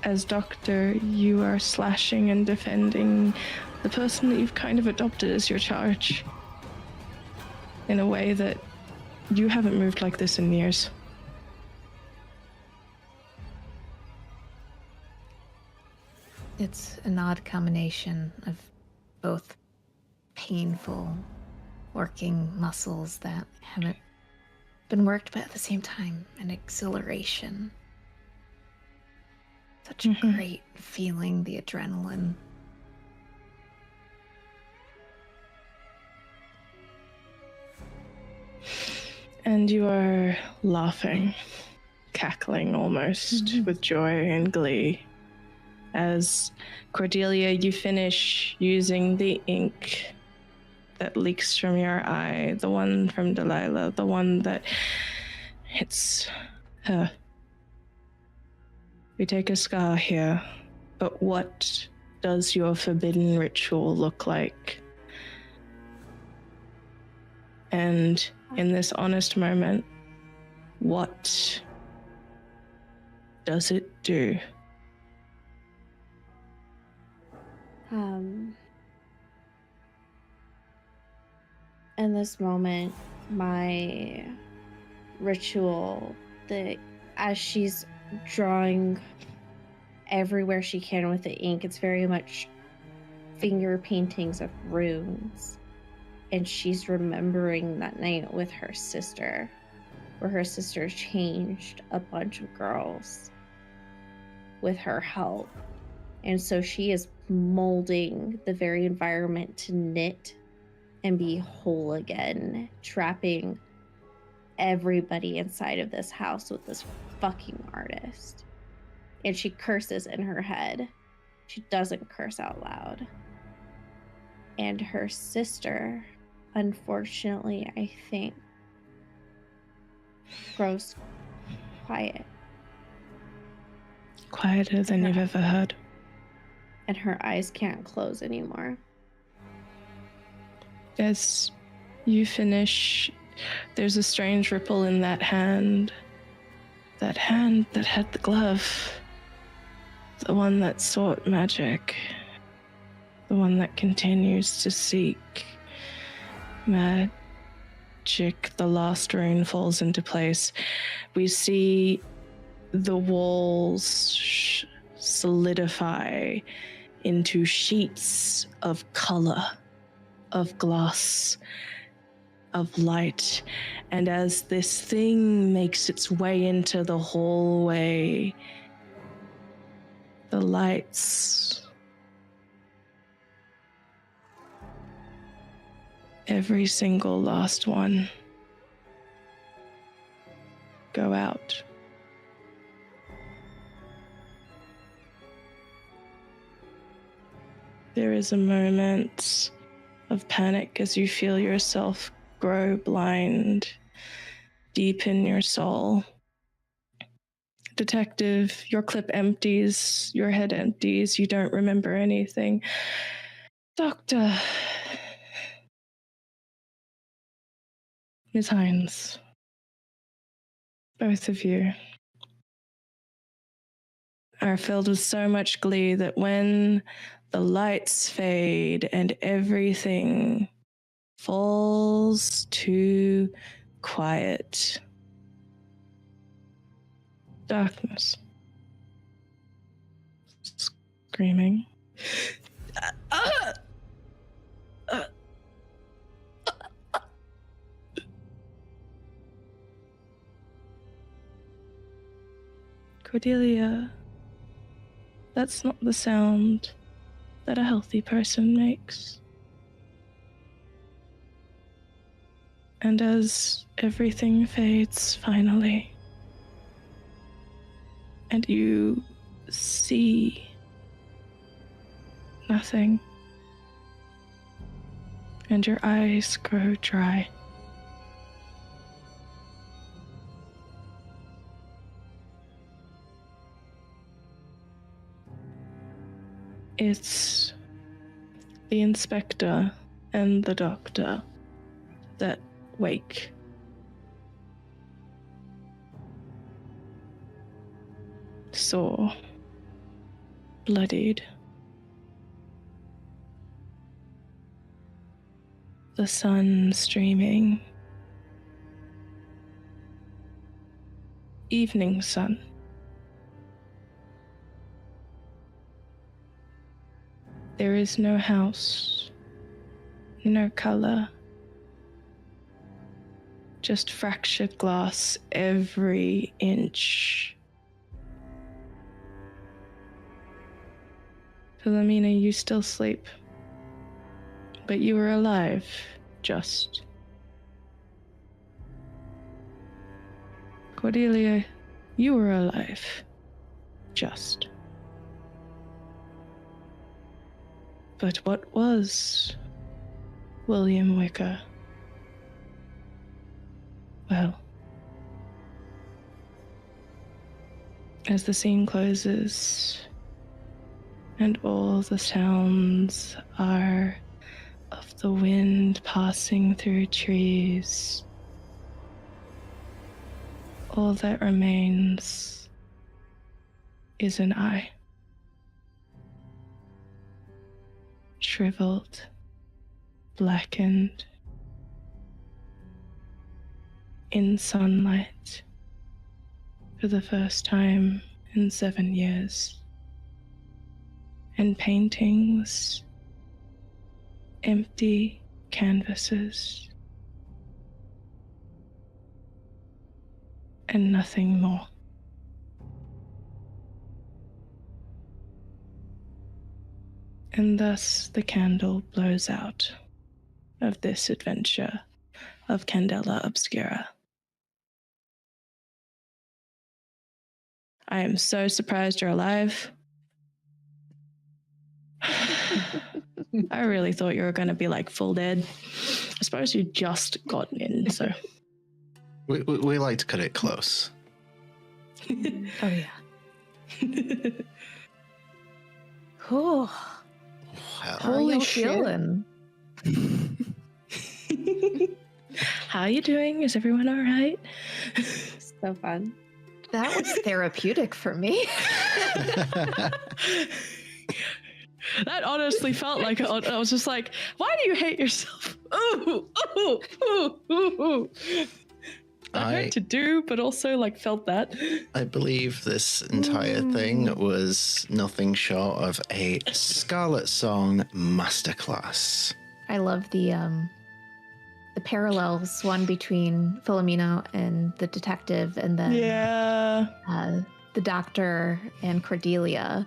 As Doctor, you are slashing and defending the person that you've kind of adopted as your charge in a way that you haven't moved like this in years. It's an odd combination of both painful, working muscles that haven't been worked, but at the same time, an exhilaration. Such a great feeling, the adrenaline. And you are laughing, cackling almost with joy and glee. As Cordelia, you finish using the ink that leaks from your eye, the one from Delilah, the one that hits her. We take a scar here, but what does your forbidden ritual look like? And in this honest moment, what does it do? In this moment, my ritual, as she's drawing everywhere she can with the ink, it's very much finger paintings of runes. And she's remembering that night with her sister, where her sister changed a bunch of girls with her help. And so she is molding the very environment to knit and be whole again, trapping everybody inside of this house with this fucking artist. And she curses in her head. She doesn't curse out loud. And her sister, unfortunately, I think, grows quiet. Quieter than you've ever heard. And her eyes can't close anymore. As you finish, there's a strange ripple in that hand. That hand that had the glove. The one that sought magic. The one that continues to seek magic. The last rune falls into place. We see the walls solidify into sheets of color, of glass, of light. And as this thing makes its way into the hallway, the lights, every single last one, go out. There is a moment of panic as you feel yourself grow blind deep in your soul. Detective, your clip empties, your head empties, you don't remember anything. Doctor, Ms. Hines, both of you are filled with so much glee that when the lights fade and everything falls to quiet, darkness, screaming, Cordelia, that's not the sound that a healthy person makes. And as everything fades finally, and you see nothing, and your eyes grow dry, it's the inspector and the doctor that wake. Sore, bloodied. The sun streaming. Evening sun. There is no house, no color, just fractured glass every inch. Philomena, you still sleep, but you were alive, just. Cordelia, you were alive, just. But what was William Wicker? Well, as the scene closes and all the sounds are of the wind passing through trees, all that remains is an eye. Shriveled, blackened, in sunlight for the first time in 7 years. And paintings, empty canvases, and nothing more. And thus the candle blows out of this adventure of Candela Obscura. I am so surprised you're alive. I really thought you were going to be like full dead. I suppose you just got in, so. We like to cut it close. Oh, yeah. Oh, Well, how are you feeling? How are you doing? Is everyone all right? So fun. That was therapeutic for me. That honestly felt like I was just like, why do you hate yourself? Ooh, ooh, ooh, ooh, ooh. I heard to do, but also like felt that. I believe this entire thing was nothing short of a Scarlet Song masterclass. I love the parallels, one between Philomena and the detective, and then the doctor and Cordelia.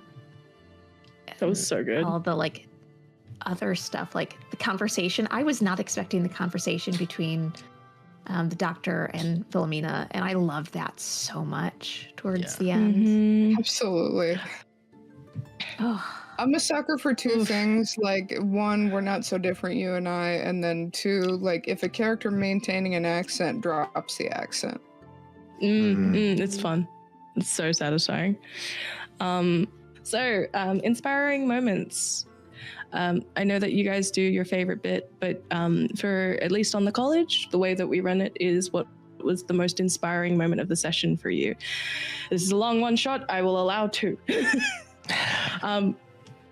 That was so good. All the like other stuff, like the conversation. I was not expecting the conversation between the doctor and Philomena, and I loved that so much towards the end. Mm-hmm. Absolutely. Oh, I'm a sucker for two things. Like, one, we're not so different, you and I. And then two, like, if a character maintaining an accent drops the accent. It's fun. It's so satisfying. Inspiring moments. I know that you guys do your favorite bit, but for at least on the college, the way that we run it is what was the most inspiring moment of the session for you. This is a long one shot. I will allow two.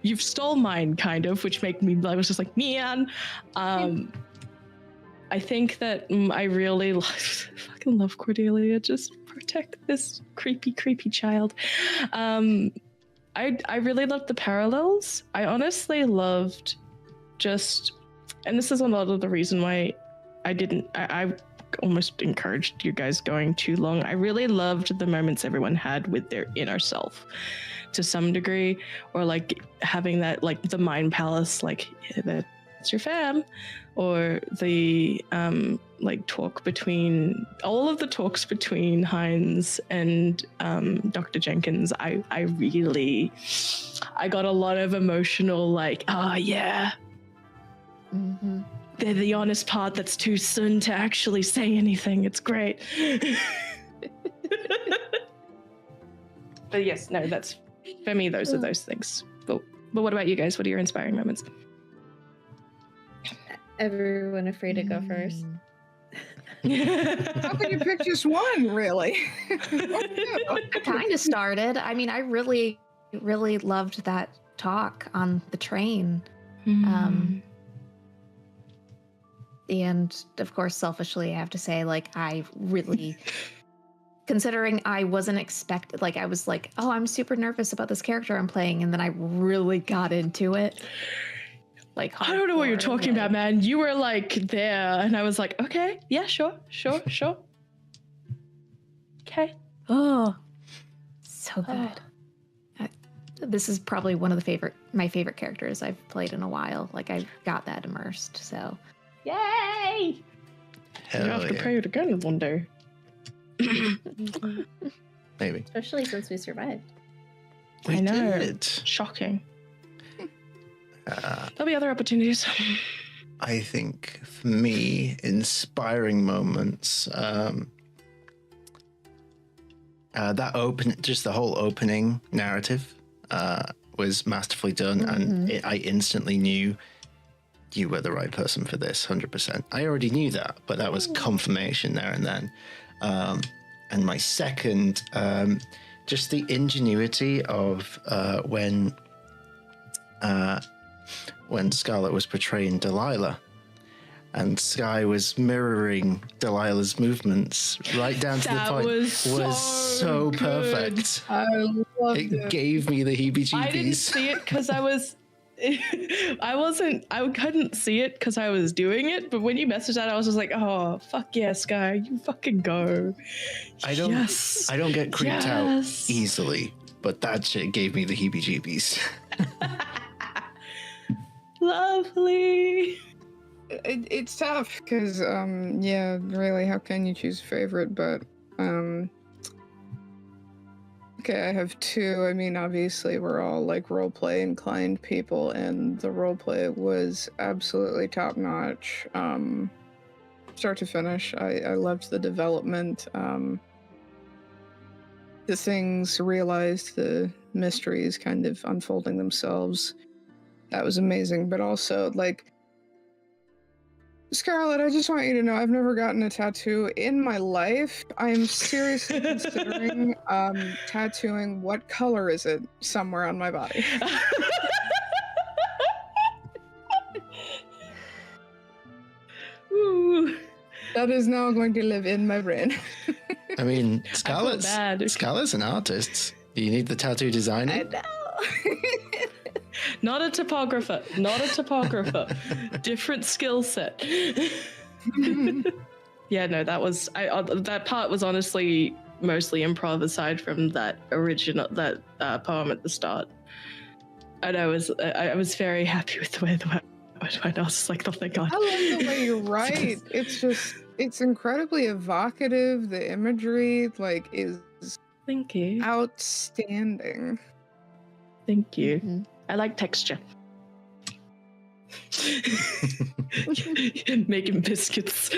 You've stole mine, kind of, which made me, I was just like, man. I think that I really fucking love Cordelia. Just protect this creepy, creepy child. I really loved the parallels. I honestly loved just, and this is a lot of the reason why I like almost encouraged you guys going too long. I really loved the moments everyone had with their inner self to some degree, or like having that, like the mind palace, like that's your fam, or the like talk between all of the talks between Hines and Dr. Jenkins. I got a lot of emotional, like, oh yeah. Mm-hmm. They're the honest part that's too soon to actually say anything. It's great. But yes, no, that's, for me, those are those things. But what about you guys? What are your inspiring moments? Everyone afraid to go first. How can you pick just one, really? I kind of started. I mean, I really, really loved that talk on the train. And of course, selfishly, I have to say, like, I really, considering I wasn't expected, like, I was like, oh, I'm super nervous about this character I'm playing. And then I really got into it. Like, I don't know what you're talking about, man. You were like there, and I was like, okay, yeah, sure. Okay. Oh, so good. This is probably one of my favorite characters I've played in a while. Like, I got that immersed, so yay! Hell You have to play it again one day. Maybe. Especially since we survived. We I know. did. Shocking. There'll be other opportunities. I think for me, inspiring moments, just the whole opening narrative was masterfully done, and I instantly knew you were the right person for this, 100%. I already knew that, but that was confirmation there and then. And my second, just the ingenuity of when Scarlett was portraying Delilah, and Sky was mirroring Delilah's movements right down to the point, was so perfect. I loved it. It gave me the heebie-jeebies. I didn't see it because I couldn't see it because I was doing it, but when you messaged that, I was just like, oh, fuck yeah, Sky, you fucking go. I don't get creeped out easily, but that shit gave me the heebie-jeebies. Lovely. It's tough because, yeah, really, how can you choose a favorite? But, okay, I have two. I mean, obviously, we're all like roleplay inclined people, and the roleplay was absolutely top notch, start to finish. I loved the development, the things realized, the mysteries kind of unfolding themselves. That was amazing, but also, like, Scarlett, I just want you to know I've never gotten a tattoo in my life. I am seriously considering tattooing. What color is it somewhere on my body? Ooh. That is now going to live in my brain. I mean, Scarlett's an artist. Do you need the tattoo designer? I know. Not a topographer. Different skill set. Yeah, no, that part was honestly mostly improv aside from that original poem at the start. And I was very happy with the way the went. I was just like, oh my god. I love the way you write. It's incredibly evocative. The imagery, like, is thank you. Outstanding. Thank you. Mm-hmm. I like texture. Making biscuits.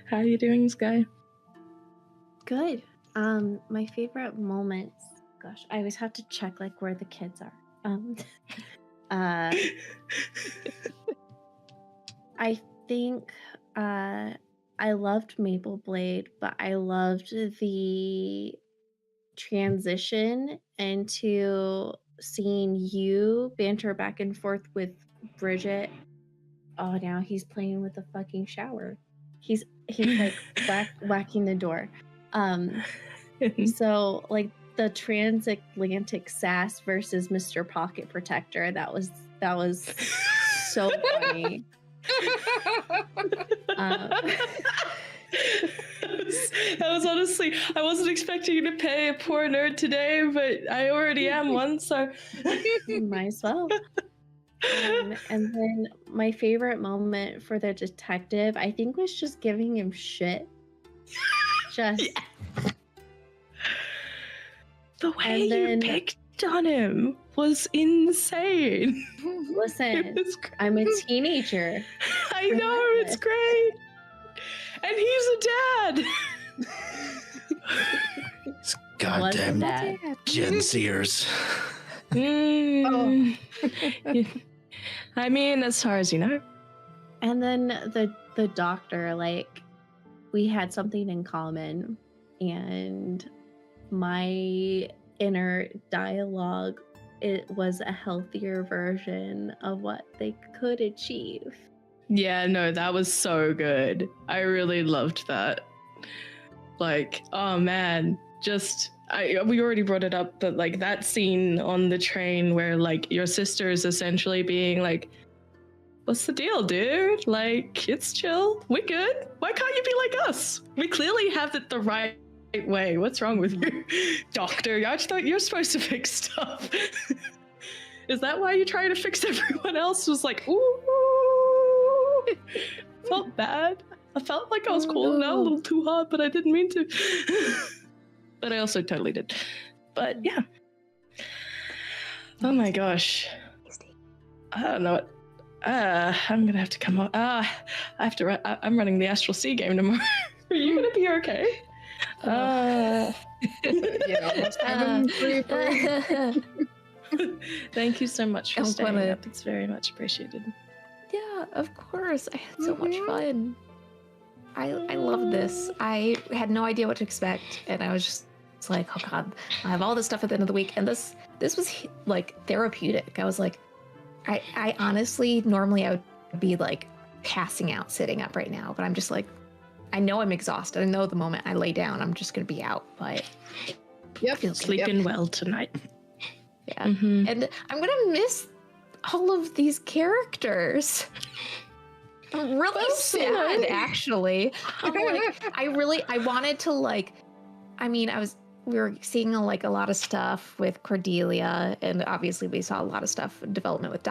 How are you doing, Sky? Good. My favorite moments. Gosh, I always have to check like where the kids are. I think I loved Mapleblade, but I loved the transition into seeing you banter back and forth with Bridget. Oh, now he's playing with the fucking shower. He's like whacking the door. So like the transatlantic sass versus Mr. Pocket Protector. That was so funny. That was honestly, I wasn't expecting you to pay a poor nerd today, but I already am one, so Might as well. And then my favorite moment for the detective, I think, was just giving him shit. Just the way you picked on him was insane. Listen, I'm a teenager. I know, it's great. And he's a dad. It's goddamn dad. Gen Zers. I mean, as far as you know. And then the doctor, like, we had something in common, and my inner dialogue, it was a healthier version of what they could achieve. Yeah, no, that was so good. I really loved that. Like, oh man, we already brought it up, but like that scene on the train where like your sister is essentially being like, what's the deal, dude? Like, it's chill. We're good. Why can't you be like us? We clearly have it the right way. What's wrong with you, doctor? I thought you're supposed to fix stuff. Is that why you're trying to fix everyone else? Was like, ooh. Felt bad. I felt like I was calling out a little too hard, but I didn't mean to. But I also totally did. But yeah. Oh my gosh. I don't know what. I'm gonna have to come on. I'm running the Astral Sea game tomorrow. Are you gonna be okay? Thank you so much for staying up. It's very much appreciated. Yeah, of course. I had so much fun. I love this. I had no idea what to expect, and I was just like, oh god, I have all this stuff at the end of the week, and this was like therapeutic. I was like, I honestly, normally I would be like passing out, sitting up right now, but I'm just like, I know I'm exhausted. I know the moment I lay down, I'm just gonna be out, but Sleeping well tonight. Yeah, and I'm gonna miss all of these characters. I'm really sad, actually. I'm like, I wanted to like, I mean, we were seeing a lot of stuff with Cordelia, and obviously we saw a lot of stuff in development with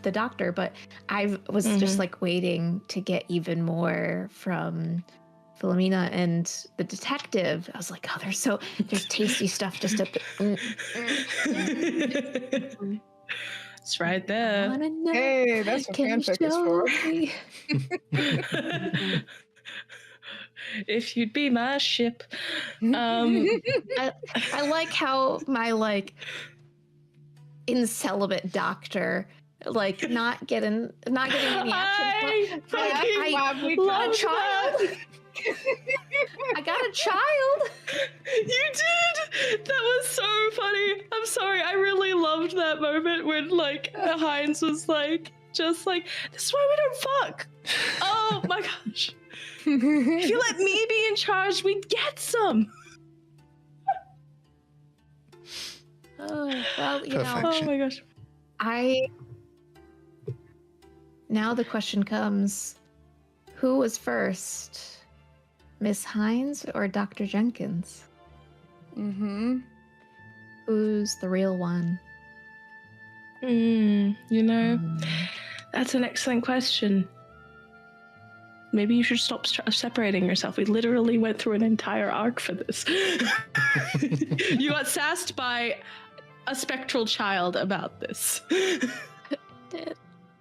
the doctor, but I was just like waiting to get even more from Philomena and the detective. I was like, oh, there's tasty stuff just at the... It's right there. Hey, that's what fanfic is for. If you'd be my ship. I like how my like incelibate doctor not getting any action. I got a child. I got a child. You did. That was so funny. I'm sorry. I really loved that moment when like Heinz was like, just like, this is why we don't fuck. Oh my gosh. If you let me be in charge, we'd get some. Oh, well, you Perfection. know. Oh my gosh. Now the question comes, who was first? Miss Hines or Dr. Jenkins? Who's the real one? That's an excellent question. Maybe you should stop separating yourself. We literally went through an entire arc for this. You got sassed by a spectral child about this.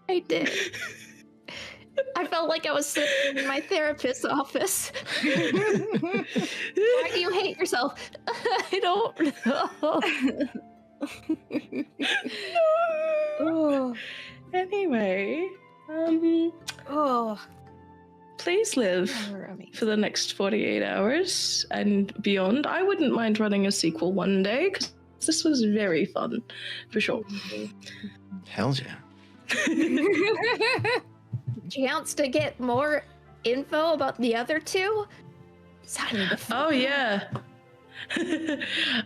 I did. I felt like I was sitting in my therapist's office. Why do you hate yourself? I don't know. Anyway, please live for the next 48 hours and beyond. I wouldn't mind running a sequel one day, because this was very fun, for sure. Hell yeah. Chance to get more info about the other two? Oh yeah.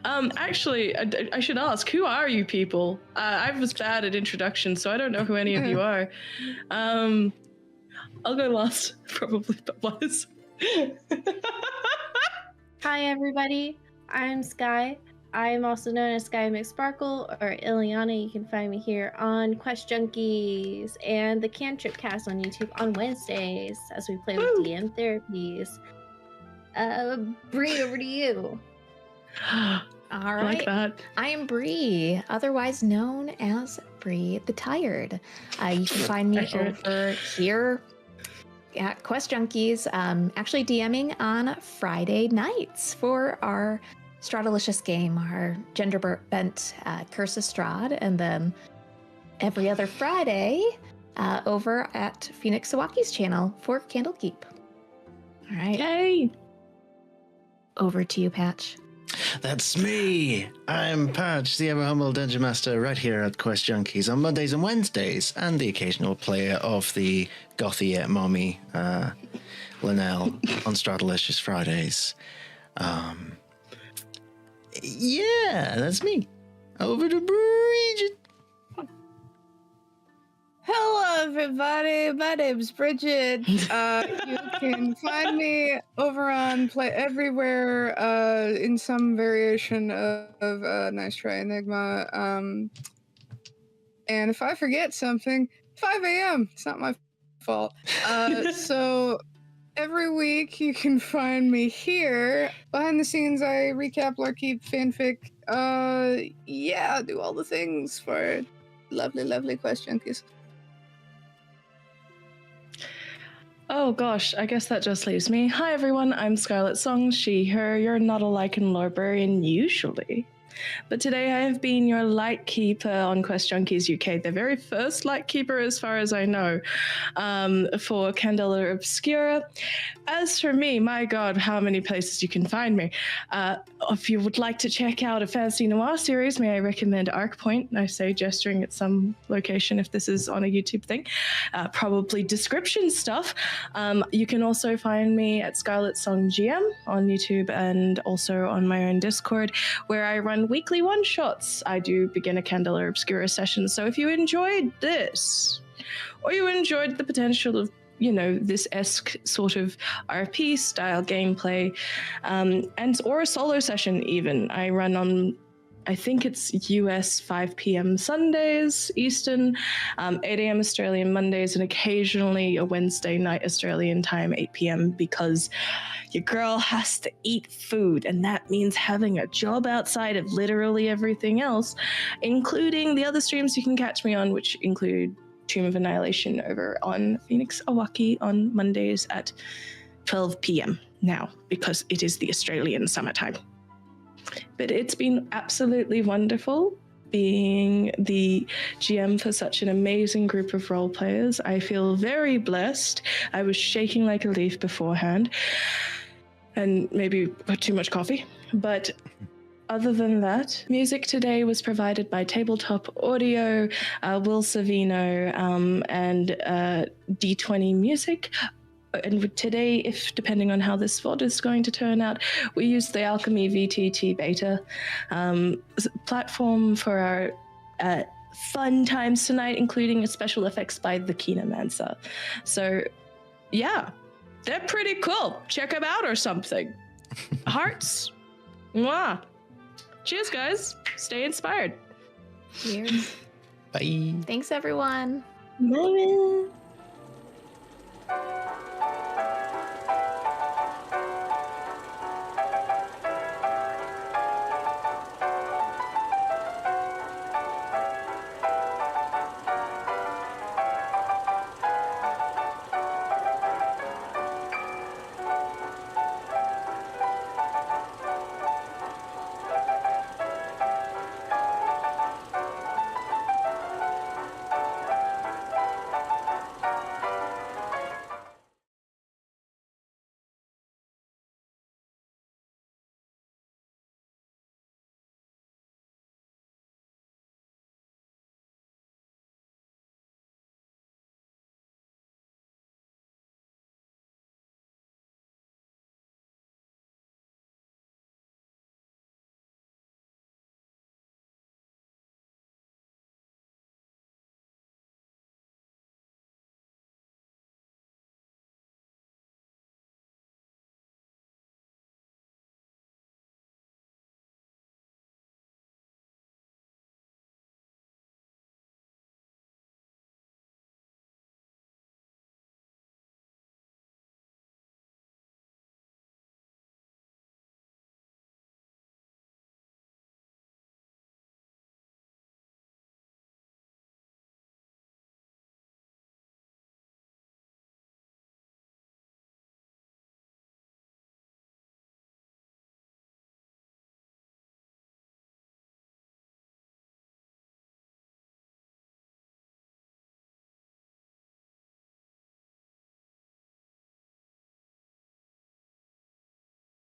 Actually, I should ask, who are you people? I was bad at introductions, so I don't know who any of you are. I'll go last, probably, but wise. Hi, everybody. I'm Sky. I am also known as Sky McSparkle or Ileana. You can find me here on Quest Junkies and the Cantrip Cast on YouTube on Wednesdays as we play with DM therapies. Bree, over to you. All right. Like that. I am Bree, otherwise known as Bree the Tired. You can find me over here at Quest Junkies, actually DMing on Friday nights for our Stradelicious game, our gender-bent Curse of Strahd, and then every other Friday over at Phoenix Sawaki's channel for Candlekeep. All right. Yay! Over to you, Patch. That's me. I'm Patch, the ever humble Dungeon Master, right here at Quest Junkies on Mondays and Wednesdays, and the occasional player of the gothy yet mommy Linnell on Stradelicious Fridays. Yeah, that's me. Over to Bridget. Hello, everybody. My name's Bridget. You can find me over on Play Everywhere in some variation of Nice Try Enigma. And if I forget something, 5 a.m. It's not my fault. So every week you can find me here. Behind the scenes, I recap, lore, keep, fanfic. Yeah, do all the things for lovely, lovely Quest Junkies. Oh gosh, I guess that just leaves me. Hi everyone, I'm Scarlet Song, she, her. You're not a Lycan librarian usually. But today I have been your light keeper on Quest Junkies UK, the very first light keeper as far as I know, for Candela Obscura. As for me, my god, how many places you can find me. If you would like to check out a fantasy noir series, may I recommend Arcpoint? I say gesturing at some location if this is on a YouTube thing. Probably description stuff. You can also find me at Scarlet Song GM on YouTube and also on my own Discord, where I run weekly one-shots. I do beginner Candela Obscura sessions, so if you enjoyed this, or you enjoyed the potential of, you know, this esque sort of RP style gameplay, and or a solo session even, I run on, I think it's US 5 p.m. Sundays Eastern, 8 a.m. Australian Mondays, and occasionally a Wednesday night Australian time, 8 p.m. because your girl has to eat food, and that means having a job outside of literally everything else, including the other streams you can catch me on, which include Tomb of Annihilation over on Phoenix Awaki on Mondays at 12 p.m. now, because it is the Australian summertime. But it's been absolutely wonderful being the GM for such an amazing group of role players. I feel very blessed. I was shaking like a leaf beforehand, and maybe too much coffee. But other than that, music today was provided by Tabletop Audio, Will Savino, and D20 Music. And today, if depending on how this VOD is going to turn out, we use the Alchemy VTT Beta platform for our fun times tonight, including special effects by the Kinomancer. So, yeah, they're pretty cool. Check them out or something. Hearts. Mwah. Cheers, guys. Stay inspired. Cheers. Bye. Thanks, everyone. Bye.